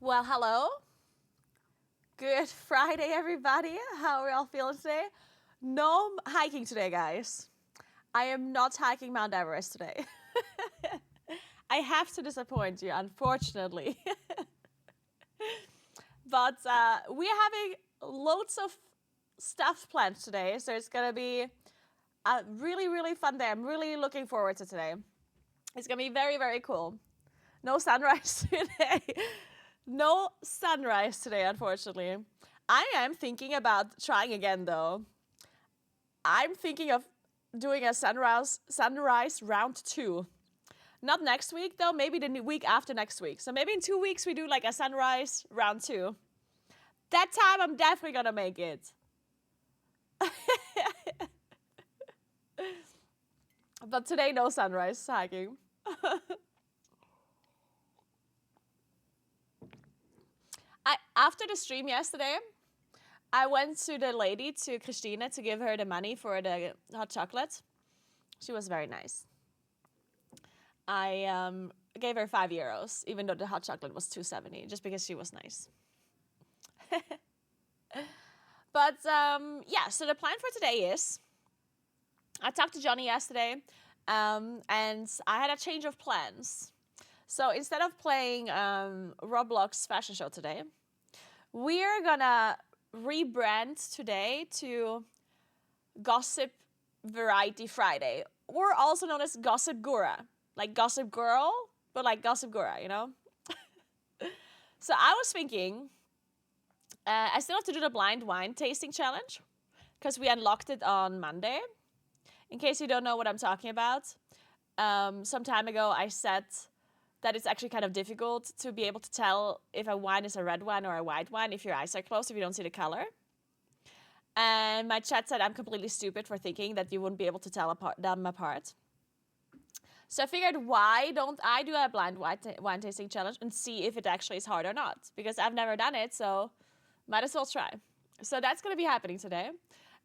Well, hello. Good Friday, everybody. How are y'all feeling today? No hiking today, guys. I am not hiking Mount Everest today. I have to disappoint you, unfortunately. But we're having loads of stuff planned today, so it's gonna be a really, really fun day. I'm really looking forward to today. It's gonna be very, very cool. No sunrise today. No sunrise today, unfortunately. I am thinking about trying again, though. I'm thinking of doing a sunrise round 2. Not next week, though. Maybe the week after next week. So maybe in 2 weeks we do like a sunrise round 2. That time I'm definitely gonna make it. But today, no sunrise hiking. After the stream yesterday, I went to the lady, to Christina, to give her the money for the hot chocolate. She was very nice. I gave her €5, even though the hot chocolate was $2.70, just because she was nice. But yeah, so the plan for today is, I talked to Johnny yesterday, and I had a change of plans. So instead of playing Roblox Fashion Show today, we're gonna rebrand today to Gossip Variety Friday, or also known as Gossipguura, like Gossip Girl, but like Gossipguura, you know? So I was thinking, I still have to do the blind wine tasting challenge, because we unlocked it on Monday. In case you don't know what I'm talking about, some time ago I said that it's actually kind of difficult to be able to tell if a wine is a red wine or a white wine if your eyes are closed, if you don't see the color. And my chat said I'm completely stupid for thinking that you wouldn't be able to tell them apart. So I figured, why don't I do a blind wine tasting challenge and see if it actually is hard or not? Because I've never done it, so might as well try. So that's going to be happening today.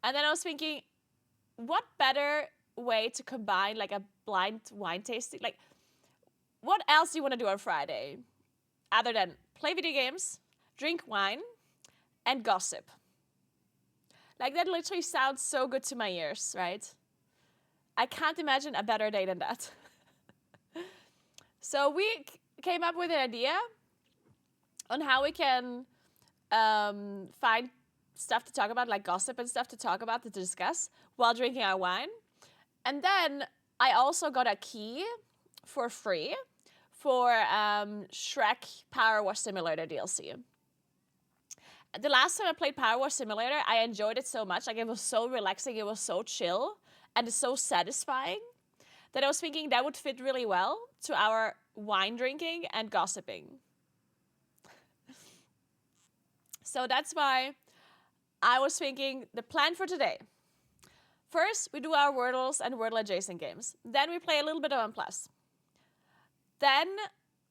And then I was thinking, what better way to combine like a blind wine tasting? Like, what else do you want to do on Friday other than play video games, drink wine, and gossip? Like, that literally sounds so good to my ears, right? I can't imagine a better day than that. So we came up with an idea on how we can find stuff to talk about, like gossip and stuff to talk about, to discuss while drinking our wine. And then I also got a key for free for Shrek Power Wash Simulator DLC. The last time I played Power Wash Simulator, I enjoyed it so much. Like, it was so relaxing, it was so chill, and it's so satisfying that I was thinking that would fit really well to our wine drinking and gossiping. So that's why I was thinking the plan for today. First, we do our Wordles and Wordle adjacent games. Then we play a little bit of Unplus. Then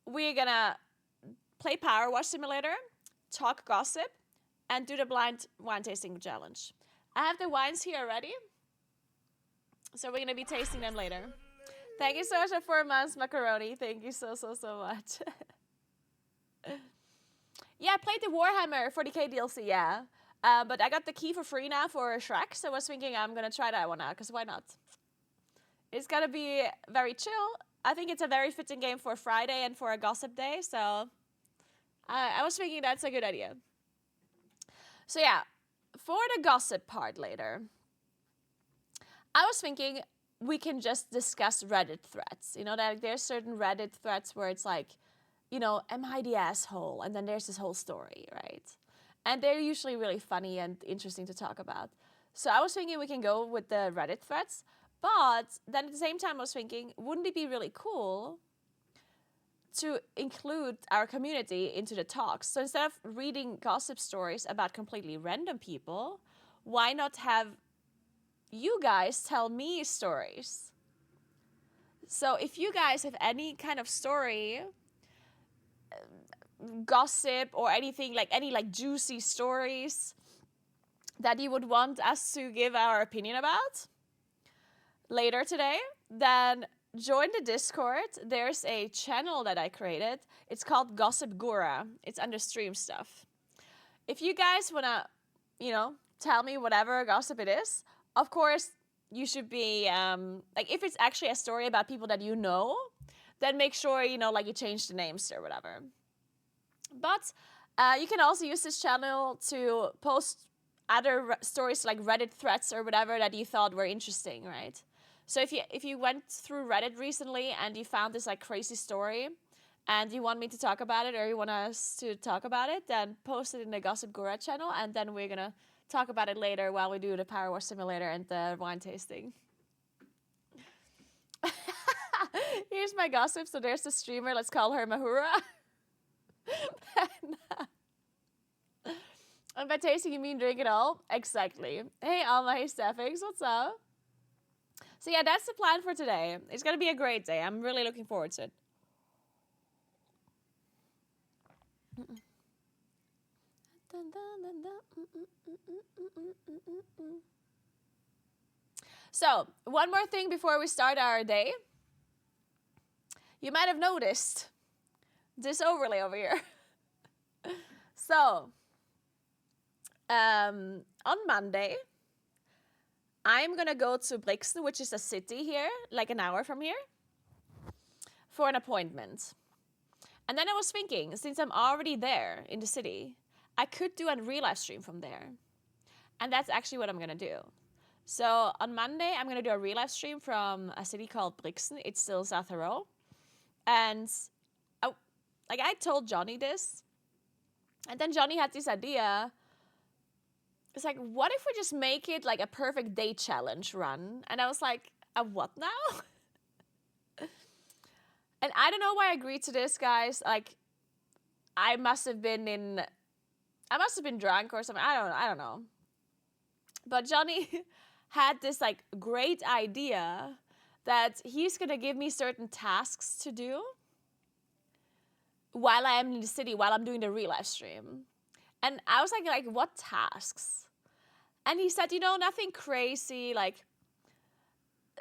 we're gonna play Power Wash Simulator, talk gossip, and do the blind wine tasting challenge. I have the wines here already, so we're gonna be tasting them later. Thank you so much for 4 months, Macaroni. Thank you so much. Yeah, I played the Warhammer 40k DLC, yeah. But I got the key for free now for Shrek, so I was thinking I'm gonna try that one out, because why not? It's gonna be very chill. I think it's a very fitting game for Friday and for a gossip day, so I was thinking that's a good idea. So yeah, for the gossip part later, I was thinking we can just discuss Reddit threads. You know, that there's certain Reddit threads where it's like, you know, am I the asshole? And then there's this whole story, right? And they're usually really funny and interesting to talk about. So I was thinking we can go with the Reddit threads. But then at the same time, I was thinking, wouldn't it be really cool to include our community into the talks? So instead of reading gossip stories about completely random people, why not have you guys tell me stories? So if you guys have any kind of story, gossip, or anything, like any like juicy stories that you would want us to give our opinion about later today, then join the Discord. There's a channel that I created. It's called Gossipguura. It's under stream stuff. If you guys want to, tell me whatever gossip it is, of course, you should be, if it's actually a story about people that you know, then make sure, you change the names or whatever. But you can also use this channel to post other stories like Reddit threads or whatever that you thought were interesting, right? So if you went through Reddit recently and you found this like crazy story and you want me to talk about it or you want us to talk about it, then post it in the Gossipguura channel and then we're going to talk about it later while we do the Power Wash Simulator and the wine tasting. Here's my gossip. So there's the streamer. Let's call her Naguura. And by tasting, you mean drink it all? Exactly. Hey, Alma. Hey, Steffix. What's up? So yeah, that's the plan for today. It's going to be a great day. I'm really looking forward to it. So, one more thing before we start our day. You might have noticed this overlay over here. So, on Monday, I'm going to go to Brixen, which is a city here, like an hour from here, for an appointment. And then I was thinking, since I'm already there in the city, I could do a real live stream from there. And that's actually what I'm going to do. So on Monday, I'm going to do a real live stream from a city called Brixen. It's still South Tyrol. And I told Johnny this. And then Johnny had this idea. It's like, what if we just make it like a perfect day challenge run? And I was like, a what now? And I don't know why I agreed to this, guys. Like, I must have been drunk or something. I don't know. But Johnny had this like great idea that he's gonna give me certain tasks to do while I am in the city, while I'm doing the real live stream. And I was like, what tasks? And he said, nothing crazy. Like,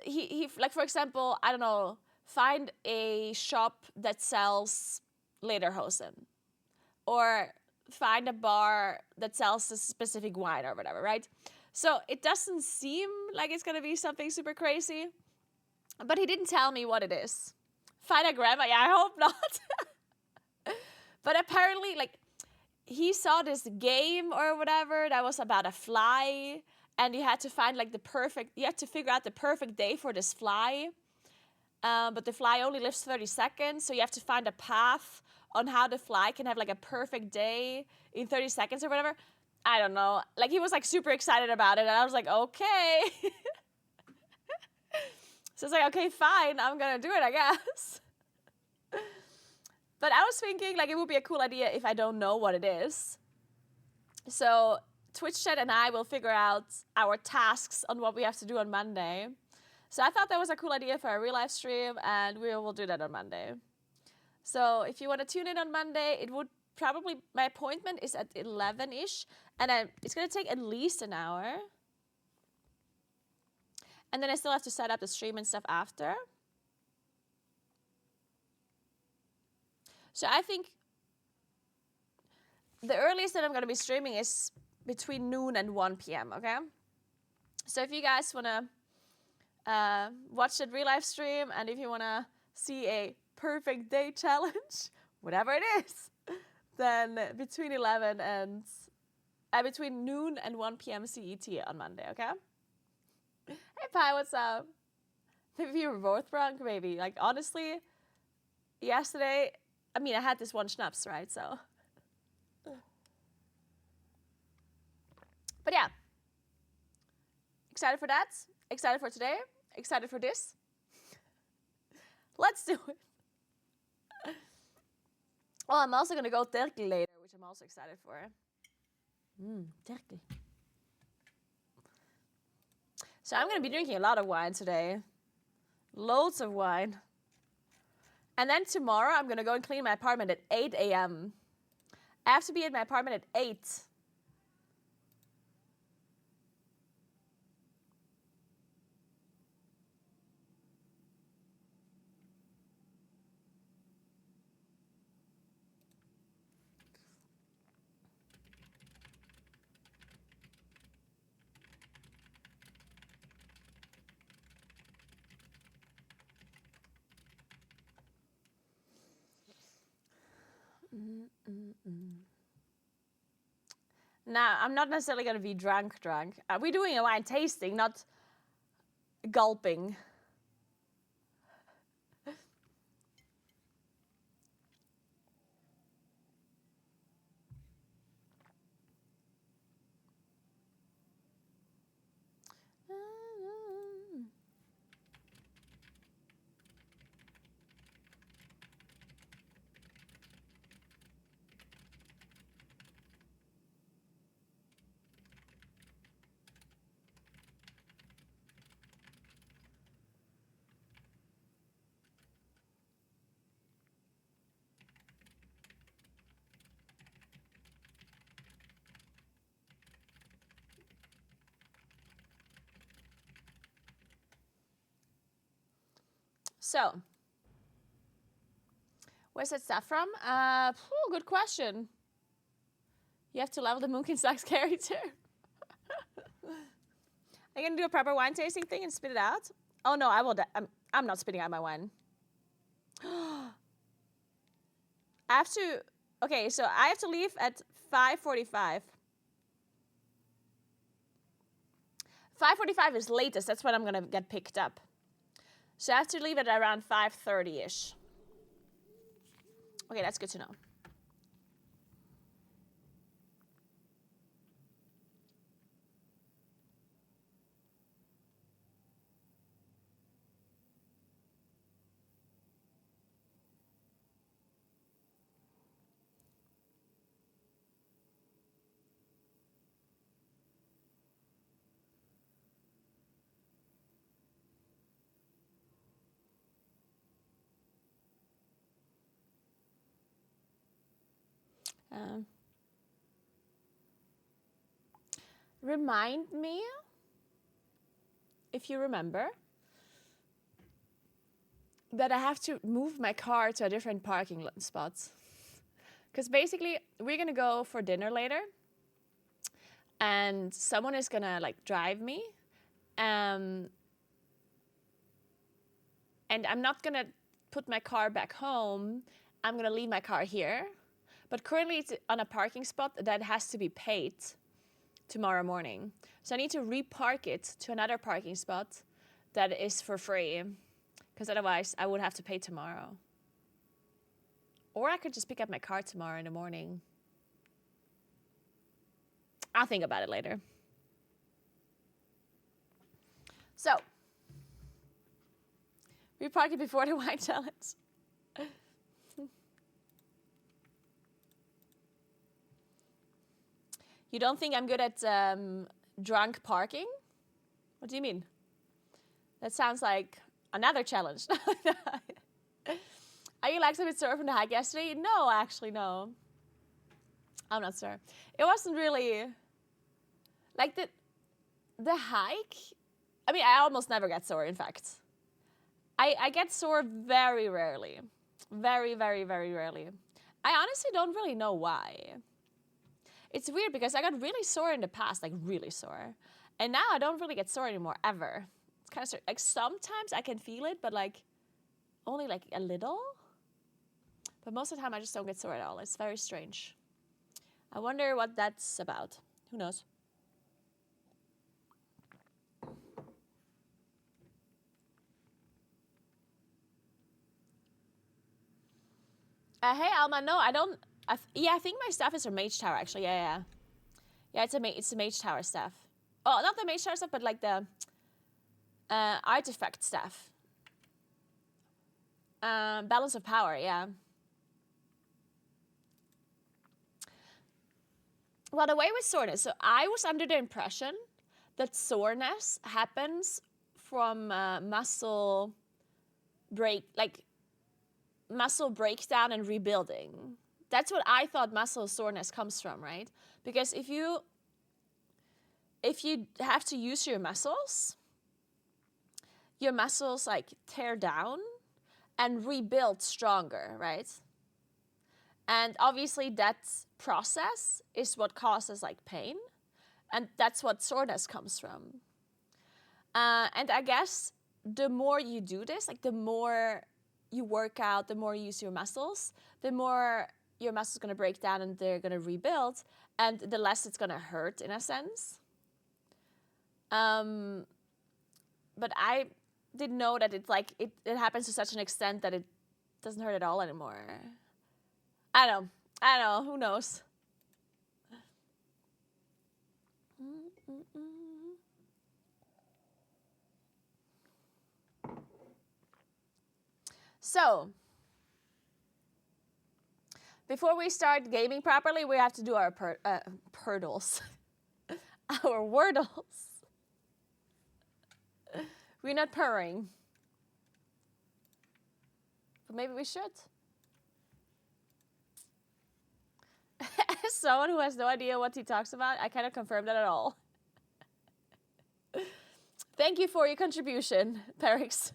he like, for example, I don't know, find a shop that sells lederhosen. Or find a bar that sells a specific wine or whatever, right? So it doesn't seem like it's going to be something super crazy. But he didn't tell me what it is. Find a grandma? Yeah, I hope not. But apparently, like, he saw this game or whatever that was about a fly. And you had to find, like, you had to figure out the perfect day for this fly. But the fly only lives 30 seconds. So you have to find a path on how the fly can have, like, a perfect day in 30 seconds or whatever. I don't know. Like, he was, like, super excited about it. And I was like, okay. So it's like, okay, fine. I'm going to do it, I guess. But I was thinking, like, it would be a cool idea if I don't know what it is. So Twitch chat and I will figure out our tasks on what we have to do on Monday. So I thought that was a cool idea for a real live stream, and we will do that on Monday. So if you want to tune in on Monday, it would probably, my appointment is at 11-ish, and it's going to take at least an hour. And then I still have to set up the stream and stuff after. So I think the earliest that I'm going to be streaming is between noon and 1 p.m., okay? So if you guys want to watch that real live stream, and if you want to see a perfect day challenge, whatever it is, then between between noon and 1 p.m. CET on Monday, okay? Hey, Pi, what's up? Maybe you were both drunk, maybe. Like, honestly, yesterday, I mean, I had this one schnapps, right? So, but yeah, excited for that. Excited for today. Excited for this. Let's do it. Oh, I'm also going to go turkey later, which I'm also excited for. Turkey. So I'm going to be drinking a lot of wine today. Loads of wine. And then tomorrow I'm going to go and clean my apartment at 8 a.m. I have to be in my apartment at 8. now I'm not necessarily going to be drunk. We're doing a wine tasting, not gulping. So, where's that stuff from? Good question. You have to level the Moonkin Sucks character. Are you gonna do a proper wine tasting thing and spit it out? Oh no, I will. I'm not spitting out my wine. I have to. Okay, so I have to leave at 5:45. 5:45 is latest. That's when I'm gonna get picked up. So I have to leave it around 5:30-ish. Okay, that's good to know. Remind me, if you remember, that I have to move my car to a different parking spot. Because basically, we're going to go for dinner later. And someone is going to like drive me. And I'm not going to put my car back home. I'm going to leave my car here. But currently it's on a parking spot that has to be paid tomorrow morning. So I need to repark it to another parking spot that is for free. Because otherwise I would have to pay tomorrow. Or I could just pick up my car tomorrow in the morning. I'll think about it later. So, repark it before the wine challenge. You don't think I'm good at drunk parking? What do you mean? That sounds like another challenge. Are you like a bit sore from the hike yesterday? No, actually, no. I'm not sore. It wasn't really like the hike. I mean, I almost never get sore, in fact. I get sore very rarely. Very, very, very rarely. I honestly don't really know why. It's weird because I got really sore in the past, like really sore. And now I don't really get sore anymore, ever. It's kind of like sometimes I can feel it, but like only like a little. But most of the time I just don't get sore at all. It's very strange. I wonder what that's about. Who knows? Hey Alma, no, I don't. I think my stuff is from Mage Tower actually. Yeah. It's the Mage Tower stuff. Oh, not the Mage Tower stuff, but like the artifact stuff. Balance of power, yeah. Well, the way with soreness, so I was under the impression that soreness happens from muscle breakdown and rebuilding. That's what I thought muscle soreness comes from, right? Because if you have to use your muscles like tear down and rebuild stronger, right? And obviously that process is what causes like pain. And that's what soreness comes from. And I guess the more you do this, like the more you work out, the more you use your muscles, the more your muscles are going to break down and they're going to rebuild. and the less it's gonna hurt in a sense. But I didn't know that it's like it happens to such an extent that it doesn't hurt at all anymore. I don't know. Who knows? So, before we start gaming properly, we have to do our purdles. Our wordles. We're not purring. But maybe we should. As someone who has no idea what he talks about, I cannot confirm that at all. Thank you for your contribution, Perix.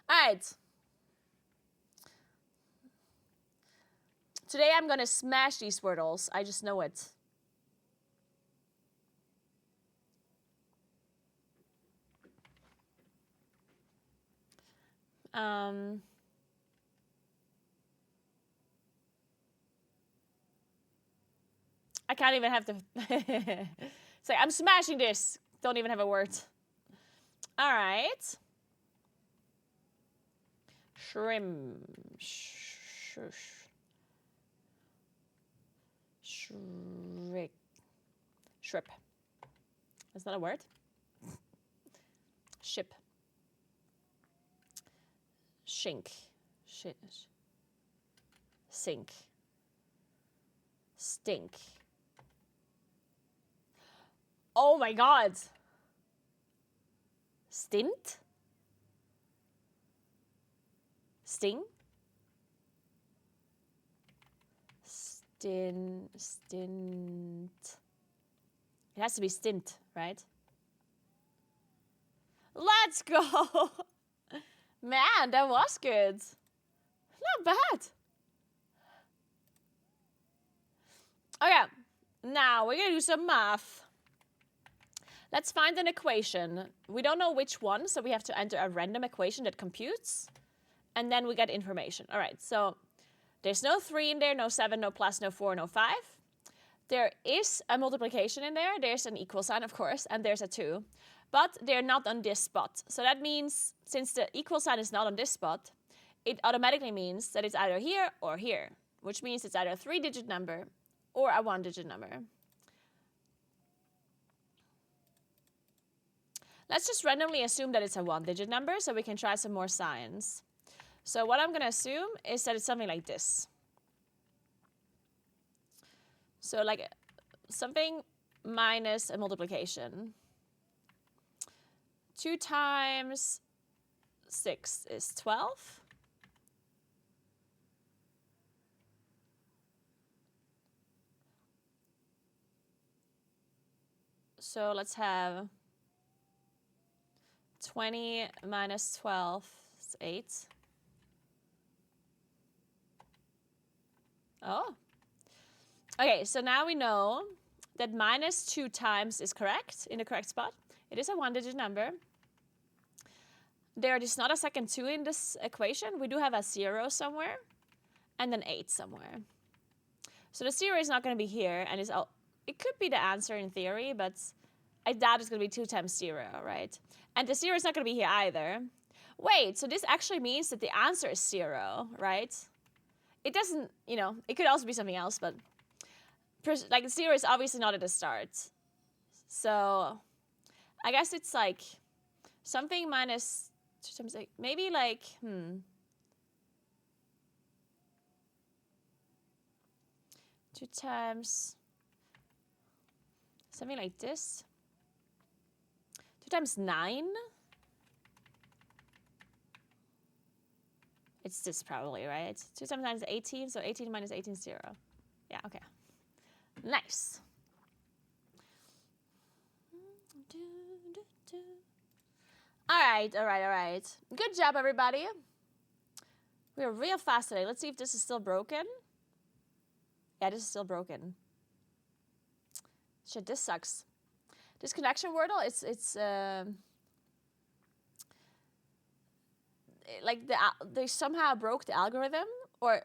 Alright. Today I'm gonna smash these wordles. I just know it. I can't even have to say I'm smashing this. Don't even have a word. All right. Shrimp. Shrimp. That's not a word. Ship. Shink. Sink. Stink. Oh my god. Stint? Sting? Stint. It has to be stint, right? Let's go! Man, that was good. Not bad. Okay, now we're gonna do some math. Let's find an equation. We don't know which one, so we have to enter a random equation that computes, and then we get information. All right, so there's no 3 in there, no 7, no plus, no 4, no 5. There is a multiplication in there. There's an equal sign, of course, and there's a 2. But they're not on this spot. So that means, since the equal sign is not on this spot, it automatically means that it's either here or here, which means it's either a 3-digit number or a 1-digit number. Let's just randomly assume that it's a 1-digit number so we can try some more signs. So what I'm going to assume is that it's something like this. So like something minus a multiplication. 2 times 6 is 12. So let's have 20 minus 12 is 8. Oh. Okay, so now we know that minus 2 times is correct, in the correct spot. It is a 1-digit number. There is not a second 2 in this equation. We do have a 0 somewhere and an 8 somewhere. So the 0 is not going to be here, and it could be the answer in theory, but I doubt it's going to be 2 times 0, right? And the 0 is not going to be here either. Wait, so this actually means that the answer is 0, right? It doesn't, it could also be something else, but like 0 is obviously not at the start. So I guess it's like something minus 2 times 8, maybe like, 2 times, something like this. 2 times 9? It's this probably, right? 2 times 9 is 18, so 18 minus 18 is 0. Yeah, okay. Nice. All right. Good job, everybody. We're real fast today. Let's see if this is still broken. Yeah, this is still broken. Shit, this sucks. This connection wordle, it's like they somehow broke the algorithm, or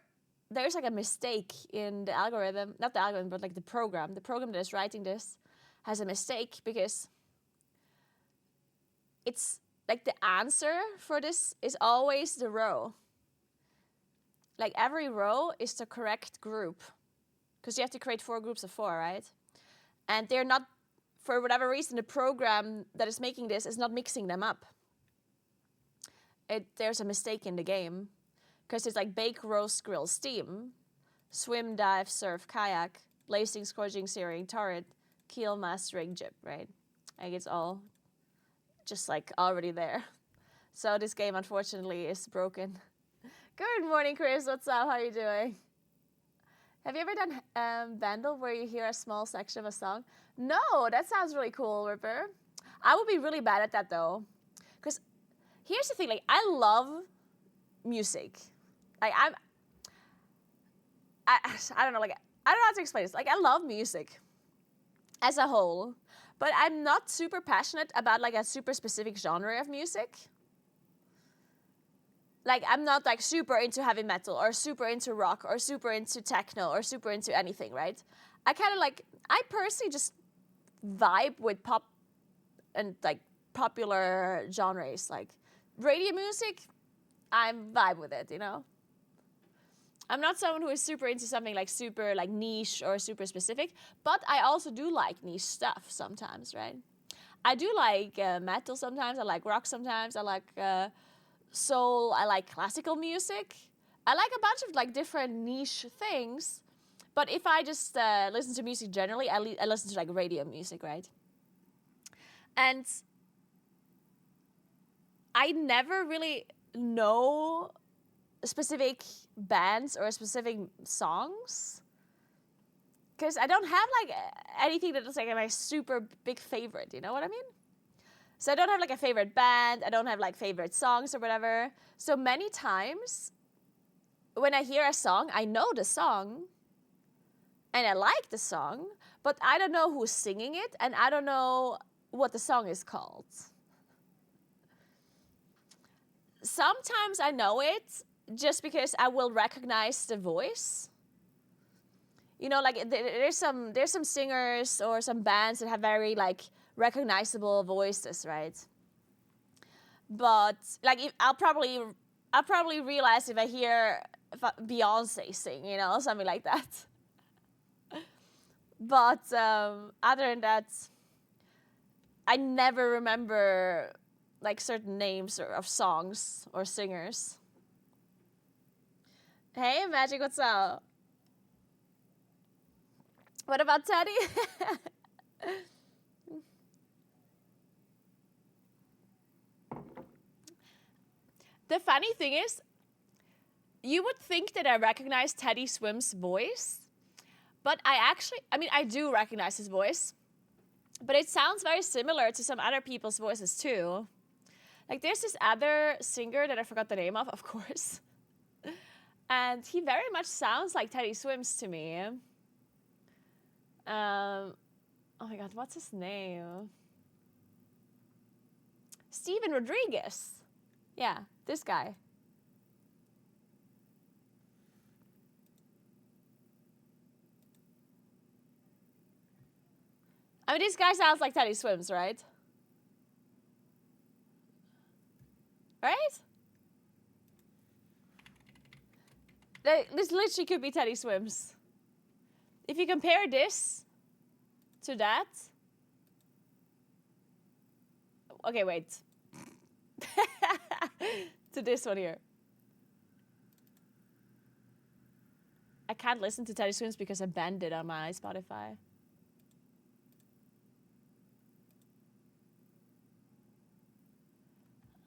there's like a mistake in the algorithm, not the algorithm, but like the program that is writing this has a mistake, because it's like the answer for this is always the row. Like every row is the correct group, because you have to create 4 groups of 4, right? And they're not, for whatever reason, the program that is making this is not mixing them up. There's a mistake in the game, because it's like bake, roast, grill, steam, swim, dive, surf, kayak, blazing, scorching, searing, torrid, keel, mast, rig, jib, right? Like it's all just like already there. So this game, unfortunately, is broken. Good morning, Chris. What's up? How are you doing? Have you ever done Vandal where you hear a small section of a song? No, that sounds really cool, Ripper. I would be really bad at that though. Because here's the thing, like I love music. Like I don't know, like I don't know how to explain this. Like I love music as a whole, but I'm not super passionate about like a super specific genre of music. Like I'm not like super into heavy metal or super into rock or super into techno or super into anything, right? I kind of like, I personally just vibe with pop and like popular genres. Like radio music, I vibe with it, you know? I'm not someone who is super into something like super like niche or super specific, but I also do like niche stuff sometimes, right? I do like metal sometimes, I like rock sometimes, I like soul, I like classical music. I like a bunch of like different niche things, but if I just listen to music generally, I listen to like radio music, right? And I never really know specific bands or specific songs, because I don't have like anything that is like my super big favorite, you know what I mean? So I don't have like a favorite band, I don't have like favorite songs or whatever. So many times when I hear a song, I know the song and I like the song, but I don't know who's singing it and I don't know what the song is called. Sometimes I know it just because I will recognize the voice. You know, like there's some singers or some bands that have very like recognizable voices, right? But like I'll probably realize if I hear Beyonce sing, you know, something like that. But other than that, I never remember like certain names of songs or singers. Hey, Magic, what's up? What about Teddy? The funny thing is, you would think that I recognize Teddy Swim's voice, but I do recognize his voice, but it sounds very similar to some other people's voices too. Like there's this other singer that I forgot the name of course. And he very much sounds like Teddy Swims to me. Oh my God, what's his name? Steven Rodriguez. Yeah, this guy. I mean, this guy sounds like Teddy Swims, right? Right? This literally could be Teddy Swims. If you compare this to that. Okay, wait. To this one here. I can't listen to Teddy Swims because I banned it on my Spotify.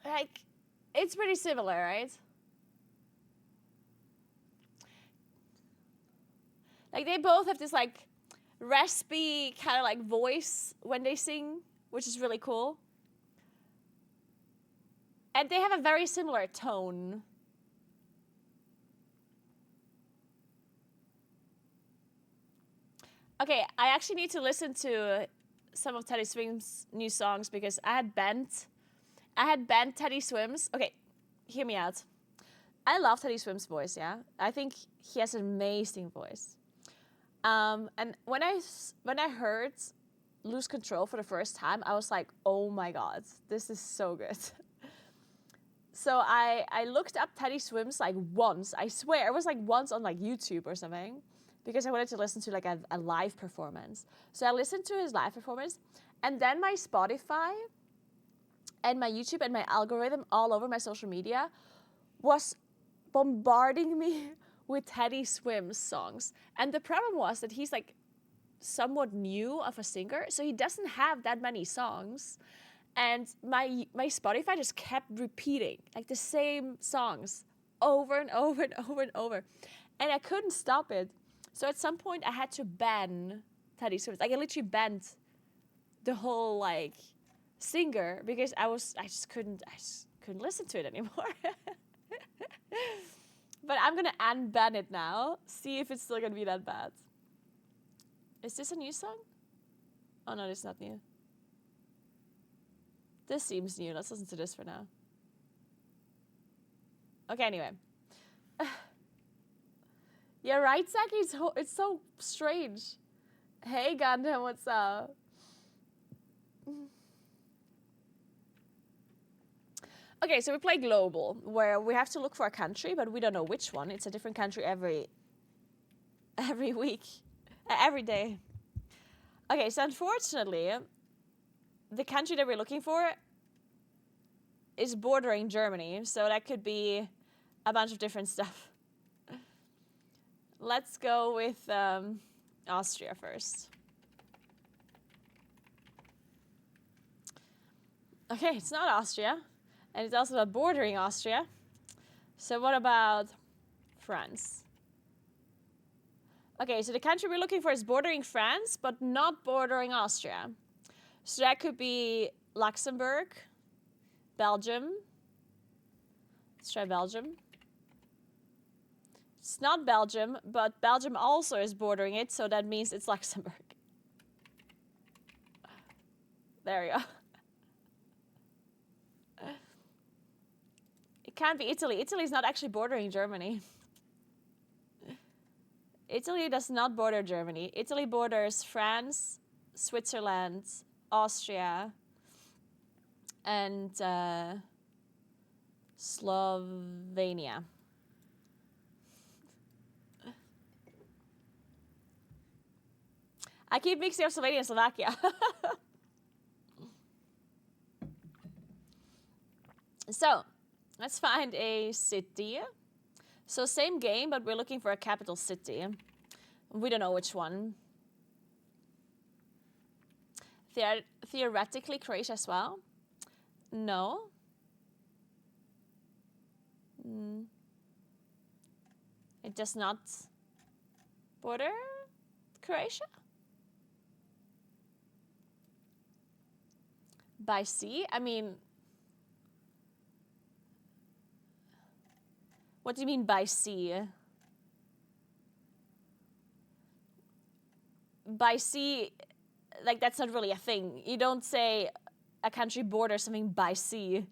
Like, it's pretty similar, right? Like, they both have this, like, raspy kind of, like, voice when they sing, which is really cool. And they have a very similar tone. Okay, I actually need to listen to some of Teddy Swims' new songs because I had banned Teddy Swims. Okay, hear me out. I love Teddy Swim's voice, yeah. I think he has an amazing voice. And when I heard Lose Control for the first time, I was like, oh my god, this is so good. So I looked up Teddy Swims like once. I swear, it was like once on like YouTube or something, because I wanted to listen to like a live performance. So I listened to his live performance, and then my Spotify and my YouTube and my algorithm all over my social media was bombarding me with Teddy Swims songs. And the problem was that he's like somewhat new of a singer, so he doesn't have that many songs. And my Spotify just kept repeating like the same songs over and over and over and over. And I couldn't stop it. So at some point I had to ban Teddy Swims. Like I literally banned the whole like singer because I just couldn't listen to it anymore. But I'm gonna unban it now. See if it's still gonna be that bad. Is this a new song? Oh no, this is not new. This seems new. Let's listen to this for now. Okay, anyway. Yeah, right, Saki? It's so strange. Hey, Gundam, what's up? Okay, so we play global, where we have to look for a country, but we don't know which one. It's a different country every week, every day. Okay, so unfortunately, the country that we're looking for is bordering Germany, so that could be a bunch of different stuff. Let's go with Austria first. Okay, it's not Austria, and it's also not bordering Austria. So what about France? Okay, so the country we're looking for is bordering France, but not bordering Austria. So that could be Luxembourg, Belgium. Let's try Belgium. It's not Belgium, but Belgium also is bordering it, so that means it's Luxembourg. There we go. It can't be Italy. Italy is not actually bordering Germany. Italy does not border Germany. Italy borders France, Switzerland, Austria, and Slovenia. I keep mixing up Slovenia and Slovakia. So, let's find a city. So same game, but we're looking for a capital city. We don't know which one. Theoretically, Croatia as well? No. It does not border Croatia? By sea? I mean, what do you mean by sea? By sea, like that's not really a thing. You don't say a country borders something by sea.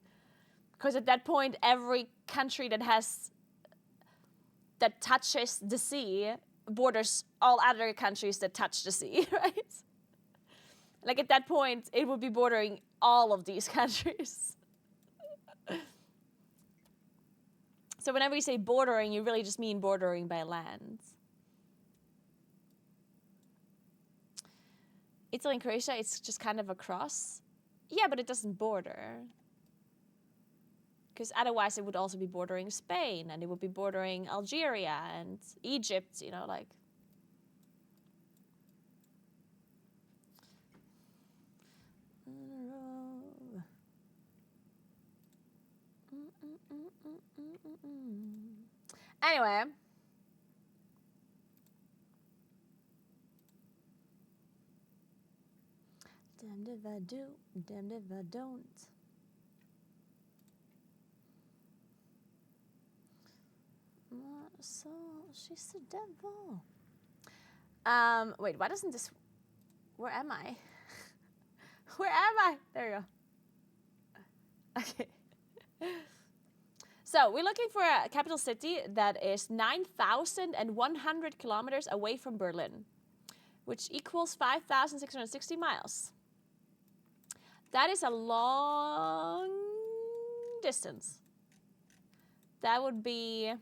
Because at that point, every country that touches the sea borders all other countries that touch the sea, right? Like at that point, it would be bordering all of these countries. So whenever you say bordering, you really just mean bordering by land. Italy and Croatia, it's just kind of across. Yeah, but it doesn't border. Because otherwise it would also be bordering Spain, and it would be bordering Algeria and Egypt, you know, like. Anyway. Damned if I do, damned if I don't. So she's the devil. Wait, why doesn't this? Where am I? Where am I? There you go. Okay. So we're looking for a capital city that is 9,100 kilometers away from Berlin, which equals 5,660 miles. That is a long distance. That could be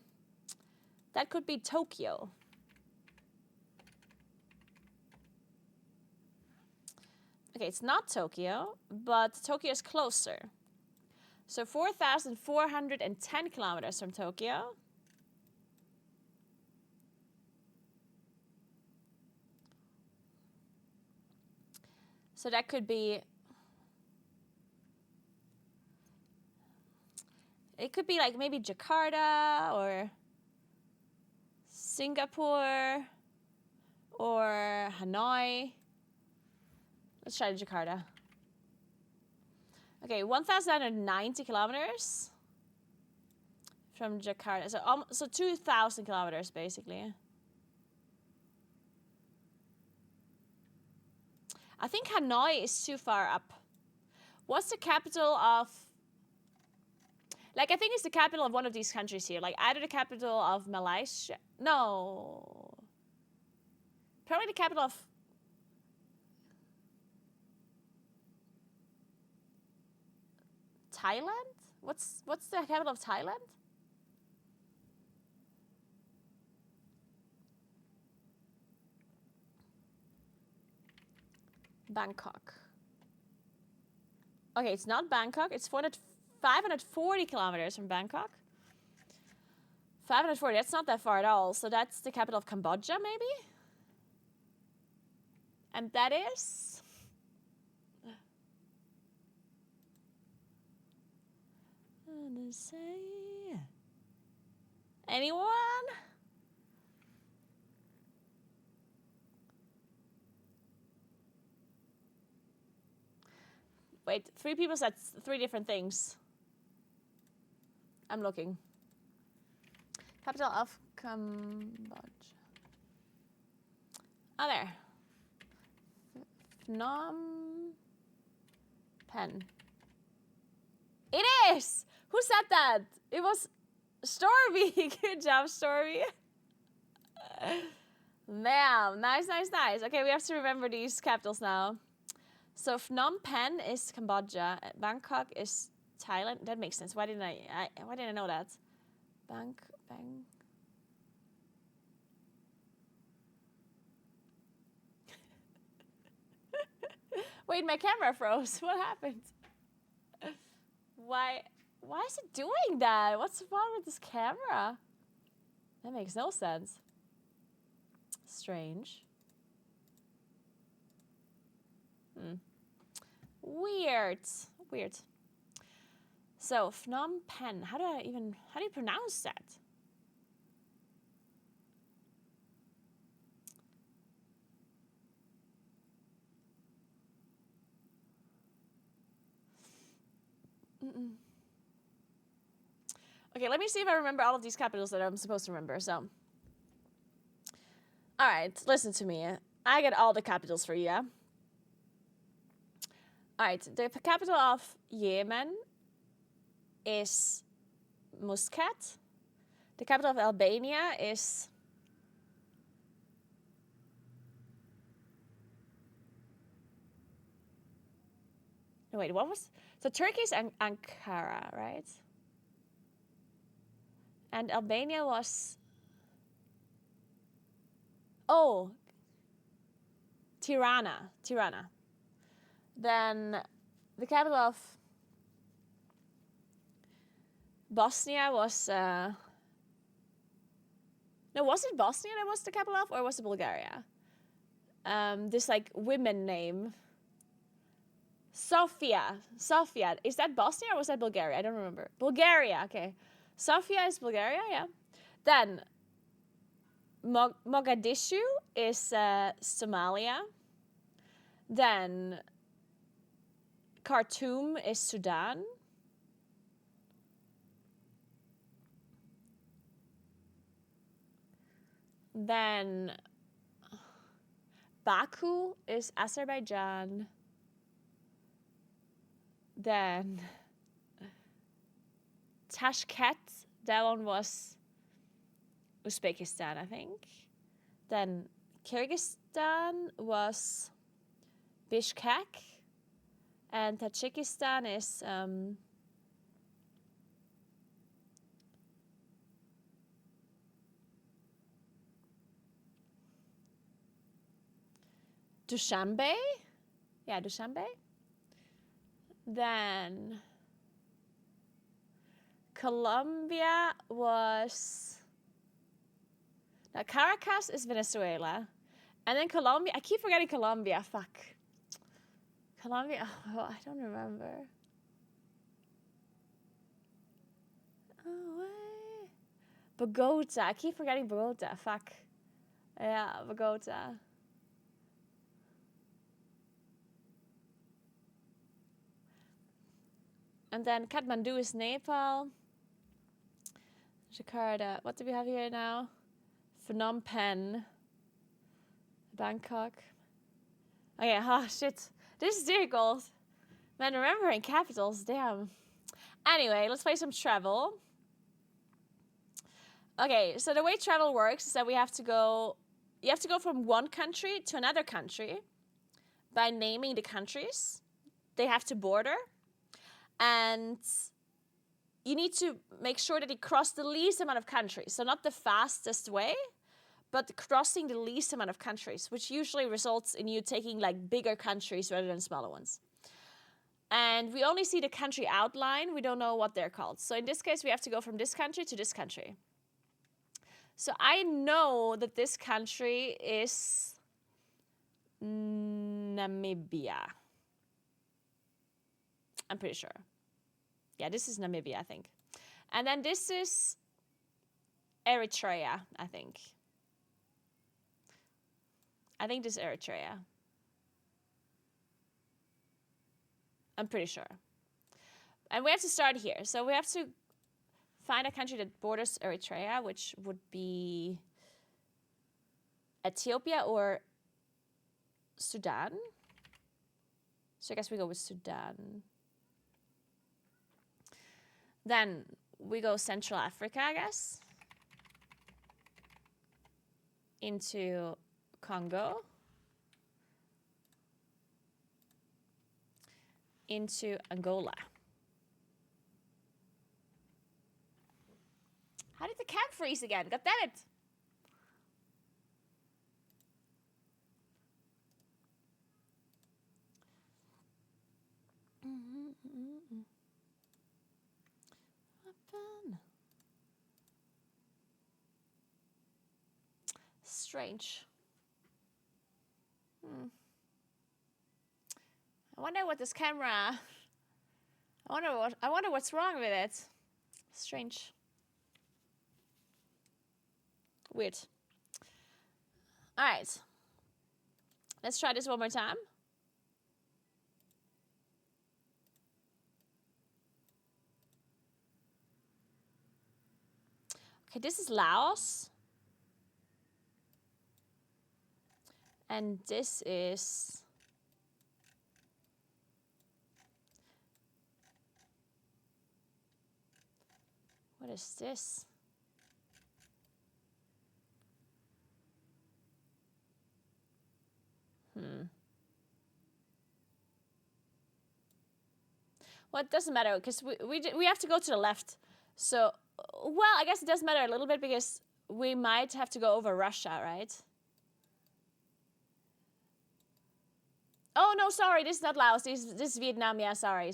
Tokyo. Okay, it's not Tokyo, but Tokyo is closer. So 4,410 kilometers from Tokyo. So that could be, it could be like maybe Jakarta or Singapore or Hanoi. Let's try Jakarta. Okay, 1,990 kilometers from Jakarta. So 2,000 kilometers, basically. I think Hanoi is too far up. What's the capital of... Like, I think it's the capital of one of these countries here. Like, either the capital of Malaysia... No. Probably the capital of... Thailand? What's the capital of Thailand? Bangkok. Okay, it's not Bangkok. It's 540 kilometers from Bangkok. 540, that's not that far at all. So that's the capital of Cambodia, maybe? And that is... Anyone? Wait, 3 people said 3 different things. I'm looking. Capital of Cambodia. Oh, there. Phnom Penh. It is! Who said that? It was Stormy. Good job, Stormy. Damn, nice. Okay, we have to remember these capitals now. So Phnom Penh is Cambodia. Bangkok is Thailand. That makes sense. Why didn't I know that? Bang. Wait, my camera froze. What happened? Why is it doing that? What's wrong with this camera? That makes no sense. Strange. Weird. So Phnom Penh. How do you pronounce that? Okay, let me see if I remember all of these capitals that I'm supposed to remember. So, all right, listen to me. I get all the capitals for you. All right, the capital of Yemen is Muscat. The capital of Albania is... No, wait, what was... So Turkey is Ankara, right? And Albania was... Oh, Tirana. Then the capital of Bosnia was... No, was it Bosnia that was the capital of, or was it Bulgaria? This like women name. Sofia. Is that Bosnia or was that Bulgaria? I don't remember. Bulgaria, okay. Sofia is Bulgaria, yeah. Then Mogadishu is Somalia. Then Khartoum is Sudan. Then Baku is Azerbaijan. Then Tashkent, that one was Uzbekistan, I think. Then Kyrgyzstan was Bishkek. And Tajikistan is Dushanbe. Yeah, Dushanbe. Then Colombia was... Now, Caracas is Venezuela. And then Colombia... I keep forgetting Colombia. Fuck. Colombia... Oh, I don't remember. Oh, wait. Bogota. I keep forgetting Bogota. Fuck. Yeah, Bogota. And then Kathmandu is Nepal. Jakarta. What do we have here now? Phnom Penh. Bangkok. Okay, oh shit. This is difficult. Man, remembering capitals, damn. Anyway, let's play some travel. Okay, so the way travel works is that you have to go from one country to another country by naming the countries. They have to border. And you need to make sure that you cross the least amount of countries. So not the fastest way, but crossing the least amount of countries, which usually results in you taking like bigger countries rather than smaller ones. And we only see the country outline. We don't know what they're called. So in this case, we have to go from this country to this country. So I know that this country is Namibia. I'm pretty sure. Yeah, this is Namibia, I think. And then this is Eritrea, I think. I think this is Eritrea. I'm pretty sure. And we have to start here. So we have to find a country that borders Eritrea, which would be Ethiopia or Sudan. So I guess we go with Sudan. Then we go Central Africa, I guess. Into Congo. Into Angola. How did the camp freeze again? God damn it! Strange. I wonder what this camera... I wonder what's wrong with it. Strange. Weird. All right. Let's try this one more time. Okay, this is Laos. And this is... What is this? Well, it doesn't matter because we have to go to the left. So, well, I guess it does matter a little bit because we might have to go over Russia, right? Oh, no, sorry. This is not Laos. This is Vietnam. Yeah, sorry.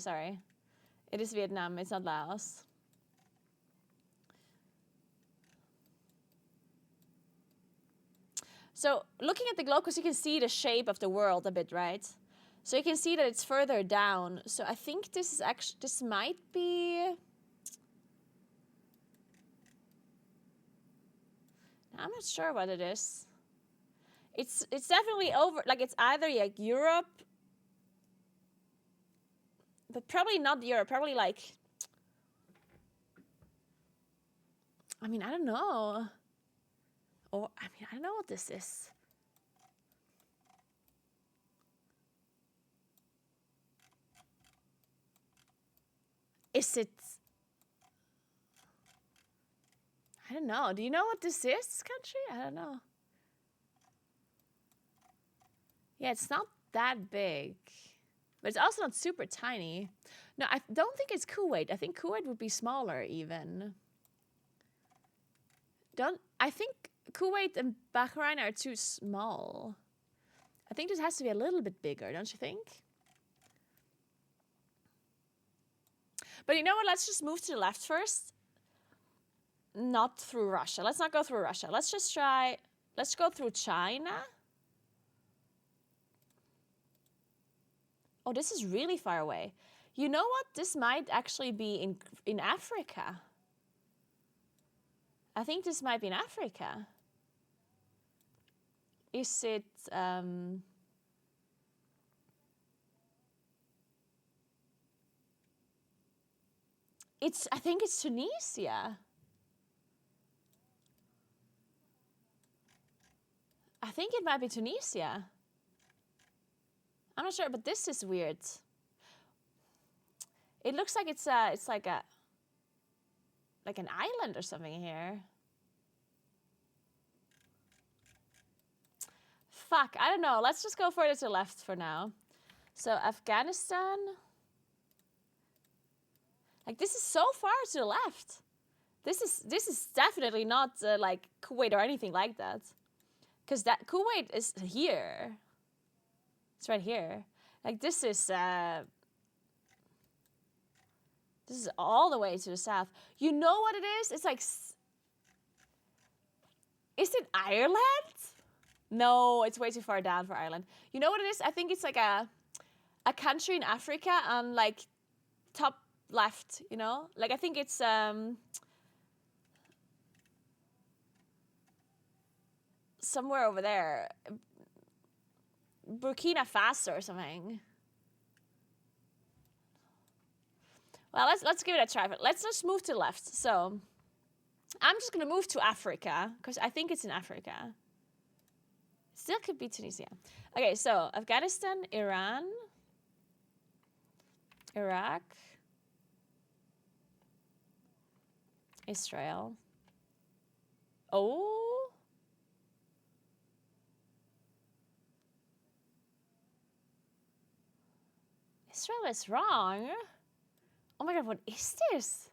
It is Vietnam. It's not Laos. So looking at the globe, because you can see the shape of the world a bit, right? So you can see that it's further down. So I think this is actually, this might be... I'm not sure what it is. It's definitely over, like it's either like Europe, but probably not Europe, probably like... I mean, I don't know. Or, I mean, I don't know what this is. Is it... I don't know. Do you know what this is, this country? I don't know. Yeah, it's not that big. But it's also not super tiny. No, I don't think it's Kuwait. I think Kuwait would be smaller even. I think Kuwait and Bahrain are too small. I think this has to be a little bit bigger, don't you think? But you know what? Let's just move to the left first. Not through Russia. Let's not go through Russia. Let's just try... Let's go through China. Oh, this is really far away. You know what? This might actually be in Africa. I think this might be in Africa. Is it... I think it's Tunisia. I think it might be Tunisia. I'm not sure, but this is weird. It looks like it's like an island or something here. Fuck, I don't know. Let's just go further to the left for now. So Afghanistan. Like this is so far to the left. This is definitely not like Kuwait or anything like that. Because that Kuwait is here. It's right here. Like this is all the way to the south. You know what it is? It's like, is it Ireland? No, it's way too far down for Ireland. You know what it is? I think it's like a country in Africa on like top left, you know? Like I think it's somewhere over there. Burkina Faso or something. Well, let's give it a try. But let's just move to the left. So I'm just gonna move to Africa because I think it's in Africa. Still could be Tunisia. Okay, so Afghanistan, Iran, Iraq, Israel. Oh. Israel is wrong. Oh my god, what is this?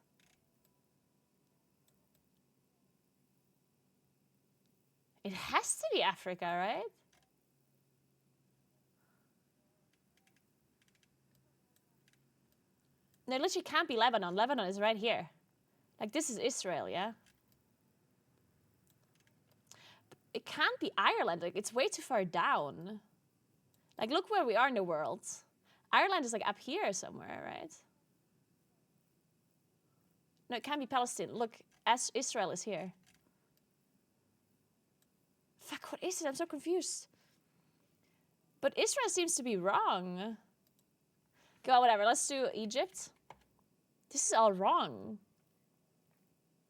It has to be Africa, right? No, it literally can't be Lebanon. Lebanon is right here. Like, this is Israel, yeah? It can't be Ireland. Like, it's way too far down. Like, look where we are in the world. Ireland is, like, up here somewhere, right? No, it can't be Palestine. Look, Israel is here. Fuck, what is it? I'm so confused. But Israel seems to be wrong. Okay, well, whatever. Let's do Egypt. This is all wrong.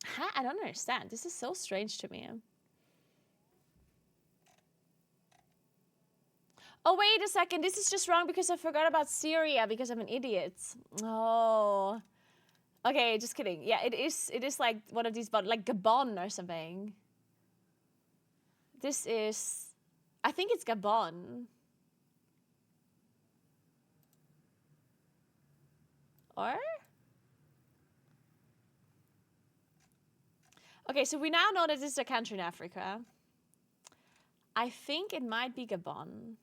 Huh? I don't understand. This is so strange to me. Oh, wait a second. This is just wrong because I forgot about Syria because I'm an idiot. Oh. Okay, just kidding. Yeah, it is like one of these, like Gabon or something. This is, I think it's Gabon. Or? Okay, so we now know that this is a country in Africa. I think it might be Gabon.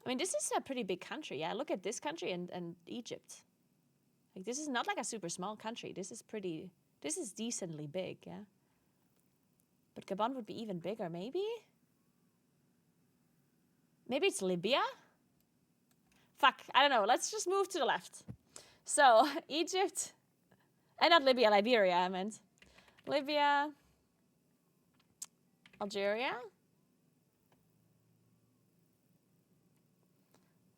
I mean, this is a pretty big country. Yeah, look at this country and Egypt. Like, this is not like a super small country. This is decently big, yeah? But Gabon would be even bigger, maybe? Maybe it's Libya? Fuck, I don't know. Let's just move to the left. So, Egypt... not Libya, Liberia, I meant. Libya... Algeria...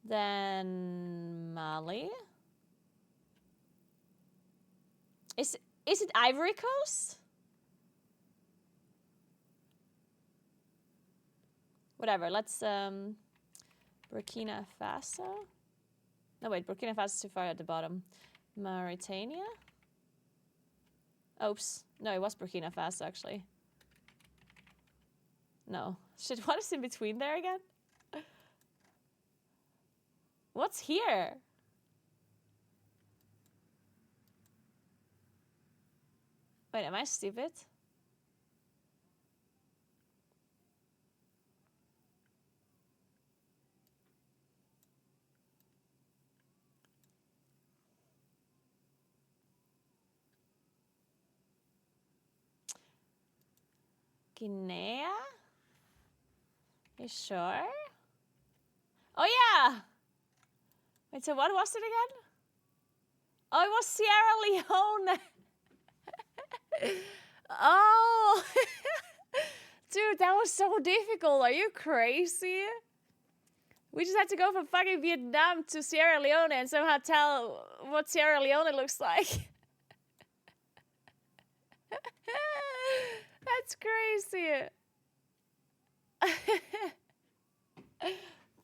Then Mali. Is it Ivory Coast? Whatever, let's Burkina Faso. No wait, Burkina Faso is too far at the bottom. Mauritania. Oops. No, it was Burkina Faso, actually. No. Shit, what is in between there again? What's here? Wait, am I stupid? Guinea? You sure? Oh yeah! Wait, so what was it again? Oh, it was Sierra Leone! Oh! Dude, that was so difficult. Are you crazy? We just had to go from fucking Vietnam to Sierra Leone and somehow tell what Sierra Leone looks like. That's crazy.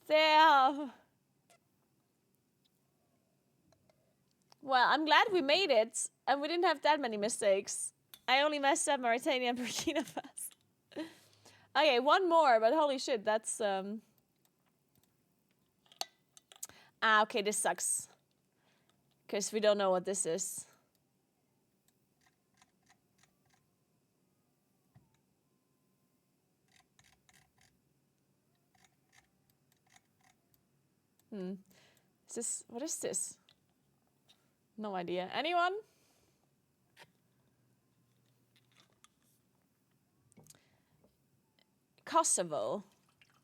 Damn. Well, I'm glad we made it, and we didn't have that many mistakes. I only messed up Mauritania and Burkina Faso. Okay, one more, but holy shit, that's okay, this sucks. Because we don't know what this is. Is this, what is this? No idea. Anyone? Kosovo.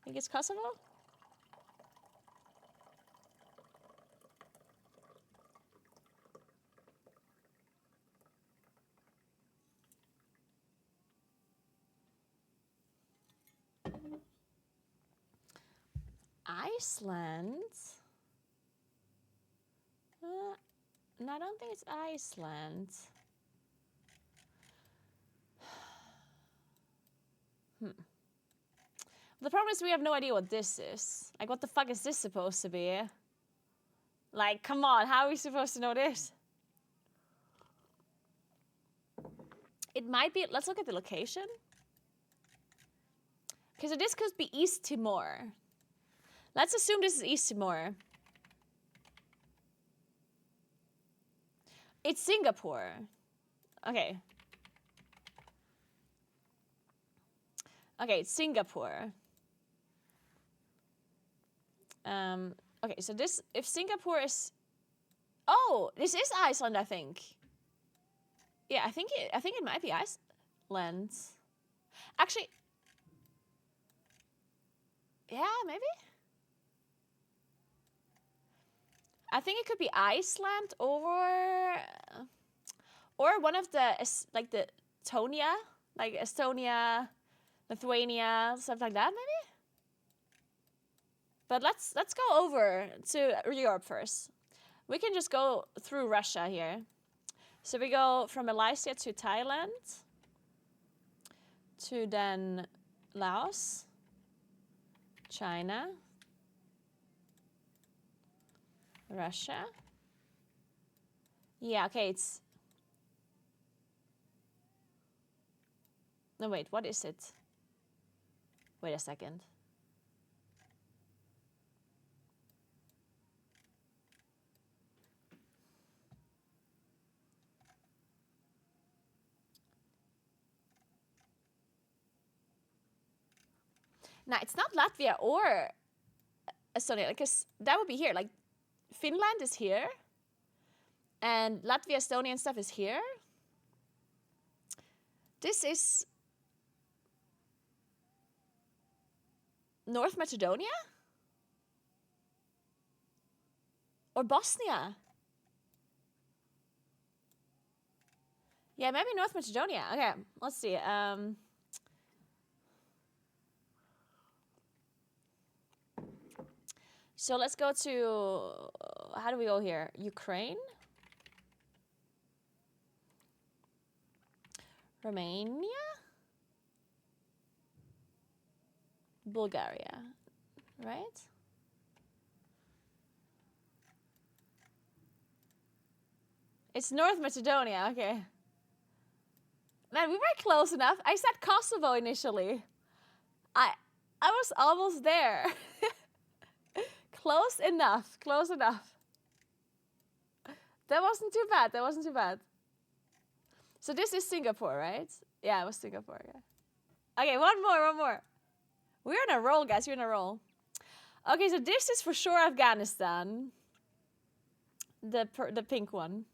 I think it's Kosovo? Iceland? No, I don't think it's Iceland. The problem is we have no idea what this is. Like, what the fuck is this supposed to be? Like, come on, how are we supposed to know this? It might be, let's look at the location. Okay, so this could be East Timor. Let's assume this is East Timor. It's Singapore. Okay. Okay, it's Singapore. Okay, so this, if Singapore is, oh, this is Iceland, I think. Yeah, I think it might be Iceland. Actually, yeah, maybe. I think it could be Iceland or one of the, like the Estonia, like Estonia, Lithuania, stuff like that, maybe. But let's go over to Europe first. We can just go through Russia here. So we go from Malaysia to Thailand, to then Laos, China, Russia. Yeah, okay, it's... No, wait, what is it? Wait a second. Now, it's not Latvia or Estonia, because that would be here. Like, Finland is here, and Latvia, Estonia, and stuff is here. This is North Macedonia? Or Bosnia? Yeah, maybe North Macedonia. Okay, let's see. So let's go to, how do we go here? Ukraine? Romania? Bulgaria, right? It's North Macedonia, okay. Man, we were close enough. I said Kosovo initially. I was almost there. Close enough. Close enough. That wasn't too bad. That wasn't too bad. So this is Singapore, right? Yeah, it was Singapore, yeah. Okay, one more. We're in a roll, guys. We're in a roll. Okay, so this is for sure Afghanistan. The pink one.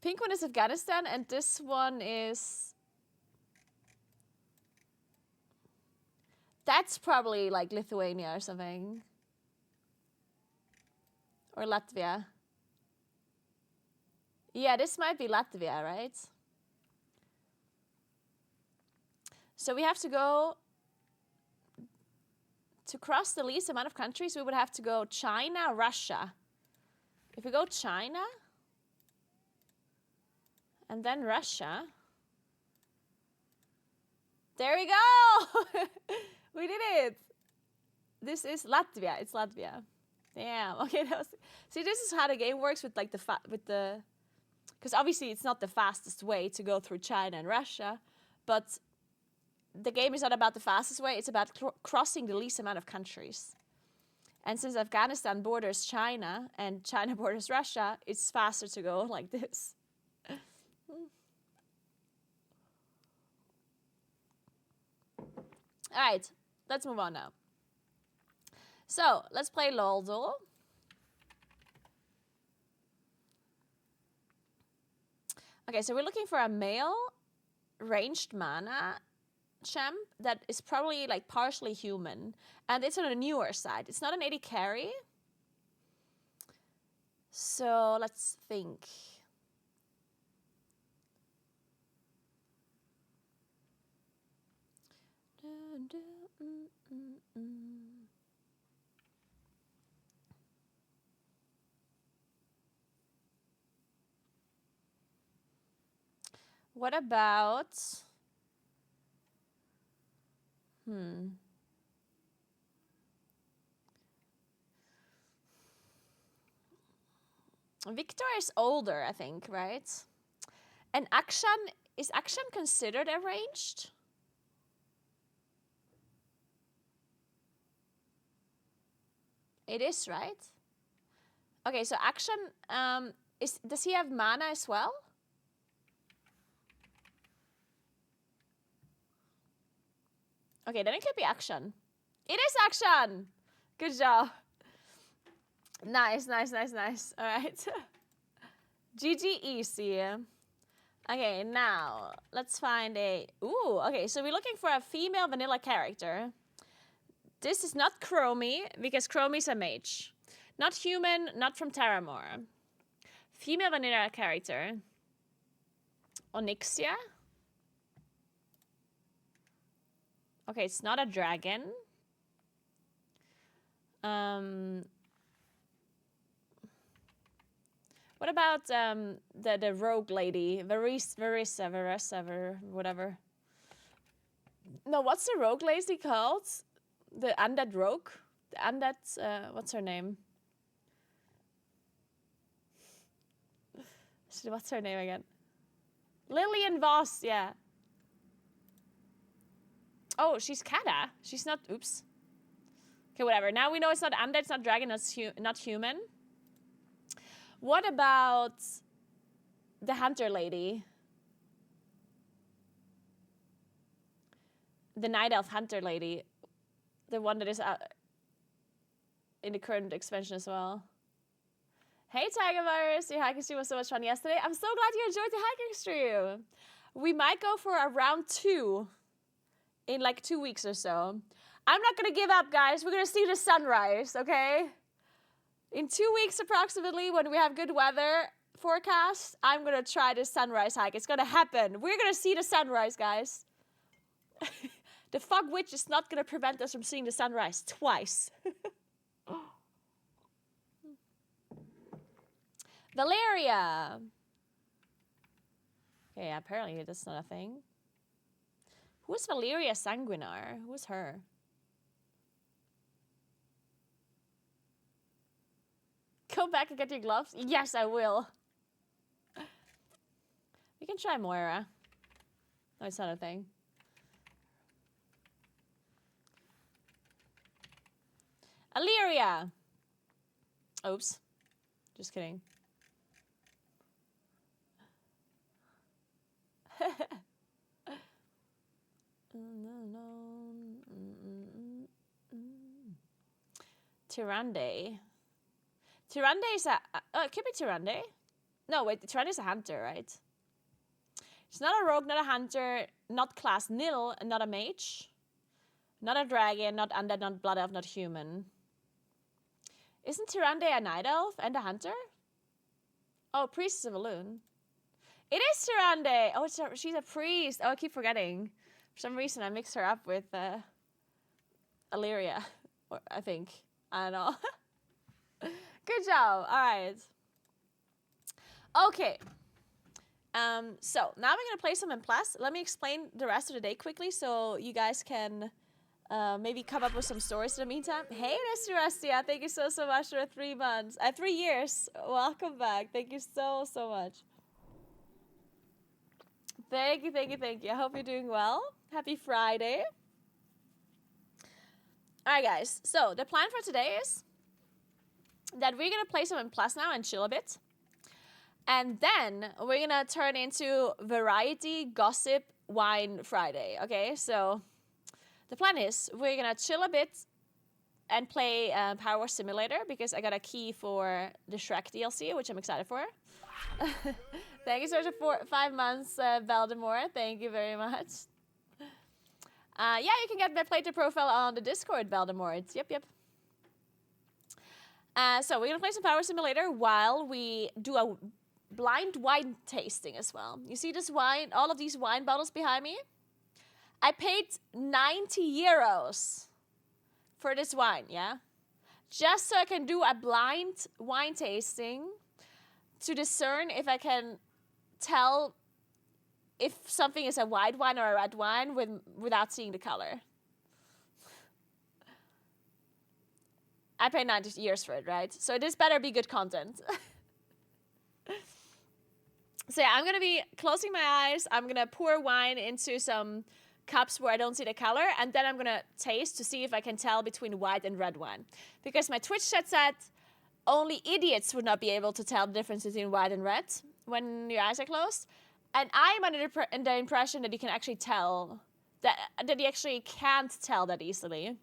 Pink one is Afghanistan, and this one is... That's probably like Lithuania or something. Or Latvia. Yeah, this might be Latvia, right? So we have to go... To cross the least amount of countries, we would have to go China, Russia. If we go China... And then Russia. There we go! We did it! This is Latvia. It's Latvia. Damn. Okay, that was... See, this is how the game works with like the... Because obviously it's not the fastest way to go through China and Russia, but the game is not about the fastest way. It's about crossing the least amount of countries. And since Afghanistan borders China and China borders Russia, it's faster to go like this. All right, let's move on now. So, let's play Loldo. Okay, so we're looking for a male ranged mana champ that is probably like partially human. And it's on a newer side. It's not an 80 carry. So, let's think. What about... Victor is older, I think, right? And Akshan, is Akshan considered a ranged? It is, right? Okay, so Akshan, does he have mana as well? Okay, then it could be Akshan. It is Akshan! Good job. Nice. All right. GG easy. Okay, now let's find a... Ooh, okay, so we're looking for a female vanilla character. This is not Chromie, because Chromie's a mage. Not human, not from Terramore. Female vanilla character. Onyxia. Okay, it's not a dragon. What about the rogue lady? Verissa, whatever. No, what's the rogue lady called? The undead rogue? The undead, what's her name? What's her name again? Lillian Voss, yeah. Oh, she's Kata. She's not, oops. Okay, whatever. Now we know it's not undead, it's not dragon, it's not human. What about the hunter lady? The night elf hunter lady. The one that is in the current expansion as well. Hey, Tiger Virus. Your hiking stream was so much fun yesterday. I'm so glad you enjoyed the hiking stream. We might go for a round 2 in like 2 weeks or so. I'm not going to give up, guys. We're going to see the sunrise, okay? In 2 weeks approximately, when we have good weather forecast, I'm going to try this sunrise hike. It's going to happen. We're going to see the sunrise, guys. The fog witch is not going to prevent us from seeing the sunrise twice. Valeria. Okay, apparently that's not a thing. Who's Valeria Sanguinar? Who's her? Go back and get your gloves? Yes, I will. We can try Moira. No, it's not a thing. Illyria. Oops. Just kidding. Tyrande. Tyrande is a... it could be Tyrande. No, wait, Tyrande is a hunter, right? It's not a rogue, not a hunter, not class nil, and not a mage. Not a dragon, not undead, not blood elf, not human. Isn't Tyrande a night elf and a hunter? Oh, priestess of Elune. It is Tyrande! Oh, she's a priest. Oh, I keep forgetting. For some reason, I mixed her up with Illyria, I think. I don't know. Good job. All right. Okay. So now we're going to play some in Plus. Let me explain the rest of the day quickly so you guys can maybe come up with some stories in the meantime. Hey, Mr. Rustia. Thank you so much for 3 months. 3 years. Welcome back. Thank you so much. Thank you. I hope you're doing well. Happy Friday. All right, guys. So the plan for today is that we're going to play some in Plus now and chill a bit. And then we're going to turn into Variety Gossip Wine Friday. Okay, so the plan is we're going to chill a bit and play Power Simulator because I got a key for the Shrek DLC, which I'm excited for. Thank you so much for 5 months, Valdemar. Thank you very much. Yeah, you can get my playthrough profile on the Discord, Valdemar. Yep. So we're going to play some Power Simulator while we do a blind wine tasting as well. You see this wine, all of these wine bottles behind me? I paid 90 euros for this wine, yeah? Just so I can do a blind wine tasting to discern if I can tell if something is a white wine or a red wine without seeing the color. I paid 90 euros for it, right? So this better be good content. So yeah, I'm going to be closing my eyes. I'm going to pour wine into some cups where I don't see the color. And then I'm going to taste to see if I can tell between white and red wine. Because my Twitch chat said only idiots would not be able to tell the difference between white and red when your eyes are closed. And I'm under the impression that you can actually tell, that you actually can't tell that easily.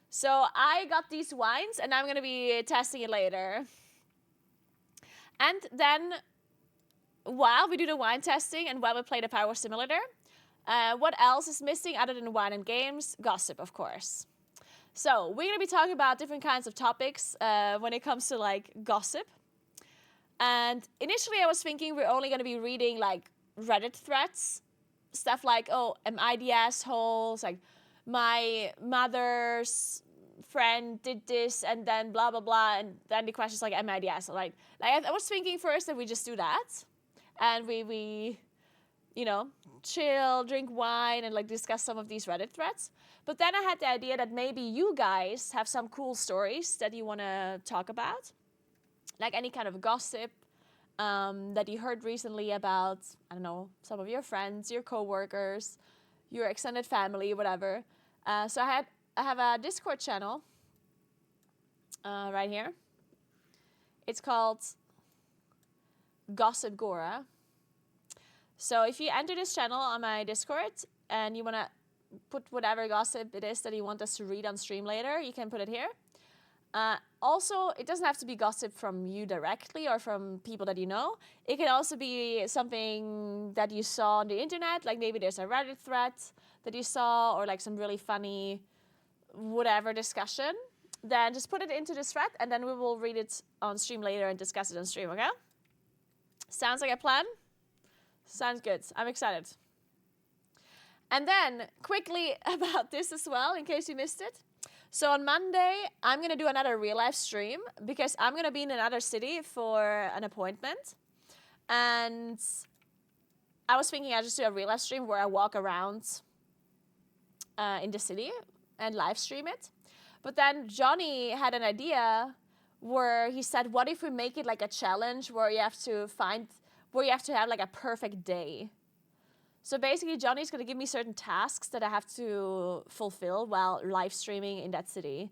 So I got these wines, and I'm going to be testing it later. And then, while we do the wine testing and while we play the Power Simulator, what else is missing other than wine and games? Gossip, of course. So we're going to be talking about different kinds of topics when it comes to, like, gossip. And initially I was thinking we're only going to be reading, like, Reddit threads. Stuff like, oh, am I the asshole? It's like, my mother's friend did this and then blah, blah, blah. And then the question's like, am I the asshole? Like I was thinking first that we just do that. And we you know, chill, drink wine, and, like, discuss some of these Reddit threads. But then I had the idea that maybe you guys have some cool stories that you want to talk about. Like any kind of gossip that you heard recently about, I don't know, some of your friends, your coworkers, your extended family, whatever. So I have a Discord channel right here. It's called Gossipguura. So if you enter this channel on my Discord and you want to put whatever gossip it is that you want us to read on stream later, you can put it here. Also, it doesn't have to be gossip from you directly or from people that you know. It can also be something that you saw on the internet, like maybe there's a Reddit thread that you saw or like some really funny whatever discussion. Then just put it into this thread and then we will read it on stream later and discuss it on stream, okay? Sounds like a plan? Sounds good. I'm excited. And then quickly about this as well, in case you missed it. So on Monday, I'm going to do another real life stream because I'm going to be in another city for an appointment. And I was thinking I'd just do a real life stream where I walk around in the city and live stream it. But then Johnny had an idea where he said, what if we make it like a challenge where you have to have like a perfect day? So basically, Johnny's going to give me certain tasks that I have to fulfill while live streaming in that city.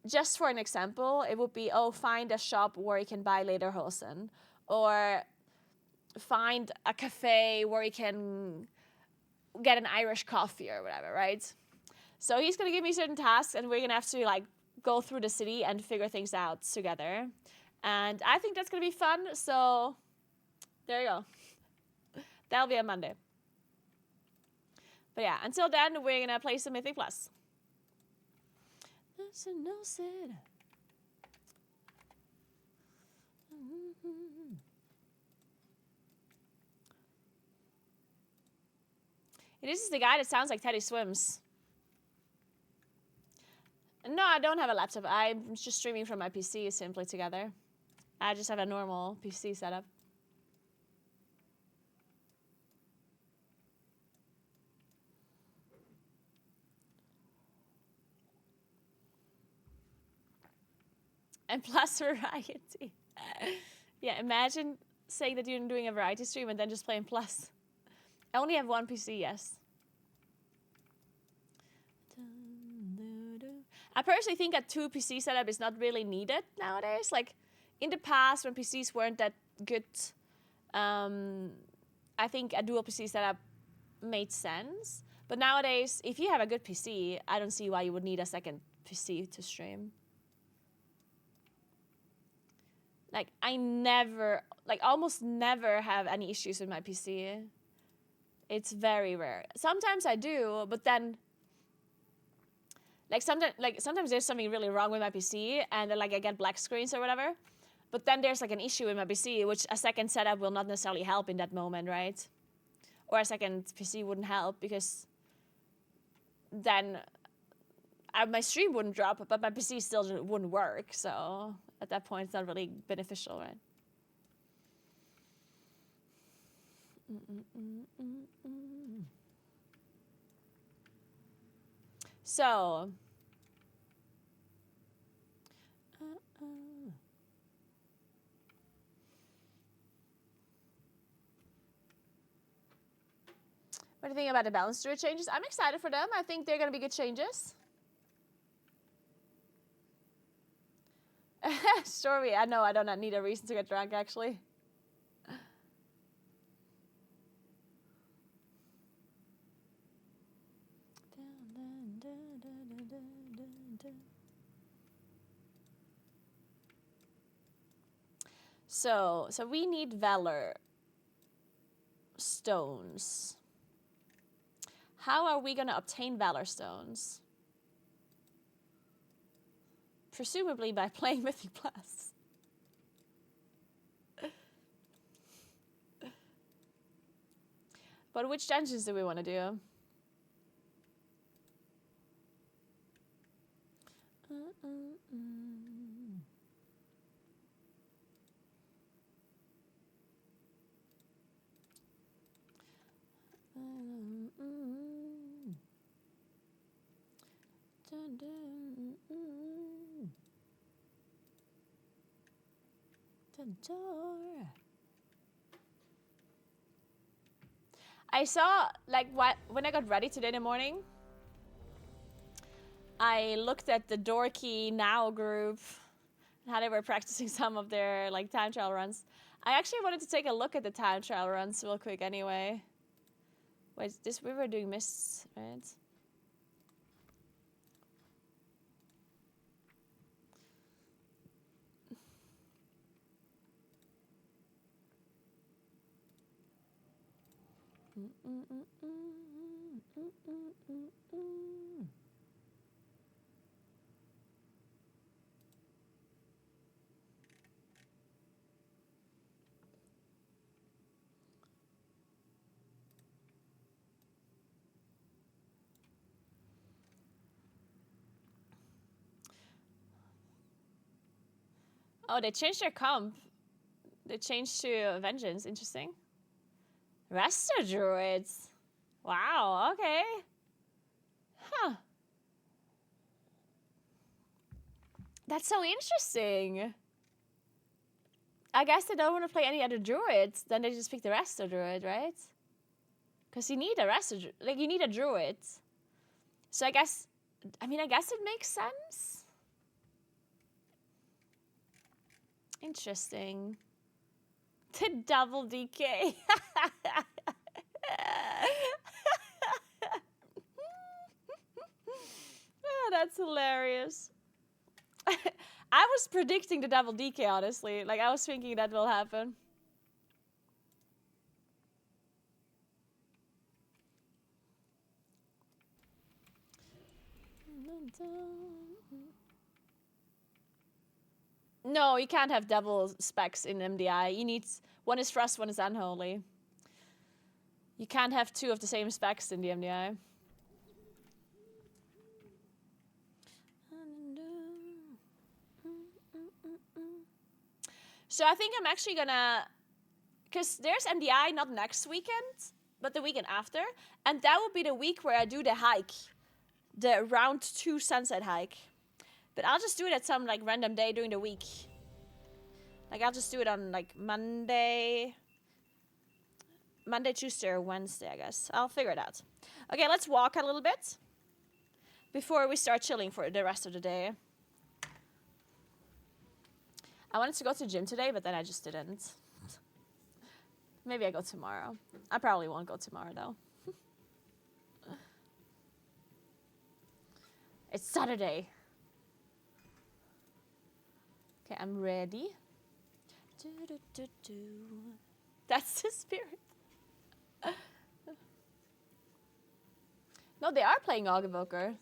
Just for an example, it would be, find a shop where you can buy lederhosen, or find a cafe where you can get an Irish coffee or whatever, right? So he's going to give me certain tasks, and we're going to have to like go through the city and figure things out together. And I think that's going to be fun. So there you go. That'll be on Monday. But yeah, until then, we're going to play some Mythic Plus. This is the guy that sounds like Teddy Swims. No, I don't have a laptop. I'm just streaming from my PC simply together. I just have a normal PC setup. And plus variety. Yeah, imagine saying that you're doing a variety stream and then just playing plus. I only have one PC, yes. I personally think a 2 PC setup is not really needed nowadays. Like, in the past, when PCs weren't that good, I think a dual PC setup made sense. But nowadays, if you have a good PC, I don't see why you would need a second PC to stream. Like, I almost never have any issues with my PC. It's very rare. Sometimes I do, but then, sometimes there's something really wrong with my PC, and then, I get black screens or whatever. But then there's, an issue with my PC, which a second setup will not necessarily help in that moment, right? Or a second PC wouldn't help, because then my stream wouldn't drop, but my PC still wouldn't work. So at that point, it's not really beneficial, right? So, what do you think about the balance druid changes? I'm excited for them. I think they're going to be good changes. Story. I know I do not need a reason to get drunk, actually. So we need Valor stones. How are we going to obtain Valor stones? Presumably by playing Mythic Plus. But which dungeons do we want to do? I saw, when I got ready today in the morning, I looked at the Dorky Now group and how they were practicing some of their time trial runs. I actually wanted to take a look at the time trial runs real quick anyway. Wait, we were doing mists, right? Oh, they changed their comp. They changed to Vengeance. Interesting. Resto Druids. Wow, okay. Huh. That's so interesting. I guess they don't want to play any other druids, then they just pick the Resto Druid, right? Because you need a rest, like you need a druid. So I guess it makes sense. Interesting. The double DK. Oh, that's hilarious. I was predicting the double DK, honestly. Like, I was thinking that will happen. No, you can't have double specs in MDI. You need... One is Frost, one is Unholy. You can't have two of the same specs in the MDI. So I think I'm actually gonna... Because there's MDI not next weekend, but the weekend after. And that will be the week where I do the hike. The round 2 sunset hike. But I'll just do it at some like random day during the week. Like I'll just do it on like Monday, Tuesday, or Wednesday, I guess. I'll figure it out. Okay, let's walk a little bit before we start chilling for the rest of the day. I wanted to go to the gym today, but then I just didn't. Maybe I go tomorrow. I probably won't go tomorrow though. It's Saturday. Okay, I'm ready. That's the spirit. No, they are playing Oggevoker.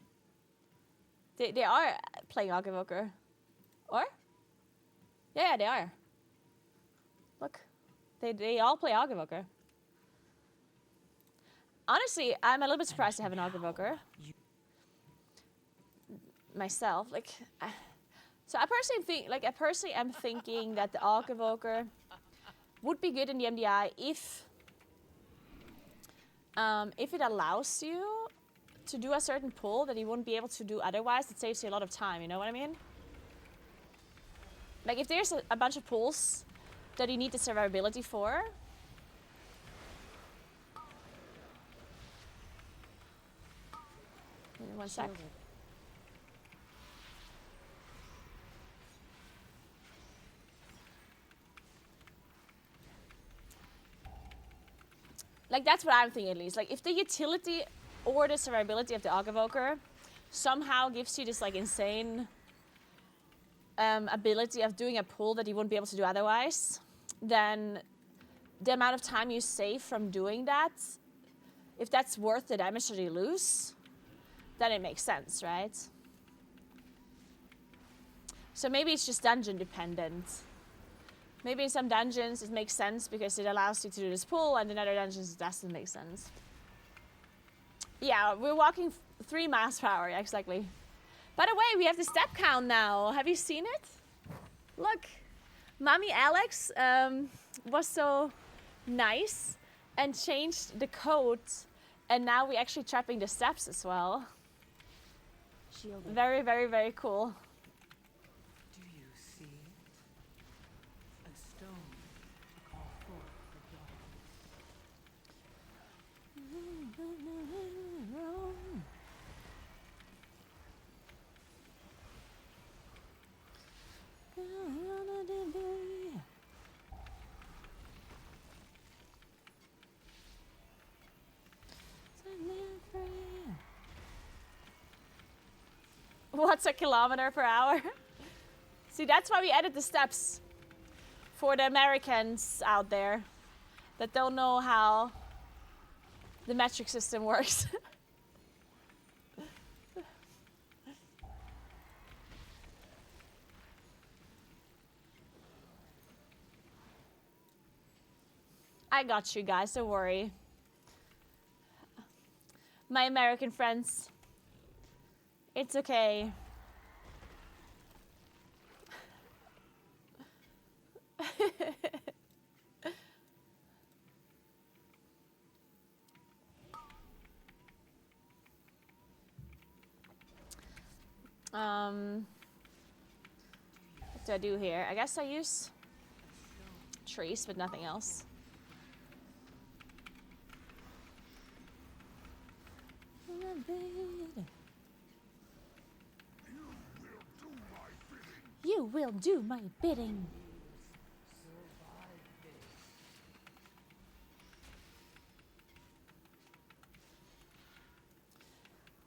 They are playing Oggevoker. Or? Yeah, they are. Look. They all play Oggevoker. Honestly, I'm a little bit surprised to have an Oggevoker. Myself, like... So I personally am thinking that the Oggevoker would be good in the MDI if it allows you to do a certain pull that you wouldn't be able to do otherwise. It saves you a lot of time, you know what I mean? Like if there's a bunch of pulls that you need the survivability for. One sec. Like, that's what I'm thinking, at least. Like, if the utility or the survivability of the Oggevoker somehow gives you this, like, insane ability of doing a pull that you wouldn't be able to do otherwise, then the amount of time you save from doing that, if that's worth the damage that you lose, then it makes sense, right? So maybe it's just dungeon dependent. Maybe in some dungeons it makes sense because it allows you to do this pull, and in other dungeons it doesn't make sense. Yeah, we're walking 3 miles per hour, exactly. By the way, we have the step count now. Have you seen it? Look, Mommy Alex was so nice and changed the code, and now we're actually trapping the steps as well. Shielded. Very, very, very cool. What's a kilometer per hour? See, that's why we added the steps for the Americans out there that don't know how the metric system works. I got you guys, don't worry. My American friends, it's okay. What do I do here? I guess I use trees, but nothing else. You will do my bidding.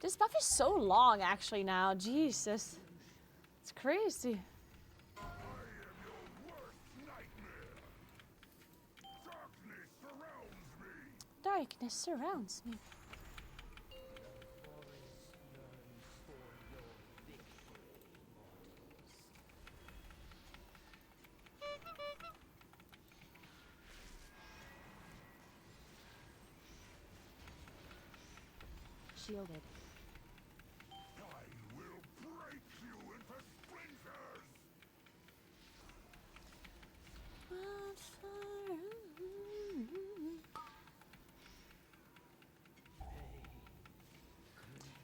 This buff is so long actually now. Jesus. It's crazy. Darkness surrounds me. Shielded. I will break you into splinters!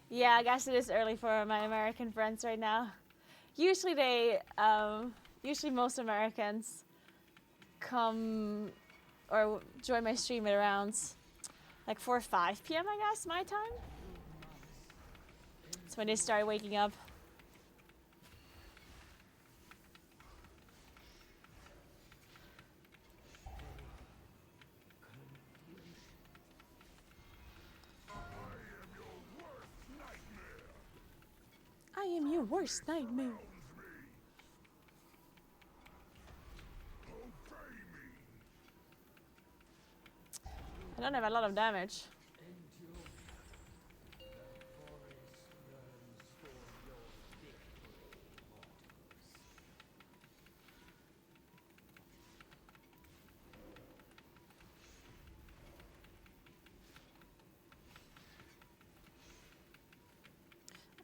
Yeah, I guess it is early for my American friends right now. Usually usually most Americans come or join my stream at around like 4 or 5 p.m. I guess, my time. That's when they start waking up. I am your worst nightmare. I don't have a lot of damage.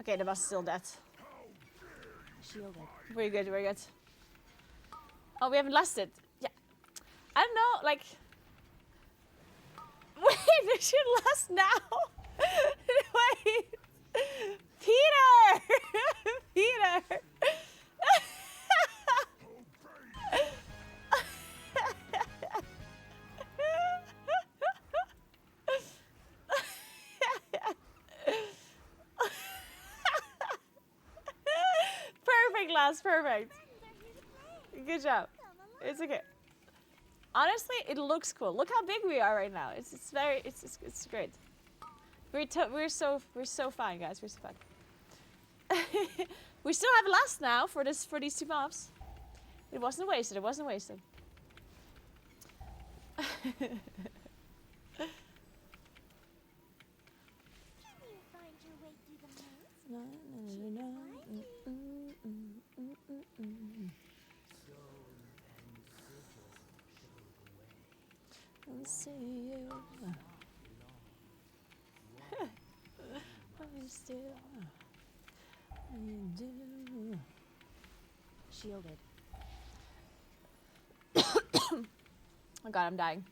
Okay, the boss is still dead. Shielded. Very good, very good. Oh, we haven't lost it. Yeah. I don't know, like... Wait, we should last now? Wait! Peter! Peter! Perfect, last, perfect. Good job. It's okay. Honestly, it looks cool. Look how big we are right now. It's great. We're so fine, guys. We're so fine. We still have last now for these 2 mobs. It wasn't wasted. It wasn't wasted. I'll see you. I'm still. I do. Shielded. Oh god, I'm dying.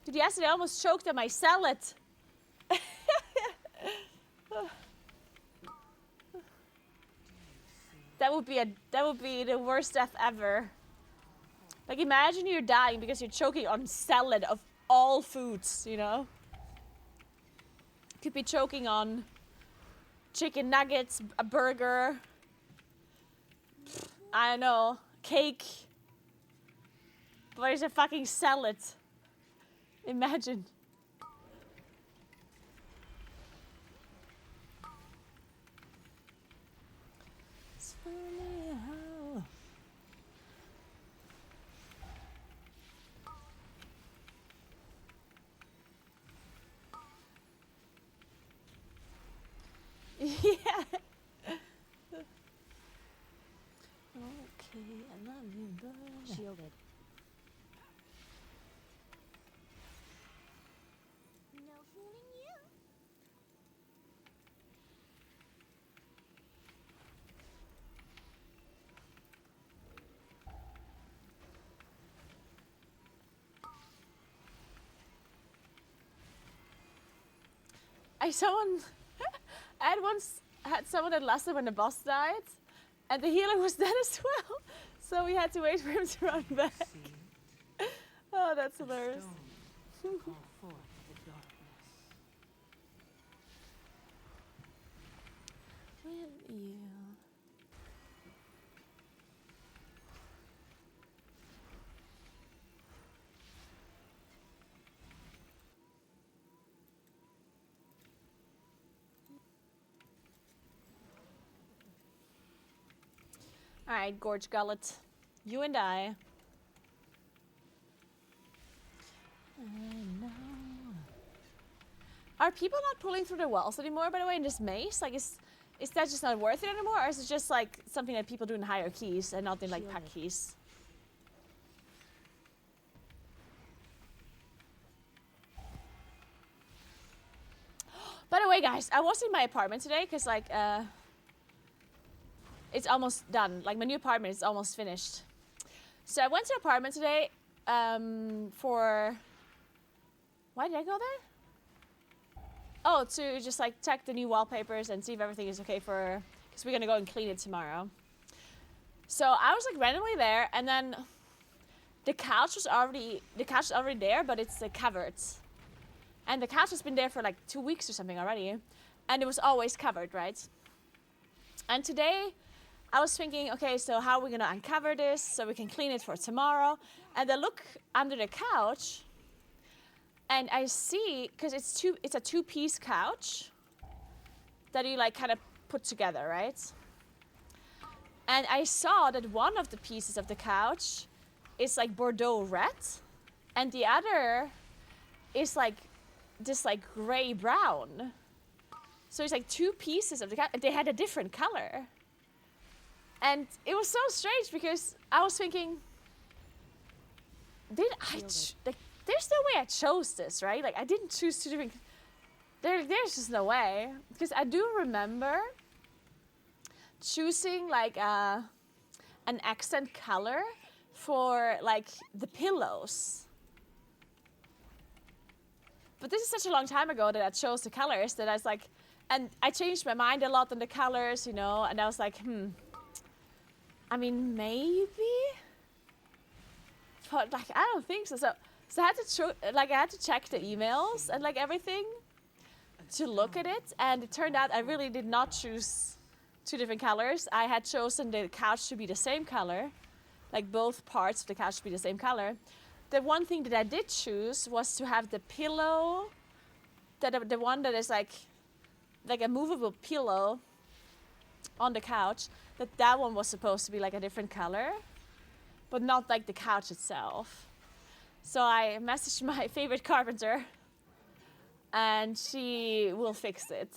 Dude, yesterday I almost choked on my salad. That would be the worst death ever. Like imagine you're dying because you're choking on salad of all foods, you know? Could be choking on chicken nuggets, a burger, I don't know, cake. But it's a fucking salad. Imagine. It's funny how yeah. Okay, I love you, but Shielded. No fooling you. I once had someone that lasted when the boss died, and the healer was dead as well. So we had to wait for him to run back. Oh, that's hilarious. Call forth the darkness. With you. Alright, Gorge Gullet. You and I. Are people not pulling through the walls anymore, by the way, in this maze? Like, is that just not worth it anymore? Or is it just, like, something that people do in higher keys and not in, like, pack keys? By the way, guys, I was in my apartment today because, like, it's almost done. Like, my new apartment is almost finished. So I went to the apartment today for... Why did I go there? Oh, to just, like, check the new wallpapers and see if everything is okay for... Because we're going to go and clean it tomorrow. So I was, like, randomly there, and then the couch was already there, but it's covered. And the couch has been there for, like, 2 weeks or something already. And it was always covered, right? And today, I was thinking, okay, so how are we going to uncover this so we can clean it for tomorrow? And I look under the couch, and I see, because it's a two-piece couch that you, like, kind of put together, right? And I saw that one of the pieces of the couch is, like, Bordeaux red, and the other is, like, this, like, gray-brown. So it's, like, two pieces of the couch, and they had a different color. And it was so strange because I was thinking, did I, like, there's no way I chose this, right? Like, I didn't choose two different, there's just no way. Because I do remember choosing, like, an accent color for, like, the pillows. But this is such a long time ago that I chose the colors that I was like, and I changed my mind a lot on the colors, you know, and I was like, I mean, maybe? But, like, I don't think so. So I had to check the emails and, like, everything to look at it, and it turned out I really did not choose two different colors. I had chosen the couch to be the same color, like both parts of the couch to be the same color. The one thing that I did choose was to have the pillow, the one that is like a movable pillow on the couch, that one was supposed to be like a different color, but not like the couch itself. So I messaged my favorite carpenter, and she will fix it.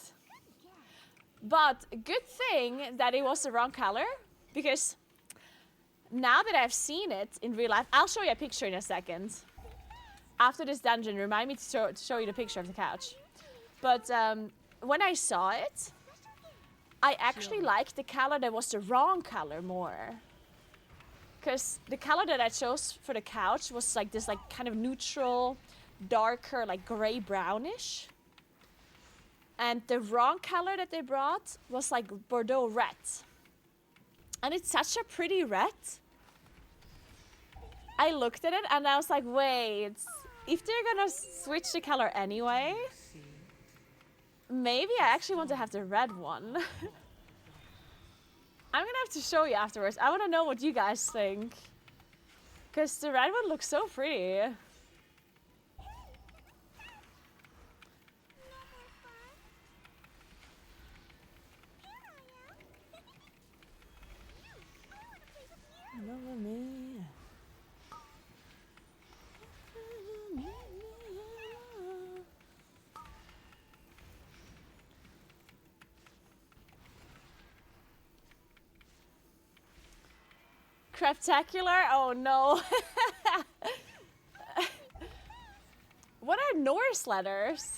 But good thing that it was the wrong color, because now that I've seen it in real life, I'll show you a picture in a second. After this dungeon, remind me to show you the picture of the couch. But when I saw it, I actually liked the color that was the wrong color more. Because the color that I chose for the couch was like this, like, kind of neutral, darker, like gray brownish. And the wrong color that they brought was like Bordeaux red. And it's such a pretty red. I looked at it and I was like, wait, if they're gonna switch the color anyway, maybe I actually want to have the red one. I'm gonna have to show you afterwards. I wanna know what you guys think. Because the red one looks so pretty. Love me. Craptacular? Oh no. What are Norse letters?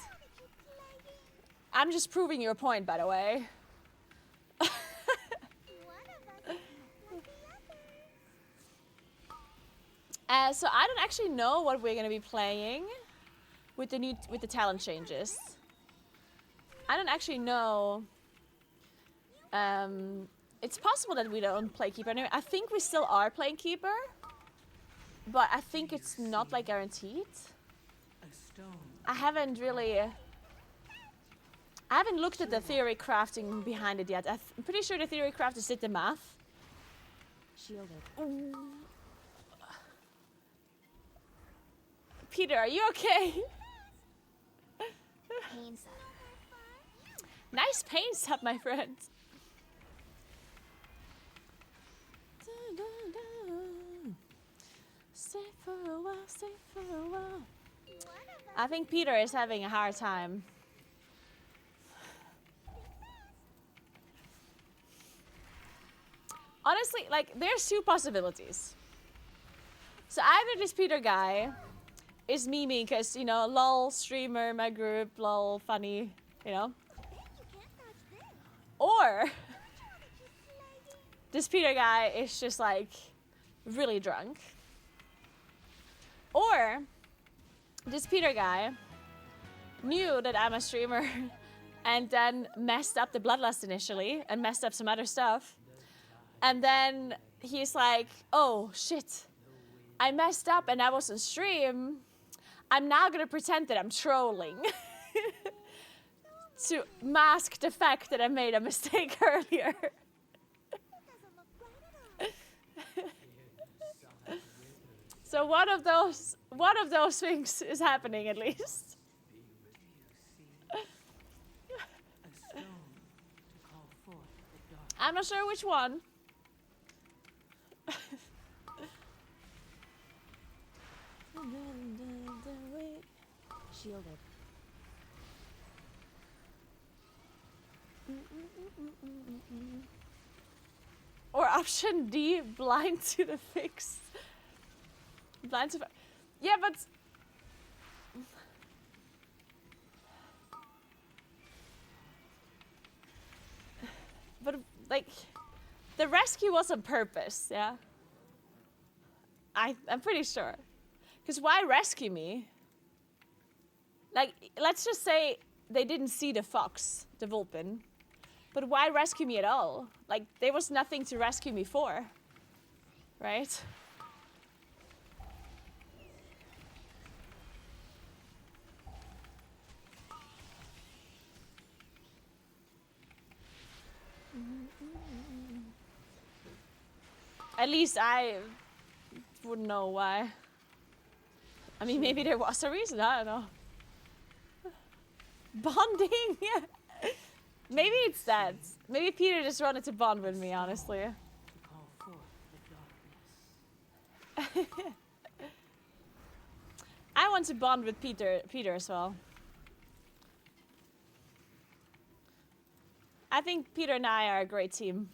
I'm just proving your point, by the way. So I don't actually know what we're gonna be playing with the talent changes. I don't actually know. It's possible that we don't play Keeper anyway. I think we still are playing Keeper, but I think it's not like guaranteed. I haven't really... I haven't looked at the theory crafting behind it yet. I'm pretty sure the theory crafters did the math. Shielded. Peter, are you okay? Pain sub. Nice paint sub, my friend. Stay for a while, stay for a while. I think Peter is having a hard time. Honestly, like, there's two possibilities. So either this Peter guy is memeing because, you know, lol, streamer, my group, lol, funny, you know. Or this Peter guy is just like really drunk. Or this Peter guy knew that I'm a streamer and then messed up the bloodlust initially and messed up some other stuff. And then he's like, oh shit, I messed up and I was on stream. I'm now gonna pretend that I'm trolling to mask the fact that I made a mistake earlier. So one of those things is happening at least. I'm not sure which one. Shielded. Or option D, blind to the fix. Blind to... Yeah, but... But, like, the rescue was on purpose, yeah? I'm pretty sure. Because why rescue me? Like, let's just say they didn't see the fox, the Vulpin. But why rescue me at all? Like, there was nothing to rescue me for. Right? At least I wouldn't know why. I mean, maybe there was a reason, I don't know. Bonding? Yeah. Maybe it's that. Maybe Peter just wanted to bond with me, honestly. To call forth the darkness. I want to bond with Peter as well. I think Peter and I are a great team.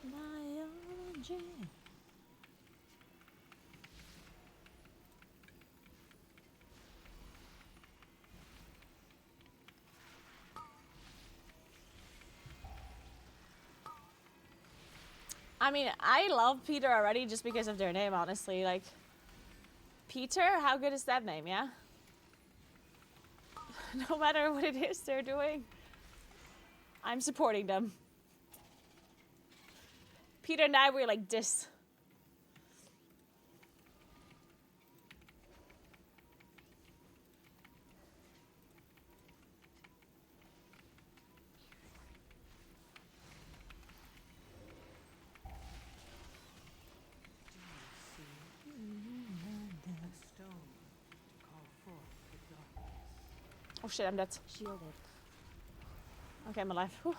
Biology. I mean, I love Peter already just because of their name, honestly. Like, Peter, how good is that name, yeah? No matter what it is they're doing, I'm supporting them. Peter and I were like this. Oh shit, I'm dead. Shielded. Okay, I'm alive. Whew.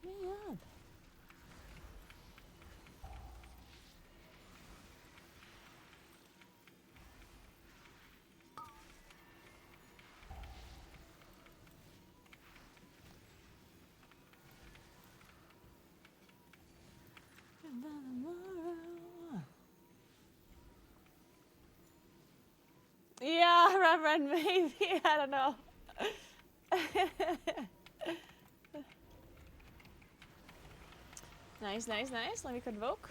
Me up. Yeah, Reverend, maybe. I don't know. Nice, nice, nice. Let me convoke.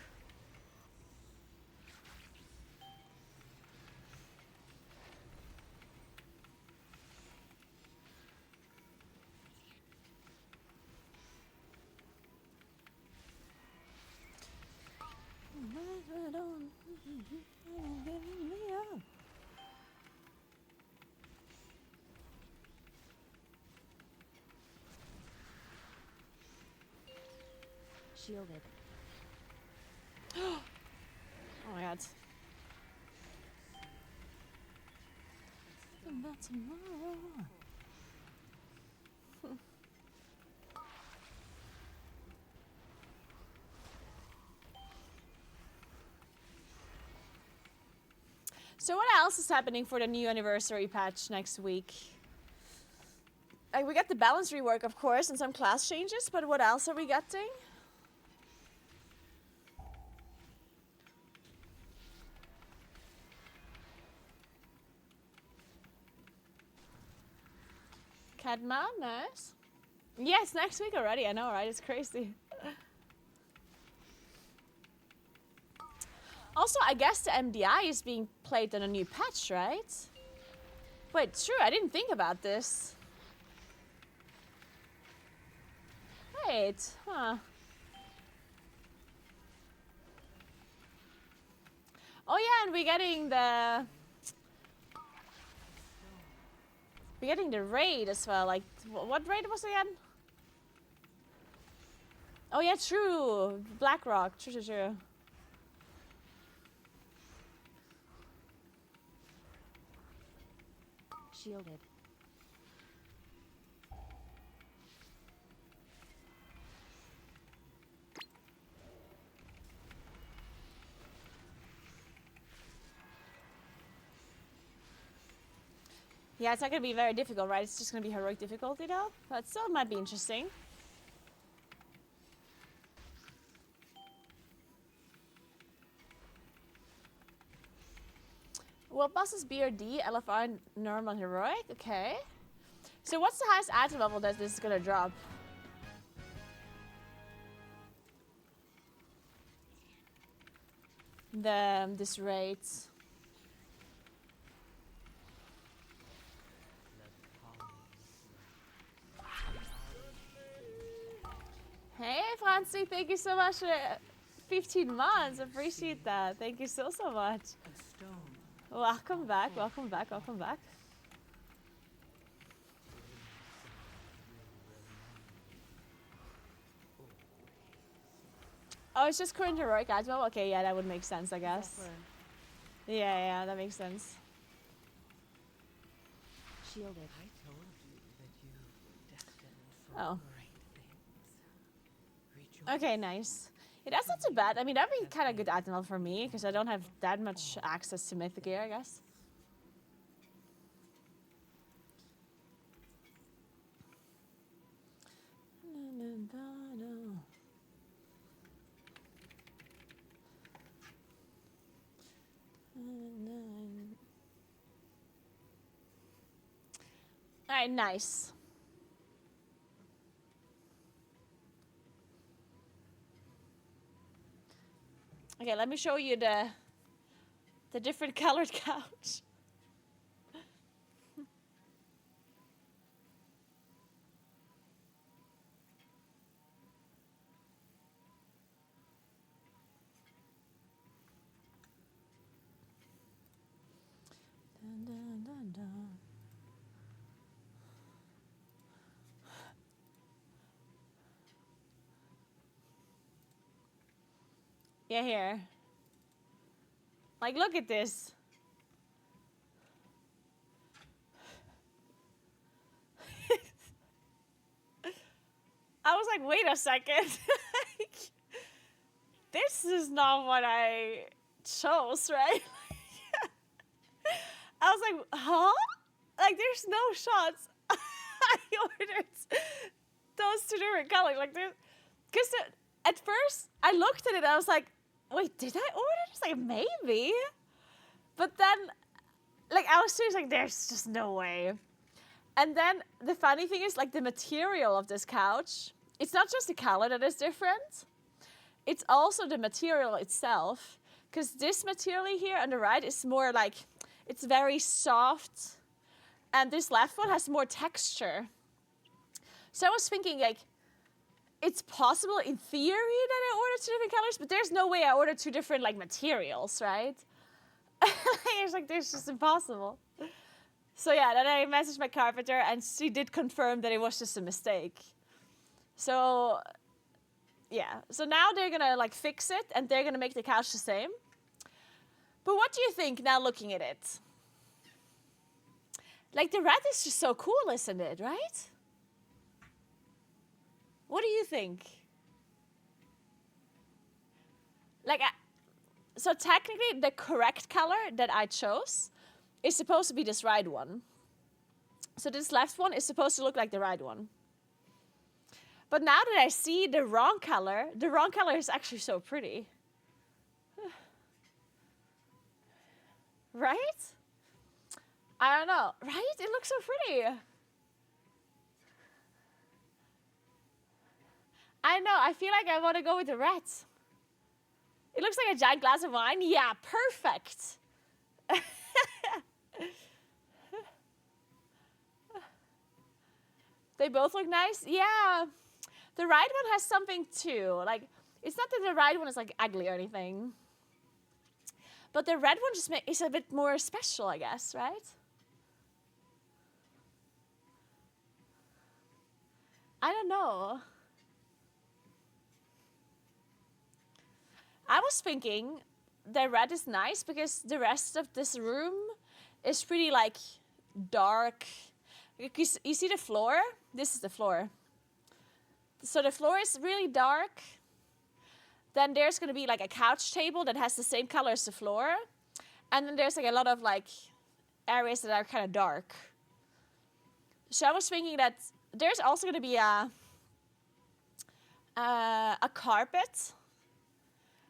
Shielded. Oh my god. Not tomorrow. So what else is happening for the new anniversary patch next week? Like, we got the balance rework, of course, and some class changes, but what else are we getting? Cadma, nice. Yes, next week already, I know, right? It's crazy. Also, I guess the MDI is being played on a new patch, right? Wait, true, I didn't think about this. Wait, huh. Oh yeah, and we're getting the raid as well. Like, what raid was it again? Oh yeah, true. Blackrock. True. Shielded. Yeah, it's not gonna be very difficult, right? It's just gonna be heroic difficulty though. But still might be interesting. What bosses BRD, LFR, normal, heroic? Okay. So what's the highest item level that this is gonna drop? This raid. Hey Francie, thank you so much for 15 months. Appreciate that. Thank you so much. Welcome back. Oh, it's just current heroic as well? Okay, yeah, that would make sense, I guess. Yeah, that makes sense. Shielded. I told you that you destined for Oh. great things. Rejoice. Okay, nice. Yeah, that's not too bad. I mean, that'd be kind of good item level for me, because I don't have that much access to mythic gear, I guess. Alright, nice. Okay, let me show you the different colored couch. Dun, dun, dun, dun. Yeah, here. Like, look at this. I was like, wait a second. Like, this is not what I chose, right? I was like, huh? Like, there's no shots. I ordered those two different colors. Like, because at first I looked at it and I was like, wait, did I order this? Like, maybe. But then, like, I was serious, like, there's just no way. And then the funny thing is, like, the material of this couch, it's not just the color that is different. It's also the material itself. Because this material here on the right is more like, it's very soft. And this left one has more texture. So I was thinking, like, it's possible in theory that I ordered 2 different colors, but there's no way I ordered 2 different like materials, right? It's like, this is impossible. So yeah, then I messaged my carpenter and she did confirm that it was just a mistake. So yeah, so now they're gonna like fix it and they're gonna make the couch the same. But what do you think now looking at it? Like the red is just so cool, isn't it, right? What do you think? Like, so technically the correct color that I chose is supposed to be this right one. So this left one is supposed to look like the right one. But now that I see the wrong color is actually so pretty. Right? I don't know, right? It looks so pretty. I know, I feel like I want to go with the red. It looks like a giant glass of wine. Yeah, perfect. They both look nice. Yeah. The right one has something too. Like, it's not that the right one is like ugly or anything. But the red one just is a bit more special, I guess, right? I don't know. I was thinking the red is nice because the rest of this room is pretty like dark. You see the floor? This is the floor. So the floor is really dark. Then there's going to be like a couch table that has the same color as the floor. And then there's like a lot of like areas that are kind of dark. So I was thinking that there's also going to be a carpet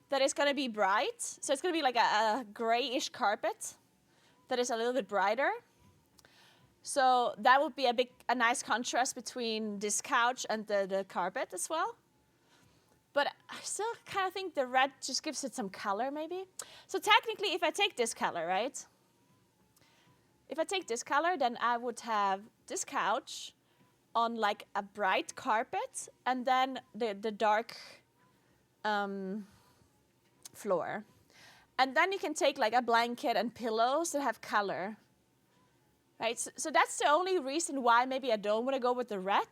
that is going to be bright. So it's going to be like a grayish carpet that is a little bit brighter. So that would be a nice contrast between this couch and the carpet as well. But I still kind of think the red just gives it some color maybe. So technically if I take this color, right? If I take this color, then I would have this couch on like a bright carpet and then the dark floor. And then you can take like a blanket and pillows that have color. Right? So that's the only reason why maybe I don't want to go with the red.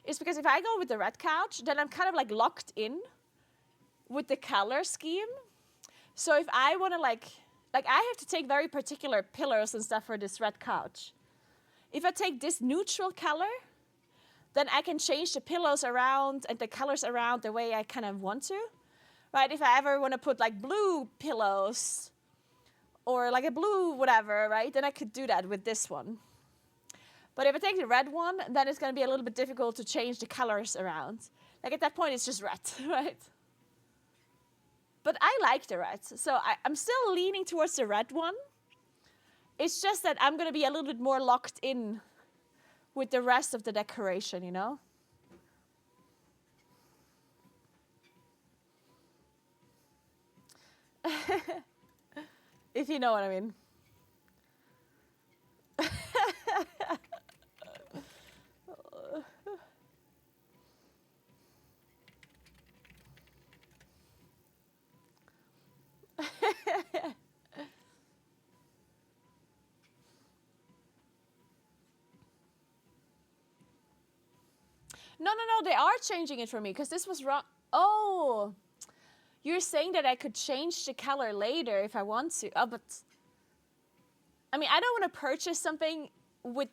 Is because if I go with the red couch, then I'm kind of like locked in with the color scheme. So if I want to like I have to take very particular pillows and stuff for this red couch. If I take this neutral color, then I can change the pillows around and the colors around the way I kind of want to. Right? If I ever want to put like blue pillows or like a blue whatever, right? Then I could do that with this one. But if I take the red one, then it's going to be a little bit difficult to change the colors around. Like at that point, it's just red, right? But I like the red. So I'm still leaning towards the red one. It's just that I'm going to be a little bit more locked in with the rest of the decoration, you know? If you know what I mean. No, they are changing it for me because this was wrong. Oh, you're saying that I could change the color later if I want to. Oh, but I mean, I don't want to purchase something with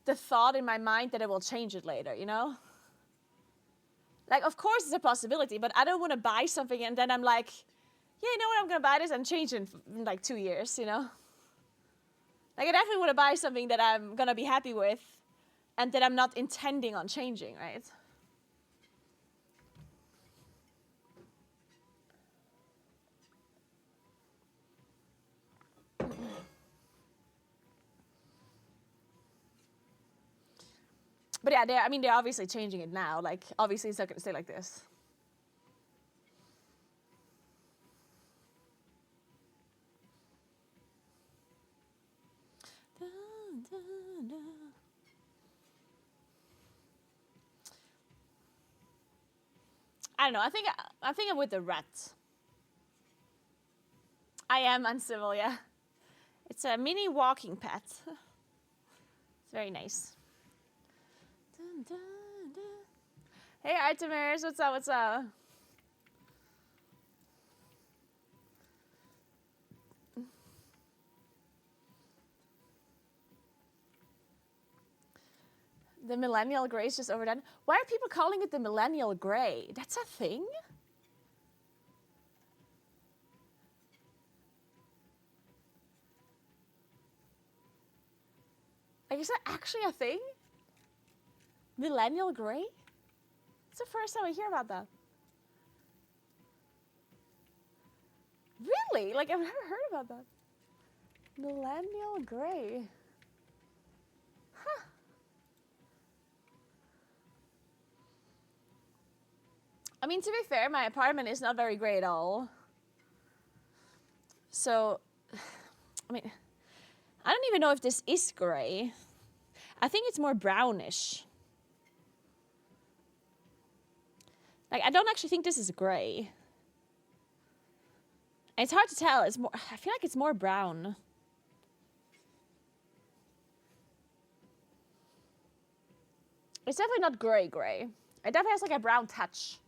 the thought in my mind that I will change it later, you know? Like, of course, it's a possibility, but I don't want to buy something and then I'm like, yeah, you know what, I'm going to buy this and change it in like 2 years, you know? Like, I definitely want to buy something that I'm going to be happy with and that I'm not intending on changing, right? But yeah, they're obviously changing it now. Like, obviously it's not going to stay like this. I don't know. I think I'm with the rat. I am uncivil, yeah. It's a mini walking pet. It's very nice. Dun, dun, dun. Hey Artemis, what's up? What's up? The millennial gray is just overdone. Why are people calling it the millennial gray? That's a thing? Like, is that actually a thing? Millennial gray? It's the first time I hear about that. Really? Like, I've never heard about that. Millennial gray. Huh. I mean, to be fair, my apartment is not very gray at all. So, I mean, I don't even know if this is gray. I think it's more brownish. Like, I don't actually think this is gray. And it's hard to tell. It's more. I feel like it's more brown. It's definitely not gray. It definitely has like a brown touch.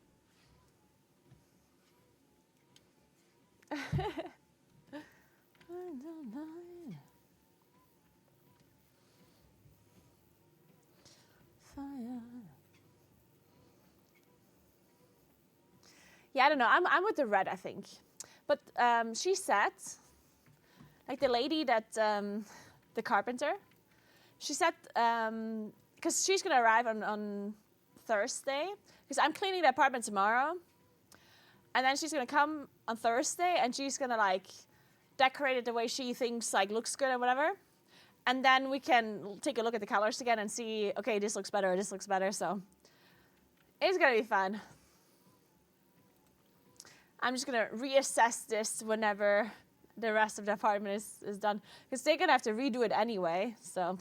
Fire. Yeah, I don't know. I'm with the red, I think. But she said, like the lady that, the carpenter, she said, because she's going to arrive on Thursday, because I'm cleaning the apartment tomorrow. And then she's going to come on Thursday and she's going to like decorate it the way she thinks like looks good or whatever. And then we can take a look at the colors again and see, okay, this looks better, this looks better. So it's going to be fun. I'm just going to reassess this whenever the rest of the apartment is done. Because they're going to have to redo it anyway, so.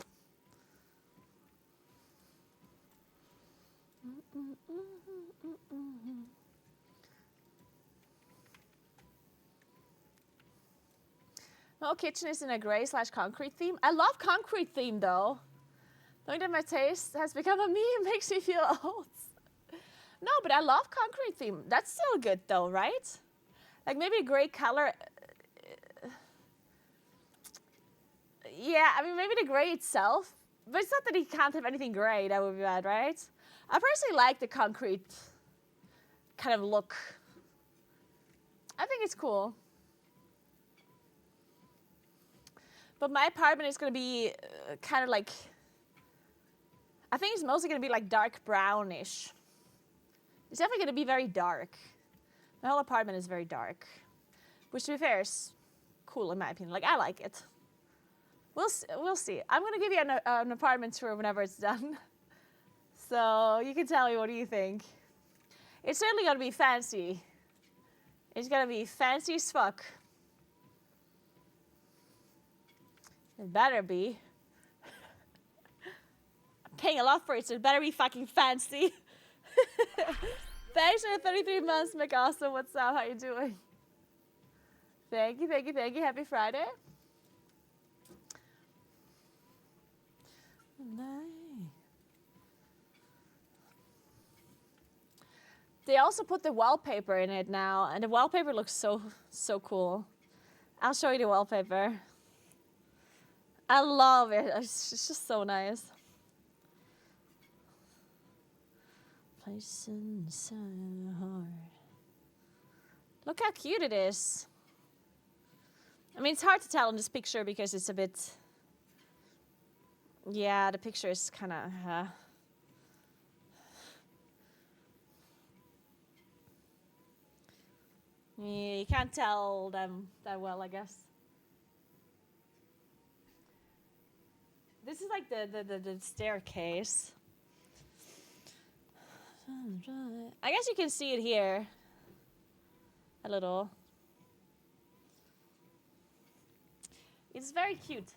My whole kitchen is in a gray/concrete theme. I love concrete theme though. Knowing that my taste has become a meme makes me feel old. No, but I love concrete theme. That's still good though, right? Like maybe a gray color. Yeah, I mean maybe the gray itself. But it's not that he can't have anything gray. That would be bad, right? I personally like the concrete kind of look. I think it's cool. But my apartment is going to be kind of like, I think it's mostly going to be like dark brownish. It's definitely going to be very dark. My whole apartment is very dark. Which to be fair is cool in my opinion. Like I like it. We'll see. I'm going to give you an apartment tour whenever it's done. So you can tell me what do you think. It's certainly going to be fancy. It's going to be fancy as fuck. It better be. I'm paying a lot for it, so it better be fucking fancy. Thanks for the 33 months, McAwesome. What's up? How you doing? Thank you. Happy Friday. They also put the wallpaper in it now, and the wallpaper looks so cool. I'll show you the wallpaper. I love it. It's just so nice. Place inside the heart. Look how cute it is. I mean, it's hard to tell in this picture because it's a bit. Yeah, the picture is kind of. Yeah, you can't tell them that well, I guess. This is like the staircase. I guess you can see it here. A little. It's very cute.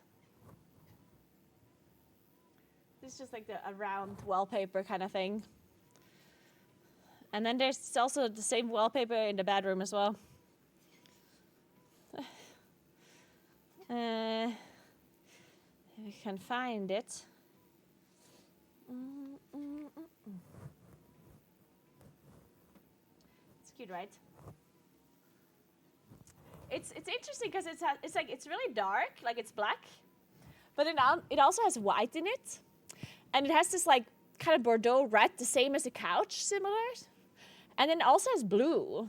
This is just like a round wallpaper kind of thing. And then there's also the same wallpaper in the bedroom as well. If we can find it. It's cute, right? It's interesting because it's like it's really dark, like it's black, but it also has white in it, and it has this like kind of Bordeaux red, the same as the couch, similar, and then it also has blue.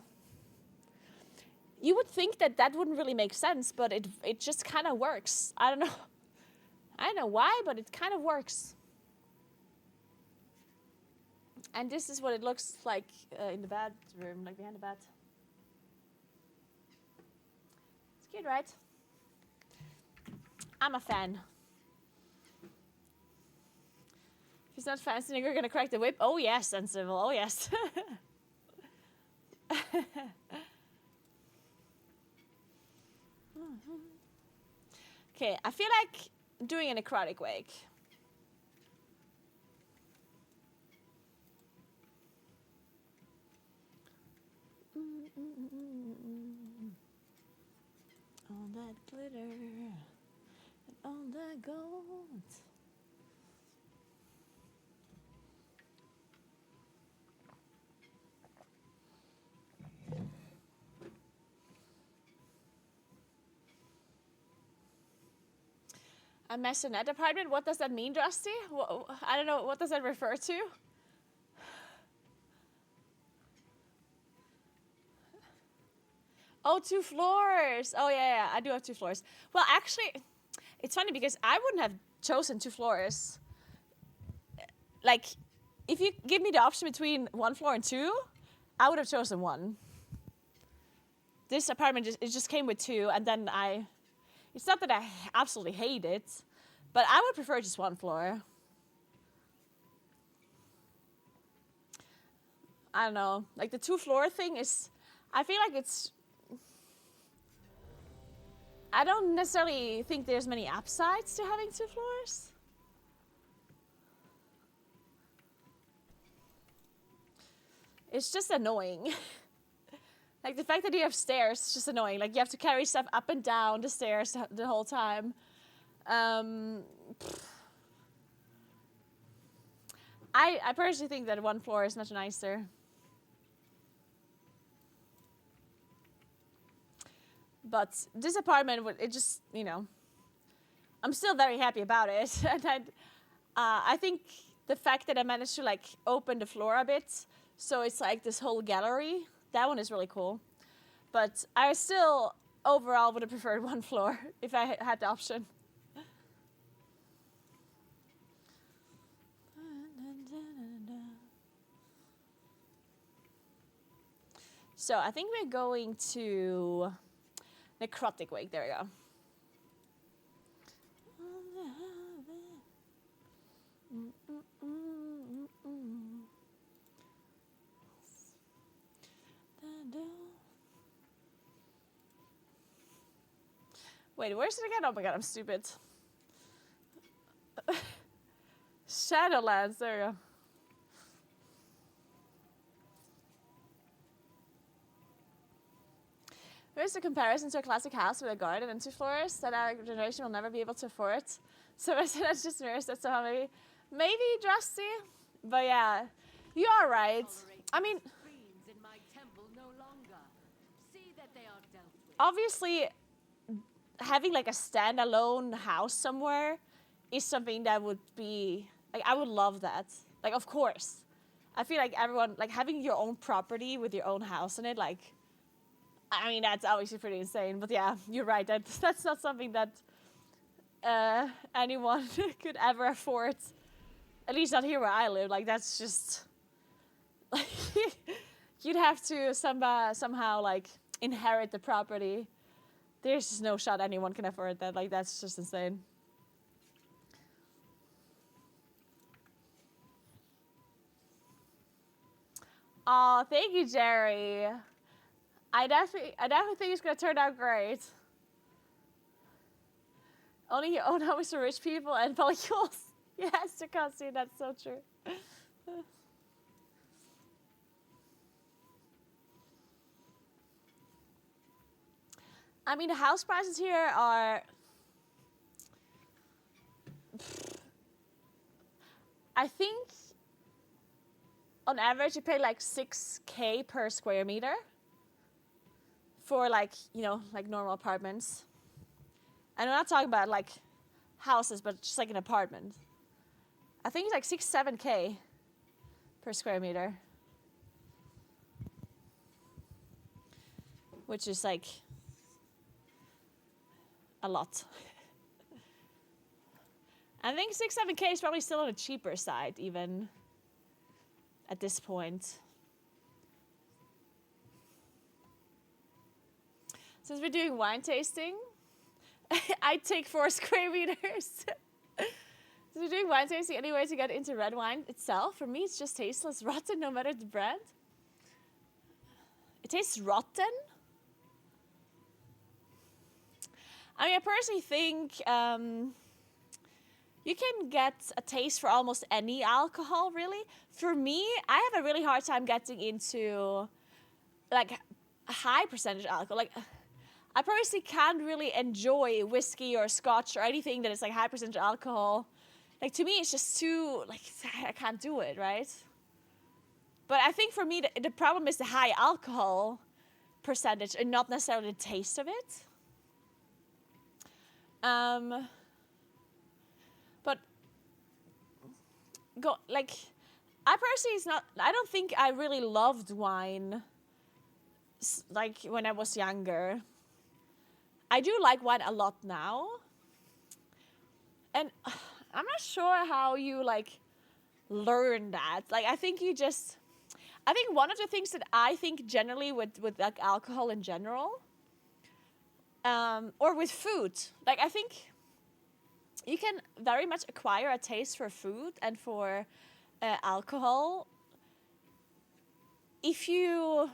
You would think that wouldn't really make sense, but it just kind of works. I don't know why, but it kind of works. And this is what it looks like in the bedroom, like behind the bed. It's cute, right? I'm a fan. If he's not fancy, then you're gonna crack the whip. Oh yes, sensible. Oh yes. Okay, I feel like doing a necrotic wake. All that glitter and all that gold. A maisonette apartment? What does that mean, Dusty? I don't know. What does that refer to? Oh, 2 floors. Oh, yeah, I do have 2 floors. Well, actually, it's funny because I wouldn't have chosen 2 floors. Like, if you give me the option between 1 floor and 2, I would have chosen 1. This apartment, it just came with 2, and then it's not that I absolutely hate it, but I would prefer just 1 floor. I don't know. Like, the 2 floor thing is, I feel like I don't necessarily think there's many upsides to having 2 floors. It's just annoying. Like, the fact that you have stairs is just annoying. Like, you have to carry stuff up and down the stairs the whole time. I personally think that 1 floor is much nicer. But this apartment, it just, you know, I'm still very happy about it. And I think the fact that I managed to, like, open the floor a bit, so it's like this whole gallery, that one is really cool. But I still, overall, would have preferred 1 floor if I had the option. So I think we're going to necrotic wake. There we go. Wait, where's it again? Oh my god, I'm stupid. Shadowlands, there we go. Here's a comparison to a classic house with a garden and 2 floors that our generation will never be able to afford. So that's just mirrors that somehow maybe Drusty. But yeah, you are right. I mean, Screens in my temple no longer. See that they are dealt with. obviously, having like a standalone house somewhere is something that would be, like, I would love that. Like, of course. I feel like everyone, like, having your own property with your own house in it, like, I mean, that's obviously pretty insane. But yeah, you're right. That's not something that anyone could ever afford. At least not here where I live. Like, that's just, like, you'd have to somehow, like, inherit the property. There's just no shot anyone can afford that. Like, that's just insane. Oh, thank you, Jerry. I definitely think it's gonna turn out great. Only your own homes for rich people and molecules. Yes, Takasi, that's so true. I mean, the house prices here are, I think, on average, you pay like 6K per square meter for like, you know, like normal apartments. And we're not talking about like houses, but just like an apartment. I think it's like 6-7K per square meter. Which is like a lot. I think 6-7K is probably still on the cheaper side even at this point. Since we're doing wine tasting, I take 4 square meters. Since we're doing wine tasting anyway to get into red wine itself, for me it's just tasteless, rotten no matter the brand. It tastes rotten. I mean, I personally think you can get a taste for almost any alcohol, really. For me, I have a really hard time getting into like a high percentage alcohol. Like, I personally can't really enjoy whiskey or scotch or anything that is like high percentage alcohol. Like, to me, it's just too, like, I can't do it, right? But I think for me, the problem is the high alcohol percentage and not necessarily the taste of it. But I personally, I don't think I really loved wine like when I was younger. I do like wine a lot now. And I'm not sure how you like learn that. Like, I think one of the things that I think generally with like alcohol in general, or with food, like I think you can very much acquire a taste for food and for alcohol if you're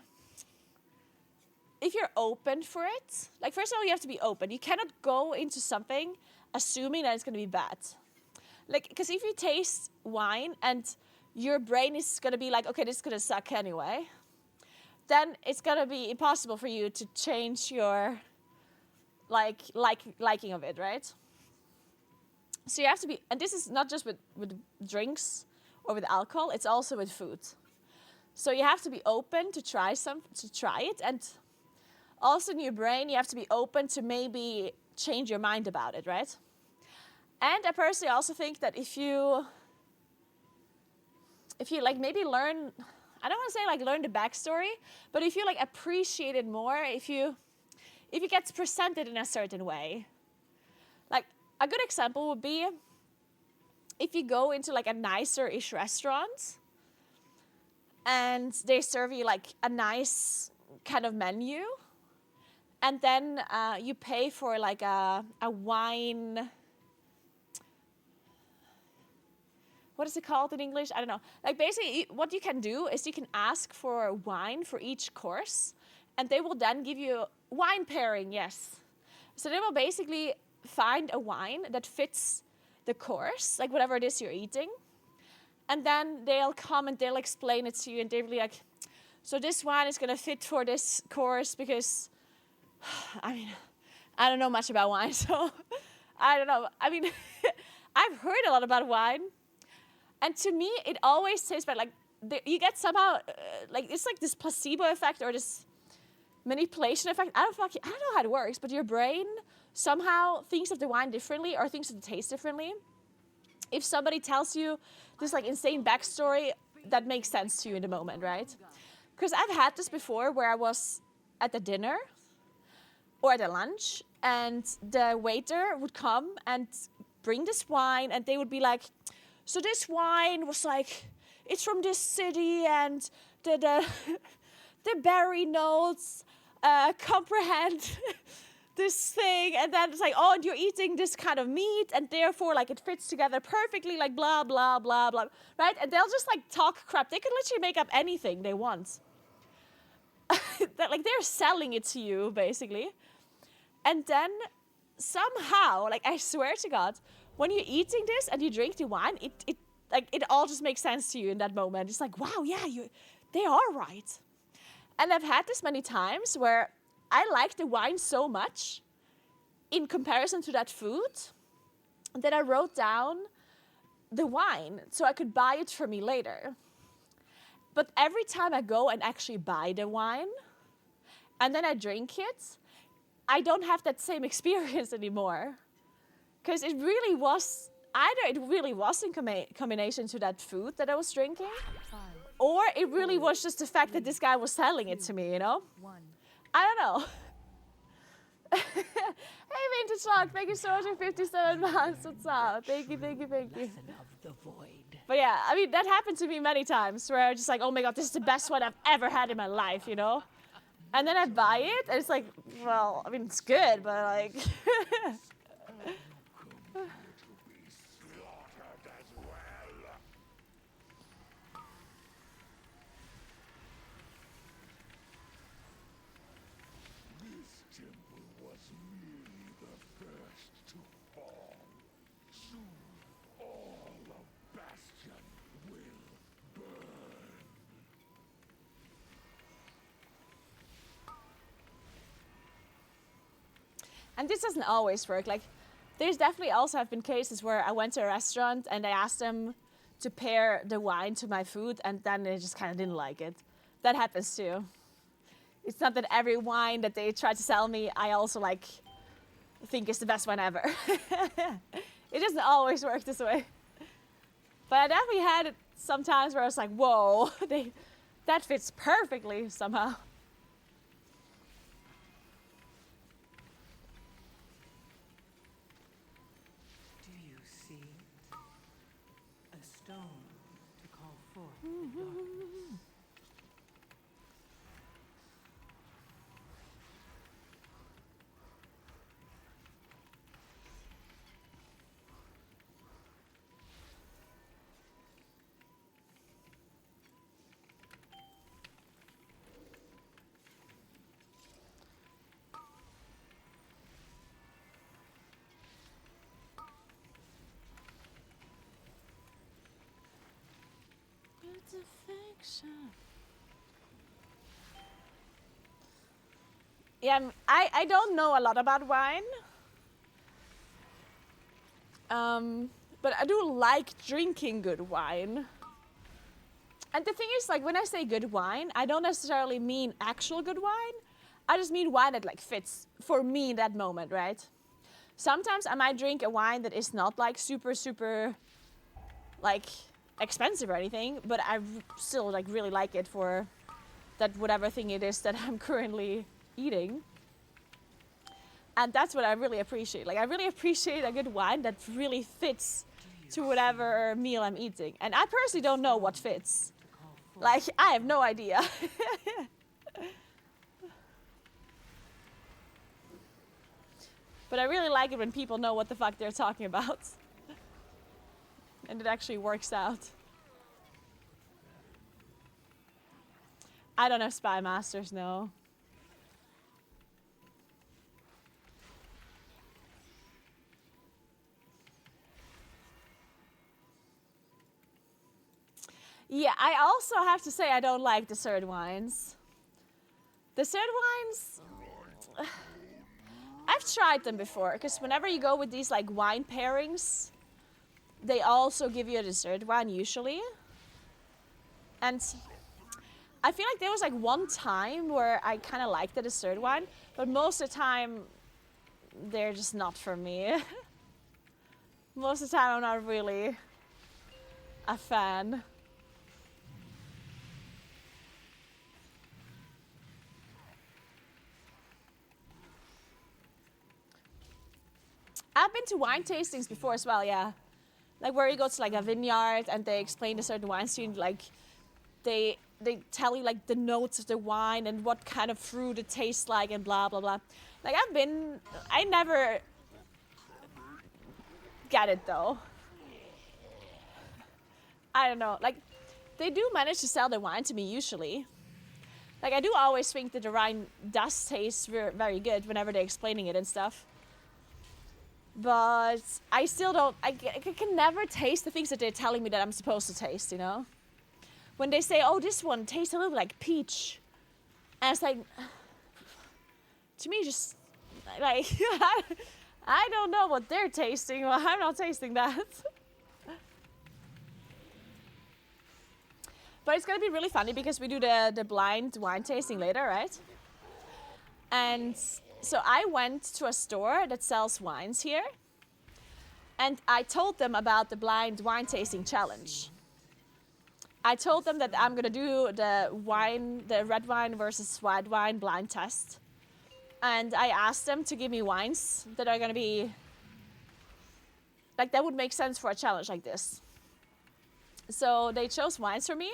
open for it. Like, first of all, you have to be open. You cannot go into something assuming that it's going to be bad. Like, because if you taste wine and your brain is going to be like, okay, this is going to suck anyway, then it's going to be impossible for you to change your liking of it, right? So you have to be, and this is not just with drinks or with alcohol, it's also with food. So you have to be open to try it, and also in your brain you have to be open to maybe change your mind about it, right? And I personally also think that if you like maybe learn, I don't want to say like learn the backstory, but if you like appreciate it more, if you get presented in a certain way. Like, a good example would be if you go into like a nicer-ish restaurant and they serve you like a nice kind of menu, and then you pay for like a wine. What is it called in English? I don't know. Like, basically, what you can do is you can ask for wine for each course, and they will then give you wine pairing, yes. So they will basically find a wine that fits the course, like whatever it is you're eating. And then they'll come and they'll explain it to you, and they'll be like, so this wine is going to fit for this course because, I mean, I don't know much about wine, so I don't know. I mean, I've heard a lot about wine. And to me, it always tastes bad. Like, you get somehow, like, it's like this placebo effect or this manipulation effect. I don't know how it works, but your brain somehow thinks of the wine differently or thinks of the taste differently. If somebody tells you this, like, insane backstory, that makes sense to you in the moment, right? Because I've had this before where I was at the dinner or at a lunch, and the waiter would come and bring this wine, and they would be like, so this wine was like, it's from this city, and the berry notes comprehend this thing, and then it's like, oh, and you're eating this kind of meat, and therefore, like, it fits together perfectly, like, blah, blah, blah, blah, right? And they'll just, like, talk crap. They can literally make up anything they want. Like, they're selling it to you, basically. And then, somehow, like, I swear to God, when you're eating this and you drink the wine, it all just makes sense to you in that moment. It's like, wow, yeah, they are right. And I've had this many times where I like the wine so much in comparison to that food that I wrote down the wine so I could buy it for me later. But every time I go and actually buy the wine and then I drink it, I don't have that same experience anymore. Because it really was, either it really was in combination to that food that I was drinking, 5, or it really was just the fact that this guy was selling it to me, you know? 1. I don't know. Hey, Vintage Lock, thank you so much for 57 months. What's up? Thank you. Lesson of the void. But yeah, I mean, that happened to me many times where I was just like, oh my God, this is the best one I've ever had in my life, you know? And then I buy it, and it's like, well, I mean, it's good, but like... Slaughtered as well. This temple was merely the first to fall. Soon, all of Bastion will burn. And this doesn't always work. Like, there's definitely also have been cases where I went to a restaurant and I asked them to pair the wine to my food, and then they just kind of didn't like it. That happens too. It's not that every wine that they try to sell me, I also like think is the best wine ever. It doesn't always work this way. But I definitely had it sometimes where I was like, whoa, that fits perfectly somehow. Do you see it? A stone to call forth the darkness. Yeah, I don't know a lot about wine. But I do like drinking good wine. And the thing is, like, when I say good wine, I don't necessarily mean actual good wine. I just mean wine that, like, fits for me in that moment, right? Sometimes I might drink a wine that is not, like, super, like, expensive or anything, but I still, like, really like it for that whatever thing it is that I'm currently eating. And that's what I really appreciate. Like, I really appreciate a good wine that really fits to whatever meal I'm eating. And I personally don't know what fits. Like, I have no idea. But I really like it when people know what the fuck they're talking about. And it actually works out. I don't have Spy Masters, no. Yeah, I also have to say I don't like dessert wines. Dessert wines, I've tried them before, because whenever you go with these like wine pairings, they also give you a dessert wine usually. And I feel like there was like one time where I kind of liked the dessert wine, but most of the time they're just not for me. Most of the time I'm not really a fan. I've been to wine tastings before as well, yeah. Like where you go to like a vineyard and they explain the certain wines to you, like they tell you like the notes of the wine and what kind of fruit it tastes like and blah blah blah. Like I never get it though. I don't know, like they do manage to sell the wine to me usually. Like I do always think that the wine does taste very good whenever they're explaining it and stuff. But I still don't, I can never taste the things that they're telling me that I'm supposed to taste, you know? When they say, oh, this one tastes a little like peach. And it's like, to me, just like I don't know what they're tasting. Well, I'm not tasting that. But it's gonna be really funny because we do the blind wine tasting later, right? And so I went to a store that sells wines here, and I told them about the blind wine tasting challenge. I told them that I'm gonna do the red wine versus white wine blind test. And I asked them to give me wines that are gonna be, like, that would make sense for a challenge like this. So they chose wines for me,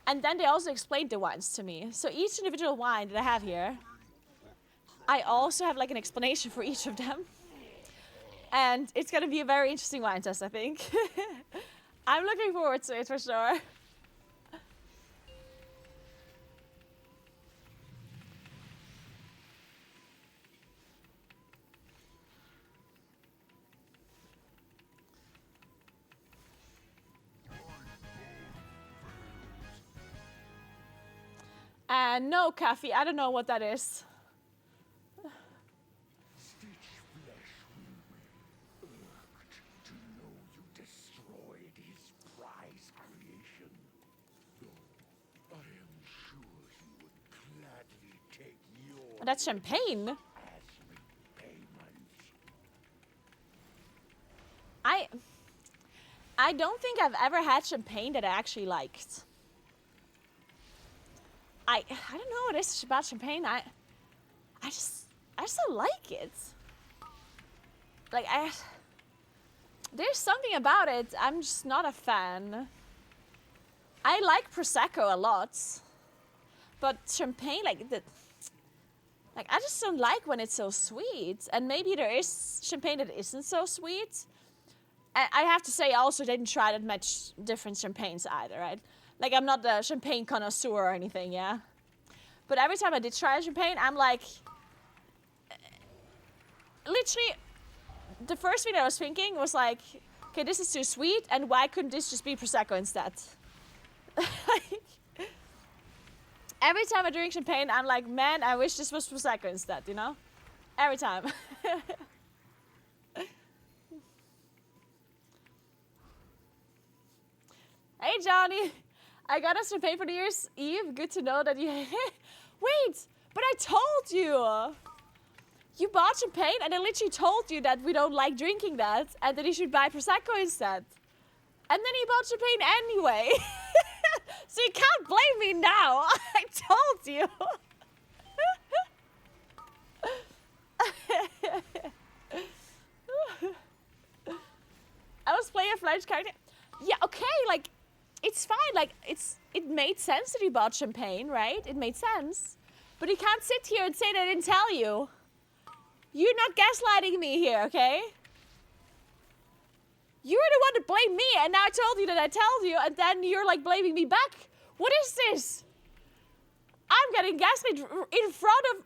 and then they also explained the wines to me. So each individual wine that I have here, I also have like an explanation for each of them. And it's gonna be a very interesting wine test, I think. I'm looking forward to it for sure. No, Coffee, I don't know what that is. Stitch flesh will irked to know you destroyed his prize creation. Though I am sure he would gladly take your That's champagne. as repayment. I don't think I've ever had champagne that I actually liked. I don't know what it is about champagne. I just don't like it. Like there's something about it. I'm just not a fan. I like Prosecco a lot, but champagne, like I just don't like when it's so sweet. And maybe there is champagne that isn't so sweet. I have to say, I also didn't try that much different champagnes either, right? Like, I'm not a champagne connoisseur or anything, yeah? But every time I did try champagne, I'm like... Literally, the first thing I was thinking was like, okay, this is too sweet, and why couldn't this just be Prosecco instead? Every time I drink champagne, I'm like, man, I wish this was Prosecco instead, you know? Every time. Hey, Johnny. I got us champagne for New Year's Eve. Good to know that you... Wait, but I told you. You bought champagne and I literally told you that we don't like drinking that and that you should buy Prosecco instead. And then you bought champagne anyway. So you can't blame me now. I told you. I was playing a French character. Yeah, okay, like... It's fine, like, it made sense that you bought champagne, right? It made sense. But you can't sit here and say that I didn't tell you. You're not gaslighting me here, okay? You're the one to blame me, and now I told you that I told you, and then you're, like, blaming me back. What is this? I'm getting gaslit in front of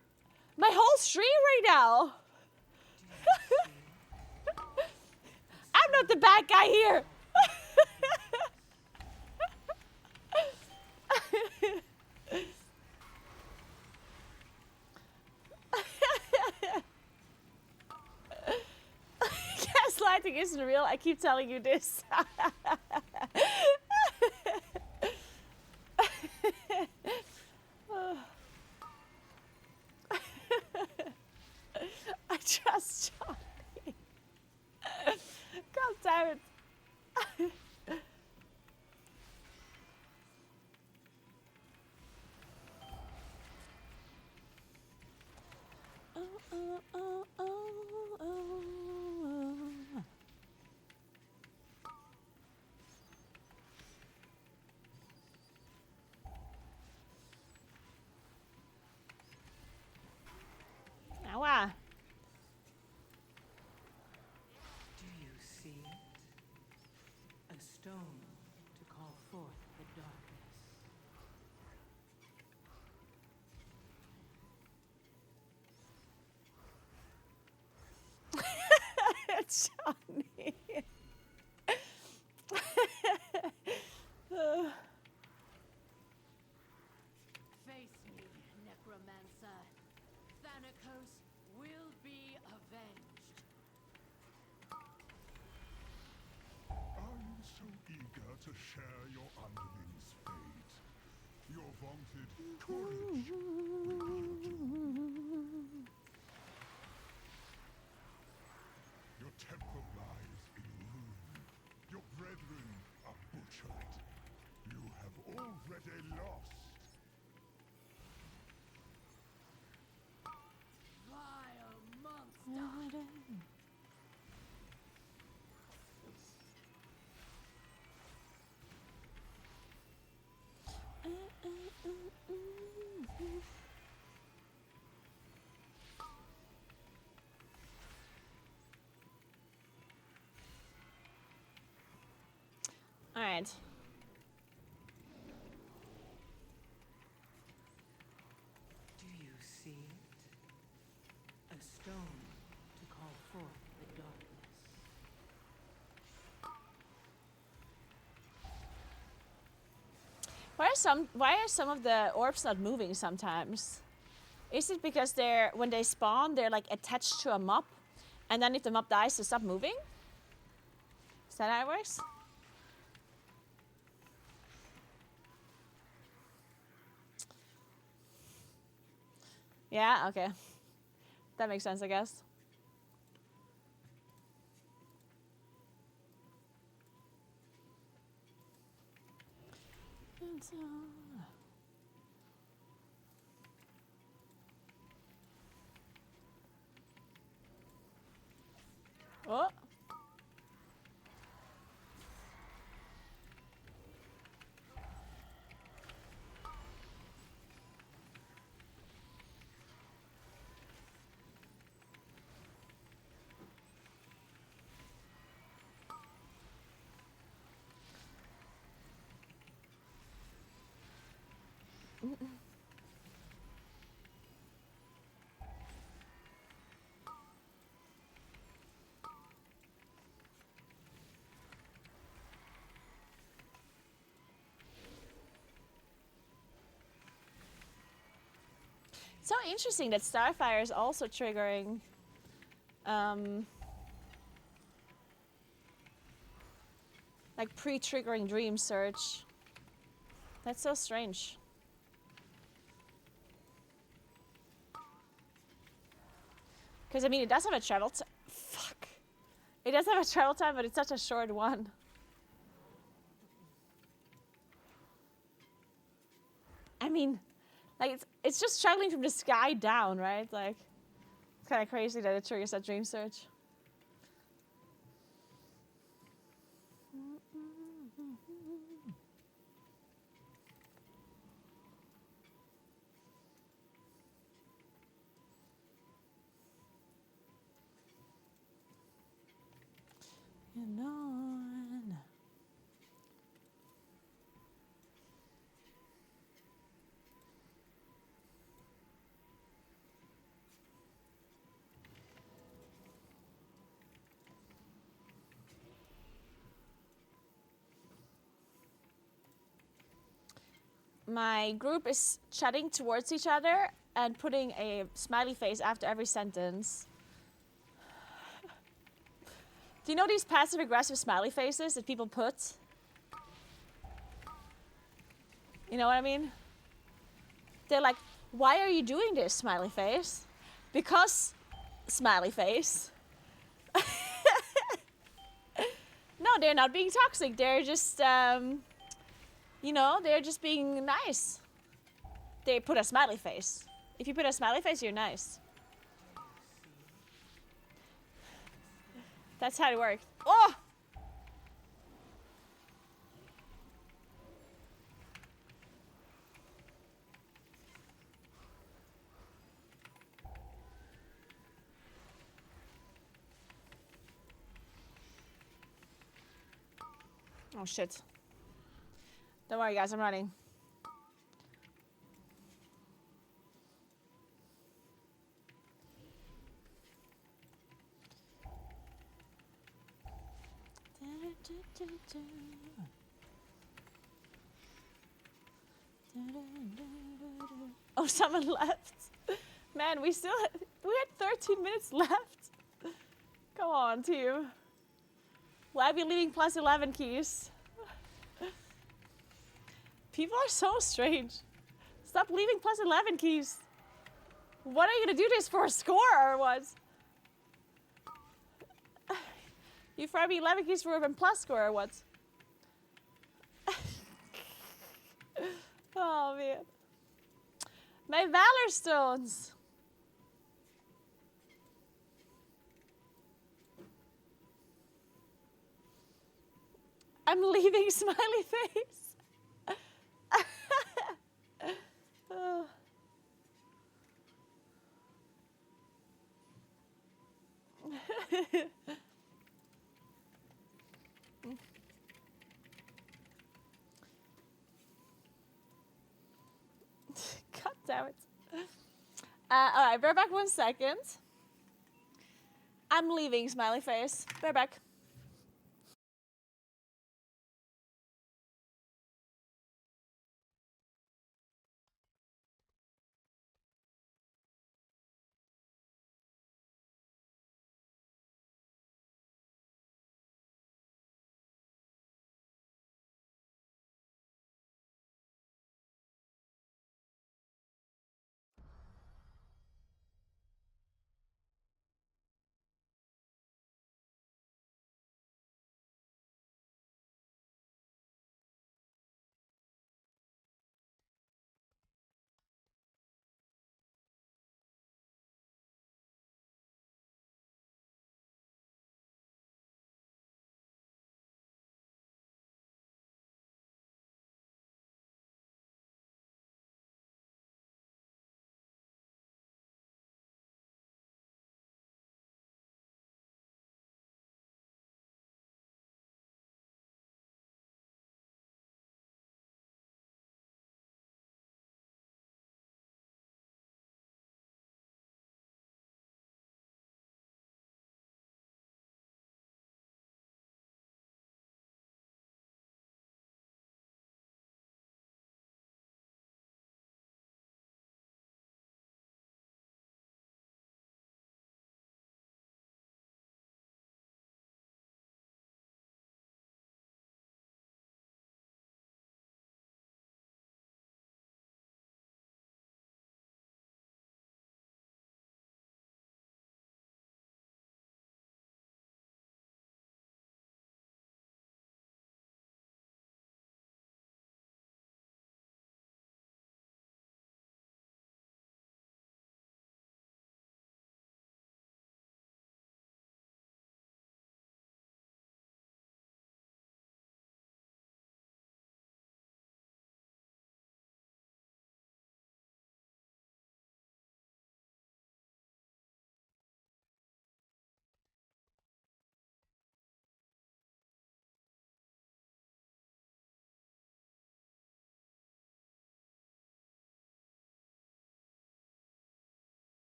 my whole stream right now. I'm not the bad guy here. Gaslighting isn't real. I keep telling you this. I trust Johnny. God damn it. Naguura. Do you see it? A stone to call forth the darkness. Johnny. Face me, necromancer. Thanatos avenged. Are you so eager to share your underling's fate? Your vaunted courage will you do? Your temple lies in ruin. Your brethren are butchered. You have already lost. Vile monster. All right. Do you see it? A stone to call forth the darkness. Why are some of the orbs not moving sometimes? Is it because when they spawn, they're like attached to a mob, and then if the mob dies, they stop moving? Is that how it works? Yeah, okay. That makes sense, I guess. Oh. So interesting that Starfire is also triggering like pre-triggering Dream Search. That's so strange. Because I mean, it does have a travel time. Fuck. It does have a travel time, but it's such a short one. I mean, like it's just traveling from the sky down, right? Like, it's kind of crazy that it triggers that Dream Search. And on. My group is chatting towards each other and putting a smiley face after every sentence. Do you know these passive-aggressive smiley faces that people put? You know what I mean? They're like, why are you doing this, smiley face? Because, smiley face. No, they're not being toxic. They're just, you know, they're just being nice. They put a smiley face. If you put a smiley face, you're nice. That's how it works. Oh! Oh shit. Don't worry guys, I'm running. Oh, someone left. Man, we had 13 minutes left. Come on, team. Will I be leaving plus 11 keys? People are so strange. Stop leaving plus 11 keys. What are you gonna do this for a score or what? You throw me 11 keys for a plus score or what? Oh man. My Valor Stones. I'm leaving smiley face. Oh. God damn it. Alright, bear back 1 second. I'm leaving smiley face. Bear back.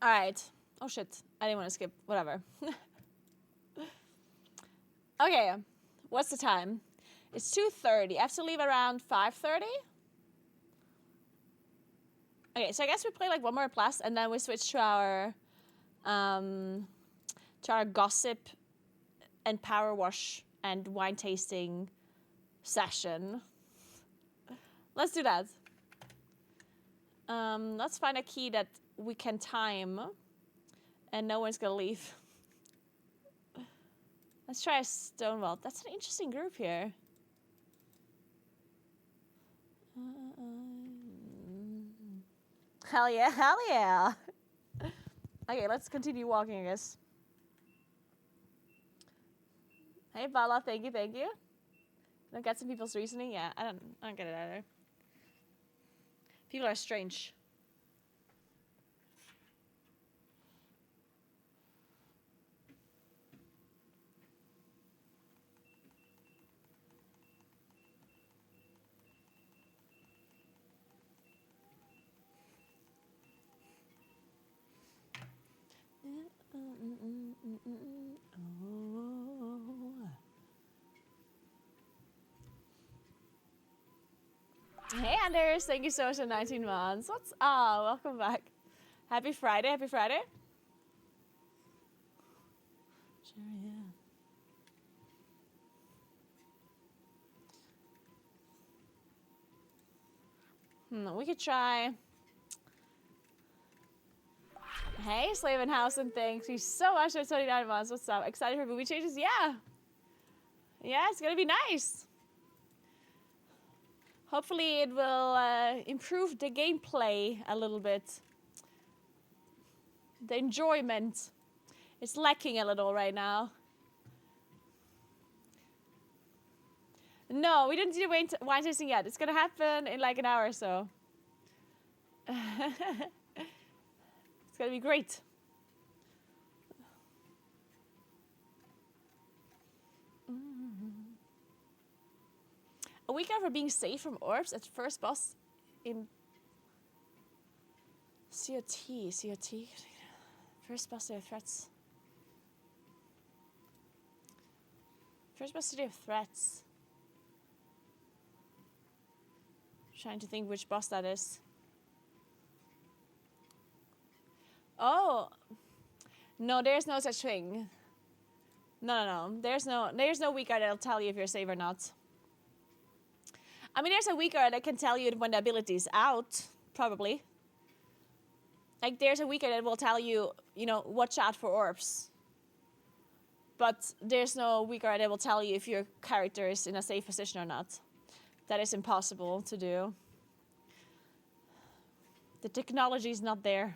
All right. Oh shit! I didn't want to skip. Whatever. Okay. What's the time? It's 2:30. I have to leave around 5:30. Okay, so I guess we play like one more plus, and then we switch to our gossip and power wash and wine tasting session. Let's do that. Let's find a key that we can time, and no one's gonna leave. Let's try a stone vault. That's an interesting group here. Hell yeah, hell yeah. Okay, let's continue walking, I guess. Hey, Bala, thank you, thank you. Don't get some people's reasoning? Yeah, I don't get it either. People are strange. Hey Anders, thank you so much for 19 months. What's up? Welcome back. Happy Friday, happy Friday. Sure, yeah. We could try. Hey, Slavenhausen, thanks you so much for 29 months. What's up? Excited for movie changes? Yeah. Yeah, it's gonna be nice. Hopefully it will improve the gameplay a little bit. The enjoyment. It's lacking a little right now. No, we didn't do wine tasting yet. It's gonna happen in like an hour or so. It's gonna be great. A week after being saved from orbs at first boss in COT. First boss city of threats. First boss city of threats. Trying to think which boss that is. Oh, no, there's no such thing. No. There's no weak card that'll tell you if you're safe or not. I mean, there's a weak card that can tell you when the ability is out, probably. Like, there's a weak card that will tell you, you know, watch out for orbs. But there's no weak card that will tell you if your character is in a safe position or not. That is impossible to do. The technology is not there.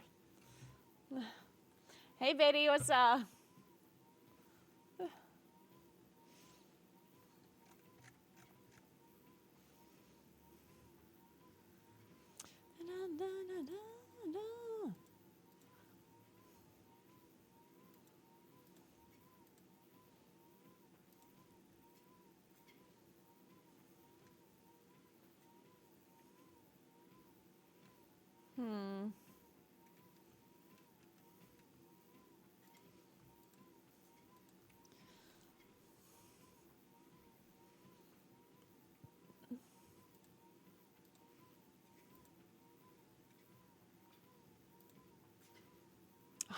Hey, Betty, what's up?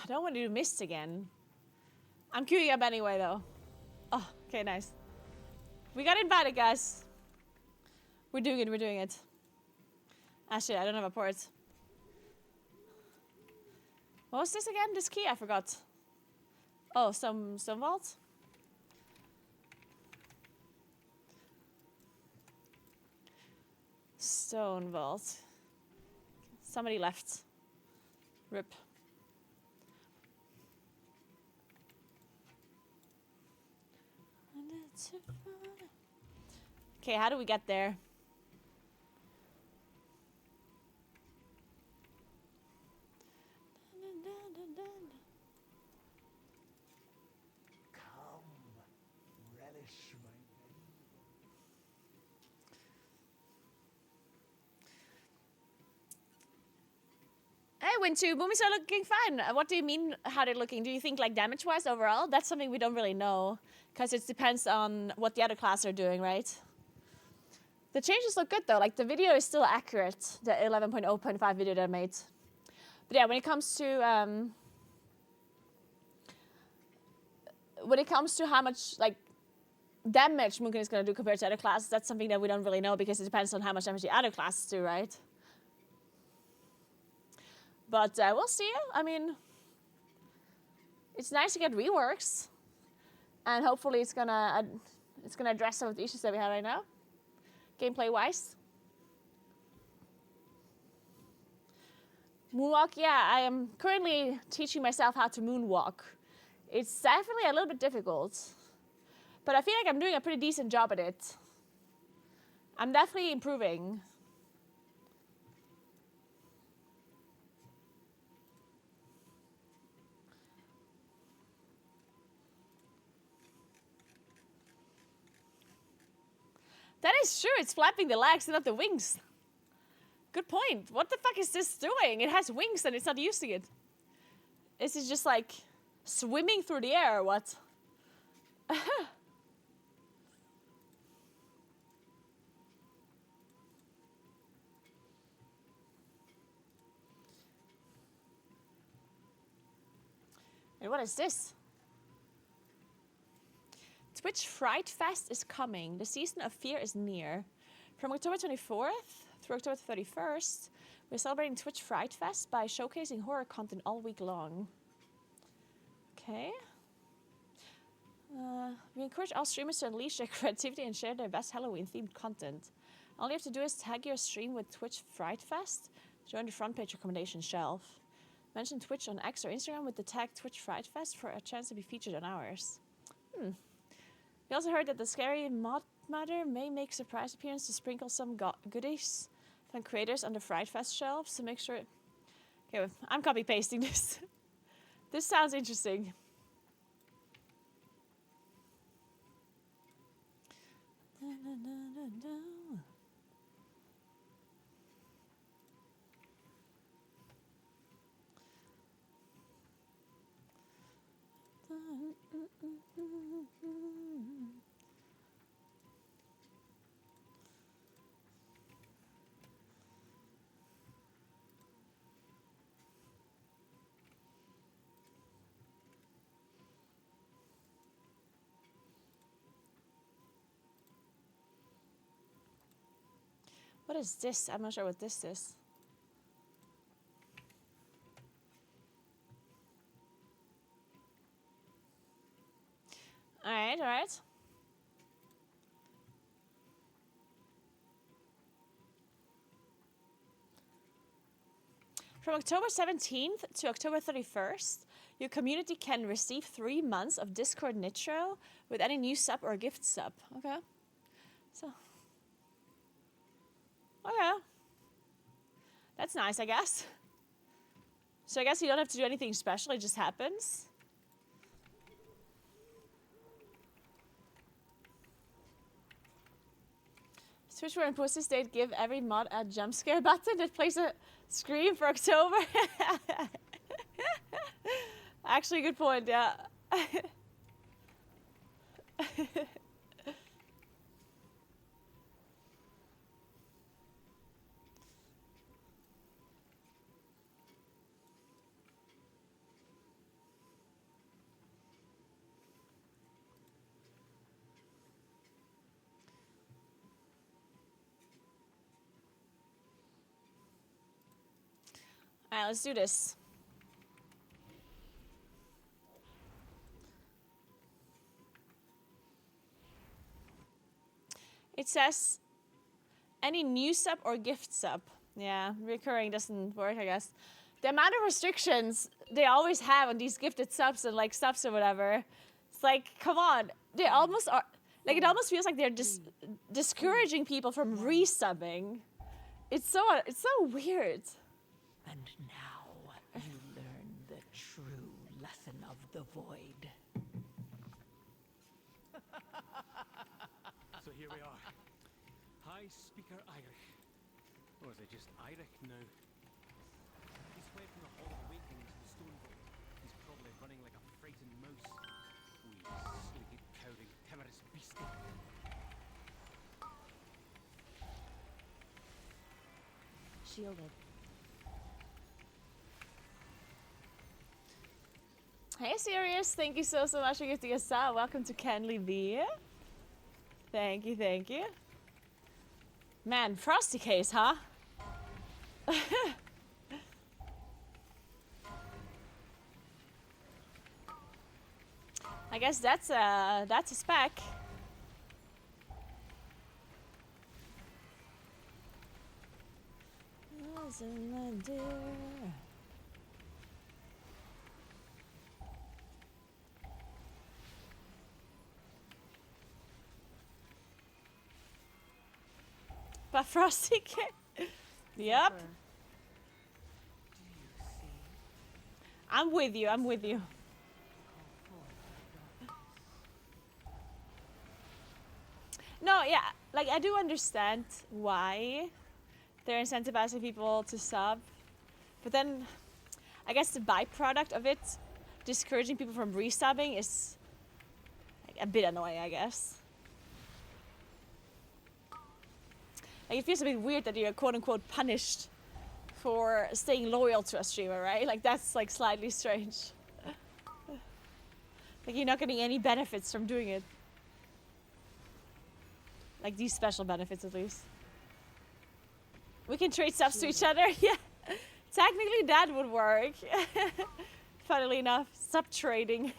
I don't want to do mist again. I'm queuing up anyway, though. Oh, okay, nice. We got invited, guys. We're doing it. Ah, shit, I don't have a port. What was this again? This key, I forgot. Oh, some vault? Stone vault. Somebody left. Rip. Okay, how do we get there? Come, relish my name. Hey, into movies are looking fine. What do you mean how they're looking? Do you think like damage-wise overall? That's something we don't really know because it depends on what the other classes are doing, right? The changes look good though. Like the video is still accurate, the 11.0.5 video that I made. But yeah, when it comes to how much like damage Munkin is going to do compared to other classes, that's something that we don't really know because it depends on how much damage the other classes do, right? But we'll see. I mean, it's nice to get reworks, and hopefully it's gonna address some of the issues that we have right now, gameplay-wise. Moonwalk, yeah, I am currently teaching myself how to moonwalk. It's definitely a little bit difficult, but I feel like I'm doing a pretty decent job at it. I'm definitely improving. That is true, it's flapping the legs and not the wings. Good point. What the fuck is this doing? It has wings and it's not using it. Is it just like swimming through the air or what? And what is this? Twitch Fright Fest is coming. The season of fear is near. From October 24th through October 31st, we're celebrating Twitch Fright Fest by showcasing horror content all week long. Okay. We encourage all streamers to unleash their creativity and share their best Halloween-themed content. All you have to do is tag your stream with Twitch Fright Fest, join the front page recommendation shelf. Mention Twitch on X or Instagram with the tag Twitch Fright Fest for a chance to be featured on ours. We also heard that the scary mod mother may make surprise appearance to sprinkle some goodies from creators on the Fright Fest shelves, so make sure... Okay, I'm copy pasting this. This sounds interesting. What is this? I'm not sure what this is. Alright, alright. From October 17th to October 31st, your community can receive 3 months of Discord Nitro with any new sub or gift sub. Okay. So. Okay. That's nice, I guess. So I guess you don't have to do anything special, it just happens. Switch for Pussy State give every mod a jump scare button that plays a scream for October. Actually, good point, yeah. Alright, let's do this. It says any new sub or gift sub. Yeah, recurring doesn't work, I guess. The amount of restrictions they always have on these gifted subs and like subs or whatever. It's like, come on. They almost are, like it almost feels like they're discouraging people from resubbing. It's so weird. And now you learn the true lesson of the void. So here we are. High Speaker Irish. Or is it just Irish now? He's halfway from the Hall of Awakening to the Stone Vault. He's probably running like a frightened mouse. We sleepy, cowering, timorous beastie. Shielded. Hey Sirius, thank you so much for gifting us out. Welcome to Canly V. Thank you, thank you. Man, frosty case, huh? I guess that's a spec. Wasn't my dear. But frosty cake. Yep. Do you see? I'm with you. I'm with you. Call forth the darkness. No, yeah, like I do understand why they're incentivizing people to sub, but then I guess the byproduct of it, discouraging people from resubbing, is like, a bit annoying, I guess. Like it feels a bit weird that you're quote unquote punished for staying loyal to a streamer, right? Like that's like slightly strange. Like you're not getting any benefits from doing it. Like these special benefits at least. We can trade subs to each other. Yeah. Technically that would work. Funnily enough, sub trading.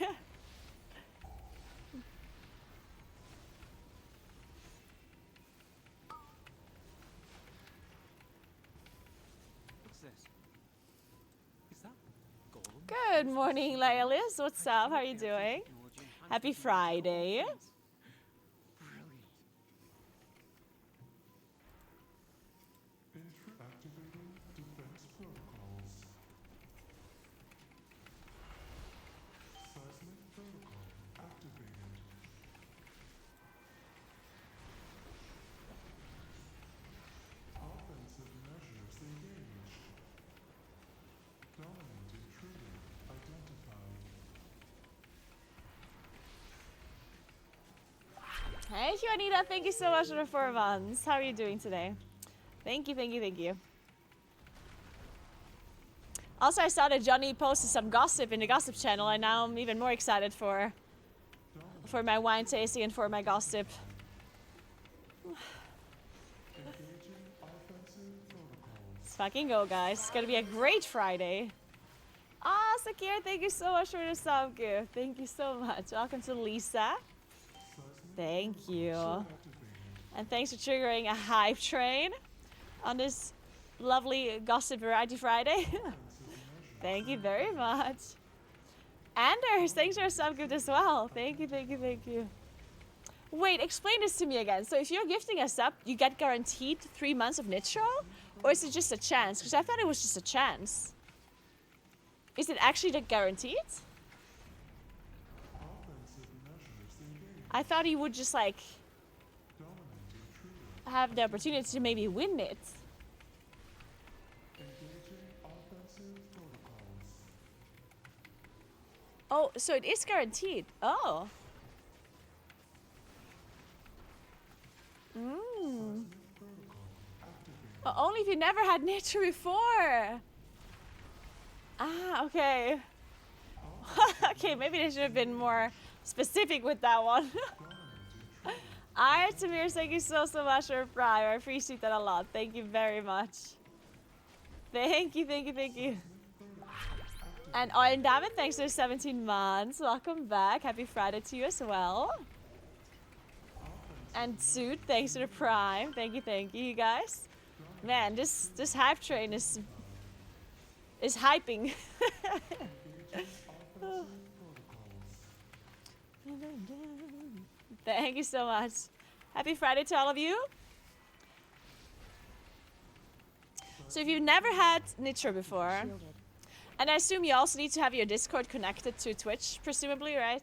What's this? Is that Gollum? Good morning, Lailis. What's up? How are you doing? Happy Friday. Brilliant. Activating defense protocols. Seismic protocol activated. Offensive measures engaged. Dominant intruder identified. Hey, Juanita. Thank you so much for the 4 months. How are you doing today? Thank you, thank you, thank you. Also, I saw that Johnny posted some gossip in the gossip channel, and now I'm even more excited for my wine tasting and for my gossip. Engaging offensive protocols. Let's fucking go, guys. It's gonna be a great Friday. Ah, Sakir, thank you so much for the sub gift. Thank you so much. Welcome to Lisa. Seismic Thank you. activated. And thanks for triggering a hype train on this lovely Gossip Variety Friday. Thank you very much. Anders, thanks for a sub gift as well. Thank you, thank you, thank you. Wait, explain this to me again. So if you're gifting a sub, you get guaranteed 3 months of Nitro? Or is it just a chance? Because I thought it was just a chance. Is it actually the guaranteed? Offensive measures engaged. I thought he would just like Dominant intruder. have the opportunity to maybe win it. Engaging offensive protocols. Oh, so it is guaranteed. Oh. Mm. Seismic protocol activated. Oh, only if you never had Nitro before. Ah, okay. Okay, maybe they should have been more specific with that one. Alright, Tamir, thank you so much for Prime. I appreciate that a lot. Thank you very much. Thank you, thank you, thank you. And Owen David, thanks for 17 months. Welcome back. Happy Friday to you as well. And Suit, thanks for the Prime. Thank you, you guys. Man, this hype train is hyping. Thank you so much. Happy Friday to all of you. So if you've never had Nitro before, Shielded. and I assume you also need to have your Discord connected to Twitch, presumably, right?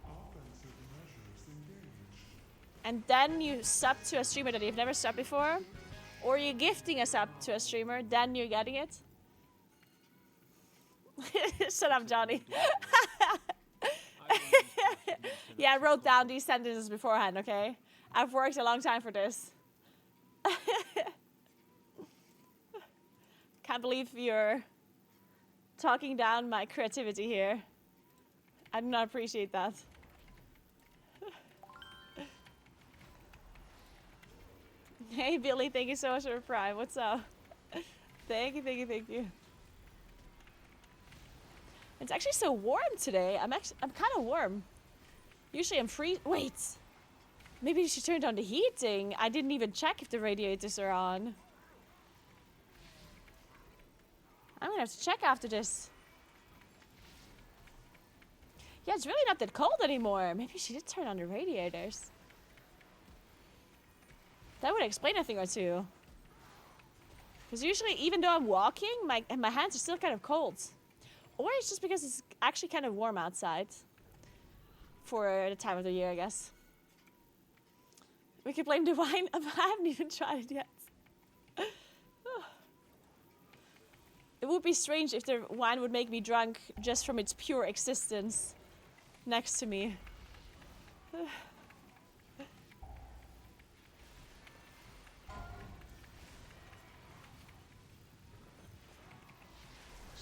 Offensive measures engaged. And then you sub to a streamer that you've never subbed before, or you're gifting a sub to a streamer, then you're getting it. Shut up, Johnny. I Yeah, I wrote down these sentences beforehand, okay? I've worked a long time for this. Can't believe you're talking down my creativity here. I do not appreciate that. Hey, Billy, thank you so much for Prime. What's up? Thank you, thank you, thank you. It's actually so warm today. I'm kind of warm. Usually I'm free. Wait. Maybe she turned on the heating. I didn't even check if the radiators are on. I'm gonna have to check after this. Yeah, it's really not that cold anymore. Maybe she did turn on the radiators. That would explain a thing or two. Because usually, even though I'm walking, my hands are still kind of cold. Or it's just because it's actually kind of warm outside. For the time of the year, I guess. We could blame the wine. I haven't even tried it yet. It would be strange if the wine would make me drunk just from its pure existence next to me.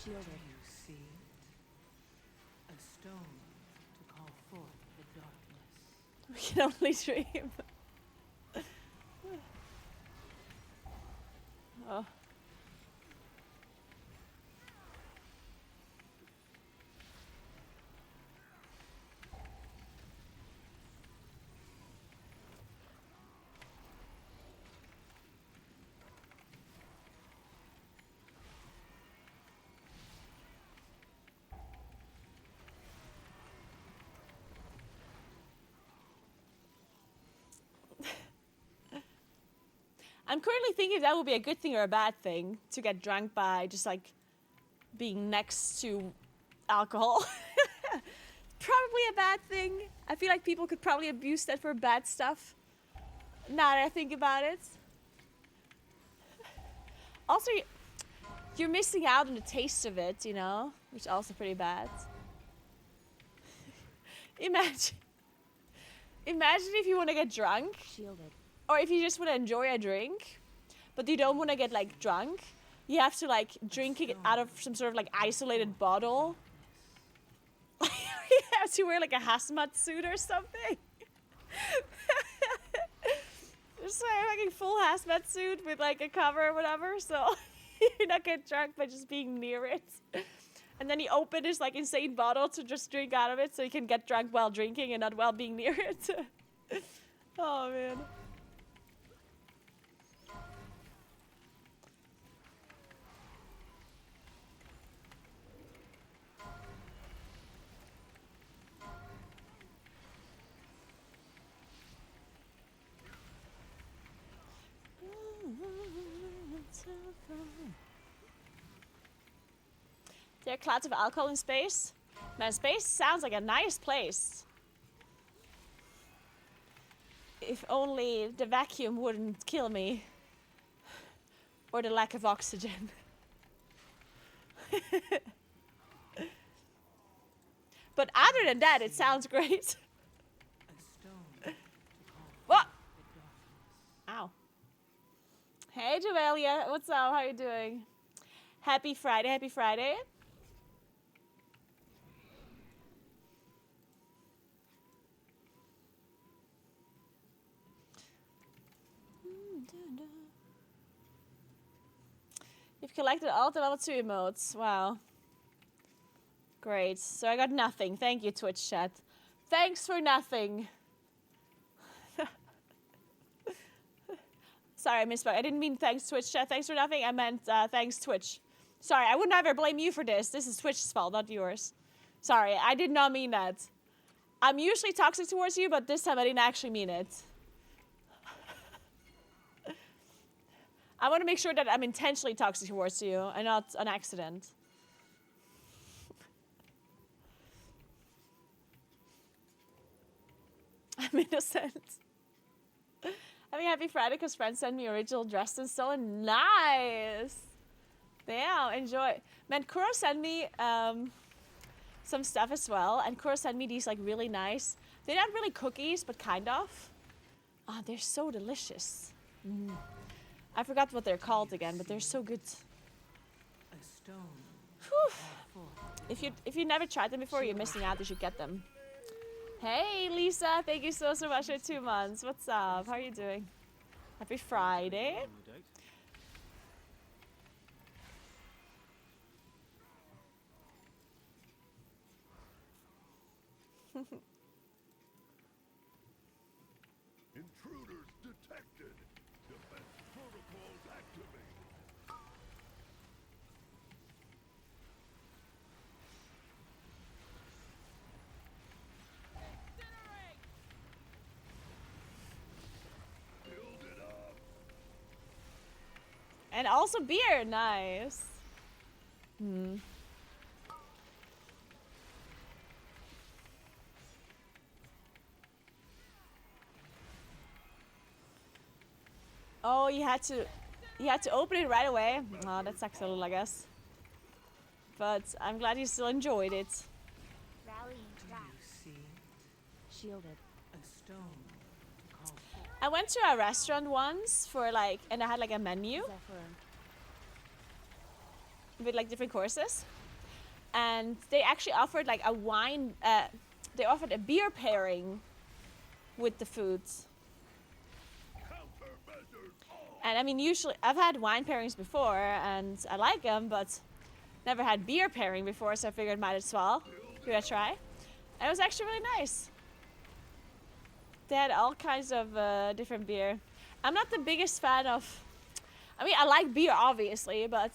Shielded. Do you see it? A stone to call forth the darkness. We can only dream. Oh. I'm currently thinking if that would be a good thing or a bad thing to get drunk by just like being next to alcohol. Probably a bad thing. I feel like people could probably abuse that for bad stuff. Now that I think about it. Also, you're missing out on the taste of it, you know, which is also pretty bad. Imagine if you want to get drunk. Shielded. Or if you just want to enjoy a drink, but you don't want to get like drunk, you have to like drink it out of some sort of like isolated bottle. You have to wear like a hazmat suit or something. Just like a full hazmat suit with like a cover or whatever, so you not get drunk by just being near it. And then you open this like insane bottle to just drink out of it, so you can get drunk while drinking and not while being near it. Oh man. There are clouds of alcohol in space. Man, space sounds like a nice place. If only the vacuum wouldn't kill me. Or the lack of oxygen. But other than that, it sounds great. A stone to call What? forth the darkness. Ow. Hey, Joelia. What's up? How you doing? Happy Friday. Happy Friday. You've collected all the level 2 emotes. Wow. Great. So I got nothing. Thank you, Twitch chat. Thanks for nothing. Sorry, I misspoke. I didn't mean thanks, Twitch chat. Thanks for nothing. I meant thanks, Twitch. Sorry, I would never blame you for this. This is Twitch's fault, not yours. Sorry, I did not mean that. I'm usually toxic towards you, but this time I didn't actually mean it. I want to make sure that I'm intentionally toxic towards you and not an accident. I'm innocent. Having a happy Friday because friends sent me original dress and so nice. Yeah, enjoy. Man, Kuro sent me some stuff as well, and Kuro sent me these like really nice. They're not really cookies, but kind of. Ah, they're so delicious. I forgot what they're called again, but they're so good. A stone Whew. for If you never tried them before, you're missing out. You should get them. Hey, Lisa, thank you so much for 2 months. What's up? How are you doing? Happy Friday. No doubt. Intruders detected. Defense protocols activated. Build it up. And also beer, nice. Oh, you had to open it right away. Oh, that sucks a little, I guess. But I'm glad you still enjoyed it. Rallying Do trap. you see it? Shielded. A stone to call forth. I went to a restaurant once for like, and I had like a menu Zephyr. with like different courses, and they actually offered like a wine. They offered a beer pairing with the foods. Countermeasures on. And I mean, usually I've had wine pairings before, and I like them, but never had beer pairing before, so I figured might as well give it a try. And it was actually really nice. They had all kinds of different beer. I'm not the biggest fan of. I mean, I like beer obviously, but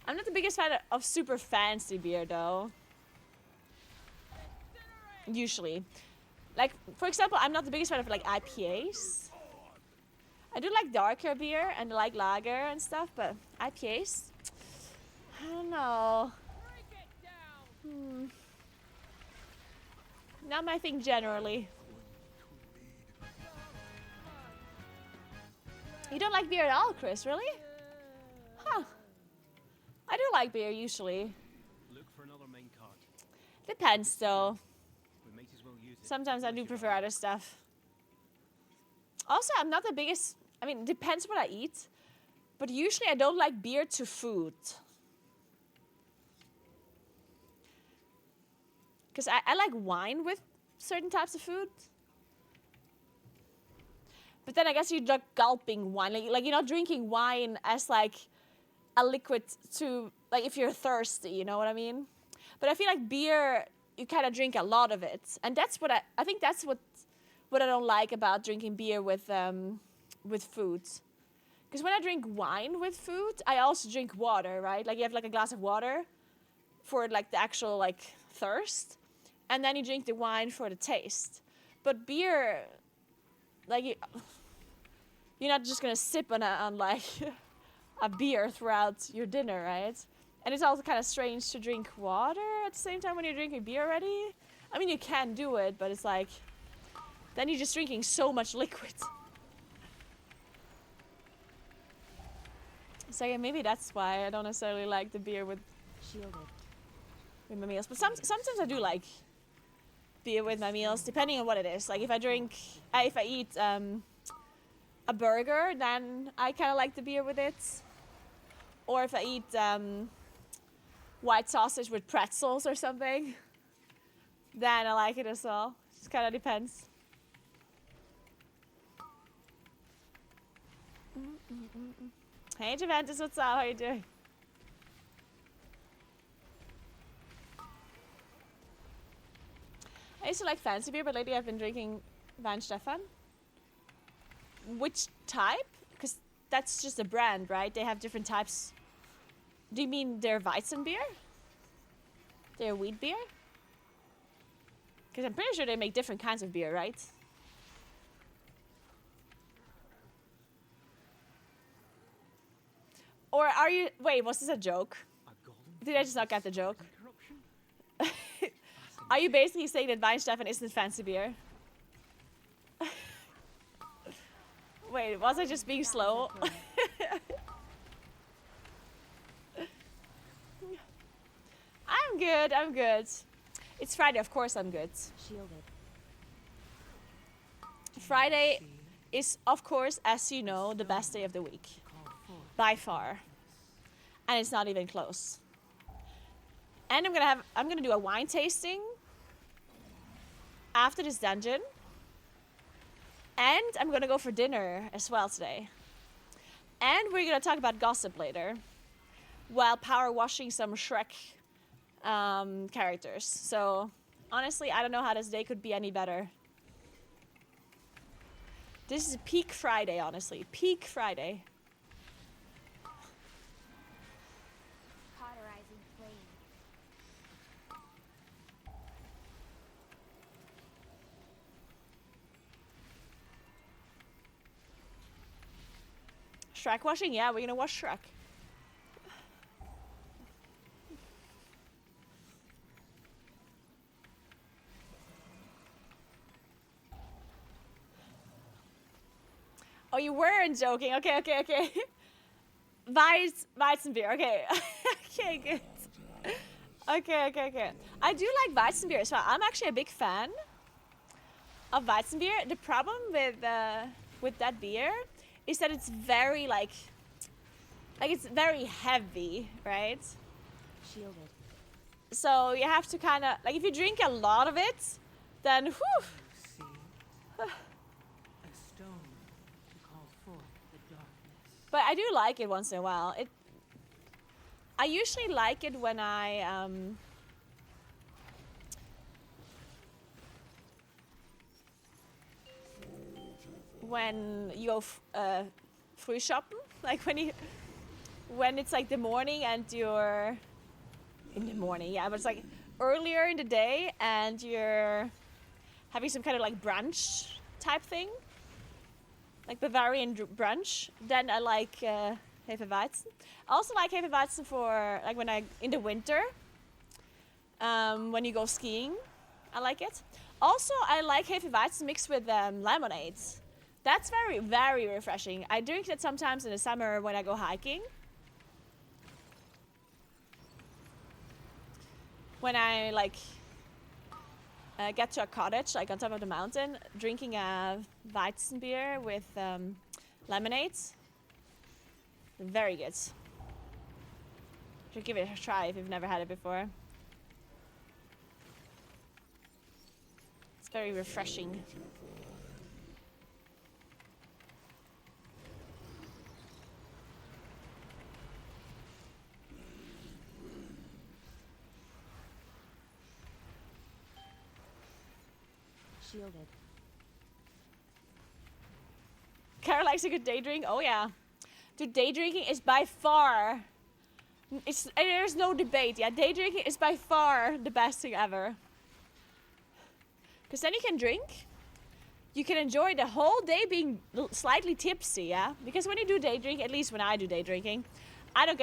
I'm not the biggest fan of super fancy beer though. Usually, like for example, I'm not the biggest fan of like IPAs. I do like darker beer and I like lager and stuff, but IPAs, I don't know. Not my thing generally. You don't like beer at all, Chris, really? Huh. I do like beer usually. Look for another main card. Depends though. We might as well use it. Sometimes I do prefer other stuff. Also, I'm not the biggest. I mean, it depends what I eat. But usually I don't like beer to food. Because I like wine with certain types of food. But then I guess you're not gulping wine. Like you're not drinking wine as like a liquid to, like if you're thirsty, you know what I mean? But I feel like beer, you kind of drink a lot of it. And that's what I think that's what I don't like about drinking beer with food. Because when I drink wine with food, I also drink water, right? Like you have like a glass of water for like the actual like thirst. And then you drink the wine for the taste. But beer, like you're not just gonna sip on like a beer throughout your dinner, right? And it's also kind of strange to drink water at the same time when you're drinking beer already. I mean, you can do it, but it's like, then you're just drinking so much liquid. So yeah, maybe that's why I don't necessarily like the beer with Shielded. my meals. But sometimes I do like beer with my meals, depending on what it is. Like if I eat a burger, then I kind of like the beer with it. Or if I eat white sausage with pretzels or something, then I like it as well. Just kind of depends. Hey Juventus, what's up? How you doing? I used to like fancy beer, but lately I've been drinking Van Stefan. Which type? Because that's just a brand, right? They have different types. Do you mean their Weizen beer? Their wheat beer? Because I'm pretty sure they make different kinds of beer, right? Or are you... Wait, was this a joke? A golden Did I just not get the joke? corruption? Are you basically saying that Weinsteffen isn't fancy beer? Wait, was I just being slow? good. I'm good. It's Friday, of course I'm good. Shielded. Friday is, of course, as you know, the best day of the week. Call forth By far. And it's not even close. And I'm gonna do a wine tasting after this dungeon. And I'm gonna go for dinner as well today. And we're gonna talk about gossip later, while power washing some Shrek characters. So honestly, I don't know how this day could be any better. This is peak Friday, honestly. Peak Friday. Cauterizing flame. Shrek washing? Yeah, we're gonna wash Shrek. Oh, you weren't joking. Okay. Weizenbier. Okay. Okay, good. Okay. I do like Weizenbier as well. I'm actually a big fan of Weizenbier. The problem with that beer is that it's very like it's very heavy, right? Shielded. So you have to kind of like if you drink a lot of it, then whew. see it? A stone to call forth the darkness. But I do like it once in a while. I usually like it when when you go früh shoppen, like when it's like the morning and you're in the morning, yeah, but it's like earlier in the day and you're having some kind of like brunch type thing, like Bavarian brunch. Then I like Hefeweizen. I also like Hefeweizen for like when in the winter, when you go skiing. I like it. Also, I like Hefeweizen mixed with lemonades. That's very, very refreshing. I drink it sometimes in the summer when I go hiking. When I like get to a cottage, like on top of the mountain, drinking a Weizenbier with lemonades. Very good. Should give it a try if you've never had it before. It's very refreshing. Shielded. Kara likes a good day drink. Oh yeah. Dude, day drinking is by far, there's no debate. Yeah, day drinking is by far the best thing ever. Because then you can drink. You can enjoy the whole day being slightly tipsy, yeah? Because when you do day drinking, at least when I do day drinking, I don't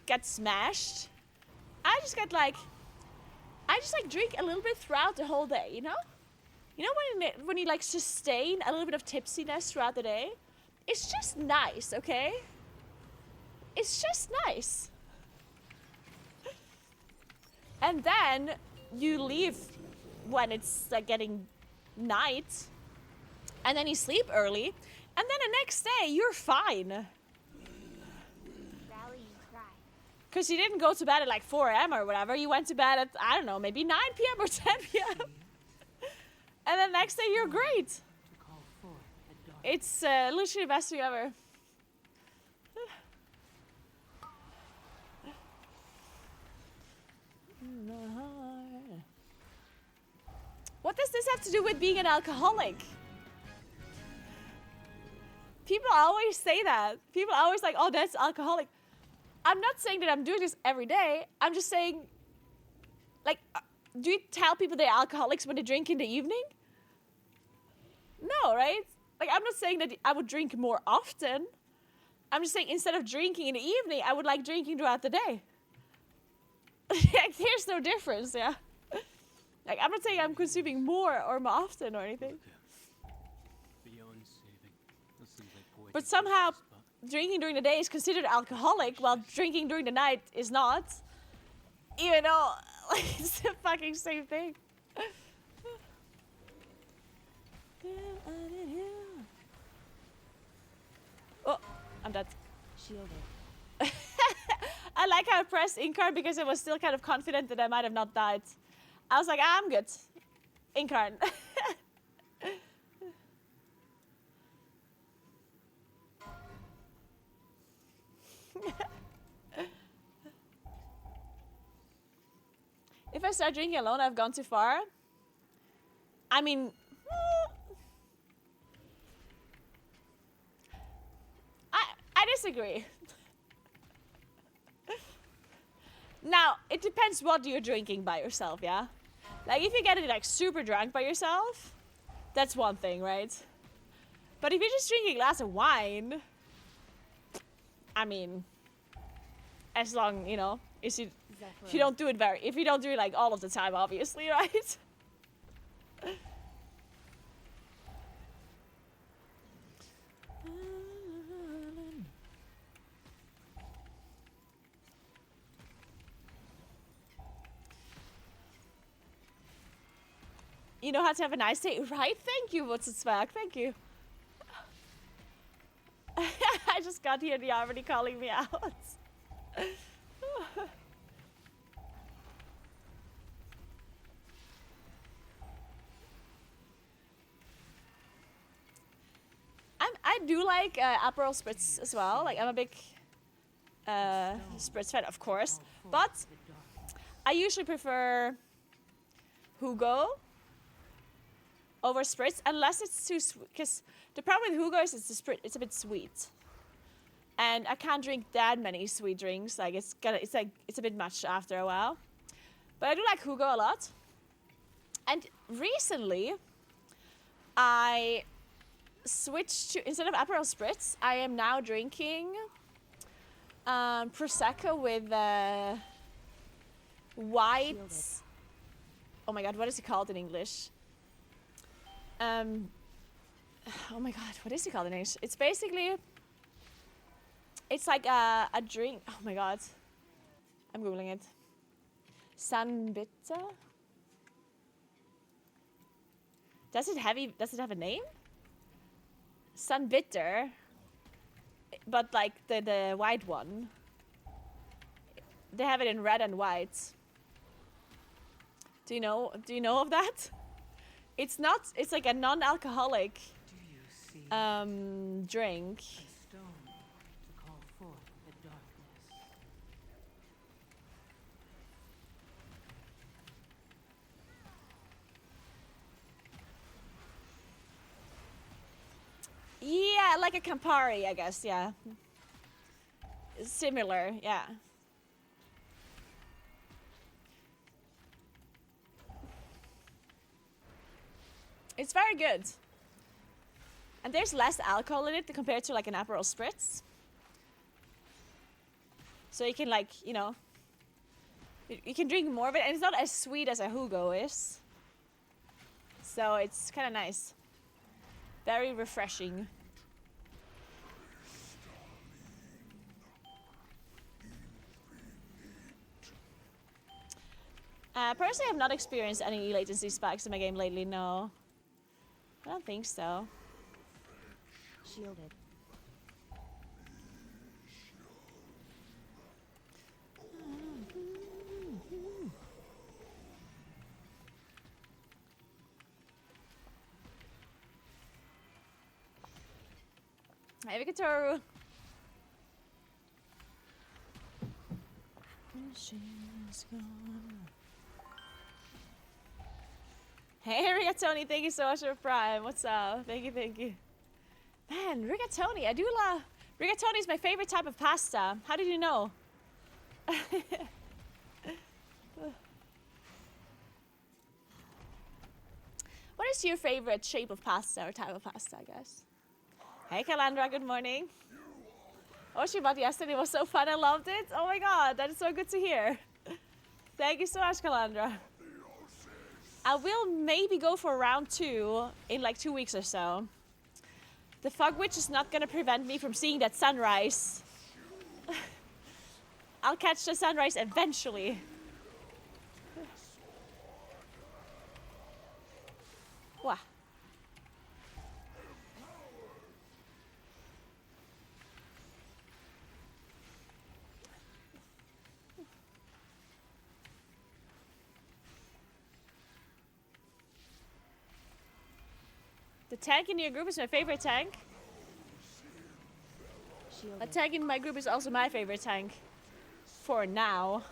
get smashed. I just drink a little bit throughout the whole day, you know? You know when you like sustain a little bit of tipsiness throughout the day? It's just nice, okay? It's just nice. And then you leave when it's like getting night. And then you sleep early. And then the next day, you're fine. Rallying cry. Because you didn't go to bed at like 4 a.m. or whatever. You went to bed at, I don't know, maybe 9 p.m. or 10 p.m. And then next day, you're great. To call forth the darkness. It's literally the best thing ever. What does this have to do with being an alcoholic? People always say that. People are always like, oh, that's alcoholic. I'm not saying that I'm doing this every day. I'm just saying, like, do you tell people they're alcoholics when they drink in the evening? No, right? Like, I'm not saying that I would drink more often. I'm just saying instead of drinking in the evening, I would like drinking throughout the day. Like, there's no difference, yeah? Like, I'm not saying I'm consuming more or more often or anything. Beyond saving. That seems like poetic But somehow, justice, but drinking during the day is considered alcoholic, while drinking during the night is not. Even though, Like, it's the fucking same thing. Oh, I'm dead. Shielded. I like how I pressed Incarn because I was still kind of confident that I might have not died. I was like, I'm good. Incarn. If I start drinking alone, I've gone too far. I mean, I disagree. Now, it depends what you're drinking by yourself, yeah? Like, if you get it, like, super drunk by yourself, that's one thing, right? But if you're just drinking a glass of wine, I mean, as long, you know, if you don't do it if you don't do it, like, all of the time, obviously, right? You know how to have a nice day, right? Thank you, what's it swag? Thank you. I just got here and you're already calling me out. I do like Aperol Spritz as well. Like, I'm a big Spritz fan, of course. But I usually prefer Hugo over Spritz, unless it's too sweet. Because the problem with Hugo is it's a bit sweet, and I can't drink that many sweet drinks. Like, it's a bit much after a while. But I do like Hugo a lot. And recently, I switched to, instead of Aperol Spritz, I am now drinking Prosecco with white. Oh my god, what is it called in English? Oh my god, what is it called in English? It's basically, it's like a drink. Oh my god, I'm googling it. Sanbitter. Does it have a name? Sunbitter, but like the white one. They have it in red and white. Do you know of that? It's like a non-alcoholic drink. A stone to call forth the darkness. Yeah, like a Campari, I guess, yeah. Similar, yeah. It's very good. And there's less alcohol in it compared to like an Aperol Spritz. So you can, like, you know, you can drink more of it, and it's not as sweet as a Hugo is. So it's kind of nice. Very refreshing. Personally, I have not experienced any latency spikes in my game lately, no. I don't think so. Shielded. Hey, Vikatoru. She's gone. Hey, Rigatoni, thank you so much for Prime. What's up? Thank you, thank you. Man, rigatoni, I do love... Rigatoni is my favorite type of pasta. How did you know? What is your favorite shape of pasta or type of pasta, I guess? Hey, Calandra, good morning. Oshibot yesterday was so fun, I loved it. Oh my god, that is so good to hear. Thank you so much, Calandra. I will maybe go for round 2 in like 2 weeks or so. The fog witch is not gonna prevent me from seeing that sunrise. I'll catch the sunrise eventually. The tank in your group is my favorite tank. A Shielded. tank in my group is also my favorite tank. For now.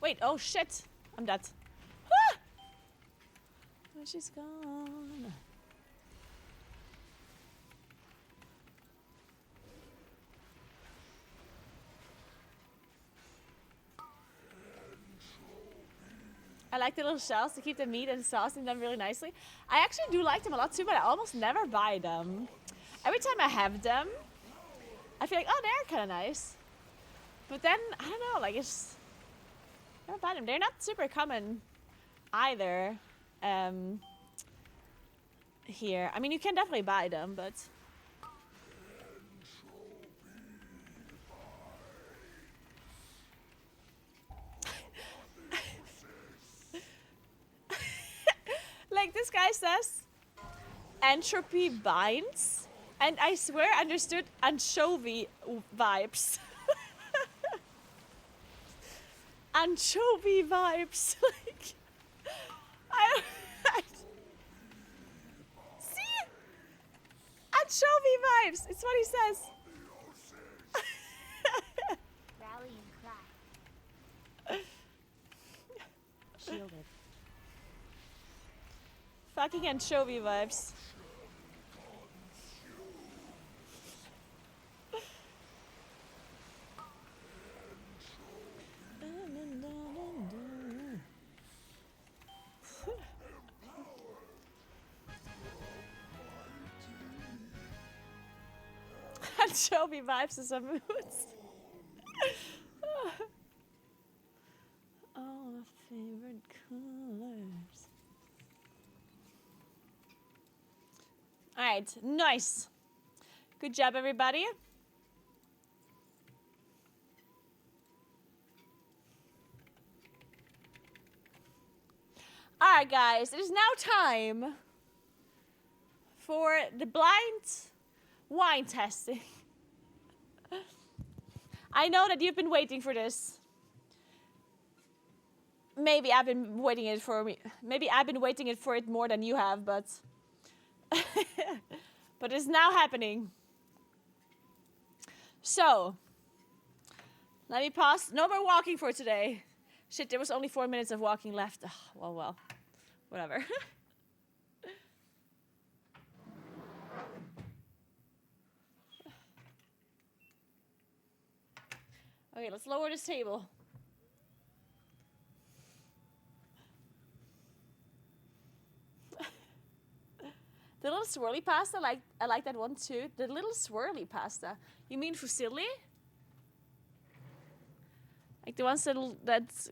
Wait, oh shit. I'm dead. Ah! Oh, she's gone. I like the little shells to keep the meat and sauce in them really nicely. I actually do like them a lot too, but I almost never buy them. Every time I have them, I feel like, oh, they're kind of nice. But then, I don't know, like it's... I never buy them. They're not super common either here. I mean, you can definitely buy them, but... Like this guy says, entropy binds, and I swear I understood anchovy vibes. Anchovy vibes, like I see anchovy vibes. It's what he says. Rally and cry. Shielded. Fucking anchovy vibes. Anchovy vibes is a mood. All my favorite colors. Alright, nice. Good job, everybody. Alright, guys, it is now time for the blind wine testing. I know that you've been waiting for this. Maybe I've been waiting it for me. Maybe I've been waiting it for it more than you have, but but it's now happening. So let me pause. No more walking for today. Shit, there was only 4 minutes of walking left. Ugh, well, whatever. Okay, let's lower this table. The little swirly pasta, I like that one too. The little swirly pasta. You mean fusilli? Like the ones that's...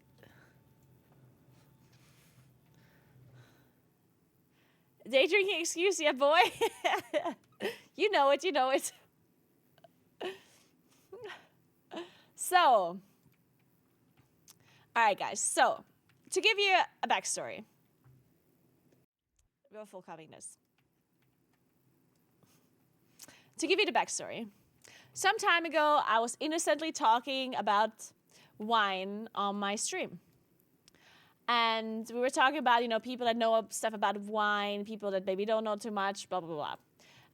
Day drinking excuse, yeah, boy. You know it, you know it. So, alright guys, so, to give you a backstory. We have full copying this. To give you the backstory. Some time ago, I was innocently talking about wine on my stream. And we were talking about, you know, people that know stuff about wine, people that maybe don't know too much, blah, blah, blah.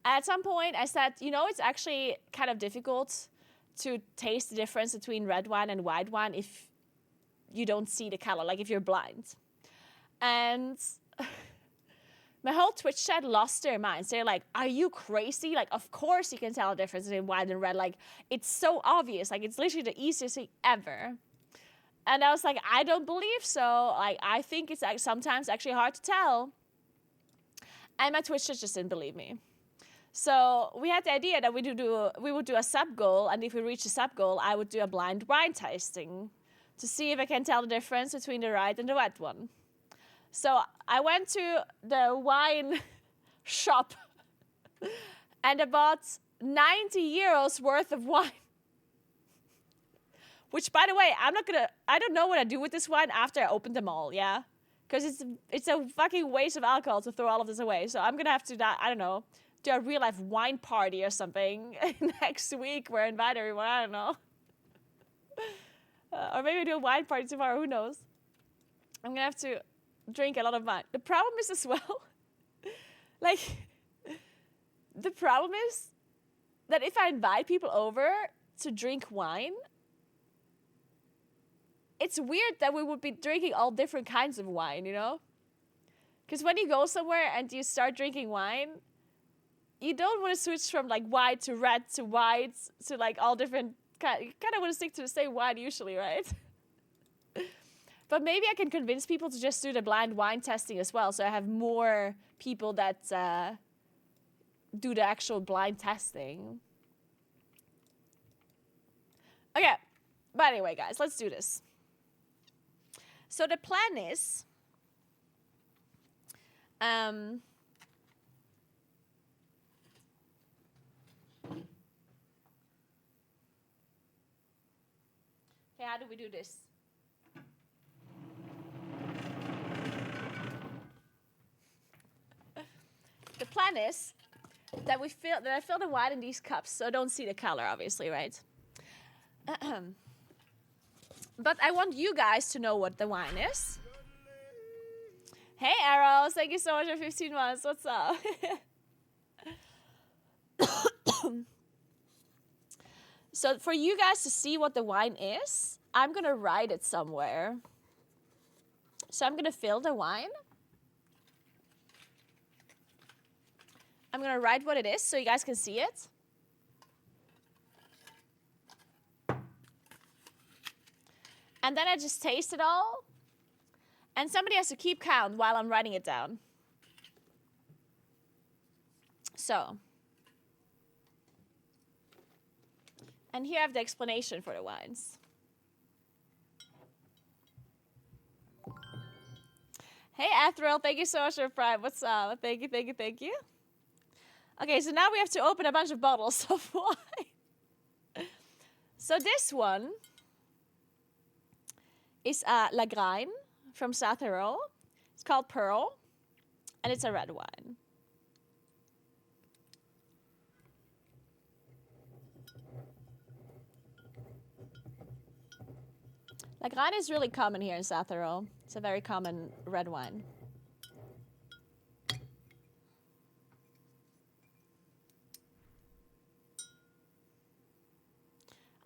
At some point, I said, you know, it's actually kind of difficult to taste the difference between red wine and white wine if you don't see the color, like if you're blind. And my whole Twitch chat lost their minds. They're like, are you crazy? Like, of course you can tell the difference between white and red. Like, it's so obvious. Like, it's literally the easiest thing ever. And I was like, I don't believe so. Like, I think it's sometimes actually hard to tell. And my Twitch chat just didn't believe me. So we had the idea that we would do a sub goal, and if we reach a sub goal, I would do a blind wine tasting to see if I can tell the difference between the red and the white one. So I went to the wine shop and I bought 90 euros worth of wine. Which, by the way, I don't know what I do with this wine after I open them all, yeah? Because it's a fucking waste of alcohol to throw all of this away. So I'm gonna have to, I don't know, do a real life wine party or something next week where I invite everyone, I don't know. Or maybe do a wine party tomorrow, who knows? I'm gonna have to drink a lot of wine. The problem is as well, like, the problem is that if I invite people over to drink wine, it's weird that we would be drinking all different kinds of wine, you know? Because when you go somewhere and you start drinking wine, you don't want to switch from like white to red to white to like all different kind. You kind of want to stick to the same wine usually, right? But maybe I can convince people to just do the blind wine testing as well, so I have more people that do the actual blind testing. Okay, but anyway, guys, let's do this. So the plan is, okay, how do we do this? The plan is that I fill the wine in these cups, so I don't see the color, obviously, right? But I want you guys to know what the wine is. Hey, Arrows, thank you so much for 15 months. What's up? So for you guys to see what the wine is, I'm going to write it somewhere. So I'm going to fill the wine. I'm going to write what it is so you guys can see it. And then I just taste it all. And somebody has to keep count while I'm writing it down. So. And here I have the explanation for the wines. Hey, Athril, thank you so much for Prime. What's up? Thank you, thank you, thank you. Okay, so now we have to open a bunch of bottles of wine. So this one is Lagrein from South Tyrol. It's called Pearl, and it's a red wine. Lagrein is really common here in South Tyrol. It's a very common red wine.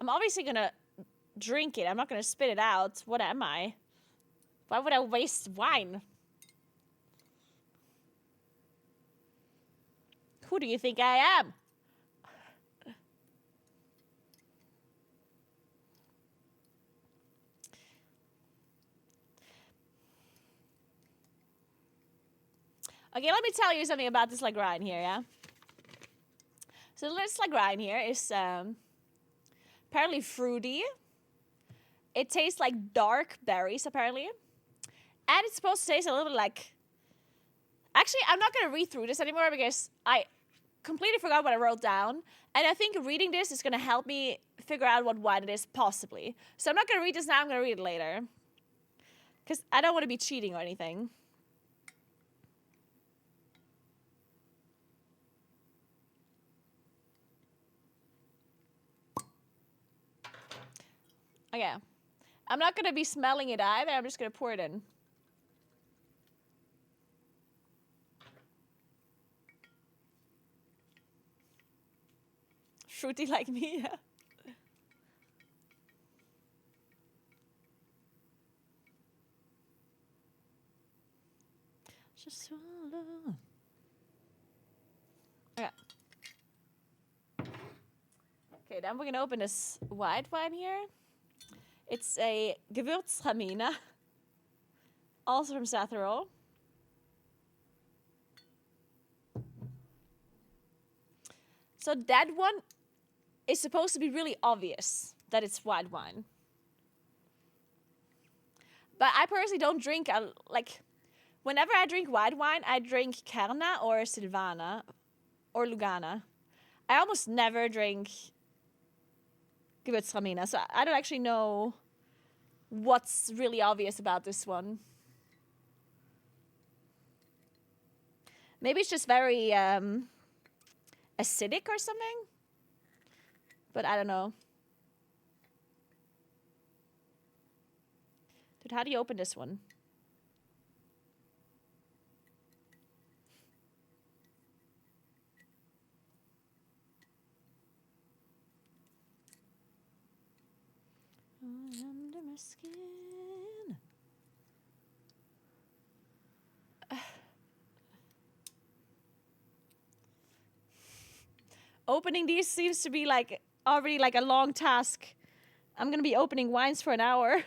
I'm obviously gonna drink it. I'm not gonna spit it out. What am I? Why would I waste wine? Who do you think I am? Okay, let me tell you something about this Lagrein here, yeah? So this Lagrein here is apparently fruity. It tastes like dark berries, apparently. And it's supposed to taste a little bit like... Actually, I'm not going to read through this anymore because I completely forgot what I wrote down. And I think reading this is going to help me figure out what wine it is, possibly. So I'm not going to read this now, I'm going to read it later. Because I don't want to be cheating or anything. Okay. I'm not going to be smelling it either. I'm just going to pour it in. Fruity like me, yeah. Just swallow. Okay. Okay, then we're going to open this white wine here. It's a Gewürztraminer, also from South Tyrol. So that one is supposed to be really obvious that it's white wine. But I personally don't drink, whenever I drink white wine, I drink Kerna or Silvana or Lugana. I almost never drink Gewürztraminer, so I don't actually know what's really obvious about this one. Maybe it's just very acidic or something, but I don't know. But how do you open this one? Under my skin. Opening these seems to be like already like a long task. I'm gonna be opening wines for an hour.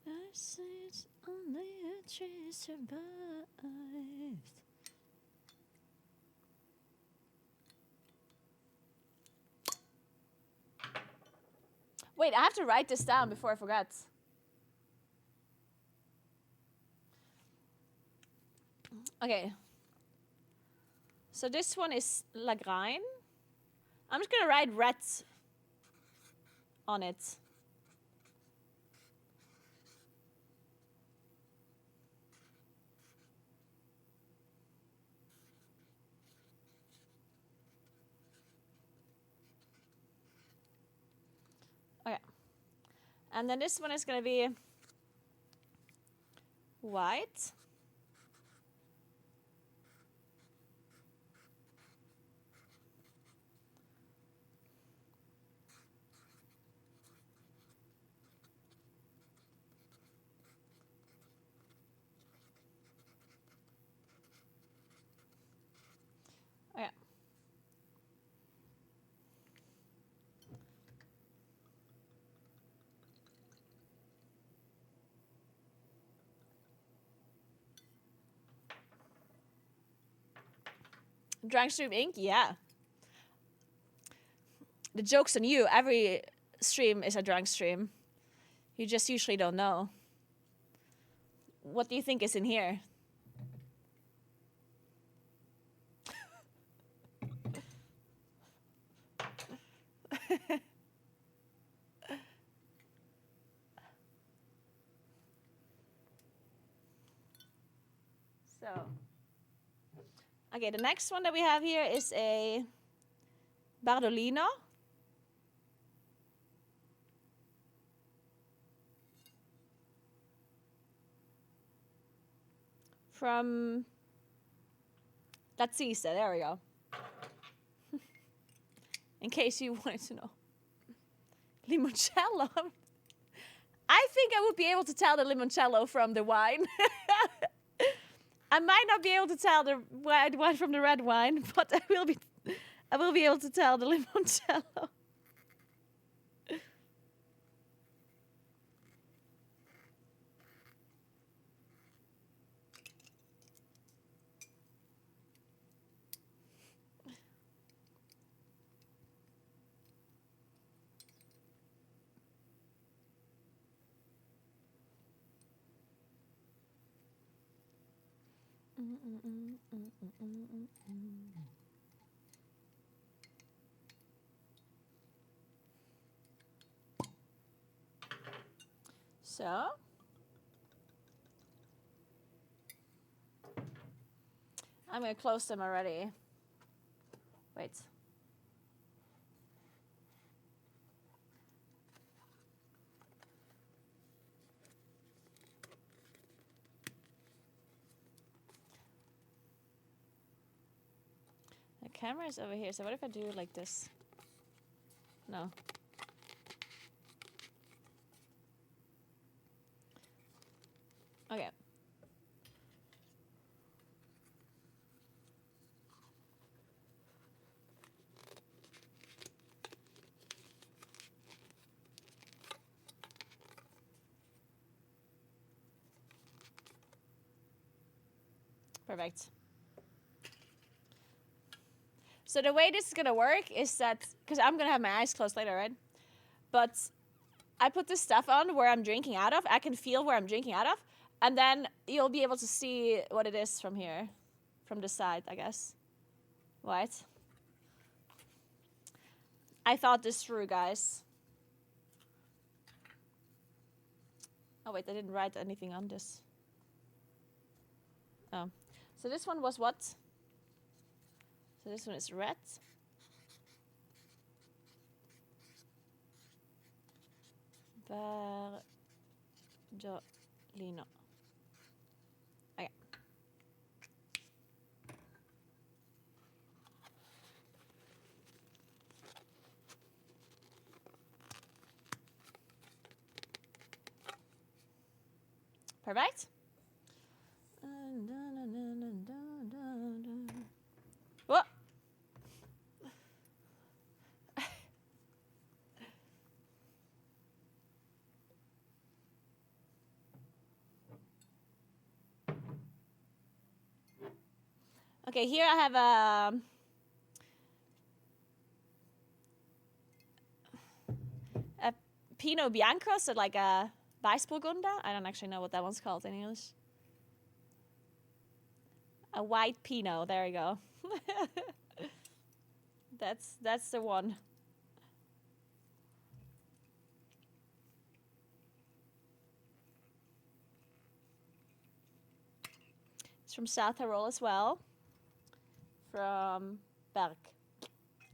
I sit on the edge survived. Wait, I have to write this down before I forget. Okay. So this one is Lagrein. I'm just gonna write red on it. Okay. And then this one is gonna be white. Okay. Drunk stream ink, yeah. The joke's on you. Every stream is a drunk stream. You just usually don't know. What do you think is in here? So, okay, the next one that we have here is a Bardolino. From Latzise, there we go. In case you wanted to know. Limoncello. I think I would be able to tell the limoncello from the wine. I might not be able to tell the white wine from the red wine, but I will be able to tell the limoncello. So, I'm going to close them already. Wait. The camera is over here, so what if I do it like this? No. Okay. Perfect. So the way this is gonna work is that, because I'm gonna have my eyes closed later, right? But I put this stuff on where I'm drinking out of. I can feel where I'm drinking out of. And then you'll be able to see what it is from here. From the side, I guess. What? I thought this through, guys. Oh, wait, I didn't write anything on this. Oh. So this one was what? So this one is red. Berdolino. Okay. Perfect. What? Okay, here I have a Pinot Bianco, so like a Weissburgunder. I don't actually know what that one's called in English. A white Pinot. There you go. That's the one. It's from South Tyrol as well. From Berg,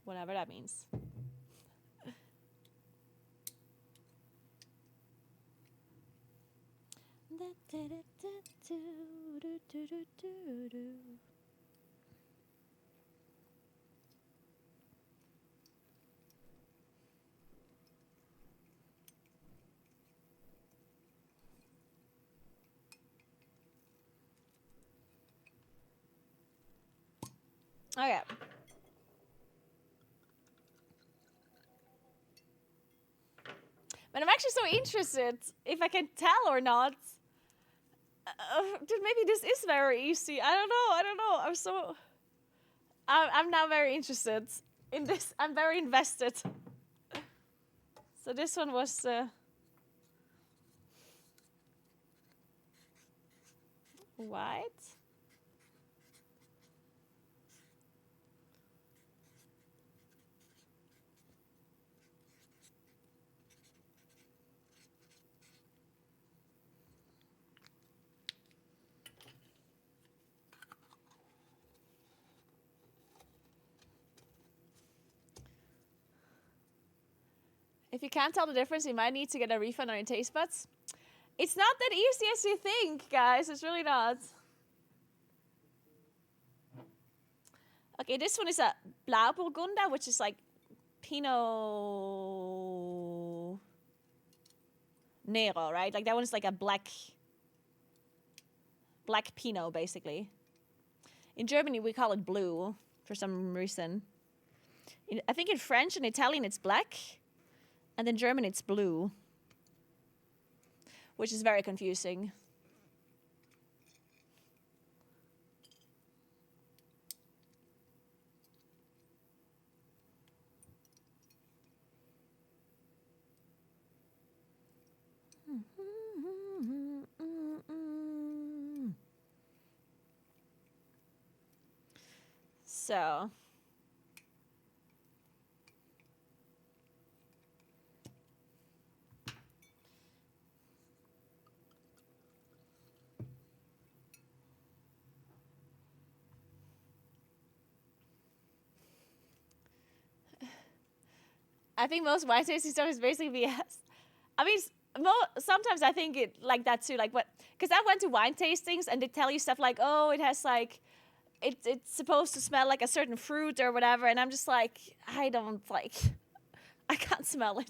whatever that means. Okay. But I'm actually so interested if I can tell or not. Maybe this is very easy. I don't know. I'm now very interested in this. I'm very invested. So this one was white. If you can't tell the difference, you might need to get a refund on your taste buds. It's not that easy as you think, guys. It's really not. Okay, this one is a Blauburgunder, which is like Pinot Nero, right? Like that one is like a black Pinot, basically. In Germany, we call it blue for some reason. I think in French and Italian, it's black. And in German, it's blue. Which is very confusing. So I think most wine tasting stuff is basically BS. I mean, sometimes I think it like that too. Like what? Because I went to wine tastings and they tell you stuff like, oh, it has like, it's supposed to smell like a certain fruit or whatever, and I'm just like, I can't smell it.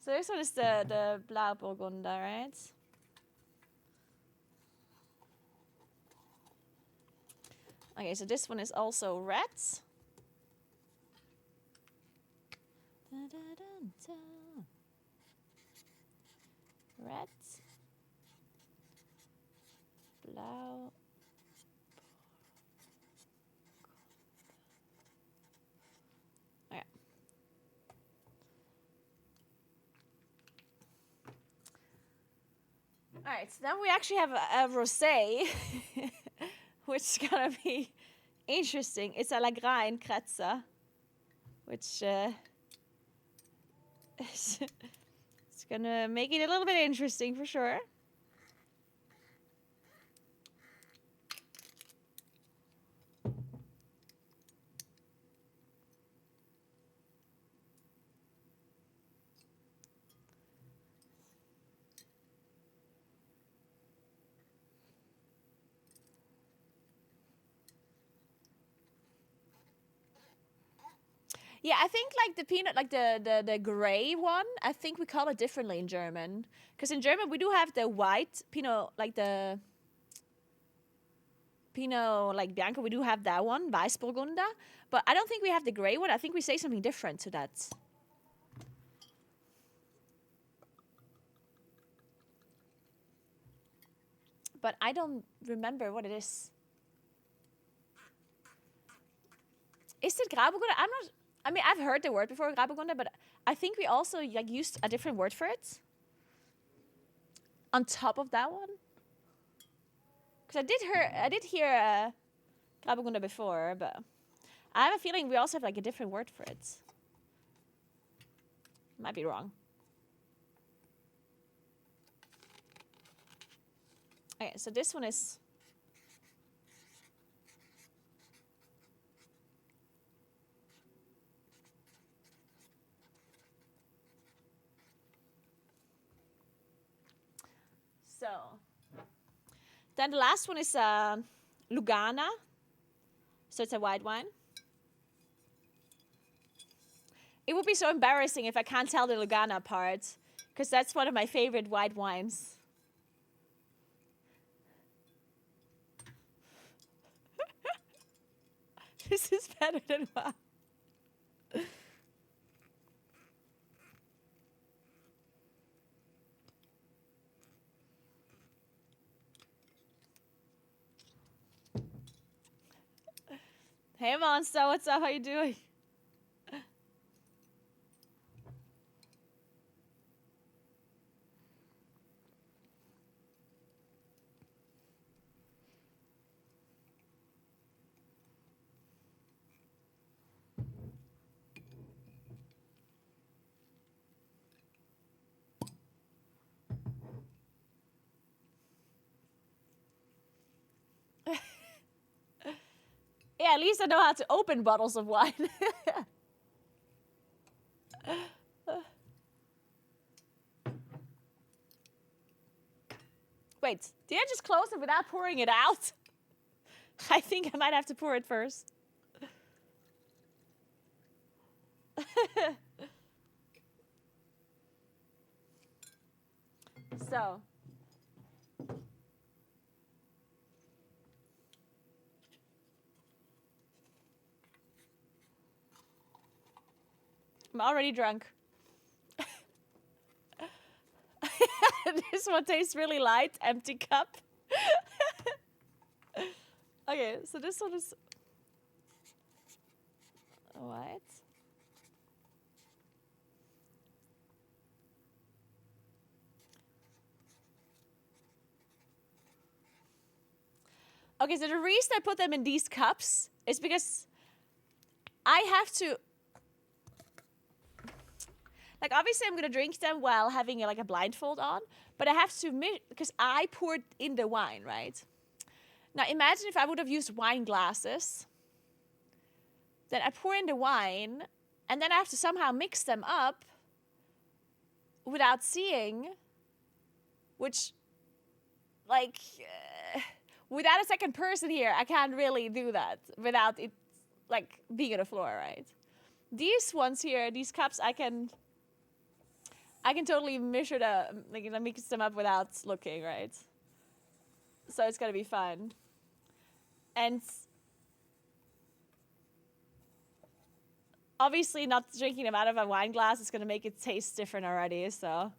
So this one is the Blauburgunder, right? Okay, so this one is also red. Red. Blau. Okay. All right, so then we actually have a rosé, which is gonna be interesting. It's a Lagrein Kretzer, which it's gonna make it a little bit interesting for sure. Yeah, I think like the peanut, like the gray one, I think we call it differently in German. Because in German we do have the white Pinot, like the Pinot like Bianco, we do have that one, Weißburgunder. But I don't think we have the gray one. I think we say something different to that. But I don't remember what it is. Is it Grauburgunder? I'm not. I mean, I've heard the word before, Grauburgunder, but I think we also like used a different word for it. On top of that one, because I did hear Grauburgunder before, but I have a feeling we also have like a different word for it. Might be wrong. Okay, so this one is. So, then the last one is Lugana. So it's a white wine. It would be so embarrassing if I can't tell the Lugana part, because that's one of my favorite white wines. This is better than wine. Hey Monster, what's up? How you doing? Yeah, at least I know how to open bottles of wine. Wait, did I just close it without pouring it out? I think I might have to pour it first. So. I'm already drunk. This one tastes really light, empty cup. Okay, so this one is what? Okay, so the reason I put them in these cups is because I have to, like, obviously I'm gonna drink them while having like a blindfold on, but I have to, because I poured in the wine, right? Now imagine if I would have used wine glasses, then I pour in the wine, and then I have to somehow mix them up without seeing, which, like, without a second person here, I can't really do that without it, like, being on the floor, right? These ones here, these cups, I can totally measure mix them up without looking, right? So it's gonna be fun. And obviously not drinking them out of a wine glass is gonna make it taste different already, so.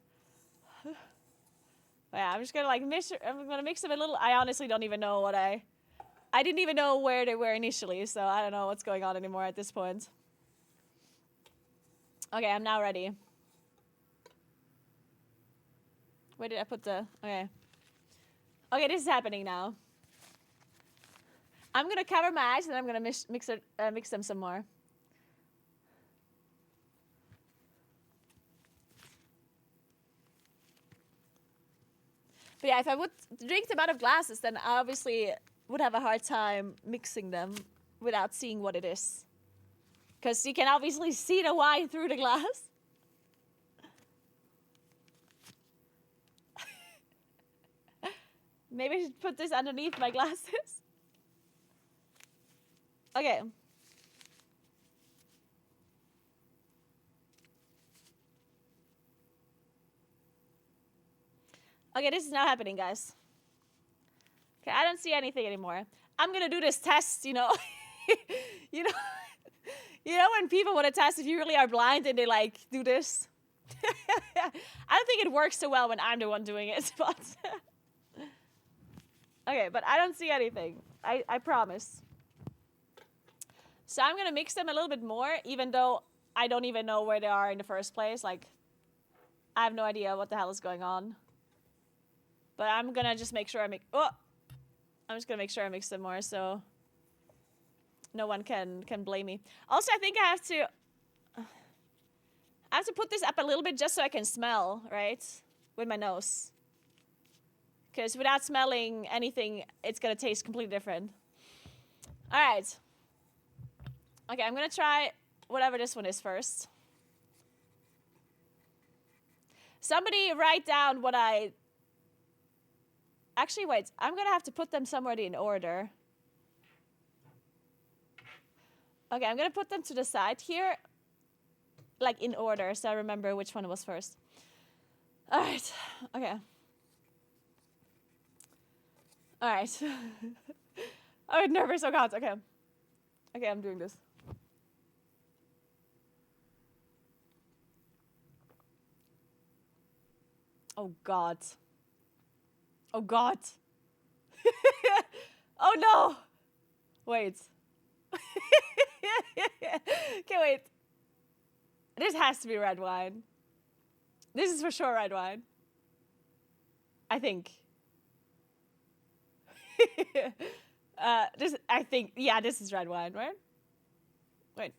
But yeah, I'm just gonna I'm gonna mix them a little. I honestly don't even know I didn't even know where they were initially, so I don't know what's going on anymore at this point. Okay, I'm now ready. Where did I put the, okay. Okay, this is happening now. I'm gonna cover my eyes and then I'm gonna mix them some more. But yeah, if I would drink them out of glasses, then I obviously would have a hard time mixing them without seeing what it is. Because you can obviously see the wine through the glass. Maybe I should put this underneath my glasses. Okay. Okay, this is not happening, guys. Okay, I don't see anything anymore. I'm gonna do this test, you know. you know, you know when people want to test if you really are blind and they like do this. I don't think it works so well when I'm the one doing it, but okay, but I don't see anything. I promise. So I'm gonna mix them a little bit more, even though I don't even know where they are in the first place. Like, I have no idea what the hell is going on. But I'm gonna just make sure I'm just gonna make sure I mix them more so no one can blame me. Also, I think I have to put this up a little bit just so I can smell, right? With my nose. Because without smelling anything, it's gonna taste completely different. Alright. Okay, I'm gonna try whatever this one is first. Somebody write down what I... Actually, wait. I'm gonna have to put them somewhere in order. Okay, I'm gonna put them to the side here. Like in order, so I remember which one was first. Alright. Okay. Alright. I'm nervous. Oh god. Okay. Okay, I'm doing this. Oh god. Oh god. Oh no. Wait. Okay, wait. This has to be red wine. This is for sure red wine. I think. This is red wine, right? Wait.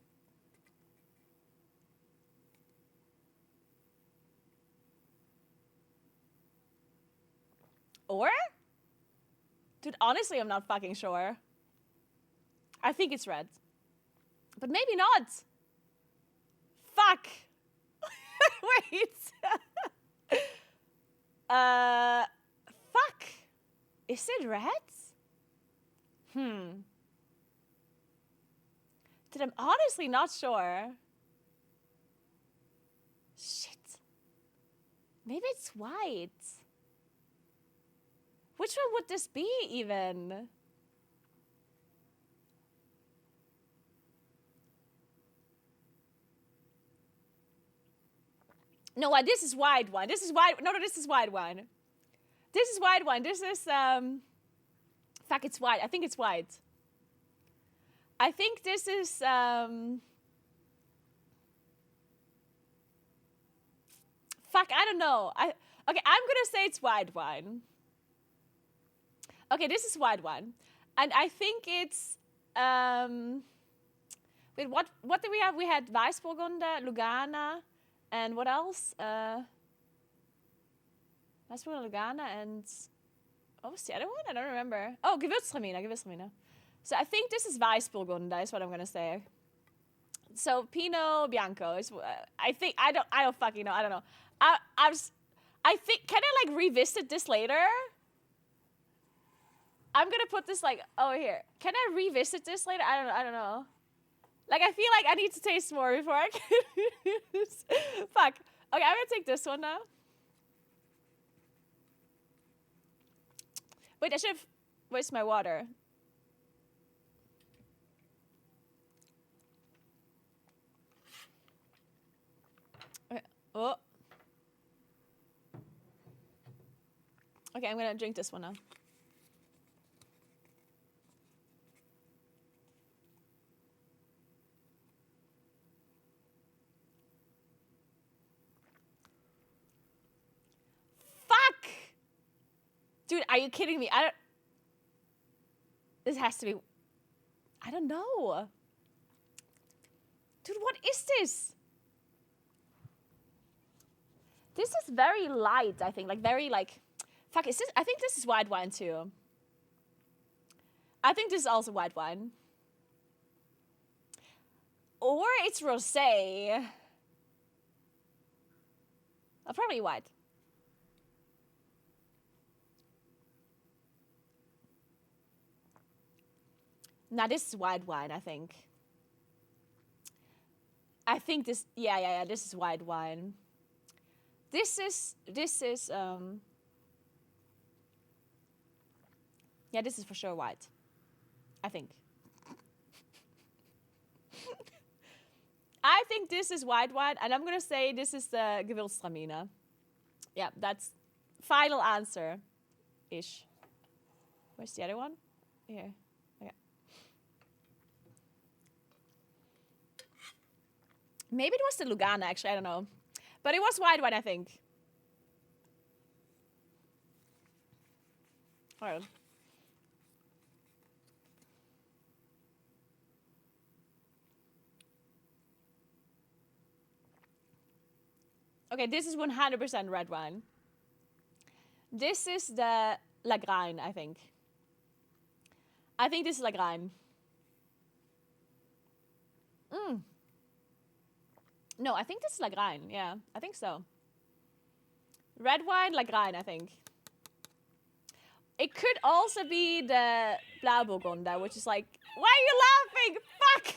Or? Dude, honestly, I'm not fucking sure. I think it's red. But maybe not. Fuck. Wait. Fuck. Is it red? Dude, I'm honestly not sure. Shit. Maybe it's white. Which one would this be, even? No, this is white wine. This is white. No, this is white wine. This is white wine. This is, fuck, it's white. I think it's white. I think this is, fuck, I don't know. Okay, I'm gonna say it's white wine. Okay, this is white wine. And I think it's, wait, what did we have? We had Weissburgunder, Lugana, and what else? Weissburgunder, Lugana, and what was the other one? I don't remember. Oh, Gewürztraminer. So I think this is Weissburgunder, is what I'm gonna say. So Pinot Bianco is, I don't fucking know. I don't know. I think, can I like revisit this later? I'm gonna put this like over here. Can I revisit this later? I don't know. Like, I feel like I need to taste more before I can. Fuck. Okay, I'm gonna take this one now. Wait, I should have... Where's my water? Okay. Oh. Okay, I'm gonna drink this one now. Fuck! Dude, are you kidding me? This has to be... I don't know. Dude, what is this? This is very light, I think. Like, very, like... Fuck, is this... I think this is white wine, too. I think this is also white wine. Or it's rosé. Oh, probably white. Now, this is white wine, I think. I think this... Yeah, this is white wine. This is, Yeah, this is for sure white. I think. I think this is white, and I'm gonna say this is the Gewürztraminer. Yeah, that's final answer. Ish. Where's the other one? Here. Okay. Maybe it was the Lugana, actually, I don't know. But it was white wine, I think. Alright. Okay, this is 100% red wine. This is the Lagrein, I think. I think this is Lagrein. No, I think this is Lagrein. Yeah, I think so. Red wine, Lagrein, I think. It could also be the Blauburgunder, which is like, why are you laughing? Fuck!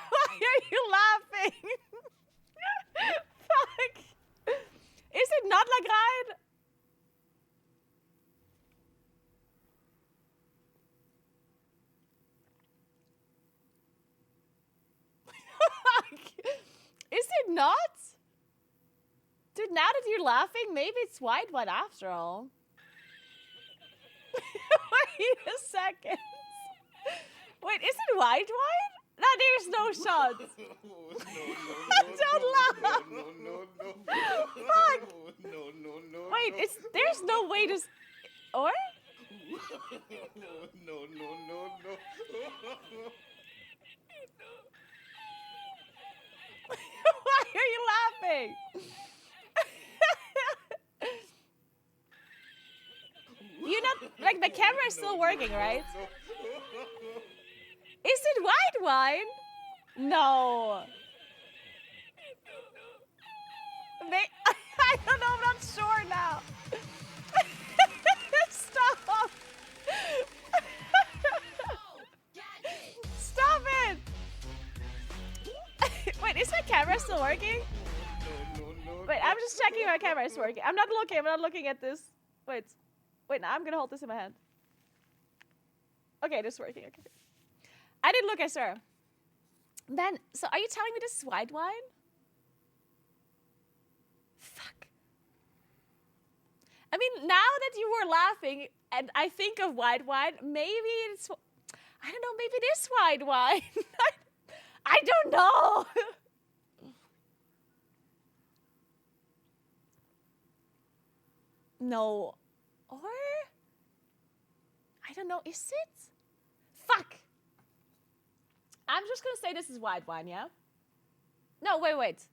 Why are you laughing? Fuck! Is it not Lagrein? Is it not? Dude, now that you're laughing, maybe it's white wine after all. Wait a second. Wait, is it white wine? No, there's no shot. Don't laugh. Fuck. Wait, there's no way to... Or? No. Why are you laughing? You're not... Like, the camera is still working, right? Is it white wine? No. I don't know, I'm not sure now. Stop. Stop it. Wait, is my camera still working? Wait, I'm just checking my camera is working. I'm not looking at this. Wait, now I'm gonna hold this in my hand. Okay, this is working. Okay. I didn't look, I swear. Then, so are you telling me this is white wine? Fuck. I mean, now that you were laughing and I think of white wine, maybe it's... I don't know, maybe it is white wine. I don't know. No. Or? I don't know, is it? Fuck. I'm just gonna say this is white wine, yeah? No, wait.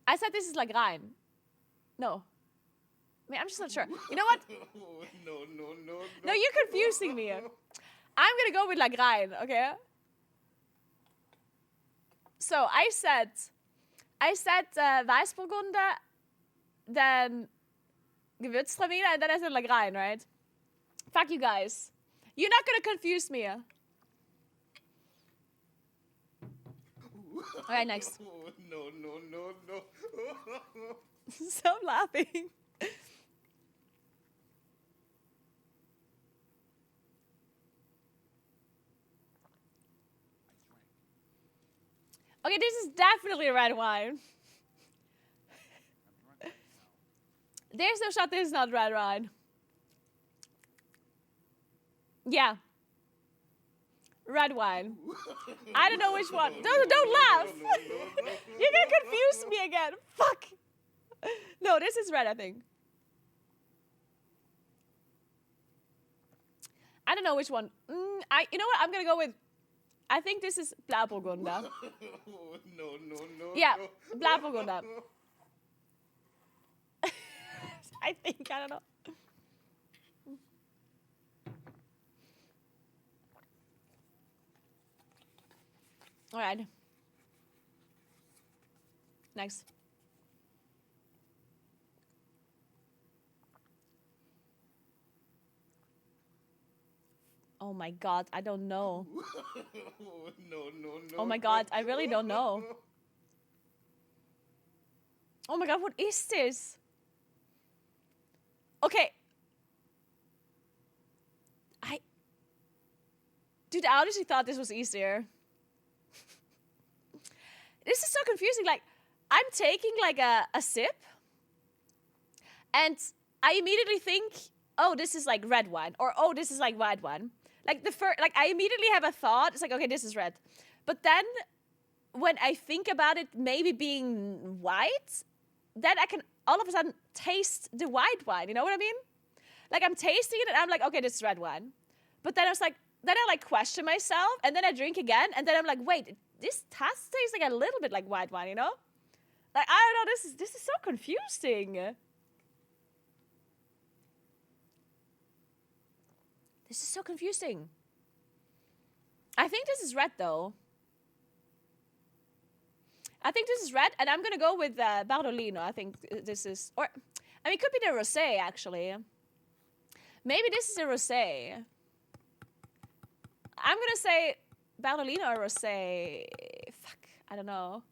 I said this is Lagrein. No. I mean, I'm just not sure. You know what? No, you're confusing me. I'm gonna go with Lagrein, okay? So I said Weißburgunder, then Gewürztraminer, and then I said Lagrein, right? Fuck you guys. You're not gonna confuse me. Alright, next. No. Stop laughing. Okay, this is definitely red wine. There's no shot this is not red wine. Yeah. Red wine. I don't know which one. Don't laugh. You're gonna confuse me again. Fuck. No, this is red, I think. I don't know which one. You know what? I'm gonna go with... I think this is Blauburgunder. No. Yeah, Blauburgunder. I think, I don't know. All right. Next. Oh my god, I don't know. No. Oh my god, I really don't know. Oh my god, what is this? Okay. Dude, I honestly thought this was easier. This is so confusing. Like, I'm taking like a sip, and I immediately think, oh, this is like red wine, or oh, this is like white wine. Like I immediately have a thought. It's like, okay, this is red. But then when I think about it maybe being white, then I can all of a sudden taste the white wine. You know what I mean? Like, I'm tasting it and I'm like, okay, this is red wine. But then I was like, then I like question myself, and then I drink again, and then I'm like, wait, this tastes like a little bit like white wine, you know? Like, I don't know, this is so confusing. This is so confusing. I think this is red, though. I think this is red, and I'm gonna go with Bardolino. I think this is, or, I mean, it could be the rosé, actually. Maybe this is a rosé. I'm gonna say Bardolino or rosé. Fuck, I don't know.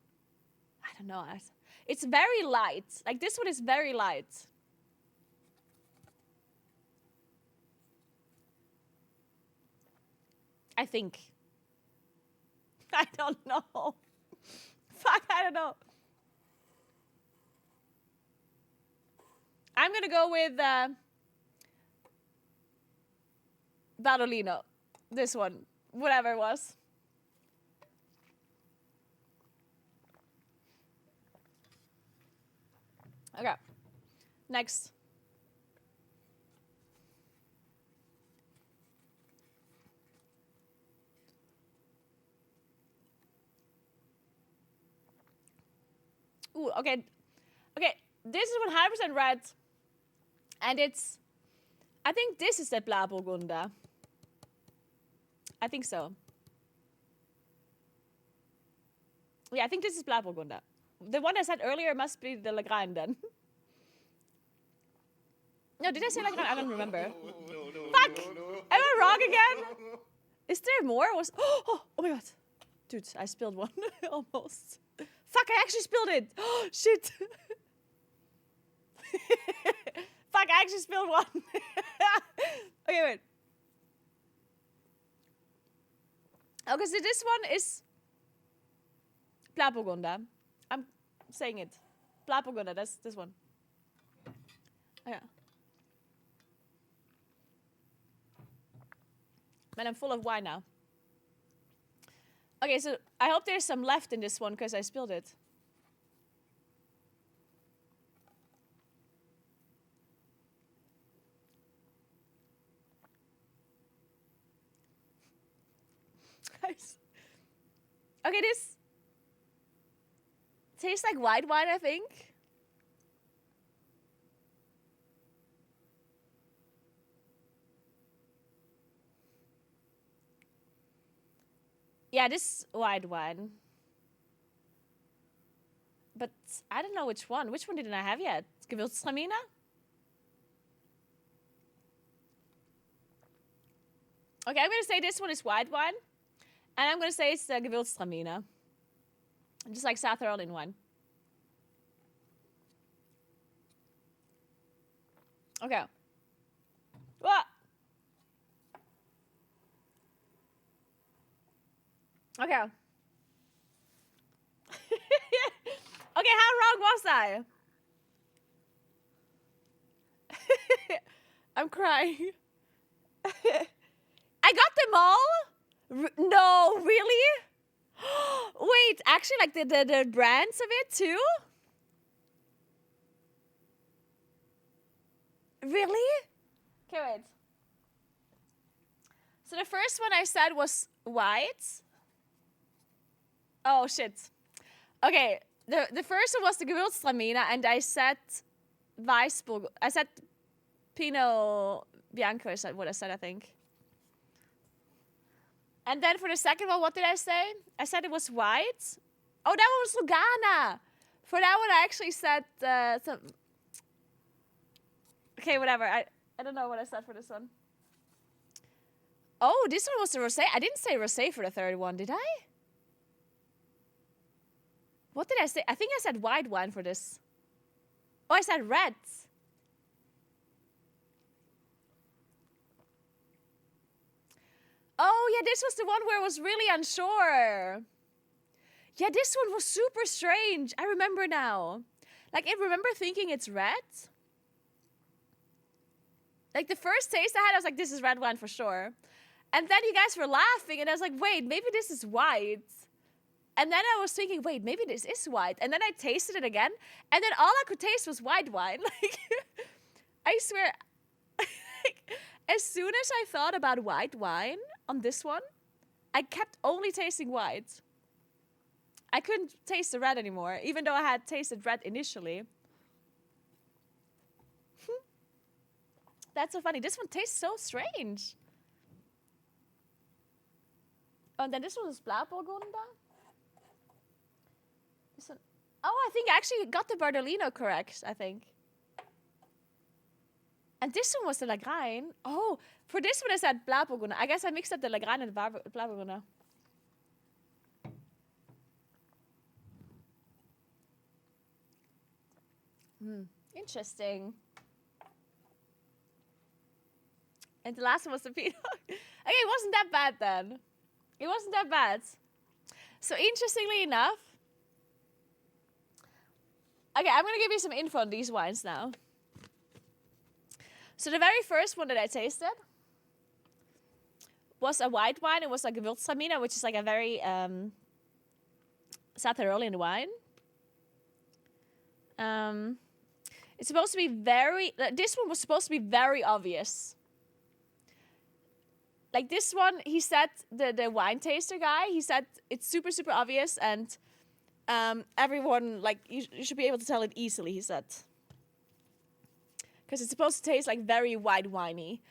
It's very light. Like, this one is very light. I think. I don't know. Fuck, I don't know. I'm gonna go with Bardolino. This one. Whatever it was. Okay. Next. Ooh, okay. Okay, this is 100% red. And it's, I think this is the Blauburgunder. I think so. Yeah, I think this is Blauburgunder. The one I said earlier must be the Legrand then. No, did I say Legrand? I don't remember. Fuck! Am I wrong again? Is there more? Oh my god. Dude, I spilled one. Almost. Fuck, I actually spilled it. Oh, shit. Fuck, I actually spilled one. Okay, wait. Okay, so this one is Blauburgunder. I'm saying it. Blauburgunder, that's this one. Okay. Man, I'm full of wine now. Okay, so I hope there's some left in this one because I spilled it. Nice. Okay, this tastes like white wine, I think. Yeah, this white wine. But I don't know which one. Which one didn't I have yet? Gewürztraminer? Okay, I'm going to say this one is white wine. And I'm going to say it's Gewürztraminer. Just like Satherol in one. Okay. What? Okay. Okay, how wrong was I? I'm crying. I got them all? No, really? Wait, actually, like the brands of it too? Really? Okay, wait. So the first one I said was white. Oh, shit. Okay, the first one was the Gewürztraminer, and I said Weißburg. I said Pinot Bianco is what I said, I think. And then for the second one, what did I say? I said it was white. Oh, that one was Lugana. For that one, I actually said some... Okay, whatever. I don't know what I said for this one. Oh, this one was the rosé. I didn't say rosé for the third one, did I? What did I say? I think I said white wine for this. Oh, I said red. Oh, yeah, this was the one where I was really unsure. Yeah, this one was super strange. I remember now. Like, I remember thinking it's red. Like, the first taste I had, I was like, this is red wine for sure. And then you guys were laughing, and I was like, wait, maybe this is white. And then I was thinking, wait, maybe this is white. And then I tasted it again, and then all I could taste was white wine. Like, I swear, like, as soon as I thought about white wine on this one, I kept only tasting white. I couldn't taste the red anymore, even though I had tasted red initially. That's so funny. This one tastes so strange. Oh, and then this one is Blauburgunder. This one. Oh, I think I actually got the Bardolino correct, I think. And this one was the Lagrein. Oh, for this one I said Blauburgunder. I guess I mixed up the Lagrein and the Blauburgunder. Interesting. And the last one was the Pinot. Okay, it wasn't that bad then. It wasn't that bad. So interestingly enough, okay, I'm going to give you some info on these wines now. So the very first one that I tasted was a white wine. It was like a Gewürztraminer, which is like a very Satarolian wine. It's supposed to be very, this one was supposed to be very obvious. Like this one, he said, the wine taster guy, he said it's super, super obvious, and everyone, like, you should be able to tell it easily, he said. Because it's supposed to taste like very white winey.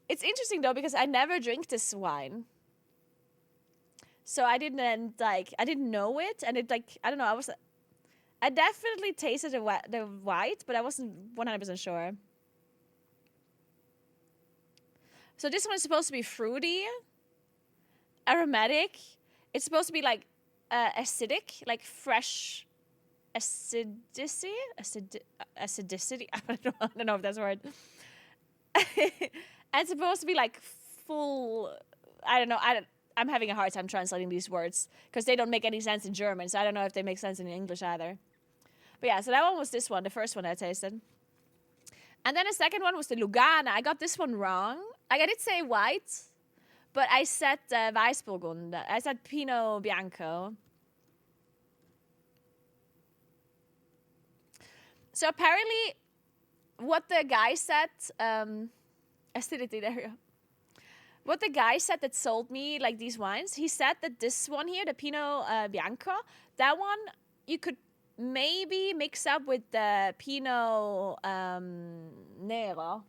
It's interesting though, because I never drink this wine. So I didn't know it, and it, like, I don't know, I definitely tasted the white, but I wasn't 100% sure. So this one is supposed to be fruity, aromatic. It's supposed to be like acidic, like fresh acidity. Acidicity. I don't know if that's a word. And it's supposed to be like full. I don't know. I'm having a hard time translating these words because they don't make any sense in German. So I don't know if they make sense in English either. But yeah, so that one was this one, the first one I tasted. And then the second one was the Lugana. I got this one wrong. Like, I did say white, but I said Weissburgunder. I said Pinot Bianco. So apparently, what the guy said, acidity, there you go. What the guy said that sold me, like, these wines, he said that this one here, the Pinot Bianco, that one you could maybe mix up with the Pinot Nero,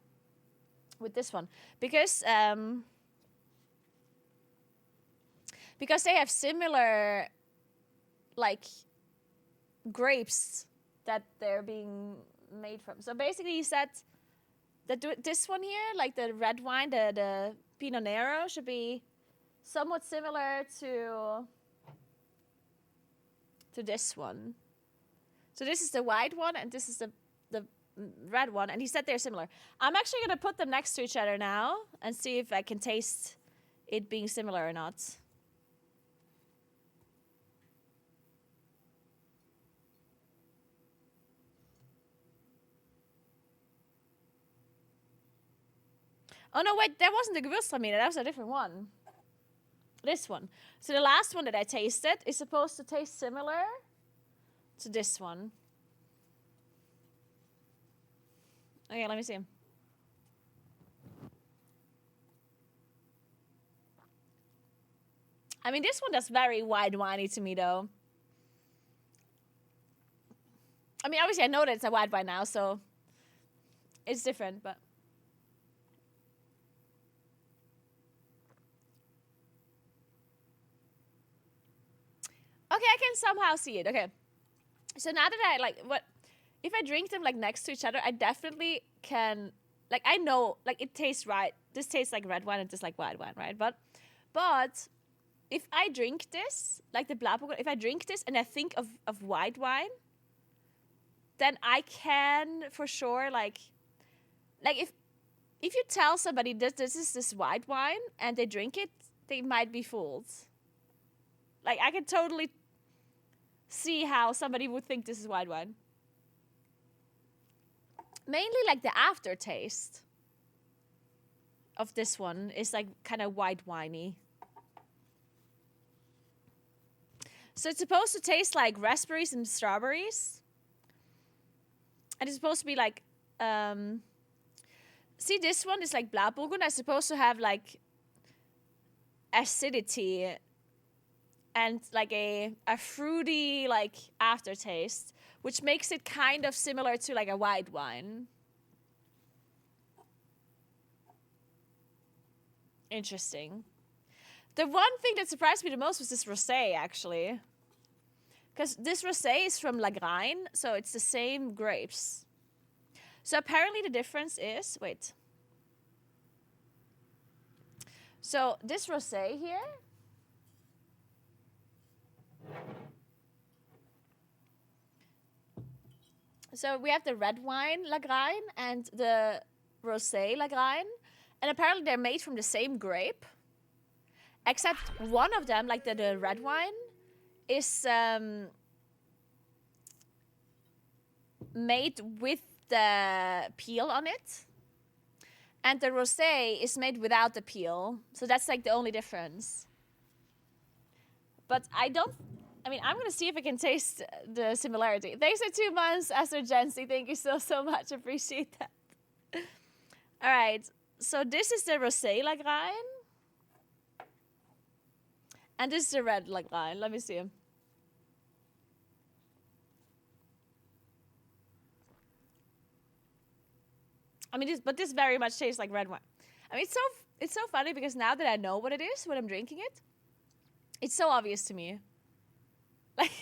with this one, because they have similar, like, grapes that they're being made from. So basically, he said that this one here, like the red wine, the Pinot Nero, should be somewhat similar to this one. So this is the white one, and this is the red one, and he said they're similar. I'm actually going to put them next to each other now and see if I can taste it being similar or not. Oh, no, wait, that wasn't the Gewürztraminer. That was a different one. This one. So the last one that I tasted is supposed to taste similar to this one. Okay, let me see. I mean, this one does very white winey to me, though. I mean, obviously, I know that it's a white wine now, so it's different, but... Okay, I can somehow see it. Okay. So now that if I drink them, like, next to each other, I definitely can, like, I know, like, it tastes right. This tastes like red wine and this like white wine, right? But if I drink this, like the Blauburgunder, if I drink this and I think of white wine, then I can for sure, like if you tell somebody this is this white wine and they drink it, they might be fooled. Like, I can totally see how somebody would think this is white wine. Mainly, like, the aftertaste of this one is, like, kind of white winey. So it's supposed to taste like raspberries and strawberries. And it's supposed to be like, see, this one is like Blauburgunder. It's supposed to have like acidity and like a fruity like aftertaste, which makes it kind of similar to like a white wine. Interesting. The one thing that surprised me the most was this rosé, actually. Because this rosé is from Lagrein, so it's the same grapes. So apparently the difference is, wait. So this rosé here, so we have the red wine Lagrein and the rosé Lagrein, and apparently they're made from the same grape, except one of them, like the red wine, is made with the peel on it, and the rosé is made without the peel. So that's like the only difference. But I'm gonna see if I can taste the similarity. Thanks for 2 months, Esther Jensi. Thank you so much. Appreciate that. All right. So this is the rosé Lagrein. And this is the red Lagrein. Let me see. I mean, this very much tastes like red wine. I mean, it's so funny because now that I know what it is when I'm drinking it, it's so obvious to me. Like,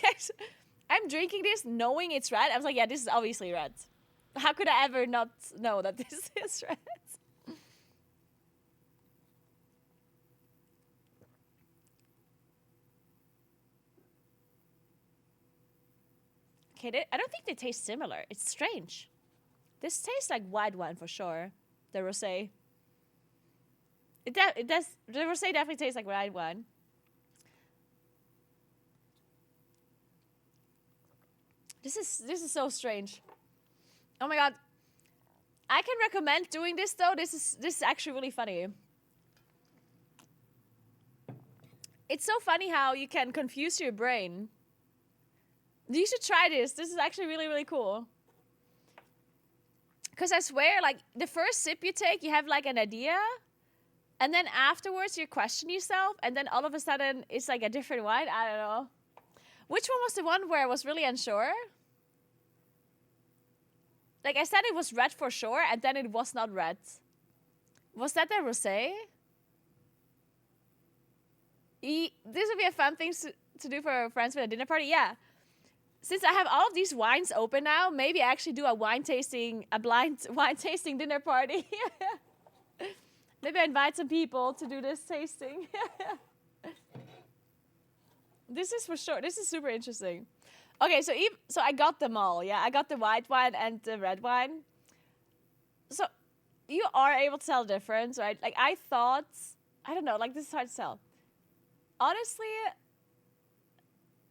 I'm drinking this knowing it's red. I was like, yeah, this is obviously red. How could I ever not know that this is red? Okay, I don't think they taste similar. It's strange. This tastes like white wine for sure. The rosé. It does. The rosé definitely tastes like white wine. This is so strange. Oh my god. I can recommend doing this though. This is actually really funny. It's so funny how you can confuse your brain. You should try this. This is actually really, really cool. Because I swear, like, the first sip you take, you have, like, an idea. And then afterwards, you question yourself. And then all of a sudden, it's, like, a different wine. I don't know. Which one was the one where I was really unsure? Like, I said it was red for sure, and then it was not red. Was that the rosé? This would be a fun thing to do for friends with a dinner party. Yeah. Since I have all of these wines open now, maybe I actually do a blind wine tasting dinner party. Maybe I invite some people to do this tasting. This is for sure. This is super interesting. Okay, so I got them all. Yeah, I got the white wine and the red wine. So you are able to tell the difference, right? Like I don't know, like this is hard to tell. Honestly,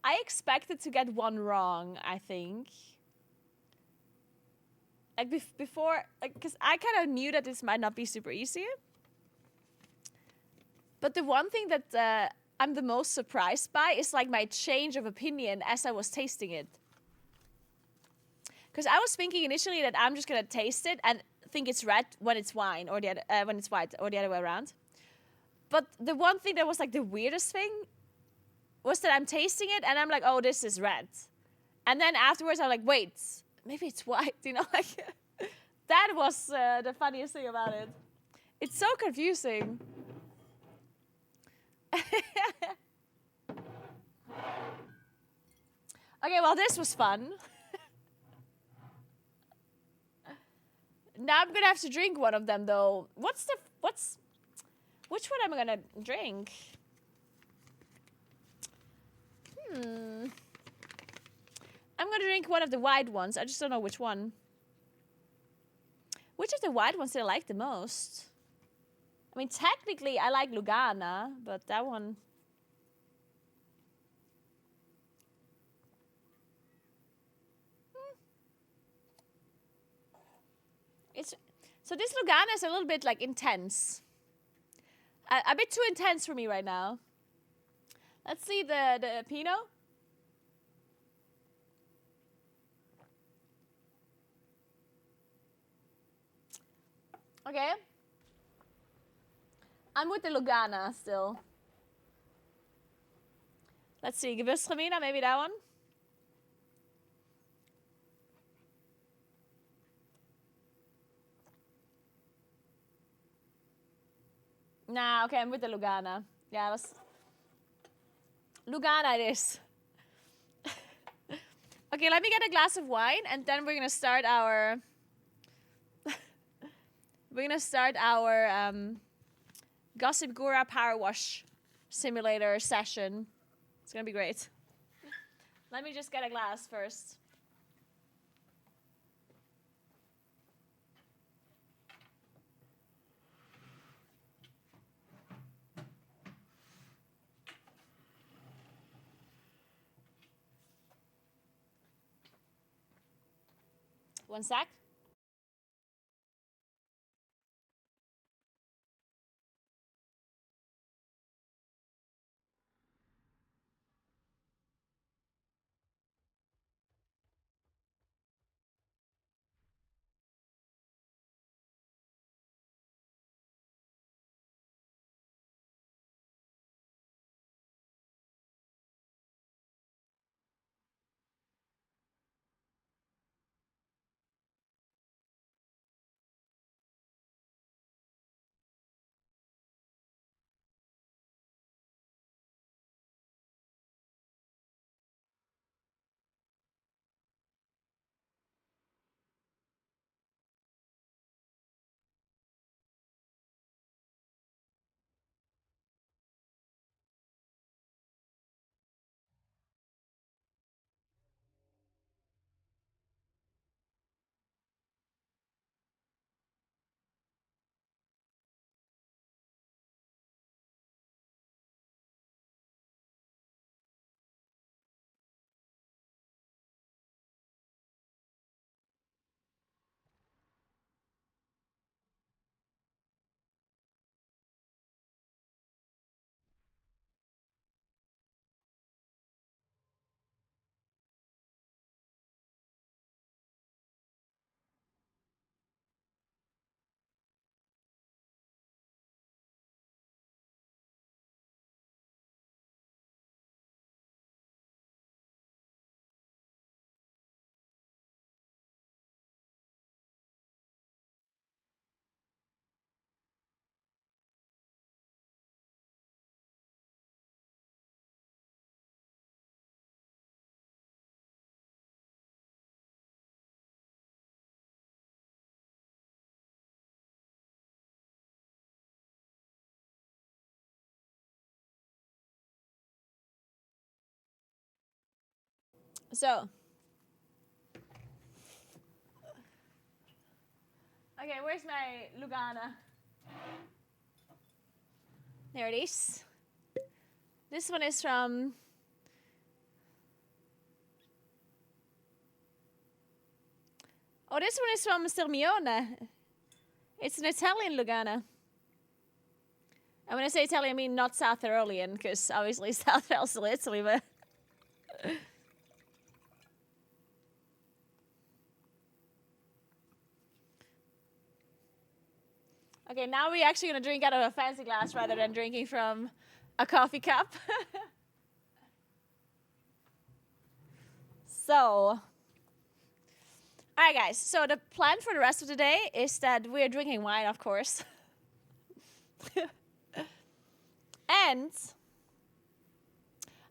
I expected to get one wrong, I think. Like before, like, because I kind of knew that this might not be super easy. But the one thing that I'm the most surprised by is like my change of opinion as I was tasting it. Because I was thinking initially that I'm just gonna taste it and think it's red when it's wine or when it's white or the other way around. But the one thing that was like the weirdest thing was that I'm tasting it and I'm like, oh, this is red. And then afterwards I'm like, wait, maybe it's white, you know? Like that was the funniest thing about it. It's so confusing. Okay, well, this was fun. Now I'm gonna have to drink one of them, though. Which one am I gonna drink? I'm gonna drink one of the white ones. I just don't know which one. Which of the white ones did I like the most? I mean, technically, I like Lugana, but that one... It's... So this Lugana is a little bit, like, intense. A bit too intense for me right now. Let's see the Pinot. Okay. I'm with the Lugana still. Let's see, Gewürztraminer, maybe that one. Nah, okay, I'm with the Lugana. Yeah, Lugana it is. Okay, let me get a glass of wine, and then we're gonna start our... we're gonna start our Gossipguura Power Wash Simulator session. It's gonna be great. Let me just get a glass first. One sec. So. Okay, where's my Lugana? There it is. This one is from... Oh, this one is from Sirmione. It's an Italian Lugana. And when I say Italian, I mean not South Tyrolean, because obviously South Tyrole's still Italy, but... Okay, now we're actually going to drink out of a fancy glass rather than drinking from a coffee cup. So, all right, guys. So the plan for the rest of the day is that we're drinking wine, of course. And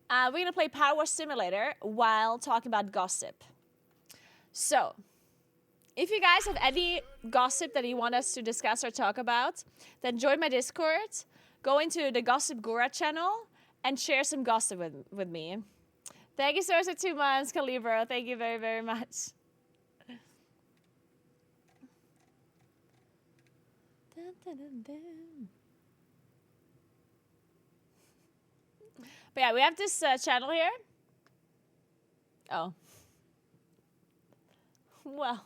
we're going to play Power Wash Simulator while talking about gossip. So, if you guys have any gossip that you want us to discuss or talk about, then join my Discord, go into the Gossipguura channel, and share some gossip with me. Thank you so much for 2 months, Calibro. Thank you very, very much. Dun, dun, dun, dun. But yeah, we have this channel here. Oh. Well.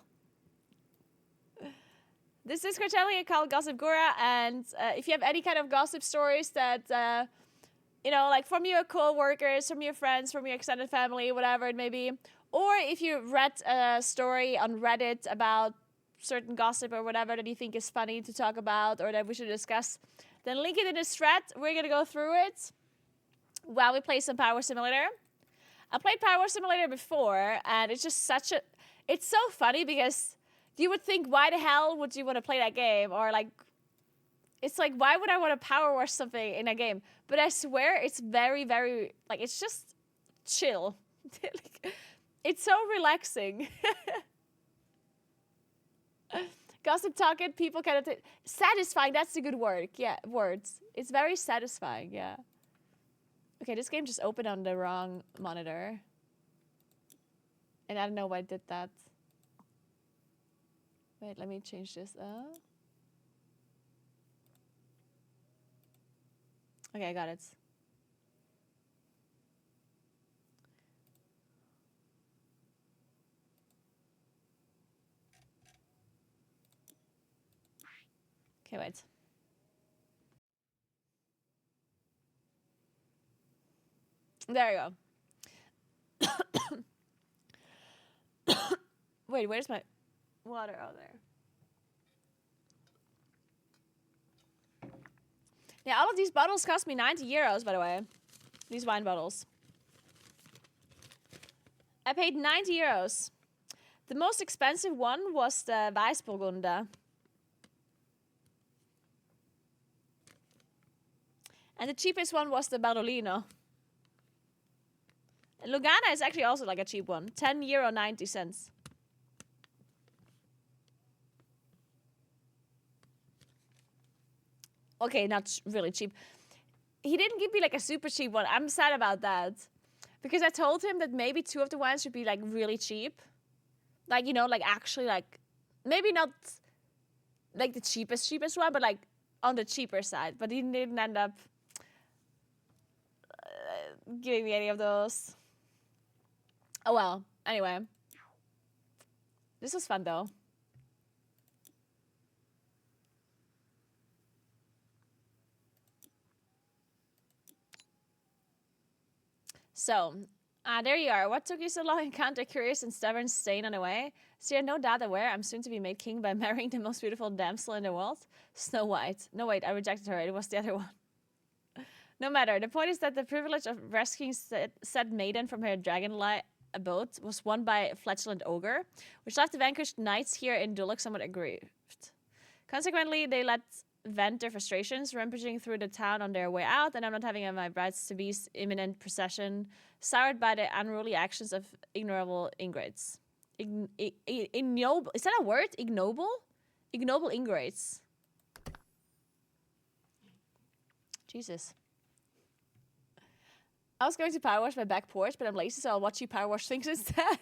This Discord channel here called Gossipguura, and if you have any kind of gossip stories that, you know, like from your co-workers, from your friends, from your extended family, whatever it may be, or if you read a story on Reddit about certain gossip or whatever that you think is funny to talk about or that we should discuss, then link it in this thread. We're going to go through it while we play some Power Simulator. I played Power Simulator before, and it's just such a... It's so funny because you would think, why the hell would you want to play that game? Or like, it's like, why would I want to power wash something in a game? But I swear it's very, very, like, it's just chill. Like, it's so relaxing. Gossip talking, people kind of... satisfying, that's the good word. Yeah, words. It's very satisfying, yeah. Okay, this game just opened on the wrong monitor. And I don't know why it did that. Wait, let me change this up. Okay, I got it. Okay, wait. There you go. Wait, where's my water? Oh, there. Yeah, all of these bottles cost me 90 euros, by the way. These wine bottles. I paid 90 euros. The most expensive one was the Weissburgunder. And the cheapest one was the Barolino. And Lugana is actually also like a cheap one. 10 euro 90 cents. Okay, not really cheap. He didn't give me like a super cheap one. I'm sad about that. Because I told him that maybe 2 of the wines should be like really cheap. Like, you know, like actually like, maybe not like the cheapest one, but like on the cheaper side. But he didn't end up giving me any of those. Oh well, anyway. This was fun though. So, there you are. What took you so long? Encounter curious and stubborn stain on the way. So you're no doubt aware I'm soon to be made king by marrying the most beautiful damsel in the world, Snow White. No, wait, I rejected her. It was the other one. No matter. The point is that the privilege of rescuing said maiden from her dragon-like abode was won by a flatulent ogre, which left the vanquished knights here in Dulux somewhat aggrieved. Consequently, they let vent their frustrations, rampaging through the town on their way out, and I'm not having my brides-to-be's imminent procession soured by the unruly actions of ignorable ingrates. Ignoble, is that a word? Ignoble? Ignoble ingrates. Jesus. I was going to power wash my back porch, but I'm lazy, so I'll watch you power wash things instead.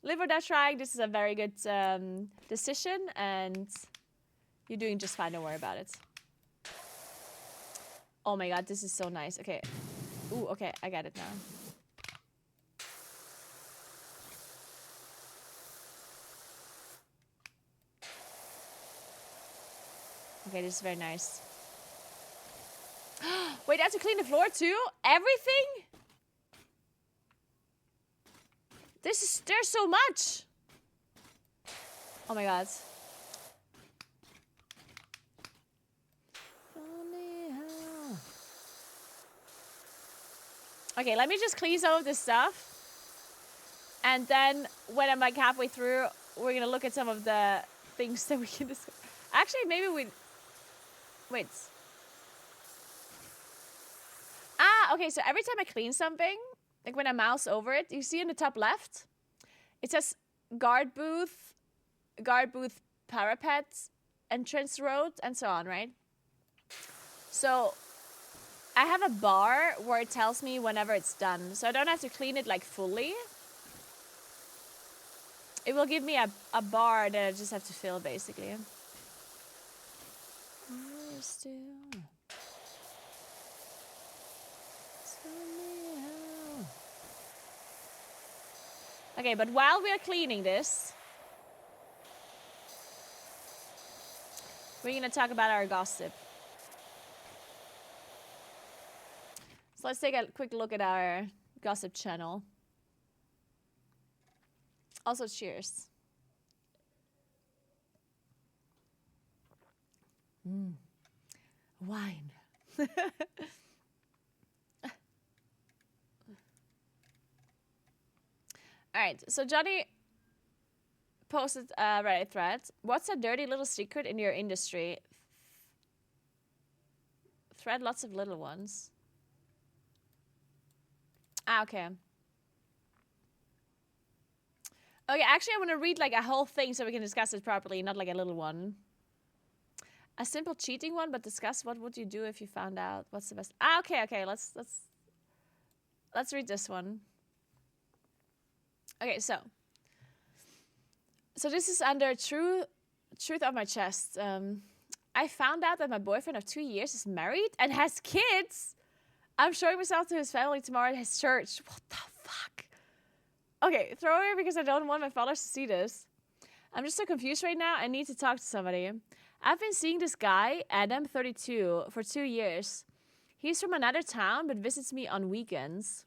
Live or die trying. This is a very good decision, and you're doing just fine. Don't worry about it. Oh my god, this is so nice. Okay. Ooh, okay, I got it now. Okay, this is very nice. Wait, I have to clean the floor too? Everything? There's so much. Oh my god. Okay, let me just clean some of this stuff. And then when I'm like halfway through, we're gonna look at some of the things that we can discuss. Actually, maybe we... Wait. Ah, okay, so every time I clean something, like when I mouse over it, you see in the top left, it says guard booth, parapet, entrance road, and so on, right? So I have a bar where it tells me whenever it's done, so I don't have to clean it like fully. It will give me a bar that I just have to fill, basically. Okay, but while we are cleaning this, we're gonna talk about our gossip. So let's take a quick look at our gossip channel. Also, cheers. Wine. All right, so Johnny posted a Reddit thread. What's a dirty little secret in your industry? Thread lots of little ones. Ah, okay. Okay, actually, I want to read like a whole thing so we can discuss it properly, not like a little one. A simple cheating one, but discuss what would you do if you found out. What's the best? Ah, okay, okay. Let's read this one. Okay, so this is under truth on my chest. I found out that my boyfriend of 2 years is married and has kids. I'm showing myself to his family tomorrow at his church. What the fuck? Okay, throw it because I don't want my followers to see this. I'm just so confused right now. I need to talk to somebody. I've been seeing this guy, Adam, 32, for 2 years. He's from another town, but visits me on weekends.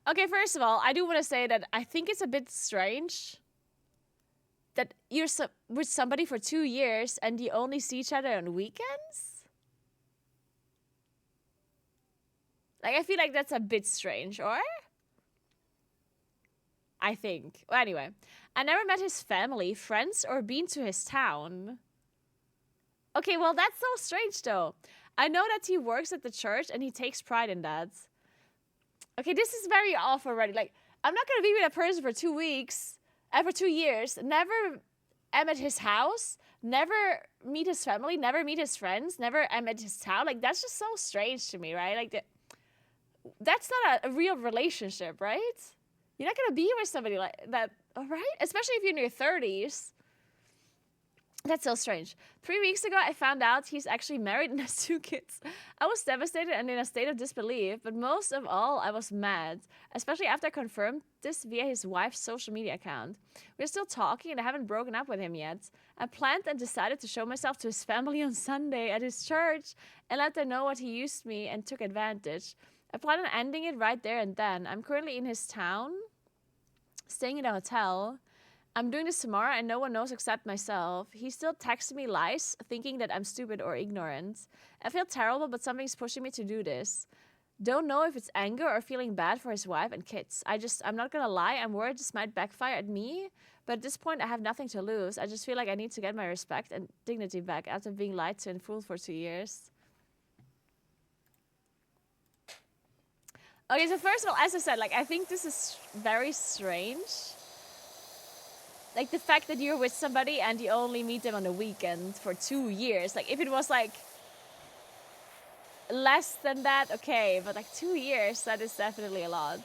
Okay, first of all, I do want to say that I think it's a bit strange that you're with somebody for 2 years and you only see each other on weekends. Like, I feel like that's a bit strange, or? I think. Well, anyway, I never met his family, friends, or been to his town. Okay, well, that's so strange, though. I know that he works at the church and he takes pride in that. Okay, this is very off already. Like, I'm not going to be with a person for 2 weeks, for 2 years, never am at his house, never meet his family, never meet his friends, never am at his town. Like, that's just so strange to me, right? Like, that's not a real relationship, right? You're not going to be with somebody like that, right? Especially if you're in your 30s. That's so strange. 3 weeks ago, I found out he's actually married and has 2 kids. I was devastated and in a state of disbelief, but most of all, I was mad, especially after I confirmed this via his wife's social media account. We're still talking and I haven't broken up with him yet. I planned and decided to show myself to his family on Sunday at his church and let them know what he used me and took advantage. I plan on ending it right there and then. I'm currently in his town, staying in a hotel. I'm doing this tomorrow and no one knows except myself. He still texts me lies, thinking that I'm stupid or ignorant. I feel terrible, but something's pushing me to do this. Don't know if it's anger or feeling bad for his wife and kids. I'm not gonna lie, I'm worried this might backfire at me, but at this point I have nothing to lose. I just feel like I need to get my respect and dignity back after being lied to and fooled for 2 years. Okay, so first of all, as I said, like, I think this is very strange. Like, the fact that you're with somebody and you only meet them on the weekend for 2 years. Like, if it was, like, less than that, okay. But, like, 2 years, that is definitely a lot.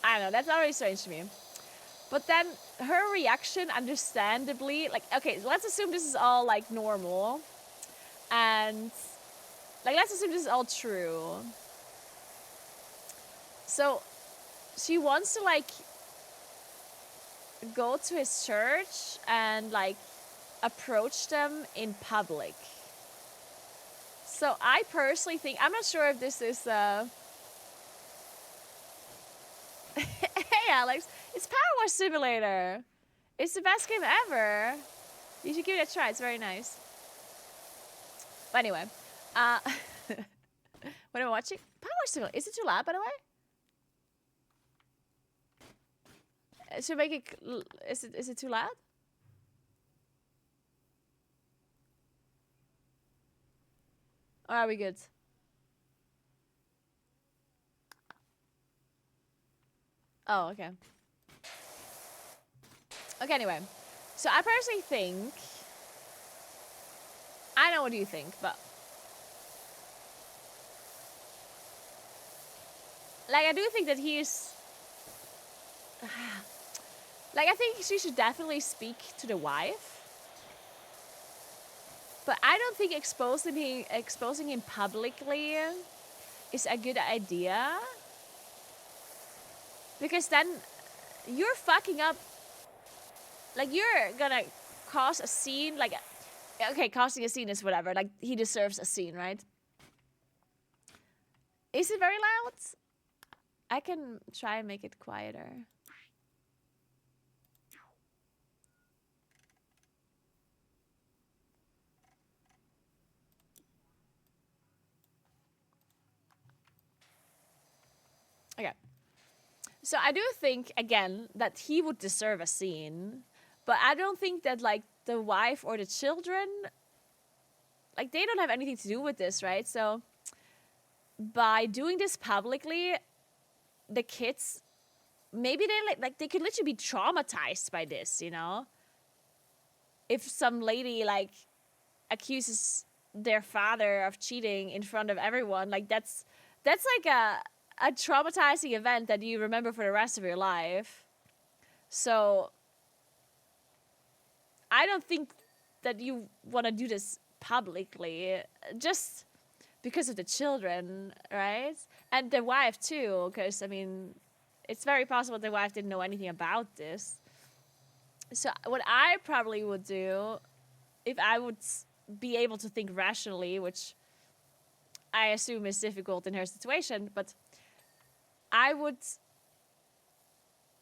I don't know, that's already strange to me. But then, her reaction, understandably, like, okay, so let's assume this is all, like, normal. And, like, let's assume this is all true. So she wants to, like, go to his church and, like, approach them in public. So I personally think, I'm not sure if this is Hey Alex, it's Power Wash Simulator. It's the best game ever. You should give it a try, it's very nice. But anyway, what am I watching? Power Wash Simulator. Is it too loud, by the way? Should make it. Is it too loud? Or are we good? Oh, okay. Okay, anyway. So I personally think, I know what you think, but like, I do think that he's like, I think she should definitely speak to the wife. But I don't think exposing him publicly is a good idea. Because then you're fucking up. Like, you're gonna cause a scene. Like, okay, causing a scene is whatever. Like, he deserves a scene, right? Is it very loud? I can try and make it quieter. Okay. So I do think, again, that he would deserve a scene. But I don't think that, like, the wife or the children, like, they don't have anything to do with this, right? So by doing this publicly, the kids, maybe they like they could literally be traumatized by this, you know? If some lady, like, accuses their father of cheating in front of everyone, like, that's like a traumatizing event that you remember for the rest of your life. So I don't think that you want to do this publicly, just because of the children, right? And the wife too, because, I mean, it's very possible the wife didn't know anything about this. So what I probably would do, if I would be able to think rationally, which I assume is difficult in her situation, but I would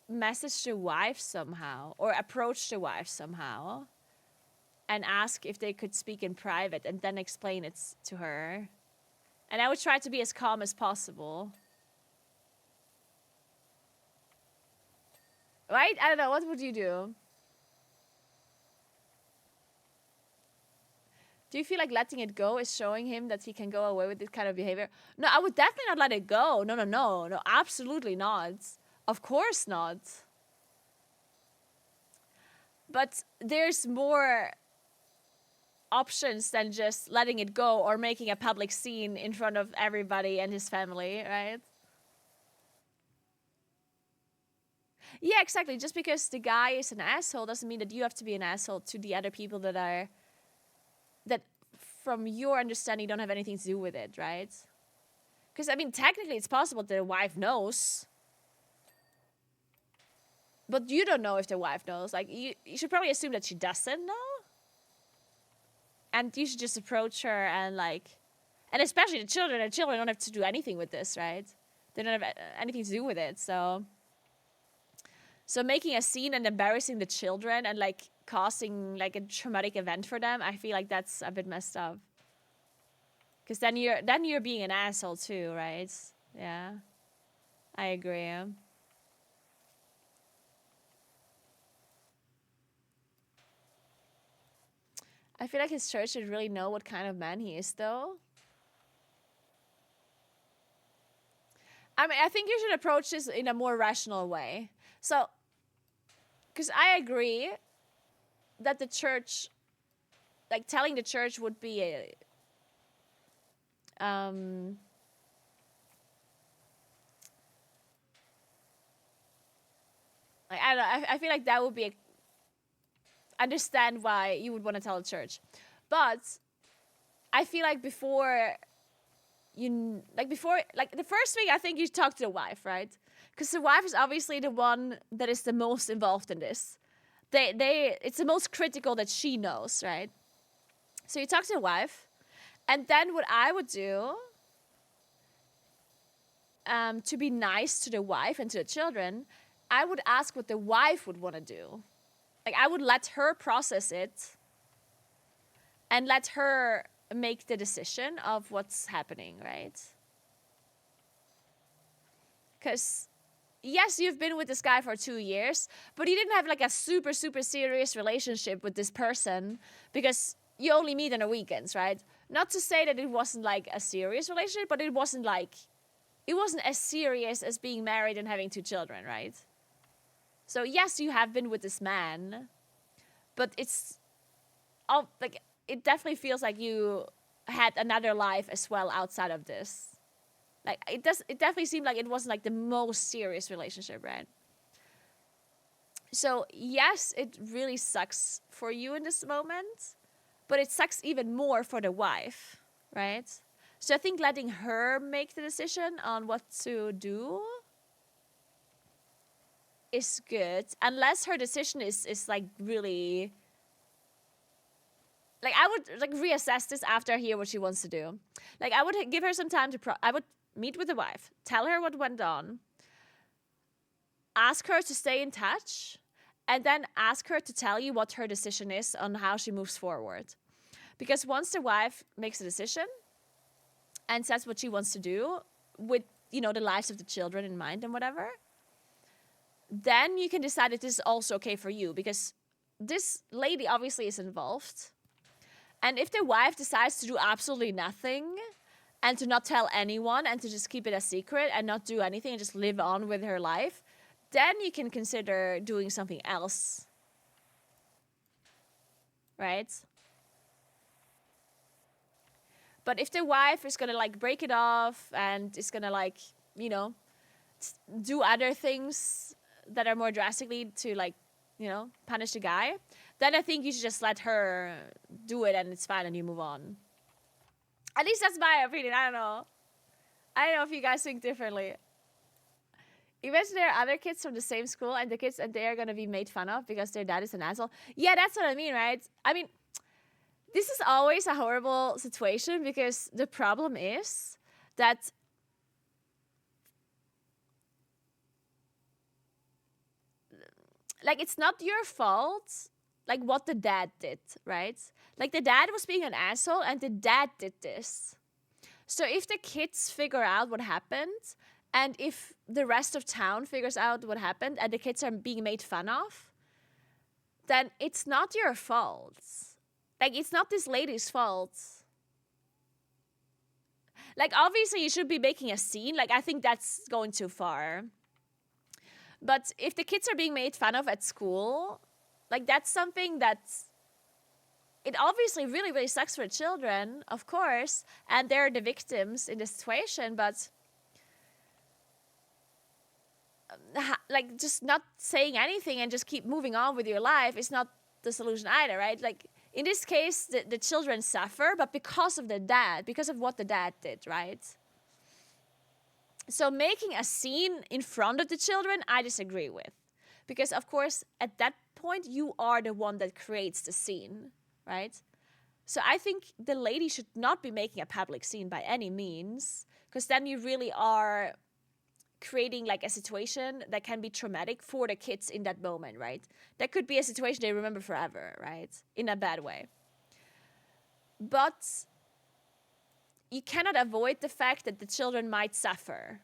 message the wife somehow, or approach the wife somehow, and ask if they could speak in private, and then explain it to her. And I would try to be as calm as possible. Right? I don't know. What would you do? Do you feel like letting it go is showing him that he can go away with this kind of behavior? No, I would definitely not let it go. No, absolutely not. Of course not. But there's more options than just letting it go or making a public scene in front of everybody and his family, right? Yeah, exactly. Just because the guy is an asshole doesn't mean that you have to be an asshole to the other people that from your understanding don't have anything to do with it, right? Because, I mean, technically it's possible that the wife knows. But you don't know if the wife knows. Like, you should probably assume that she doesn't know. And you should just approach her and, like... And especially the children don't have to do anything with this, right? They don't have anything to do with it, so... So making a scene and embarrassing the children and, like, causing, like, a traumatic event for them, I feel like that's a bit messed up. Because then you're being an asshole too, right? Yeah. I agree. I feel like his church should really know what kind of man he is, though. I mean, I think you should approach this in a more rational way. So, because I agree that the church, like, telling the church would be a, like, I don't know, I feel like that would be understand why you would want to tell the church. But I feel like the first thing, I think you talk to the wife, right? Because the wife is obviously the one that is the most involved in this. It's the most critical that she knows, right? So you talk to the wife, and then what I would do, to be nice to the wife and to the children, I would ask what the wife would want to do. Like, I would let her process it and let her make the decision of what's happening, right? Because, yes, you've been with this guy for 2 years, but you didn't have, like, a super, super serious relationship with this person because you only meet on the weekends, right? Not to say that it wasn't, like, a serious relationship, but it wasn't as serious as being married and having 2 children, right? So, yes, you have been with this man, but it's all, like, it definitely feels like you had another life as well outside of this. Like, it definitely seemed like it wasn't, like, the most serious relationship, right? So, yes, it really sucks for you in this moment, but it sucks even more for the wife, right? So I think letting her make the decision on what to do is good, unless her decision is like really, like I would like reassess this after I hear what she wants to do. Like I would give her some time to I would meet with the wife, tell her what went on, ask her to stay in touch, and then ask her to tell you what her decision is on how she moves forward. Because once the wife makes a decision and says what she wants to do with, you know, the lives of the children in mind and whatever, then you can decide if this is also okay for you, because this lady obviously is involved. And if the wife decides to do absolutely nothing and to not tell anyone and to just keep it a secret and not do anything and just live on with her life, then you can consider doing something else. Right? But if the wife is gonna like break it off and is gonna like, you know, do other things that are more drastically to like, you know, punish the guy, then I think you should just let her do it and it's fine and you move on. At least that's my opinion. I don't know. I don't know if you guys think differently. Imagine there are other kids from the same school and they are gonna be made fun of because their dad is an asshole. Yeah, that's what I mean, right? I mean, this is always a horrible situation because the problem is that like it's not your fault like what the dad did, right? Like the dad was being an asshole and the dad did this. So if the kids figure out what happened and if the rest of town figures out what happened and the kids are being made fun of, then it's not your fault. Like it's not this lady's fault. Like obviously you should be making a scene. Like I think that's going too far. But if the kids are being made fun of at school, like that's something that's, it obviously really, really sucks for the children, of course, and they're the victims in the situation, but like just not saying anything and just keep moving on with your life is not the solution either, right? Like in this case, the children suffer, but because of the dad, because of what the dad did, right? So making a scene in front of the children, I disagree with. Because, of course, at that point, you are the one that creates the scene, right? So I think the lady should not be making a public scene by any means, because then you really are creating like a situation that can be traumatic for the kids in that moment, right? That could be a situation they remember forever, right? In a bad way. But you cannot avoid the fact that the children might suffer.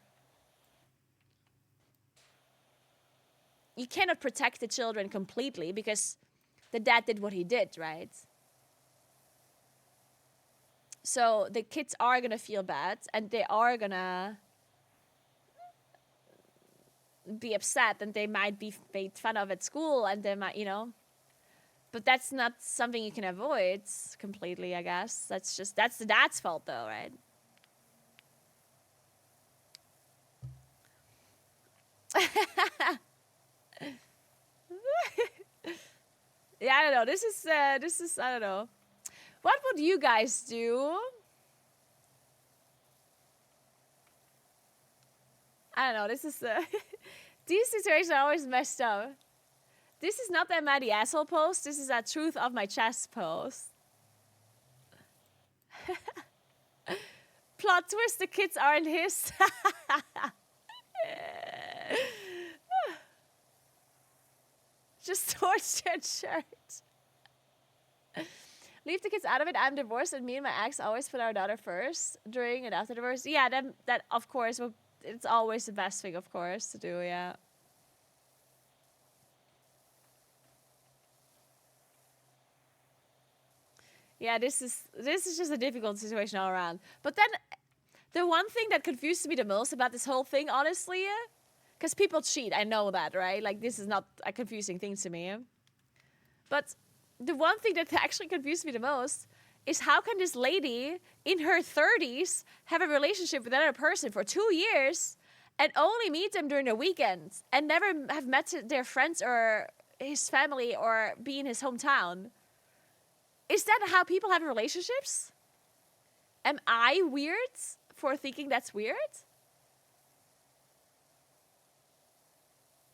You cannot protect the children completely because the dad did what he did, right? So the kids are going to feel bad and they are going to be upset and they might be made fun of at school and they might, you know. But that's not something you can avoid completely, I guess. That's the dad's fault though, right? Yeah, I don't know. This is, I don't know. What would you guys do? I don't know. This is, these situations are always messed up. This is not Am I the Asshole post. This is a Truth of My Chest post. Plot twist, the kids aren't his. Just torched their shirt. Leave the kids out of it. I'm divorced and me and my ex always put our daughter first during and after divorce. Yeah, that of course, it's always the best thing, of course, to do, yeah. Yeah, this is just a difficult situation all around. But then the one thing that confuses me the most about this whole thing, honestly, because people cheat, I know that, right? Like, this is not a confusing thing to me. But the one thing that actually confused me the most is how can this lady in her 30s have a relationship with another person for 2 years and only meet them during the weekends and never have met their friends or his family or be in his hometown? Is that how people have relationships? Am I weird for thinking that's weird?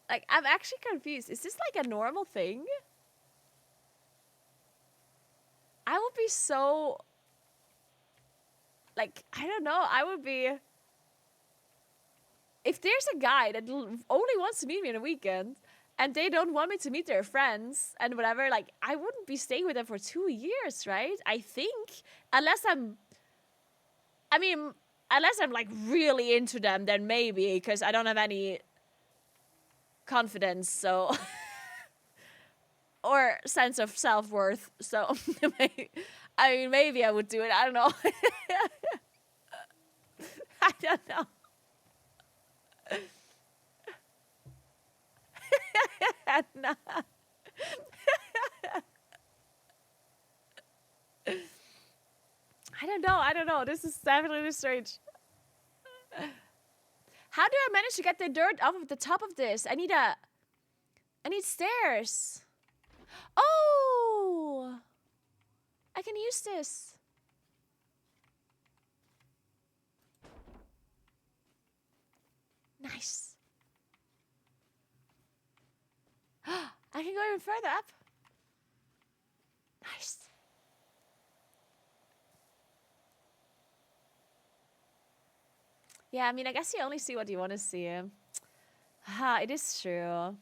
Like, I'm actually confused. Is this like a normal thing? I would be so... Like, I don't know. I would be... If there's a guy that only wants to meet me on a weekend, and they don't want me to meet their friends and whatever, like, I wouldn't be staying with them for 2 years, right? I think. Unless I'm like really into them, then maybe, because I don't have any confidence, so... or sense of self-worth, so... maybe I would do it, I don't know. I don't know. No. I don't know. This is definitely strange. How do I manage to get the dirt off of the top of this? I need stairs. Oh! I can use this. Nice. I can go even further up. Nice. Yeah, I mean, I guess you only see what you want to see. It is true.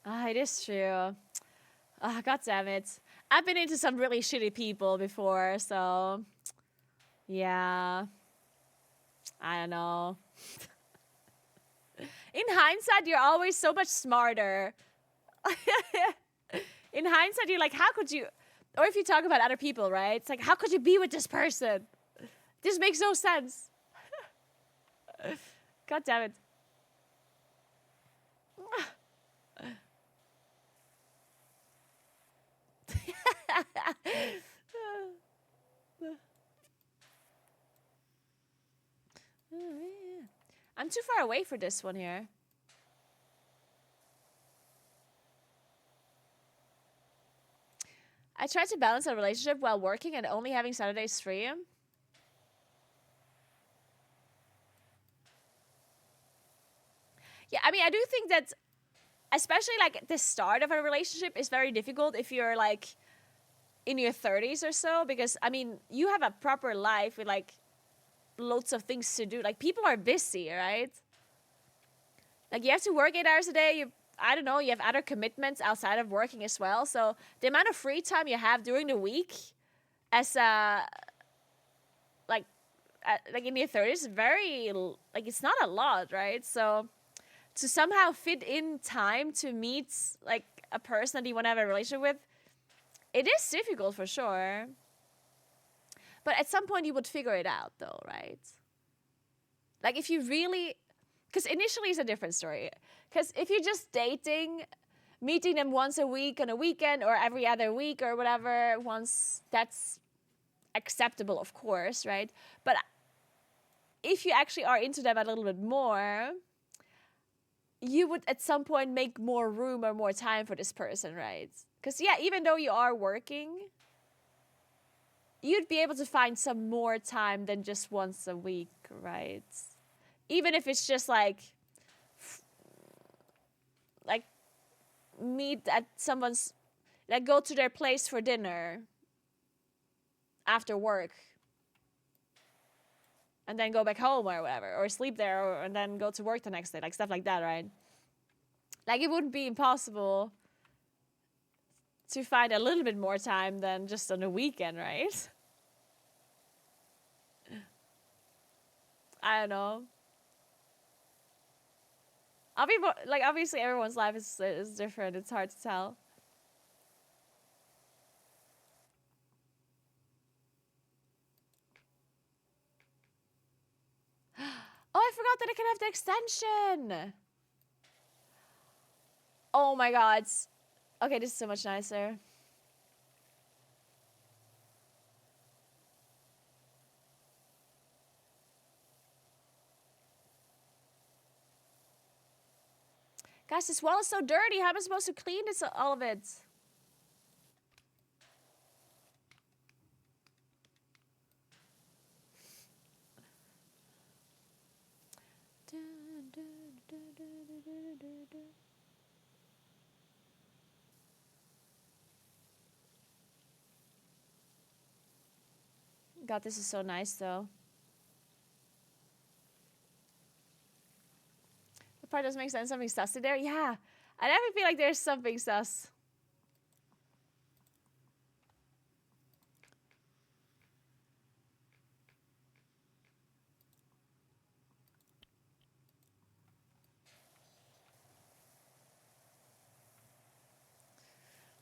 It is true. God damn it. I've been into some really shitty people before, so... Yeah. I don't know. In hindsight, you're always so much smarter. In hindsight, you're like, how could you... Or if you talk about other people, right? It's like, how could you be with this person? This makes no sense. God damn it. I'm too far away for this one here. I try to balance a relationship while working and only having Saturdays free. Yeah, I mean, I do think that, especially like the start of a relationship is very difficult if you're like in your 30s or so, because I mean, you have a proper life with like lots of things to do. Like, people are busy, right? Like, you have to work 8 hours a day. I don't know, you have other commitments outside of working as well. So the amount of free time you have during the week as like in your 30s is very, like, it's not a lot, right? So to somehow fit in time to meet like a person that you want to have a relationship with, it is difficult for sure. But at some point you would figure it out though, right? Like, if you really... Because initially it's a different story. Because if you're just dating, meeting them once a week on a weekend or every other week or whatever, that's acceptable, of course, right? But if you actually are into them a little bit more, you would at some point make more room or more time for this person, right? Because, yeah, even though you are working, you'd be able to find some more time than just once a week, right? Even if it's just like meet at someone's, like, go to their place for dinner after work and then go back home or whatever, or sleep there and then go to work the next day, like stuff like that, right? Like, it wouldn't be impossible to find a little bit more time than just on a weekend, right? I don't know. Like, obviously everyone's life is different. It's hard to tell. Oh, I forgot that I can have the extension. Oh my god. Okay, this is so much nicer. Guys, this wall is so dirty. How am I supposed to clean this, all of it? god, this is so nice though. The part doesn't make sense. Something sus in there. Yeah, I never feel like there's something sus.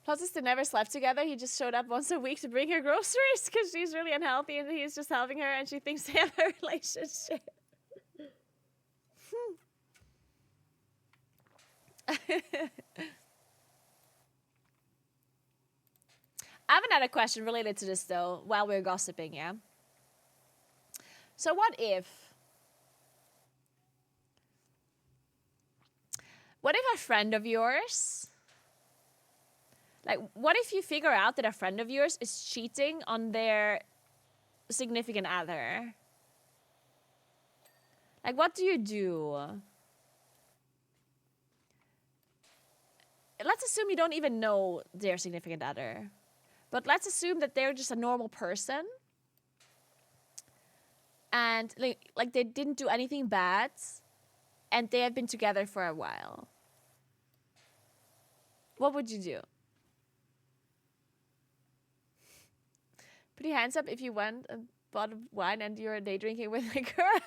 Plus, they never slept together. He just showed up once a week to bring her groceries because she's really unhealthy and he's just helping her and she thinks they have a relationship. I have another question related to this though, while we're gossiping, yeah? So what if a friend of yours, like, what if you figure out that a friend of yours is cheating on their significant other? Like, what do you do? Let's assume you don't even know their significant other. But let's assume that they're just a normal person. And, like they didn't do anything bad. And they have been together for a while. What would you do? Put your hands up if you went and bought wine and you're day drinking with a girl.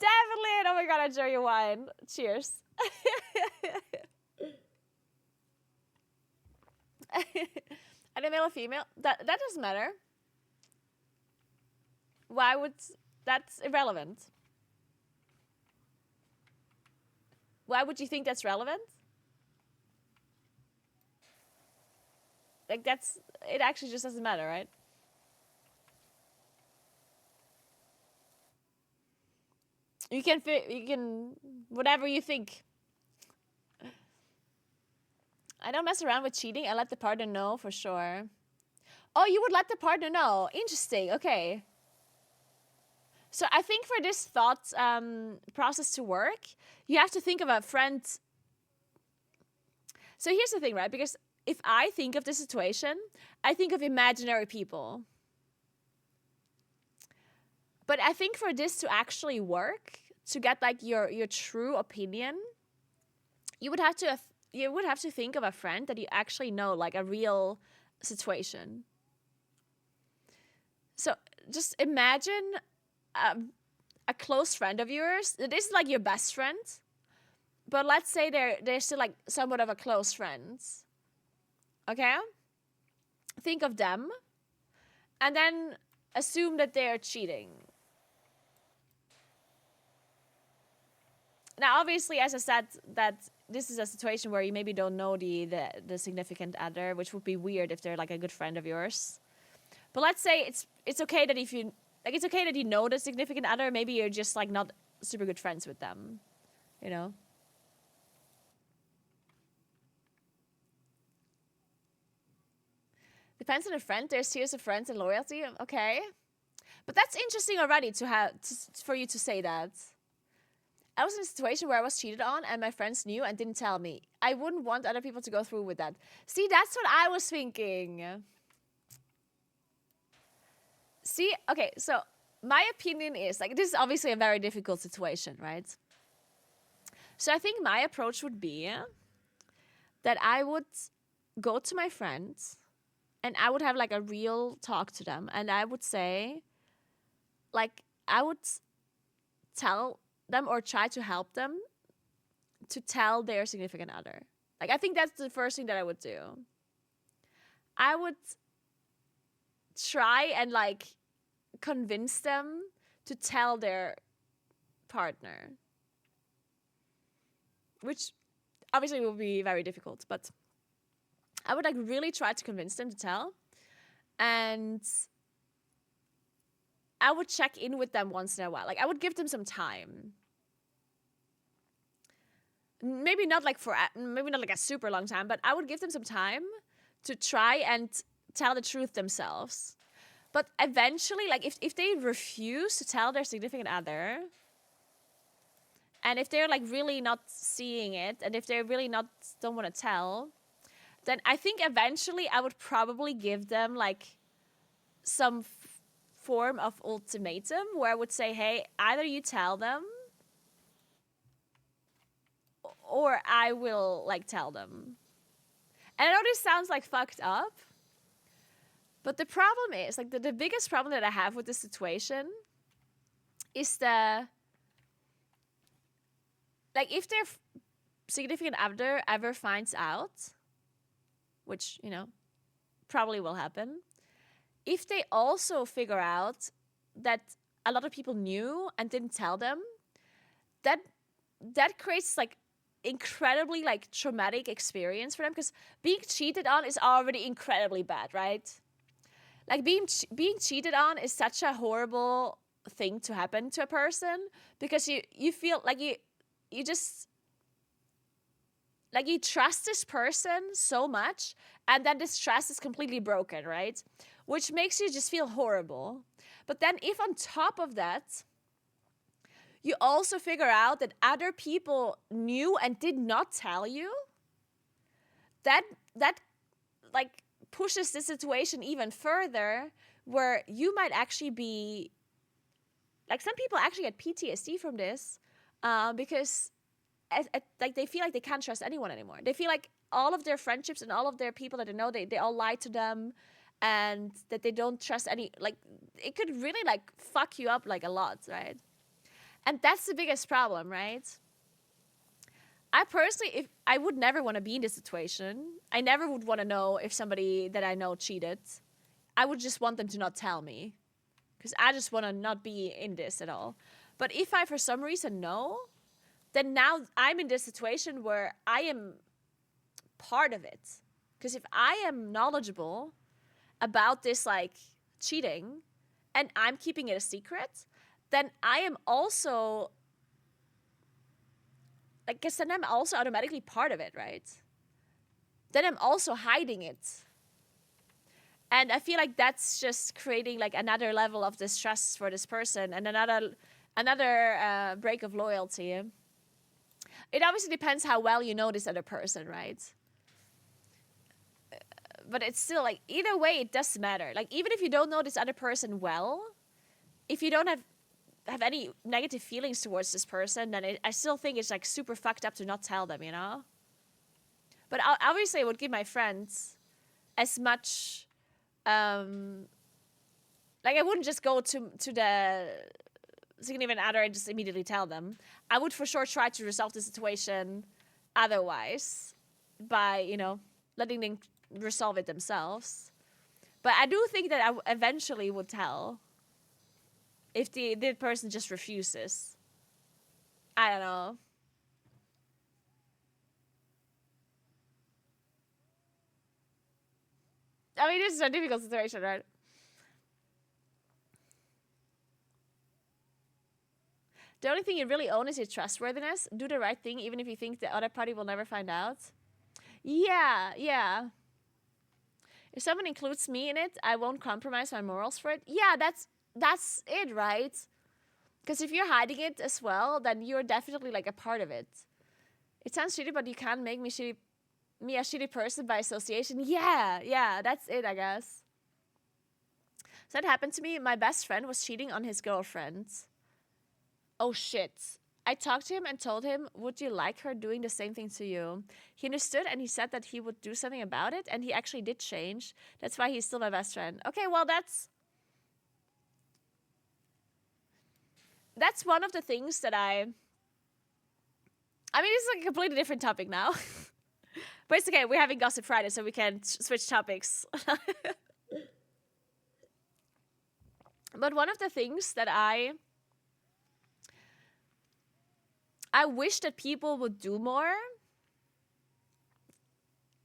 Definitely. Oh my god, I enjoy your wine. Cheers. And a male or female? That doesn't matter. Why would... That's irrelevant. Why would you think that's relevant? Like, that's... It actually just doesn't matter, right? You can... Whatever you think. I don't mess around with cheating. I let the partner know for sure. Oh, you would let the partner know. Interesting. Okay. So I think for this thought process to work, you have to think of a friend. So here's the thing, right? Because if I think of the situation, I think of imaginary people. But I think for this to actually work, to get like your true opinion, you would have to think of a friend that you actually know, like a real situation. So just imagine a close friend of yours. This is like your best friend, but let's say they're still like somewhat of a close friend. Okay? Think of them, and then assume that they're cheating. Now, obviously, as I said, that this is a situation where you maybe don't know the significant other, which would be weird if they're like a good friend of yours. But let's say it's okay that it's okay that you know the significant other. Maybe you're just like not super good friends with them, you know. Depends on the friend. There's tiers of friends and loyalty. Okay, but that's interesting already for you to say that. I was in a situation where I was cheated on and my friends knew and didn't tell me. I wouldn't want other people to go through with that. See, that's what I was thinking. See, okay, so my opinion is, like, this is obviously a very difficult situation, right? So I think my approach would be that I would go to my friends and I would have like a real talk to them. And I would say, like, I would tell them or try to help them to tell their significant other. Like, I think that's the first thing that I would do. I would try and like convince them to tell their partner, which obviously will be very difficult, but I would like really try to convince them to tell, and I would check in with them once in a while. Like, I would give them some time. Maybe not like a super long time, but I would give them some time to try and tell the truth themselves. But eventually, like, if they refuse to tell their significant other, and if they're like really not seeing it, and if they're really don't want to tell, then I think eventually I would probably give them like some form of ultimatum where I would say, hey, either you tell them or I will like tell them. And I know this sounds like fucked up, but the problem is like the biggest problem that I have with this situation is the like if their significant other ever finds out, which, you know, probably will happen, if they also figure out that a lot of people knew and didn't tell them, that creates like incredibly like traumatic experience for them, because being cheated on is already incredibly bad, right? Like being cheated on is such a horrible thing to happen to a person, because you feel like you just like you trust this person so much, and then this trust is completely broken, right? Which makes you just feel horrible. But then if on top of that, you also figure out that other people knew and did not tell you, that like pushes the situation even further, where you might actually be, like some people actually get PTSD from this, because like they feel like they can't trust anyone anymore. They feel like all of their friendships and all of their people that they know, they all lie to them, and that they don't trust any, like it could really like fuck you up like a lot, right? And that's the biggest problem, right? I personally, if I would never want to be in this situation, I never would want to know if somebody that I know cheated. I would just want them to not tell me, because I just want to not be in this at all. But if I for some reason know, then now I'm in this situation where I am part of it. Because if I am knowledgeable about this like cheating and I'm keeping it a secret, then I am also, like, guess then I'm also automatically part of it, right? Then I'm also hiding it. And I feel like that's just creating like another level of distrust for this person, and another break of loyalty. It obviously depends how well you know this other person, right? But it's still like, either way, it does matter. Like, even if you don't know this other person well, if you don't have any negative feelings towards this person, then I still think it's like super fucked up to not tell them, you know? But obviously I would give my friends as much, like I wouldn't just go to the significant other and just immediately tell them. I would for sure try to resolve the situation otherwise by, you know, letting them resolve it themselves. But I do think that I eventually would tell if the person just refuses. I don't know. I mean, this is a difficult situation, right? The only thing you really own is your trustworthiness. Do the right thing, even if you think the other party will never find out. Yeah. If someone includes me in it, I won't compromise my morals for it. Yeah, that's it, right? Because if you're hiding it as well, then you're definitely like a part of it. It sounds shitty, but you can't make me a shitty person by association. Yeah, that's it, I guess. So that happened to me. My best friend was cheating on his girlfriend. Oh shit. I talked to him and told him, would you like her doing the same thing to you? He understood, and he said that he would do something about it, and he actually did change. That's why he's still my best friend. Okay, well, that's one of the things that I mean, it's like a completely different topic now. But it's okay, we're having Gossip Friday, so we can switch topics. But one of the things that I wish that people would do more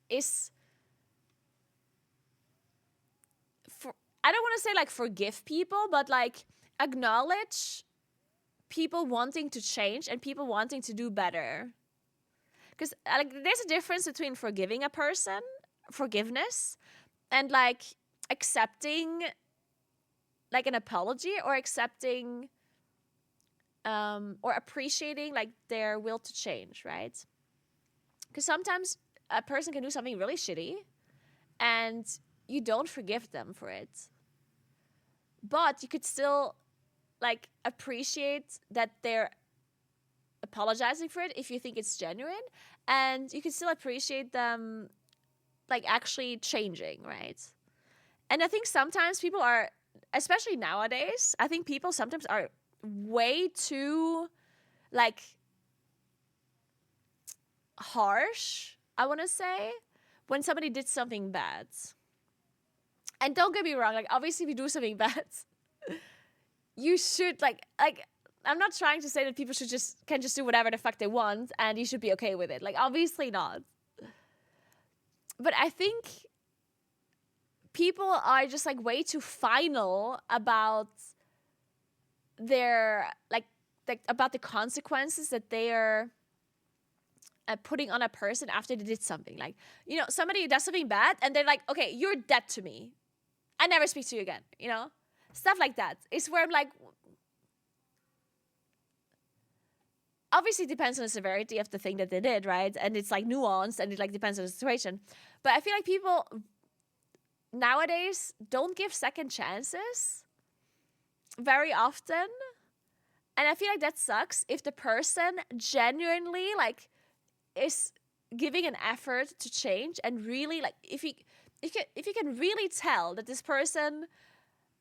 is, I don't want to say like forgive people, but like acknowledge people wanting to change and people wanting to do better. Because like there's a difference between forgiving a person, forgiveness, and like accepting like an apology, or accepting or appreciating like their will to change, right? Because sometimes a person can do something really shitty and you don't forgive them for it. but you could still like appreciate that they're apologizing for it if you think it's genuine, and you can still appreciate them like actually changing, right? And I think sometimes people are, especially nowadays, I think people sometimes are way too like harsh, I want to say, when somebody did something bad. And don't get me wrong, like obviously if you do something bad, you should like I'm not trying to say that people should can just do whatever the fuck they want and you should be okay with it. Like obviously not. But I think people are just like way too final about their like about the consequences that they are putting on a person after they did something. Like, you know, somebody does something bad and they're like, okay, you're dead to me. I never speak to you again, you know? Stuff like that. It's where I'm like, obviously it depends on the severity of the thing that they did, right? And it's like nuanced and it like depends on the situation. But I feel like people nowadays don't give second chances very often. And I feel like that sucks if the person genuinely like is giving an effort to change and really like if you can really tell that this person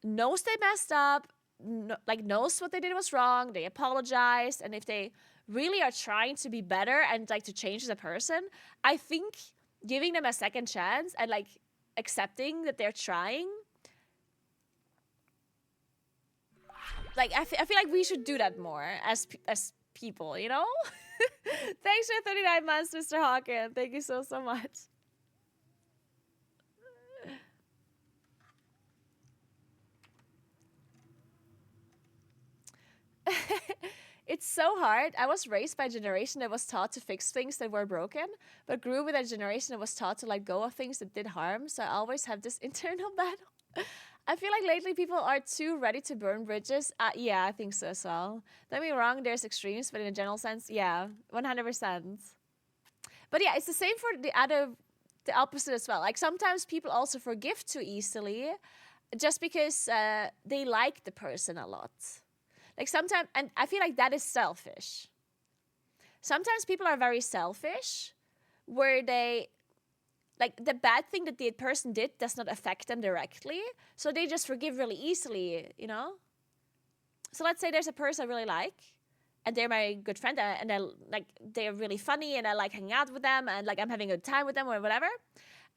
knows they messed up, knows what they did was wrong, they apologized, and if they really are trying to be better and like to change as a person, I think giving them a second chance and like accepting that they're trying, like I feel like we should do that more as people, you know? Thanks for 39 months, Mr. Hawken. Thank you so much. It's so hard. I was raised by a generation that was taught to fix things that were broken, but grew with a generation that was taught to let go of things that did harm. So I always have this internal battle. I feel like lately people are too ready to burn bridges. Yeah, I think so as well. Don't get me wrong, there's extremes, but in a general sense, yeah, 100%. But yeah, it's the same for the opposite as well. Like sometimes people also forgive too easily just because they like the person a lot. Like sometimes, and I feel like that is selfish. Sometimes people are very selfish where they, like the bad thing that the person did does not affect them directly. So they just forgive really easily, you know? So let's say there's a person I really like and they're my good friend and they're really funny and I like hanging out with them and like I'm having a good time with them or whatever.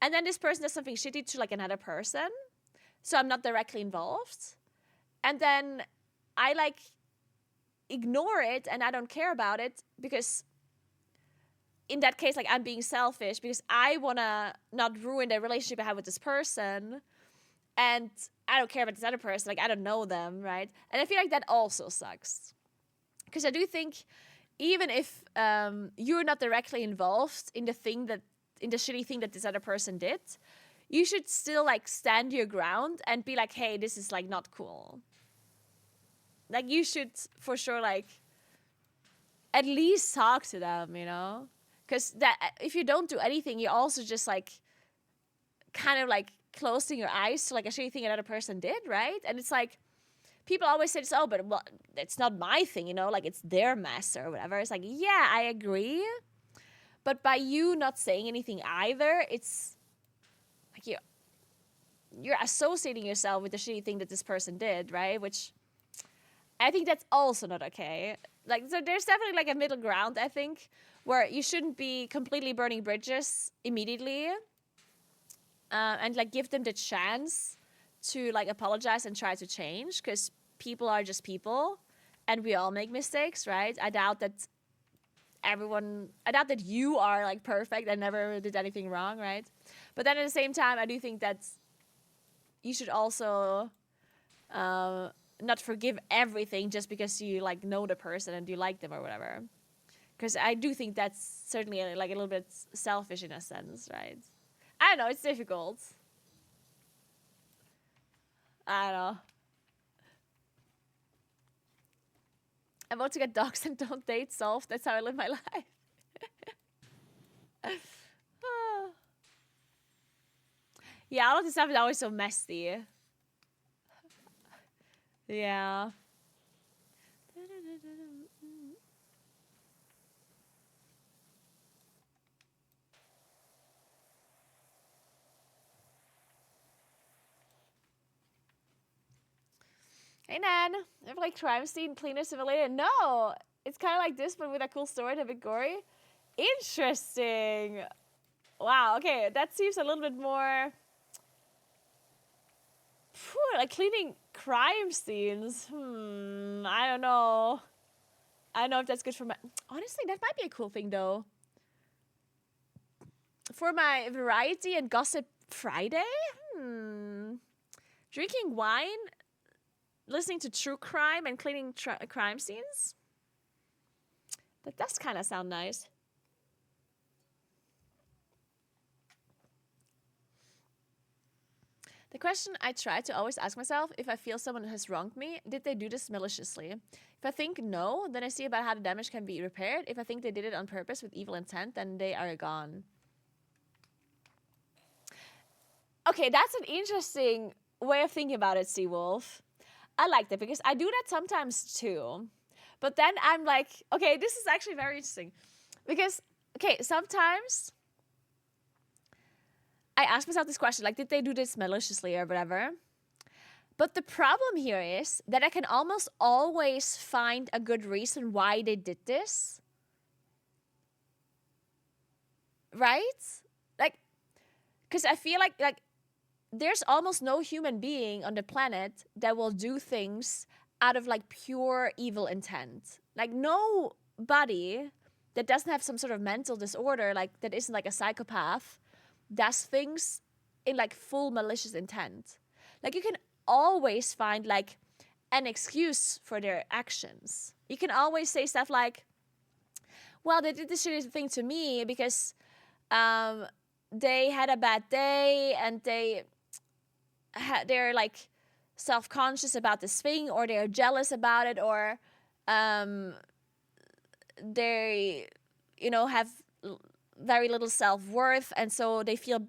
And then this person does something shitty to like another person. So I'm not directly involved. And then I like ignore it and I don't care about it because in that case, like I'm being selfish because I want to not ruin the relationship I have with this person and I don't care about this other person. Like I don't know them, right? And I feel like that also sucks because I do think even if you're not directly involved in the shitty thing that this other person did, you should still like stand your ground and be like, hey, this is like not cool. Like you should for sure like at least talk to them, you know? Because that if you don't do anything, you're also just like kind of like closing your eyes to like a shitty thing another person did, right? And it's like people always say this, oh, but well, it's not my thing, you know, like it's their mess or whatever. It's like, yeah, I agree. But by you not saying anything either, it's like you're associating yourself with the shitty thing that this person did, right? Which I think that's also not okay. Like, so there's definitely like a middle ground, I think, where you shouldn't be completely burning bridges immediately and like give them the chance to like apologize and try to change because people are just people and we all make mistakes, right? I doubt that you are like perfect and never did anything wrong, right? But then at the same time, I do think that you should also not forgive everything just because you like know the person and you like them or whatever. Because I do think that's certainly like a little bit selfish in a sense, right? I don't know, it's difficult. I don't know. I'm about to get dogs and don't date solved. That's how I live my life. Yeah, all of this stuff is always so messy. Yeah. Hey, Nan. Ever like crime scene, cleaner, civilian? No. It's kind of like this, but with a cool story and a bit gory. Interesting. Wow, okay. That seems a little bit more... like cleaning crime scenes. I don't know. I don't know if that's good for my... Honestly, that might be a cool thing, though. For my variety and gossip Friday? Drinking wine, listening to true crime, and cleaning crime scenes? That does kind of sound nice. The question I try to always ask myself, if I feel someone has wronged me, did they do this maliciously? If I think no, then I see about how the damage can be repaired. If I think they did it on purpose with evil intent, then they are gone. Okay, that's an interesting way of thinking about it, Seawolf. I like that because I do that sometimes too. But then I'm like, okay, this is actually very interesting. Because, okay, sometimes I ask myself this question, like, did they do this maliciously or whatever? But the problem here is that I can almost always find a good reason why they did this. Right? Like, because I feel like there's almost no human being on the planet that will do things out of like pure evil intent. Like nobody that doesn't have some sort of mental disorder, like that isn't like a psychopath, does things in like full malicious intent. Like you can always find like an excuse for their actions. You can always say stuff like, well, they did this shitty thing to me because they had a bad day and they're like self-conscious about this thing, or they're jealous about it, or they, have very little self-worth, and so they feel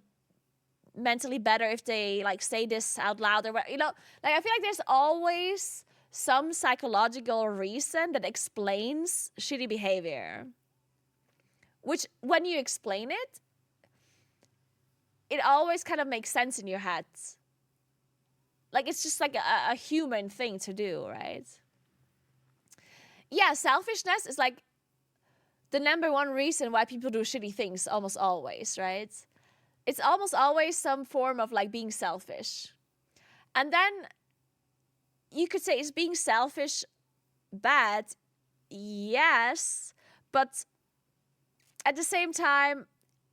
mentally better if they like say this out loud, or like I feel like there's always some psychological reason that explains shitty behavior, which when you explain it, it always kind of makes sense in your head. Like, it's just like a human thing to do, right? Yeah, selfishness is like the number one reason why people do shitty things almost always, right? It's almost always some form of like being selfish. And then you could say, is being selfish bad? Yes, but at the same time,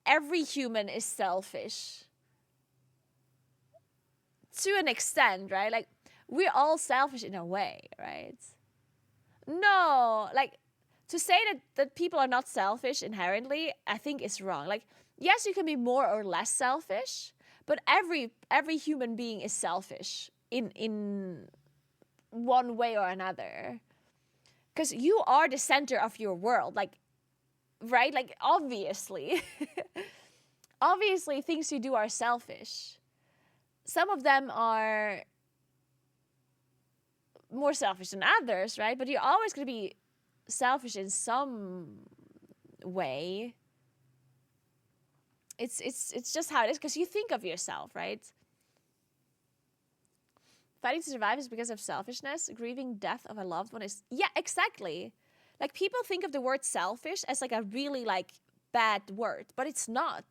every human is selfish. To an extent, right? Like, we're all selfish in a way, right? No, like, to say that people are not selfish inherently, I think is wrong. Like, yes, you can be more or less selfish, but every human being is selfish in one way or another. Because you are the center of your world, like, right? Like, obviously. Obviously, things you do are selfish. Some of them are more selfish than others, right? But you're always going to be selfish in some way. It's just how it is, because you think of yourself, right? Fighting to survive is because of selfishness. Grieving death of a loved one is... Yeah, exactly. Like, people think of the word selfish as like a really like bad word, but it's not.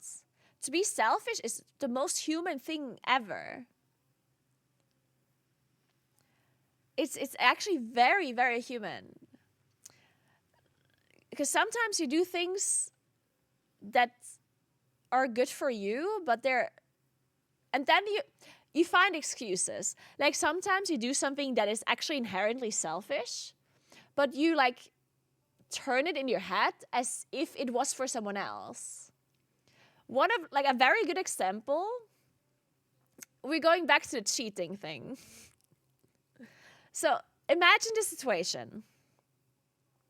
To be selfish is the most human thing ever. It's actually very, very human. Because sometimes you do things that are good for you, but they're... And then you find excuses. Like, sometimes you do something that is actually inherently selfish, but you like turn it in your head as if it was for someone else. One of, like, a very good example, we're going back to the cheating thing. So imagine the situation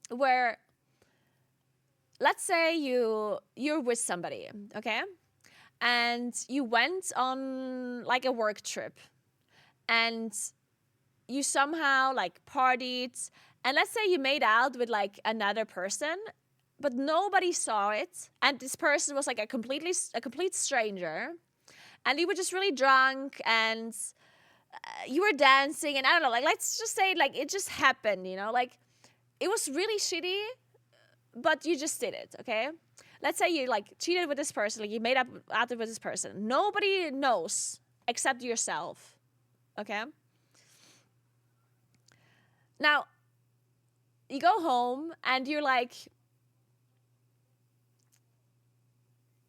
where, let's say you're with somebody, okay? And you went on like a work trip, and you somehow like partied, and let's say you made out with like another person, but nobody saw it, and this person was like a complete stranger, and you were just really drunk, and you were dancing, and I don't know, like let's just say like it just happened, you know, like it was really shitty, but you just did it, okay? Let's say you like cheated with this person, like you made up out with this person. Nobody knows except yourself, okay? Now, you go home and you're like,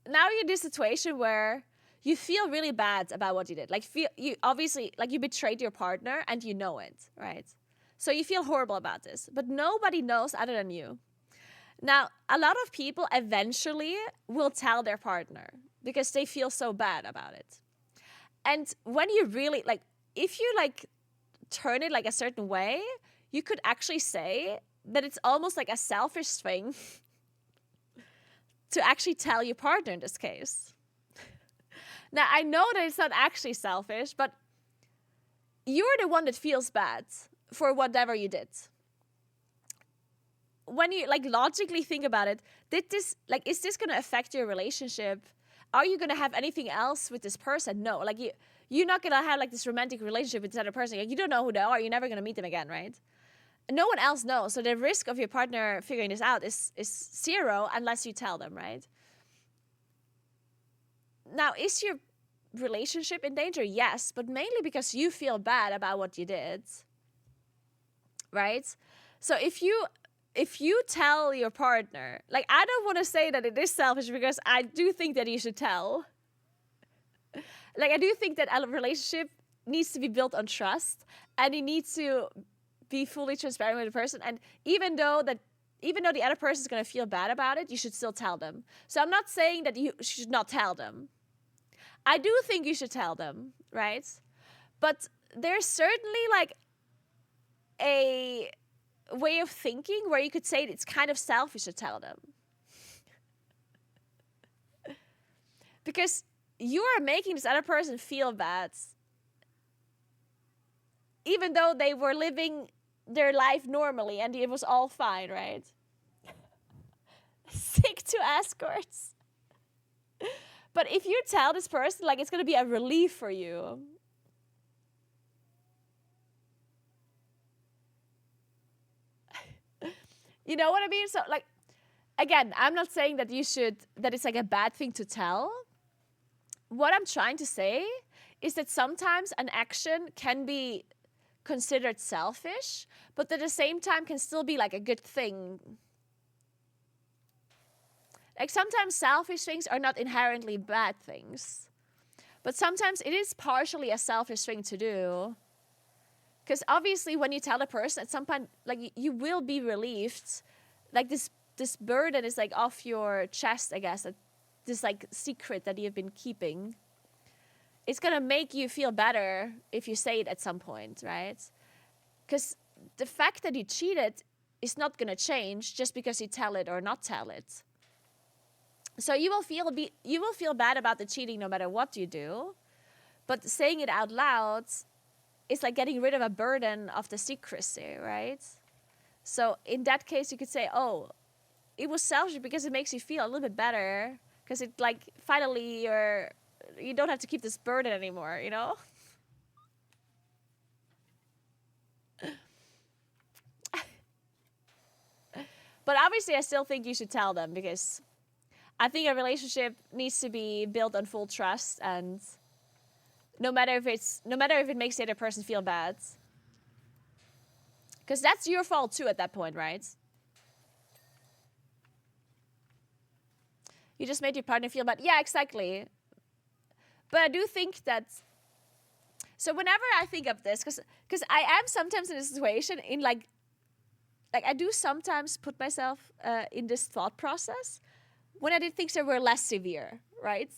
now you're in this situation where you feel really bad about what you did. Like you obviously, like you betrayed your partner and you know it, right? So you feel horrible about this, but nobody knows other than you. Now, a lot of people eventually will tell their partner because they feel so bad about it. And when you really, like, if you, like, turn it, like, a certain way, you could actually say that it's almost like a selfish thing to actually tell your partner in this case. Now, I know that it's not actually selfish, but you're the one that feels bad for whatever you did. When you like logically think about it, is this gonna affect your relationship? Are you gonna have anything else with this person? No, like you're not gonna have like this romantic relationship with this other person. Like, you don't know who they are. You're never gonna meet them again, right? No one else knows. So the risk of your partner figuring this out is zero unless you tell them, right? Now, is your relationship in danger? Yes, but mainly because you feel bad about what you did, right? So if you tell your partner, like, I don't want to say that it is selfish because I do think that you should tell. Like, I do think that a relationship needs to be built on trust, and you need to be fully transparent with the person. And even though the other person is going to feel bad about it, you should still tell them. So I'm not saying that you should not tell them. I do think you should tell them, right? But there's certainly like a way of thinking where you could say it's kind of selfish to tell them. Because you are making this other person feel bad, even though they were living their life normally and it was all fine, right? Sick to escorts. But if you tell this person, like, it's going to be a relief for you. You know what I mean? So, like, again, I'm not saying that that it's like a bad thing to tell. What I'm trying to say is that sometimes an action can be considered selfish, but at the same time can still be like a good thing. Like, sometimes selfish things are not inherently bad things, but sometimes it is partially a selfish thing to do. Because obviously when you tell a person at some point, like, you will be relieved. Like, this burden is like off your chest, I guess. This like secret that you've been keeping. It's going to make you feel better if you say it at some point, right? Because the fact that you cheated is not going to change just because you tell it or not tell it. So you will feel bad about the cheating no matter what you do. But saying it out loud is like getting rid of a burden of the secrecy, right? So in that case, you could say, oh, it was selfish because it makes you feel a little bit better. Because it, like, finally you don't have to keep this burden anymore, you know? But obviously I still think you should tell them, because I think a relationship needs to be built on full trust, and no matter if it makes the other person feel bad. Because that's your fault too at that point, right? You just made your partner feel bad. Yeah, exactly. But I do think that... So whenever I think of this, because I am sometimes in a situation in like I do sometimes put myself in this thought process when I did things that were less severe, right?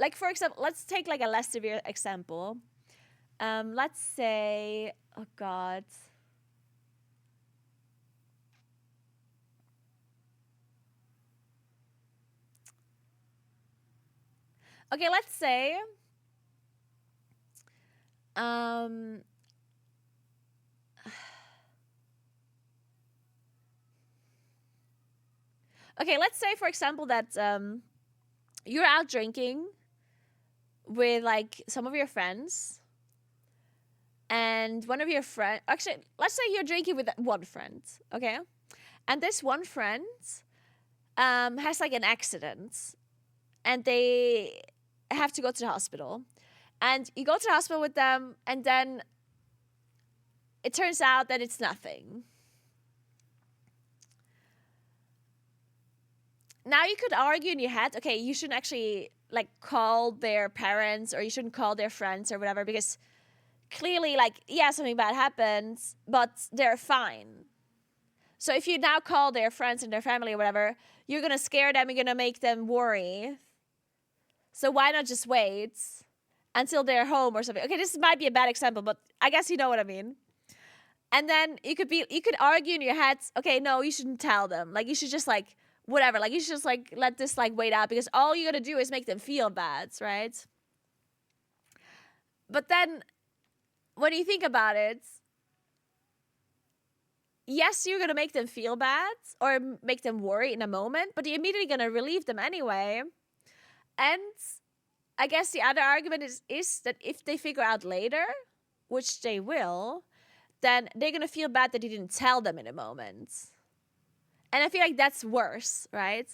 Like, for example, let's take like a less severe example. Let's say, oh God. Okay, let's say Um, okay, let's say, for example, that you're out drinking with like some of your friends, and one of your friends, actually, let's say you're drinking with one friend, okay? And this one friend has like an accident, and they have to go to the hospital. And you go to the hospital with them, and then it turns out that it's nothing. Now you could argue in your head, okay, you shouldn't actually like call their parents, or you shouldn't call their friends or whatever, because clearly, like, yeah, something bad happens, but they're fine. So if you now call their friends and their family or whatever, you're going to scare them, you're going to make them worry. So why not just wait until they're home or something? Okay, this might be a bad example, but I guess you know what I mean. And then you could argue in your head, okay, no, you shouldn't tell them. Like, you should just like, whatever, like, you should just like let this like wait out, because all you're going to do is make them feel bad, right? But then when you think about it, yes, you're going to make them feel bad or make them worry in a moment, but you're immediately going to relieve them anyway. And I guess the other argument is that if they figure out later, which they will, then they're going to feel bad that you didn't tell them in a moment. And I feel like that's worse, right?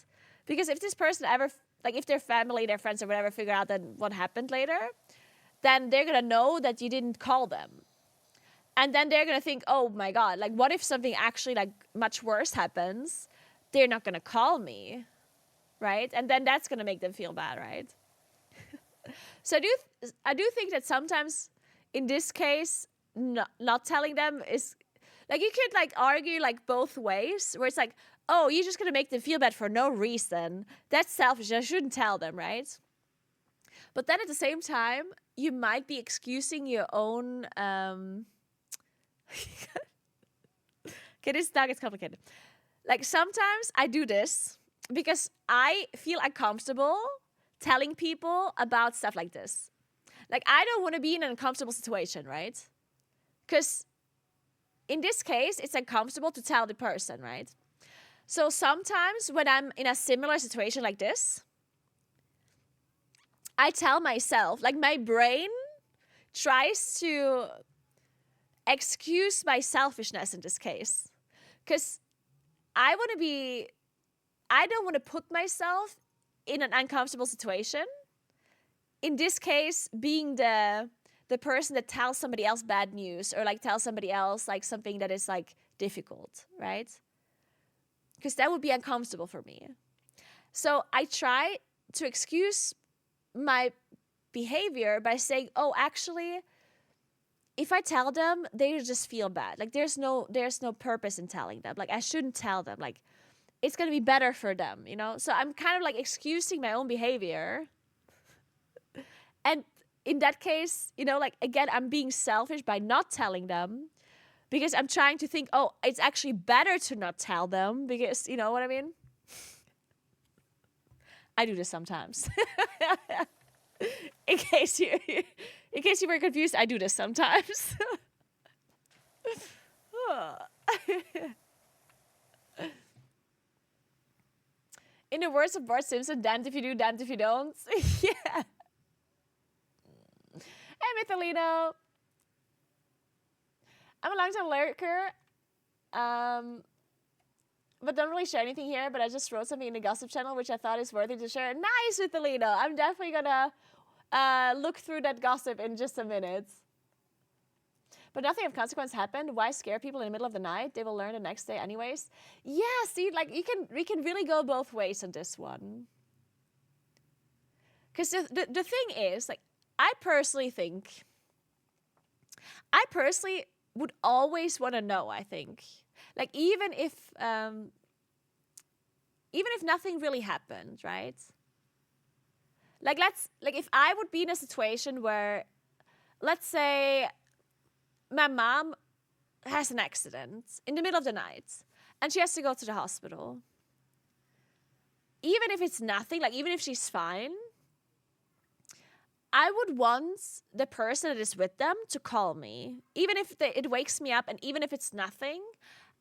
Because if this person ever, like, if their family, their friends or whatever figure out that what happened later, then they're going to know that you didn't call them. And then they're going to think, oh my God, like, what if something actually like much worse happens? They're not going to call me, right? And then that's going to make them feel bad, right? So I do think that sometimes in this case, not telling them is, like, you could like argue like both ways, where it's like, oh, you're just going to make them feel bad for no reason. That's selfish. I shouldn't tell them, right? But then at the same time, you might be excusing your own... Okay, this now gets complicated. Like, sometimes I do this because I feel uncomfortable telling people about stuff like this. Like, I don't want to be in an uncomfortable situation, right? Because in this case, it's uncomfortable to tell the person, right? So sometimes when I'm in a similar situation like this, I tell myself, like, my brain tries to excuse my selfishness in this case. Because I don't want to put myself in an uncomfortable situation. In this case, being the person that tells somebody else bad news, or like tells somebody else like something that is like difficult, right? Because that would be uncomfortable for me. So I try to excuse my behavior by saying, oh, actually, if I tell them, they just feel bad. Like, there's no purpose in telling them. Like, I shouldn't tell them. Like, it's going to be better for them, you know? So I'm kind of like excusing my own behavior. And in that case, you know, like, again, I'm being selfish by not telling them, because I'm trying to think, oh, it's actually better to not tell them, because, you know what I mean? I do this sometimes. In case you were confused, I do this sometimes. In the words of Bart Simpson, damned if you do, damned if you don't. Yeah. Hey, Mytholino. I'm a long-time lurker, but don't really share anything here, but I just wrote something in the gossip channel which I thought is worthy to share. Nice, Mytholino. I'm definitely gonna look through that gossip in just a minute. But nothing of consequence happened. Why scare people in the middle of the night? They will learn the next day anyways. Yeah, see, like, we can really go both ways on this one. Because the thing is, like, I personally would always want to know, I think. Like, even if nothing really happened, right? Like, if I would be in a situation where, let's say, my mom has an accident in the middle of the night and she has to go to the hospital. Even if it's nothing, like, even if she's fine, I would want the person that is with them to call me. Even if it wakes me up and even if it's nothing,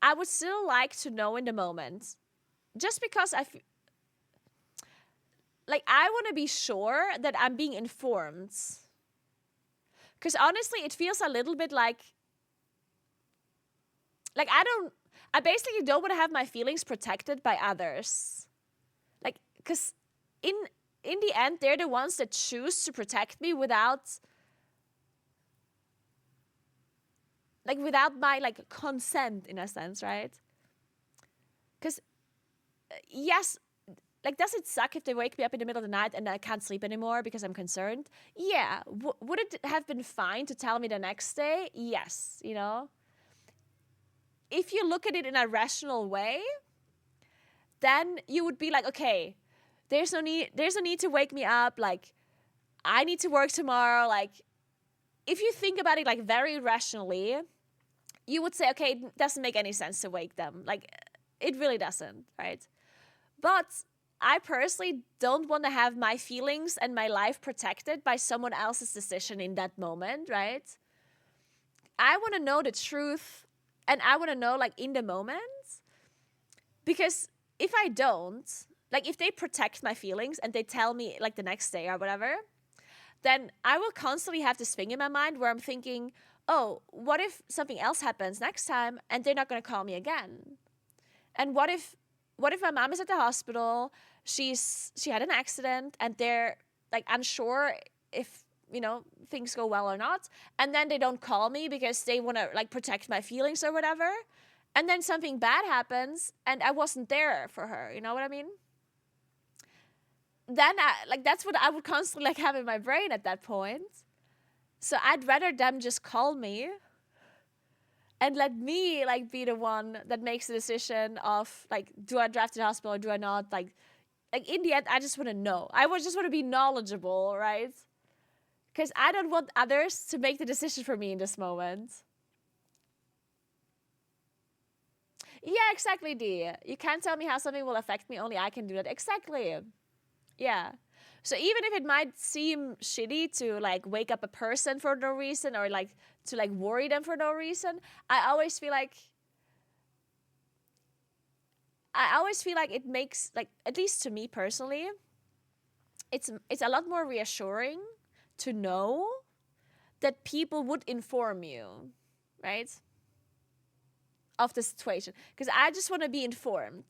I would still like to know in the moment. Just because I want to be sure that I'm being informed. Because honestly, it feels a little bit like I basically don't want to have my feelings protected by others. Like, because in the end, they're the ones that choose to protect me without my consent, in a sense, right? Because yes, does it suck if they wake me up in the middle of the night and I can't sleep anymore because I'm concerned? Yeah. Would it have been fine to tell me the next day? Yes, If you look at it in a rational way, then you would be like, okay, there's no need to wake me up. Like, I need to work tomorrow. Like, if you think about it very rationally, you would say, okay, it doesn't make any sense to wake them. Like, it really doesn't, right? But I personally don't want to have my feelings and my life protected by someone else's decision in that moment, right? I want to know the truth, and I want to know in the moment. Because if I don't, if they protect my feelings and they tell me the next day or whatever, then I will constantly have this thing in my mind where I'm thinking, oh, what if something else happens next time and they're not going to call me again? And what if my mom is at the hospital, she had an accident, and they're unsure if things go well or not, and then they don't call me because they want to protect my feelings or whatever, and then something bad happens and I wasn't there for her, you know what I mean? Then that's what I would constantly have in my brain at that point. So I'd rather them just call me and let me be the one that makes the decision of do I drive to the hospital or do I not? In the end, I just want to know. I just want to be knowledgeable, right? Because I don't want others to make the decision for me in this moment. Yeah, exactly, Dee. You can't tell me how something will affect me. Only I can do that. Exactly. Yeah. So even if it might seem shitty to wake up a person for no reason or to worry them for no reason, I always feel like it makes at least to me personally, it's a lot more reassuring to know that people would inform you, right? Of the situation. Because I just want to be informed.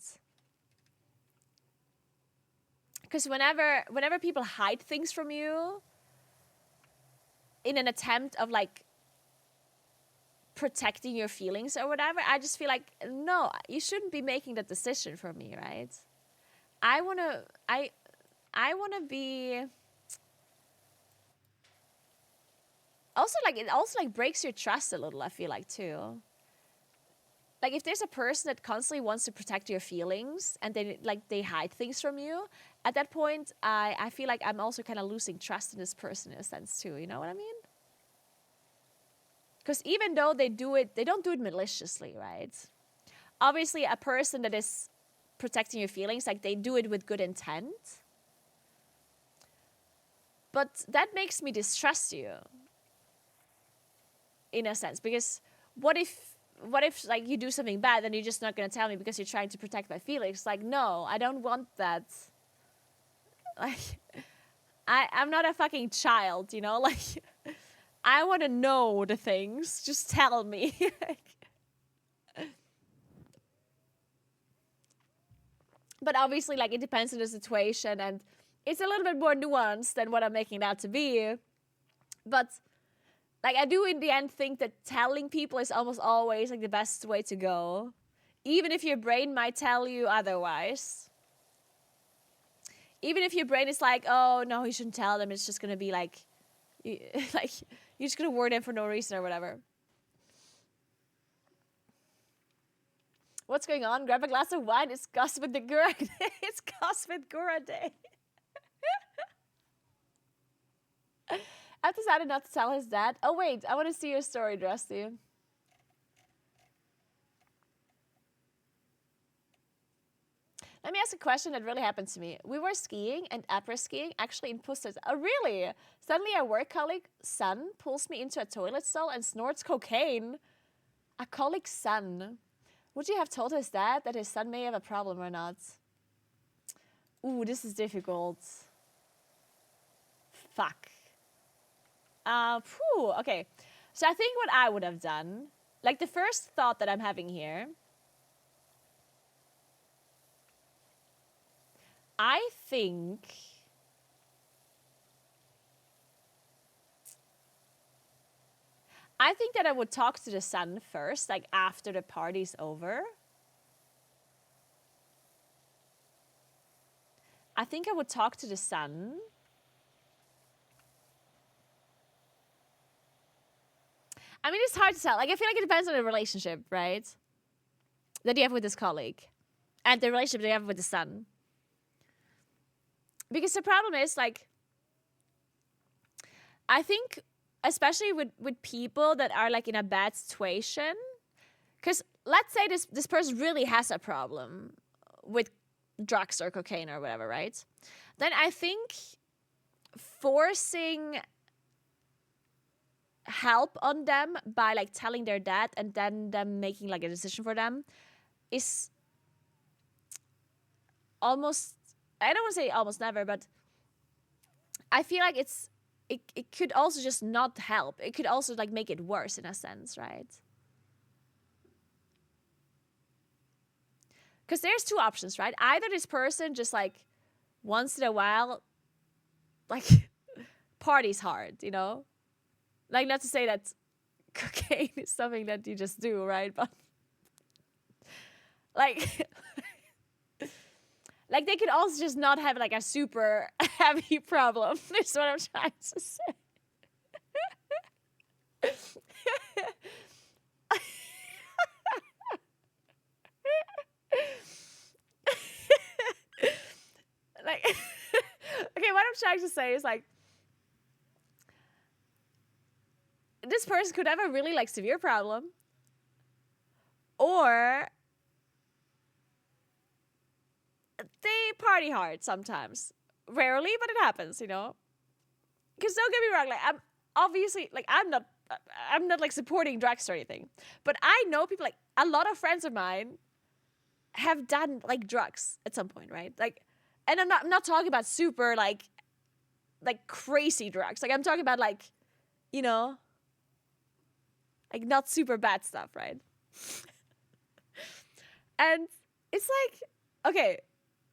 Because whenever people hide things from you in an attempt of protecting your feelings or whatever, I just feel like, no, you shouldn't be making that decision for me, right? I wanna be. Also, it also breaks your trust a little, I feel like, too. If there's a person that constantly wants to protect your feelings and they hide things from you, at that point, I feel like I'm also kind of losing trust in this person in a sense too. You know what I mean? Because even though they don't do it maliciously, right? Obviously, a person that is protecting your feelings, they do it with good intent. But that makes me distrust you in a sense, because what if you do something bad and you're just not going to tell me because you're trying to protect my feelings? No, I don't want that. I'm not a fucking child, I want to know the things. Just tell me. But obviously, it depends on the situation, and it's a little bit more nuanced than what I'm making it out to be. But I do in the end think that telling people is almost always the best way to go. Even if your brain might tell you otherwise. Even if your brain is oh, no, you shouldn't tell them. It's just going to be you're just going to worry them for no reason or whatever. What's going on? Grab a glass of wine. It's Gossipguura Day. It's Gossipguura Day. I've decided not to tell his dad. Oh, wait. I want to see your story, Drusty. Let me ask a question that really happened to me. We were skiing and après skiing actually in Puster's. Oh, really? Suddenly a work colleague, son, pulls me into a toilet stall and snorts cocaine. A colleague's son. Would you have told his dad that his son may have a problem or not? Ooh, this is difficult. Fuck. Okay. So I think what I would have done, like the first thought that I'm having here, I think that I would talk to the son first, like after the party's over. I think I would talk to the son. I mean, it's hard to tell. Like, I feel like it depends on the relationship, right? That you have with this colleague. And the relationship that you have with the son. Because the problem is, like, I think, especially with people that are, like, in a bad situation. Because let's say this person really has a problem with drugs or cocaine or whatever, right? Then I think forcing help on them by like telling their dad and then them making like a decision for them is almost, I don't want to say almost never, but I feel like it could also just not help. It could also like make it worse in a sense, right? Because there's two options, right? Either this person just like once in a while like parties hard, you know? Like, not to say that cocaine is something that you just do, right? But like like they could also just not have like a super heavy problem. That's what I'm trying to say. Like, okay, what I'm trying to say is like, this person could have a really like severe problem, or they party hard sometimes. Rarely, but it happens, you know. Because don't get me wrong, like I'm obviously like I'm not like supporting drugs or anything, but I know people, like a lot of friends of mine have done like drugs at some point, right? Like, and I'm not talking about super like crazy drugs. Like I'm talking about like, you know, like not super bad stuff, right? And it's like, okay,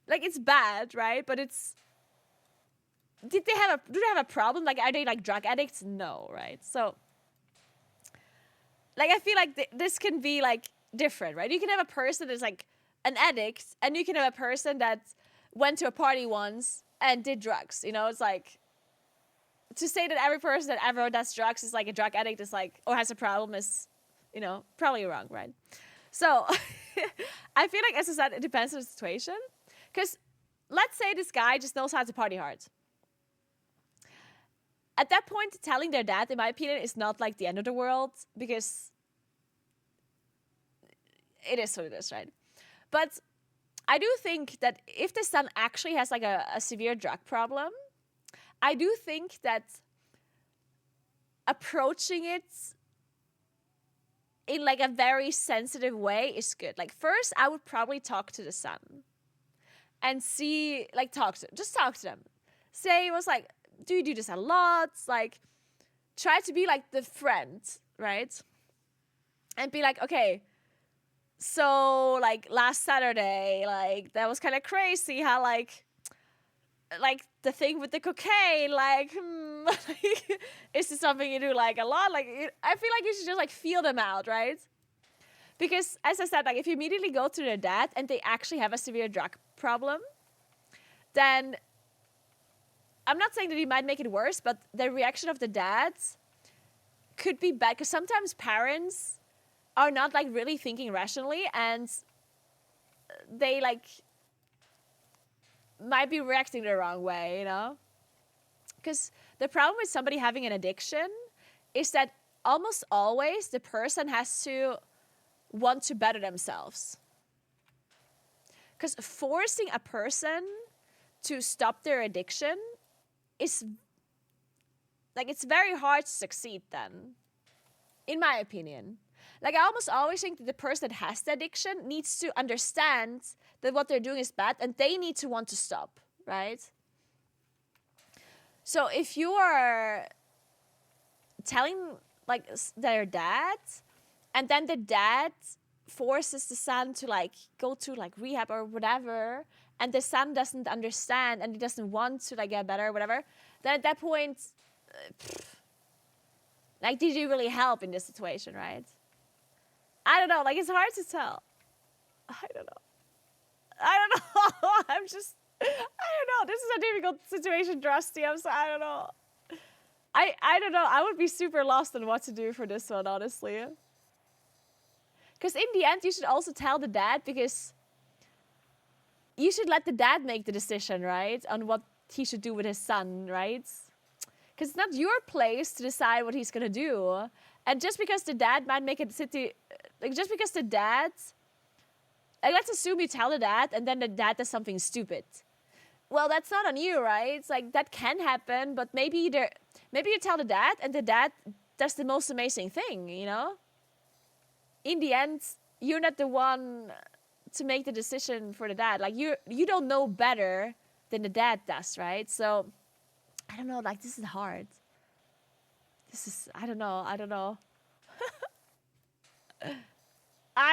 like it's bad, right? But it's, do they have a problem? Like, are they like drug addicts? No, right? So, like, I feel like this can be like different, right? You can have a person that's like an addict, and you can have a person that went to a party once and did drugs. You know, it's like, to say that every person that ever does drugs is like a drug addict is like, or has a problem is, you know, probably wrong, right? So I feel like, as I said, it depends on the situation. Because let's say this guy just knows how to party hard. At that point, telling their dad, in my opinion, is not like the end of the world, because it is what it is, right? But I do think that if the son actually has like a severe drug problem, I do think that approaching it in like a very sensitive way is good. Like, first, I would probably talk to the son and see, like, talk to them. Say it was like, do you do this a lot? Like, try to be like the friend, right? And be like, okay, so like last Saturday, like that was kind of crazy how like the thing with the cocaine, like, is this something you do like a lot? Like, I feel like you should just like feel them out, right? Because as I said, like if you immediately go to their dad and they actually have a severe drug problem, then I'm not saying that you might make it worse, but the reaction of the dads could be bad, because sometimes parents are not like really thinking rationally, and they like might be reacting the wrong way, you know? Because the problem with somebody having an addiction is that almost always the person has to want to better themselves. Because forcing a person to stop their addiction is, like, it's very hard to succeed then, in my opinion. Like, I almost always think that the person that has the addiction needs to understand that what they're doing is bad and they need to want to stop, right? So if you are telling, like, their dad, and then the dad forces the son to, like, go to, like, rehab or whatever, and the son doesn't understand and he doesn't want to, like, get better or whatever, then at that point, like, did you really help in this situation, right? I don't know, like, it's hard to tell. I don't know. I'm just, I don't know. This is a difficult situation, Drusty. I don't know. I don't know. I would be super lost on what to do for this one, honestly. Because in the end, you should also tell the dad, because you should let the dad make the decision, right? On what he should do with his son, right? Because it's not your place to decide what he's going to do. And just because the dad might make a like, just because the dad, like, let's assume you tell the dad and then the dad does something stupid. Well, that's not on you, right? It's like, that can happen, but maybe you tell the dad and the dad does the most amazing thing, you know? In the end, you're not the one to make the decision for the dad. Like, you don't know better than the dad does, right? So, I don't know, like, this is hard. I don't know. I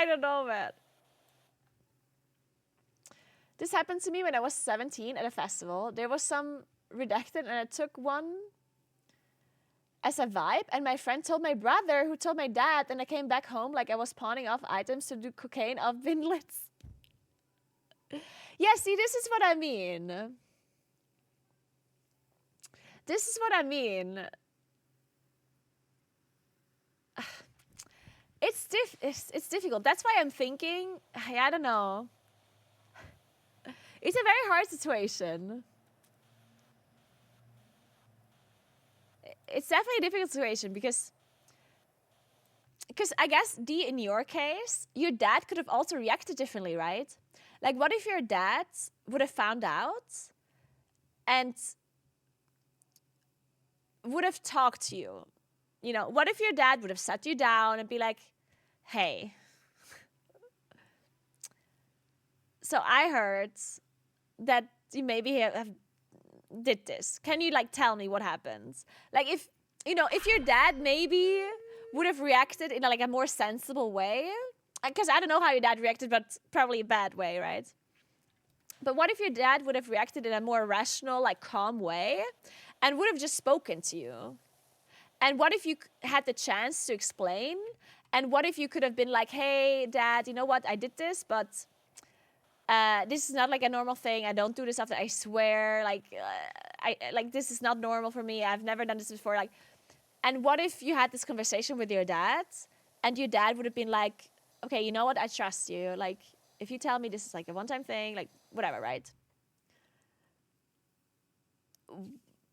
don't know, man. This happened to me when I was 17 at a festival. There was some redacted and I took one as a vibe, and my friend told my brother, who told my dad, and I came back home like I was pawning off items to do cocaine off Vinlets. Yeah, see, this is what I mean. This is what I mean. It's difficult. That's why I'm thinking, I don't know. It's a very hard situation. It's definitely a difficult situation because I guess, D, in your case, your dad could have also reacted differently, right? Like, what if your dad would have found out and would have talked to you? You know, what if your dad would have sat you down and be like, hey, so I heard that you maybe have did this. Can you, like, tell me what happens? Like, if, you know, if your dad maybe would have reacted in a more sensible way, because I don't know how your dad reacted, but probably a bad way, right? But what if your dad would have reacted in a more rational, like, calm way and would have just spoken to you? And what if you had the chance to explain? And what if you could have been like, hey, Dad, you know what? I did this, but this is not like a normal thing. I don't do this often. I swear, this is not normal for me. I've never done this before. Like, and what if you had this conversation with your dad, and your dad would have been like, okay, you know what? I trust you. Like, if you tell me this is like a one-time thing, like whatever, right?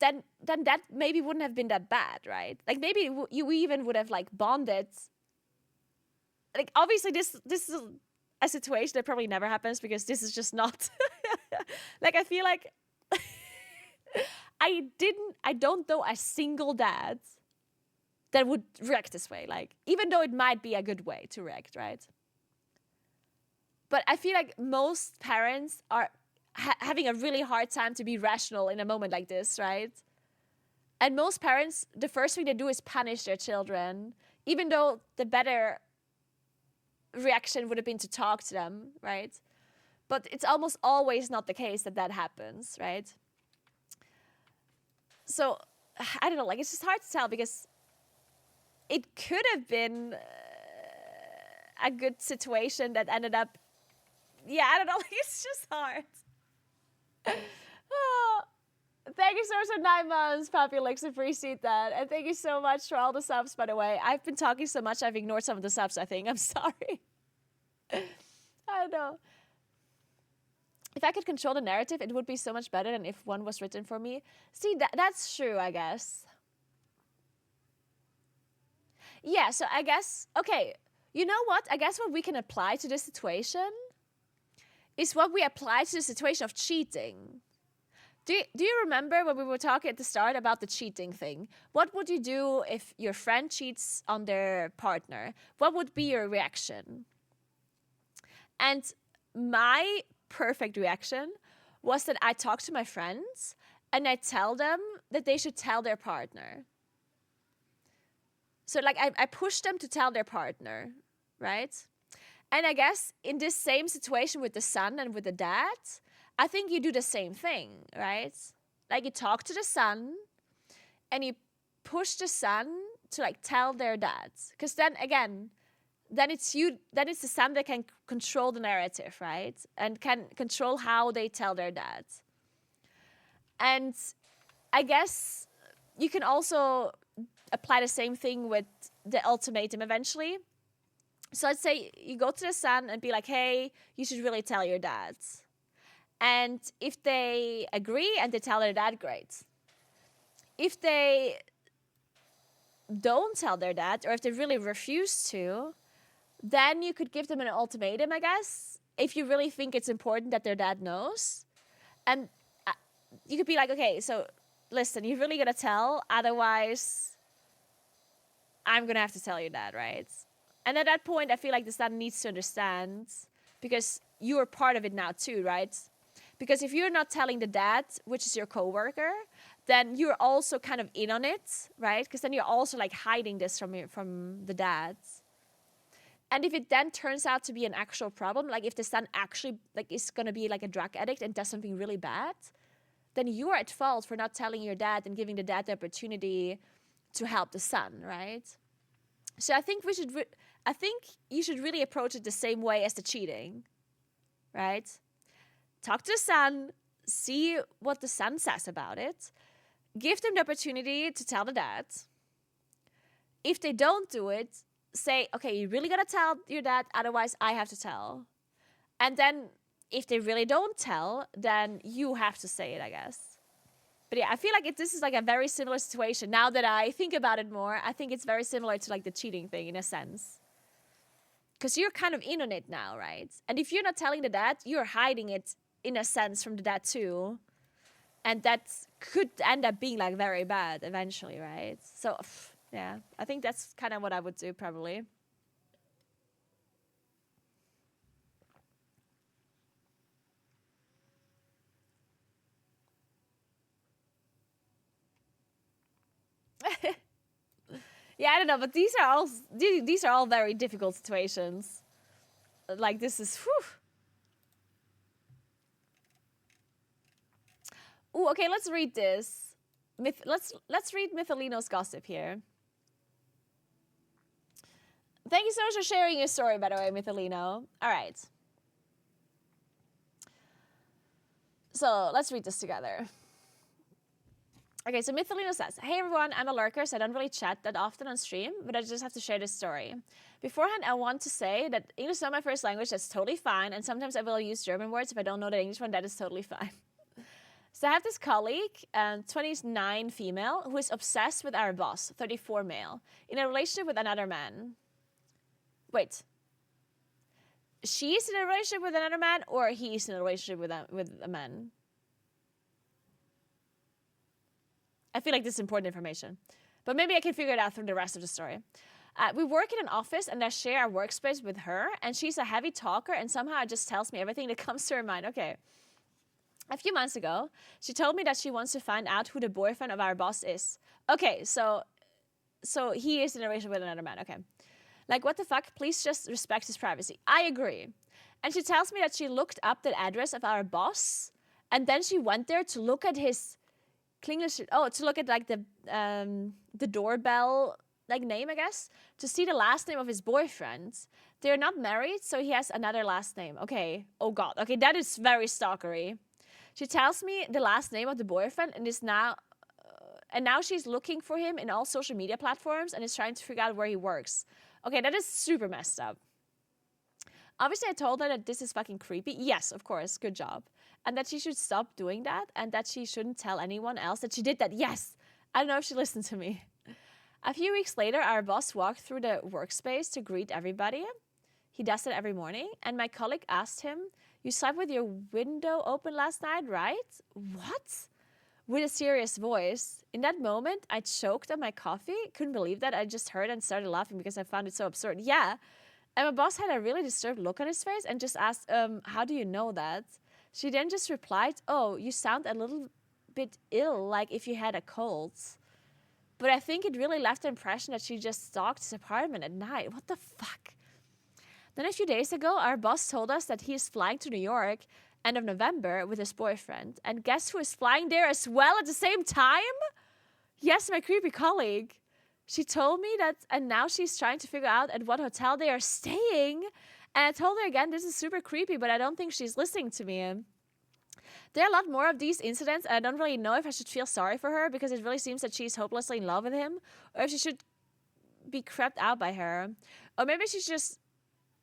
Then that maybe wouldn't have been that bad, right? Like, maybe you even would have, like, bonded. Like, obviously this is a situation that probably never happens, because this is just not like, I feel like I don't know a single dad that would react this way, like, even though it might be a good way to react, right? But I feel like most parents are having a really hard time to be rational in a moment like this, right? And most parents, the first thing they do is punish their children, even though the better reaction would have been to talk to them, right? But it's almost always not the case that happens, right? So, I don't know, like, it's just hard to tell, because it could have been a good situation that ended up, yeah, I don't know, like, it's just hard. Oh, thank you so much for 9 months, Papulix. Appreciate that. And thank you so much for all the subs, by the way. I've been talking so much, I've ignored some of the subs, I think. I'm sorry. I don't know. If I could control the narrative, it would be so much better than if one was written for me. See, that's true, I guess. Yeah, so I guess, okay, you know what? I guess what we can apply to this situation is what we apply to the situation of cheating. Do you remember when we were talking at the start about the cheating thing? What would you do if your friend cheats on their partner? What would be your reaction? And my perfect reaction was that I talk to my friends and I tell them that they should tell their partner. So like I push them to tell their partner, right? And I guess in this same situation with the son and with the dad, I think you do the same thing, right? Like you talk to the son and you push the son to like tell their dad. Because then again, then it's the son that can control the narrative, right? And can control how they tell their dad. And I guess you can also apply the same thing with the ultimatum eventually. So let's say you go to the son and be like, hey, you should really tell your dad. And if they agree and they tell their dad, great. If they don't tell their dad, or if they really refuse to, then you could give them an ultimatum, I guess, if you really think it's important that their dad knows. And you could be like, okay, so listen, you're really gonna tell, otherwise I'm gonna have to tell your dad, right? And at that point, I feel like the son needs to understand, because you are part of it now too, right? Because if you're not telling the dad, which is your coworker, then you're also kind of in on it, right? Because then you're also like hiding this from the dad. And if it then turns out to be an actual problem, like if the son actually like is gonna be like a drug addict and does something really bad, then you are at fault for not telling your dad and giving the dad the opportunity to help the son, right? So I think you should really approach it the same way as the cheating, right? Talk to the son, see what the son says about it, give them the opportunity to tell the dad. If they don't do it, say, okay, you really gotta tell your dad, otherwise I have to tell. And then if they really don't tell, then you have to say it, I guess. But yeah, I feel like this is like a very similar situation. Now that I think about it more, I think it's very similar to like the cheating thing in a sense. Because you're kind of in on it now, right? And if you're not telling the dad, you're hiding it in a sense from the dad too. And that could end up being like very bad eventually, right? So yeah, I think that's kind of what I would do probably. Yeah, I don't know, but these are all very difficult situations. Like this is whew. Ooh, okay, let's read this. Let's read Mythalino's gossip here. Thank you so much for sharing your story, by the way, Mythalino. All right. So let's read this together. Okay, so Mythalino says, hey everyone, I'm a lurker, so I don't really chat that often on stream, but I just have to share this story. Beforehand, I want to say that English is not my first language, that's totally fine, and sometimes I will use German words if I don't know the English one, that is totally fine. So I have this colleague, 29 female, who is obsessed with our boss, 34 male, in a relationship with another man. Wait. She's in a relationship with another man, or he's in a relationship with a man? I feel like this is important information. But maybe I can figure it out through the rest of the story. We work in an office and I share our workspace with her, and she's a heavy talker and somehow just tells me everything that comes to her mind. Okay. A few months ago, she told me that she wants to find out who the boyfriend of our boss is. Okay, so he is in a relationship with another man. Okay. Like, what the fuck? Please just respect his privacy. I agree. And she tells me that she looked up the address of our boss, and then she went there to look at his to look at like the doorbell like name, I guess, to see the last name of his boyfriend. They're not married, so he has another last name. Okay. Oh God. Okay, that is very stalkery. She tells me the last name of the boyfriend and now she's looking for him in all social media platforms and is trying to figure out where he works. Okay, that is super messed up. Obviously, I told her that this is fucking creepy. Yes, of course. Good job. And that she should stop doing that and that she shouldn't tell anyone else that she did that. Yes. I don't know if she listened to me. A few weeks later, our boss walked through the workspace to greet everybody. He does it every morning. And my colleague asked him, You slept with your window open last night, right? What? With a serious voice. In that moment, I choked on my coffee. Couldn't believe that. I just heard and started laughing because I found it so absurd. Yeah. And my boss had a really disturbed look on his face and just asked, how do you know that? She then just replied, oh, you sound a little bit ill, like if you had a cold. But I think it really left the impression that she just stalked his apartment at night. What the fuck? Then a few days ago, our boss told us that he is flying to New York end of November with his boyfriend. And guess who is flying there as well at the same time? Yes, my creepy colleague. She told me that, and now she's trying to figure out at what hotel they are staying. And I told her again, this is super creepy, but I don't think she's listening to me. There are a lot more of these incidents, and I don't really know if I should feel sorry for her because it really seems that she's hopelessly in love with him, or if she should be crept out by her. Or maybe she just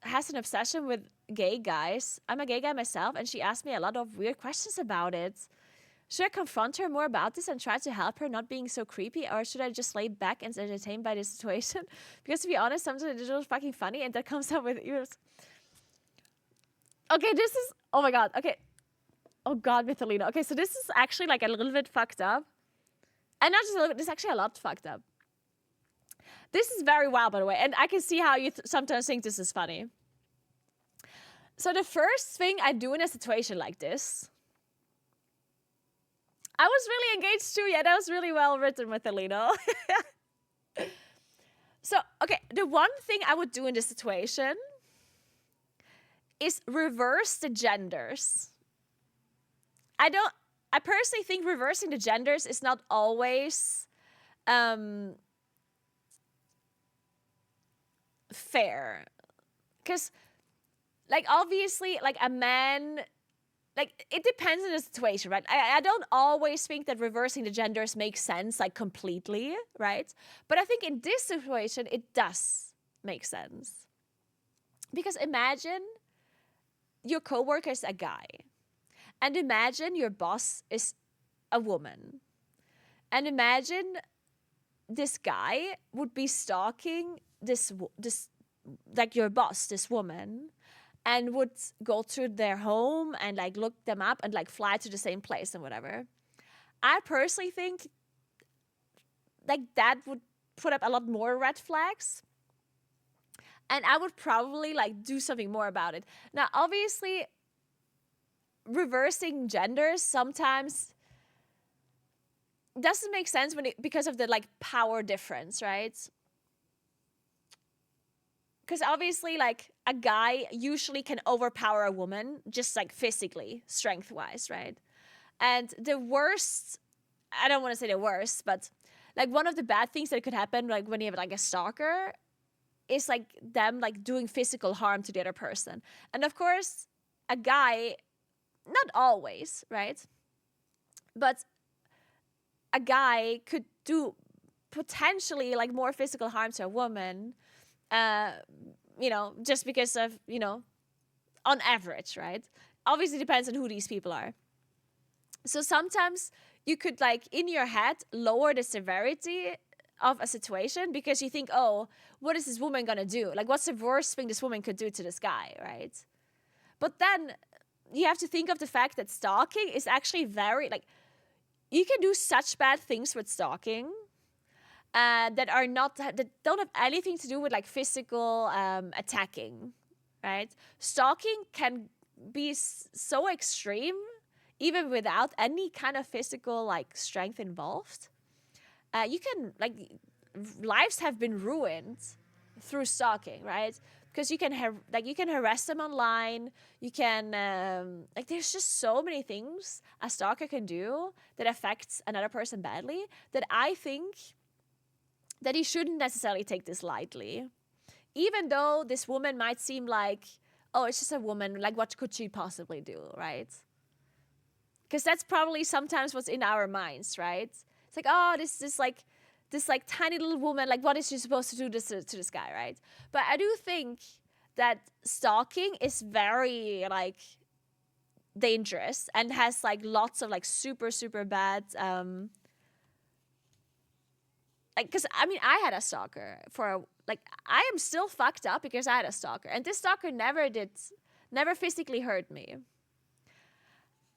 has an obsession with gay guys. I'm a gay guy myself, and she asked me a lot of weird questions about it. Should I confront her more about this and try to help her not being so creepy, or should I just lay back and entertained by the situation? Because to be honest, sometimes it's just fucking funny, and that comes up with ears. Okay, this is, oh my god, okay. Oh god, Mythalina. Okay, so this is actually like a little bit fucked up. And not just a little bit, this is actually a lot fucked up. This is very wild, by the way, and I can see how you sometimes think this is funny. So the first thing I do in a situation like this, I was really engaged too. Yeah, that was really well written, Mythalina. So, okay, the one thing I would do in this situation is reverse the genders. I personally think reversing the genders is not always fair. Because, like, obviously, like, a man, like, it depends on the situation, right? I don't always think that reversing the genders makes sense, like, completely, right? But I think in this situation, it does make sense. Because imagine your coworker is a guy. And imagine your boss is a woman. And imagine this guy would be stalking this like your boss, this woman, and would go to their home and like look them up and like fly to the same place and whatever. I personally think like that would put up a lot more red flags. And I would probably like do something more about it. Now, obviously, reversing genders sometimes doesn't make sense because of the like power difference, right? Because obviously, like, a guy usually can overpower a woman, just like physically, strength-wise, right? And the worst, I don't want to say the worst, but like one of the bad things that could happen, like when you have like a stalker, is like them like doing physical harm to the other person. And of course, a guy, not always, right? But a guy could do potentially like more physical harm to a woman, you know, just because of, you know, on average, right? Obviously depends on who these people are. So sometimes you could like in your head lower the severity of a situation because you think, oh, what is this woman gonna do? Like, what's the worst thing this woman could do to this guy, right? But then you have to think of the fact that stalking is actually very, like, you can do such bad things with stalking that don't have anything to do with like physical attacking, right? Stalking can be so extreme even without any kind of physical like strength involved. You can like lives have been ruined through stalking, right? Because you can you can harass them online. You can like there's just so many things a stalker can do that affects another person badly that I think that he shouldn't necessarily take this lightly. Even though this woman might seem like, oh, it's just a woman, like what could she possibly do, right? Because that's probably sometimes what's in our minds, right? It's like, oh, this tiny little woman, like what is she supposed to do to this guy, right? But I do think that stalking is very like dangerous and has like lots of like super, super bad like, because I mean, I had a stalker I am still fucked up because I had a stalker, and this stalker never did never physically hurt me.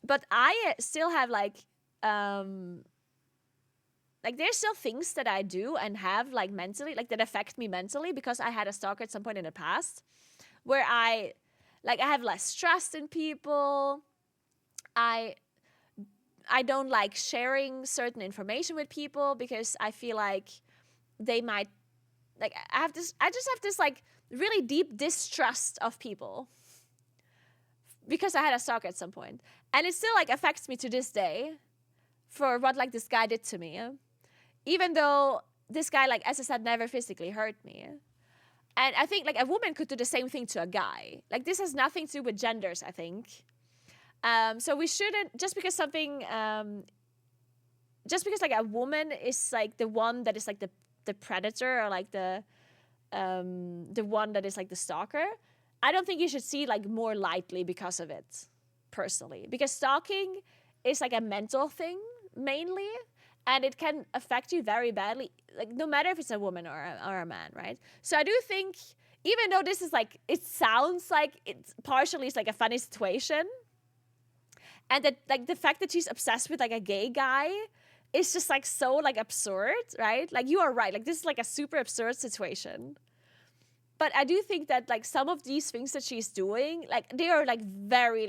But I still have like there's still things that I do and have like mentally, like that affect me mentally because I had a stalker at some point in the past where I have less trust in people. I don't like sharing certain information with people because I feel like they might, like, I just have this like really deep distrust of people because I had a stalker at some point. And it still like affects me to this day for what like this guy did to me. Even though this guy, like, as I said, never physically hurt me. And I think like a woman could do the same thing to a guy. Like, this has nothing to do with genders, I think. So we shouldn't, just because like a woman is like the one that is like the predator or like the one that is like the stalker, I don't think you should see like more lightly because of it, personally. Because stalking is like a mental thing mainly, and it can affect you very badly, like no matter if it's a woman or a man, right? So I do think, even though this is like, it sounds like it's partially it's like a funny situation, and that like the fact that she's obsessed with like a gay guy is just like so like absurd, right? Like, you are right, like this is like a super absurd situation. But I do think that like some of these things that she's doing, like they are like very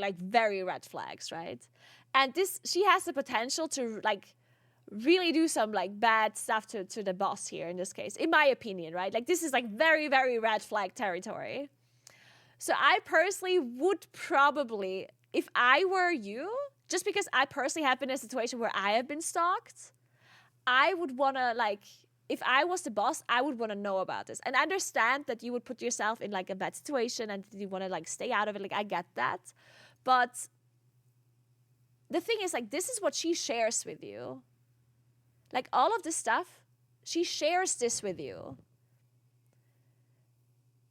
red flags, right? And she has the potential to like really do some like bad stuff to the boss here in this case, in my opinion, right? Like, this is like very red flag territory. So I personally would probably, if I were you, just because I personally have been in a situation where I have been stalked, I would want to like, if I was the boss, I would want to know about this. And I understand that you would put yourself in like a bad situation and you want to like stay out of it. Like, I get that. But the thing is, like, this is what she shares with you. Like, all of this stuff, she shares this with you.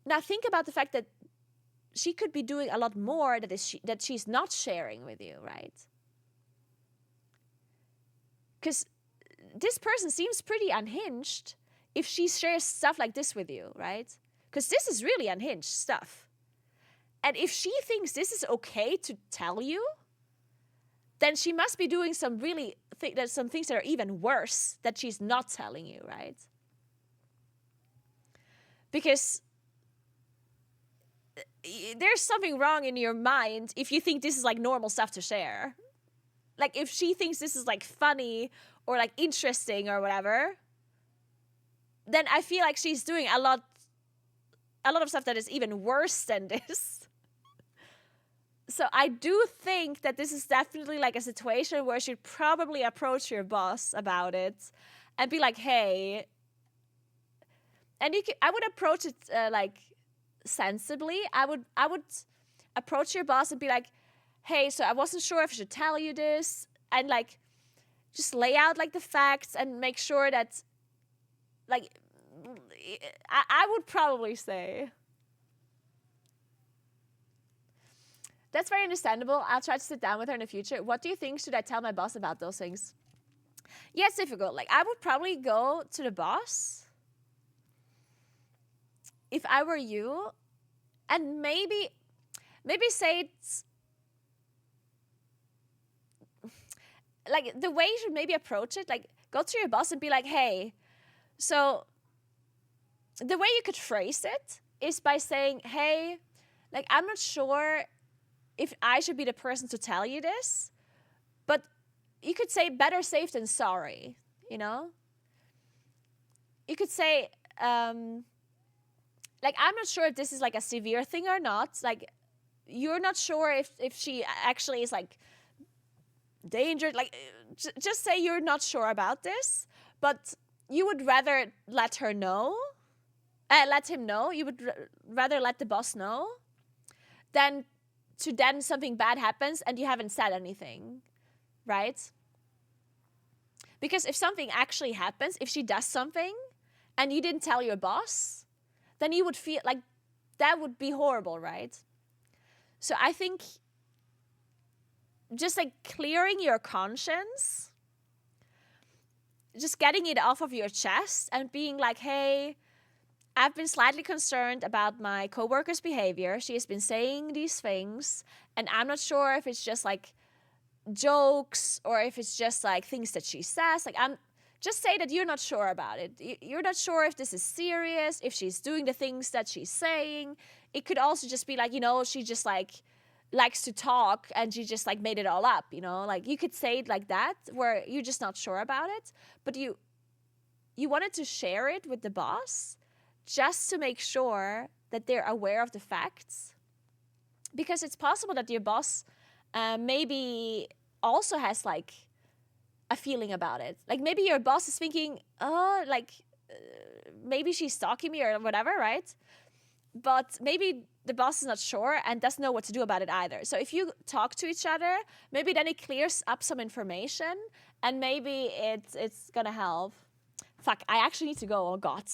Now think about the fact that she could be doing a lot more that she's not sharing with you, right? Because this person seems pretty unhinged if she shares stuff like this with you, right? Because this is really unhinged stuff. And if she thinks this is okay to tell you, then she must be doing some really some things that are even worse that she's not telling you, right? Because there's something wrong in your mind if you think this is like normal stuff to share. Like, if she thinks this is like funny or like interesting or whatever, then I feel like she's doing a lot of stuff that is even worse than this. So I do think that this is definitely like a situation where you should probably approach your boss about it and be like, hey, and I would approach it like sensibly. I would approach your boss and be like, hey, so I wasn't sure if I should tell you this, and like just lay out like the facts and make sure that, like, I would probably say. That's very understandable. I'll try to sit down with her in the future. What do you think? Should I tell my boss about those things? Yeah, it's difficult. Like, I would probably go to the boss if I were you, and maybe say it's like, the way you should maybe approach it, like, go to your boss and be like, hey, so the way you could phrase it is by saying, hey, like, I'm not sure if I should be the person to tell you this, but you could say better safe than sorry, you know? You could say, like, I'm not sure if this is like a severe thing or not. Like, you're not sure if she actually is like dangerous. Like, just say you're not sure about this, but you would rather let him know. You would rather let the boss know than something bad happens and you haven't said anything, right? Because if something actually happens, if she does something and you didn't tell your boss, then you would feel like that would be horrible, right? So I think just like clearing your conscience, just getting it off of your chest and being like, hey, I've been slightly concerned about my coworker's behavior. She has been saying these things, and I'm not sure if it's just like jokes or if it's just like things that she says. Like, I'm just say that you're not sure about it. You're not sure if this is serious, if she's doing the things that she's saying. It could also just be like, she just like likes to talk and she just like made it all up, Like, you could say it like that, where you're just not sure about it, but you wanted to share it with the boss just to make sure that they're aware of the facts. Because it's possible that your boss maybe also has like a feeling about it. Like, maybe your boss is thinking, oh, like maybe she's stalking me or whatever, right? But maybe the boss is not sure and doesn't know what to do about it either. So if you talk to each other, maybe then it clears up some information and maybe it's gonna help. Fuck, I actually need to go. Oh God.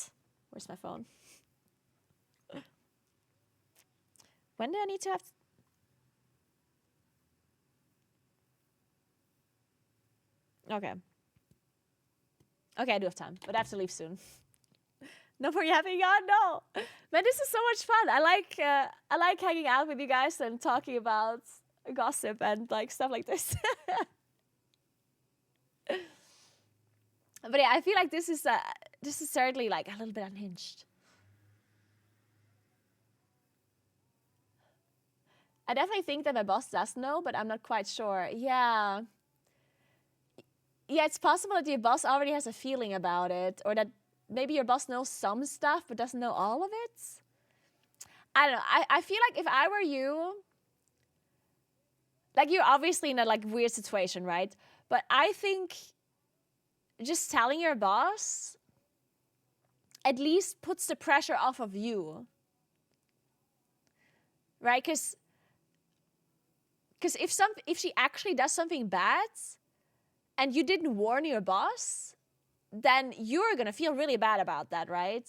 Where's my phone? When do I need to have... Okay. Okay, I do have time, but I have to leave soon. No more yapping on, no. Man, this is so much fun. I like hanging out with you guys and talking about gossip and like stuff like this. But yeah, I feel like this is certainly like a little bit unhinged. I definitely think that my boss does know, but I'm not quite sure. Yeah. Yeah, it's possible that your boss already has a feeling about it, or that maybe your boss knows some stuff but doesn't know all of it. I don't know. I feel like if I were you, like, you're obviously in a like weird situation, right? But I think just telling your boss at least puts the pressure off of you, right? Because if she actually does something bad and you didn't warn your boss, then you're going to feel really bad about that, right?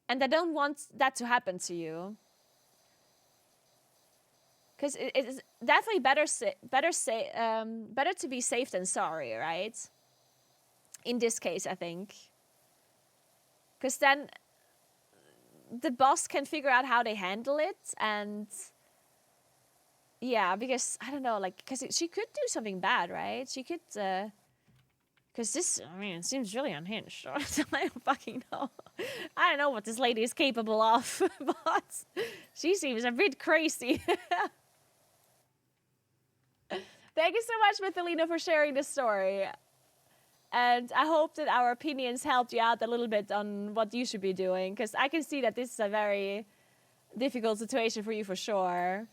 And I don't want that to happen to you. Because it's definitely better to be safe than sorry, right? In this case, I think. Because then the boss can figure out how they handle it. And yeah, because, I don't know, like, because she could do something bad, right? She could... Because this, I mean, it seems really unhinged. I don't fucking know. I don't know what this lady is capable of, but she seems a bit crazy. Thank you so much, Mythelina, for sharing this story. And I hope that our opinions helped you out a little bit on what you should be doing, because I can see that this is a very difficult situation for you for sure.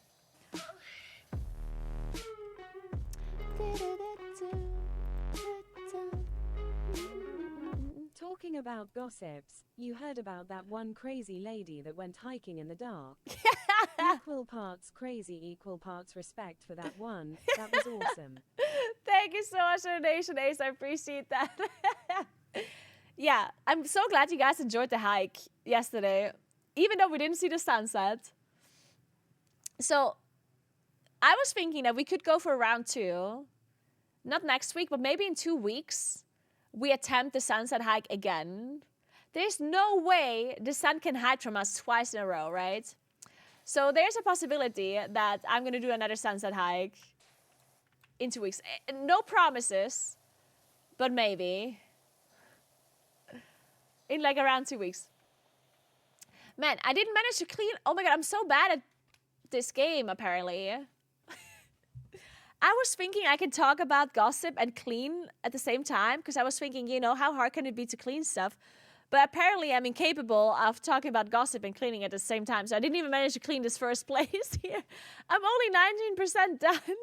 Talking about gossips, you heard about that one crazy lady that went hiking in the dark. Equal parts crazy, equal parts respect for that one. That was awesome. Thank you so much for the donation, Ace. I appreciate that. Yeah, I'm so glad you guys enjoyed the hike yesterday, even though we didn't see the sunset. So I was thinking that we could go for round 2. Not next week, but maybe in 2 weeks. We attempt the sunset hike again. There's no way the sun can hide from us twice in a row, right? So there's a possibility that I'm going to do another sunset hike in 2 weeks. No promises, but maybe. In like around 2 weeks. Man, I didn't manage to clean. Oh my God, I'm so bad at this game, apparently. I was thinking I could talk about gossip and clean at the same time, because I was thinking, how hard can it be to clean stuff? But apparently I'm incapable of talking about gossip and cleaning at the same time, so I didn't even manage to clean this first place here. I'm only 19% done.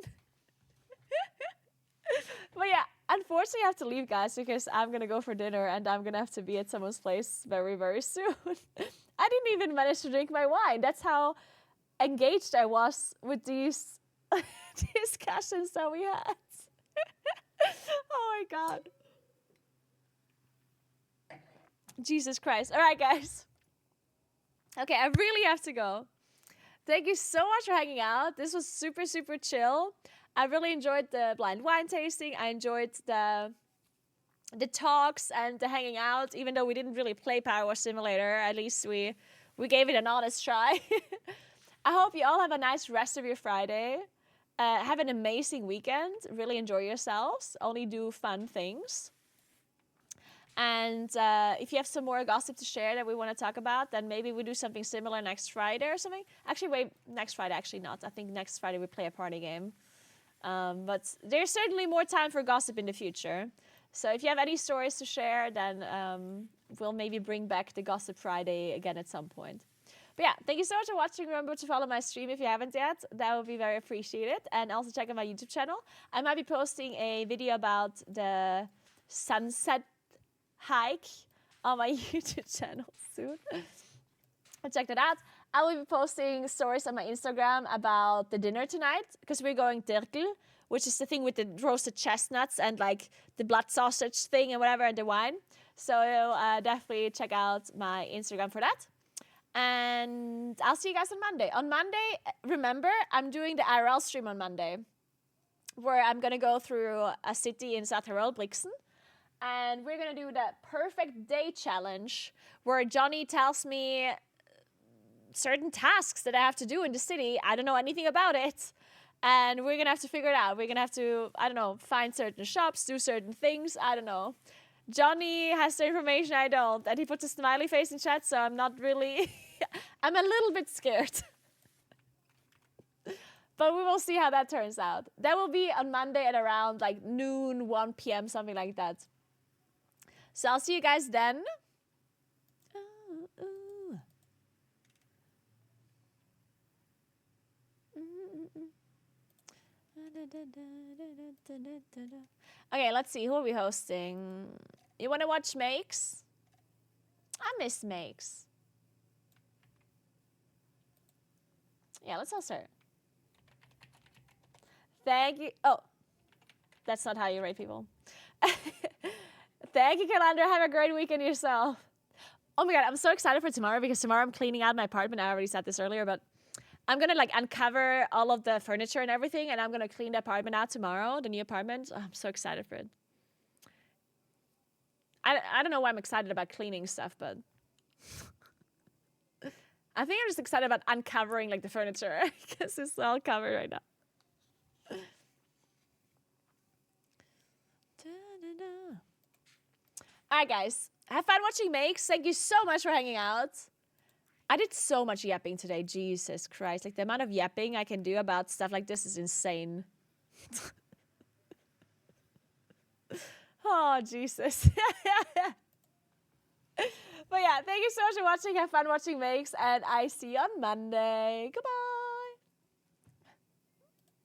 But yeah, unfortunately I have to leave, guys, because I'm going to go for dinner and I'm going to have to be at someone's place very, very soon. I didn't even manage to drink my wine. That's how engaged I was with these discussions that we had. Oh my God. Jesus Christ. All right, guys. Okay, I really have to go. Thank you so much for hanging out. This was super, super chill. I really enjoyed the blind wine tasting. I enjoyed the the talks and the hanging out. Even though we didn't really play Power Wash Simulator, at least we gave it an honest try. I hope you all have a nice rest of your Friday. Have an amazing weekend. Really enjoy yourselves. Only do fun things. And if you have some more gossip to share that we want to talk about, then maybe we do something similar next Friday or something. Actually, wait, next Friday, actually not. I think next Friday we play a party game. But there's certainly more time for gossip in the future. So if you have any stories to share, then we'll maybe bring back the Gossip Friday again at some point. But yeah, thank you so much for watching. Remember to follow my stream if you haven't yet. That would be very appreciated. And also check out my YouTube channel. I might be posting a video about the sunset hike on my YouTube channel soon. Check that out. I will be posting stories on my Instagram about the dinner tonight because we're going Terkel, which is the thing with the roasted chestnuts and like the blood sausage thing and whatever and the wine. So definitely check out my Instagram for that. And I'll see you guys on Monday. On Monday, remember, I'm doing the IRL stream on Monday where I'm going to go through a city in South Tyrol, Brixen. And we're going to do the perfect day challenge where Johnny tells me certain tasks that I have to do in the city. I don't know anything about it. And we're going to have to figure it out. We're going to have to, I don't know, find certain shops, do certain things. I don't know. Johnny has the information I don't. And he puts a smiley face in chat, so I'm not really... I'm a little bit scared. But we will see how that turns out. That will be on Monday at around like noon, 1 p.m., something like that. So I'll see you guys then. Okay, let's see. Who are we hosting? You want to watch Makes? I miss Makes. Yeah, let's host her. Thank you. Oh, that's not how you rate people. Thank you, Calandra. Have a great weekend yourself. Oh my God, I'm so excited for tomorrow because tomorrow I'm cleaning out my apartment. I already said this earlier, but I'm going to like uncover all of the furniture and everything, and I'm going to clean the apartment out tomorrow, the new apartment. Oh, I'm so excited for it. I don't know why I'm excited about cleaning stuff, but I think I'm just excited about uncovering like the furniture because it's all covered right now. Alright guys, have fun watching Makes. Thank you so much for hanging out. I did so much yapping today, Jesus Christ. Like the amount of yapping I can do about stuff like this is insane. Oh, Jesus. But yeah, thank you so much for watching. Have fun watching Makes, and I see you on Monday. Goodbye.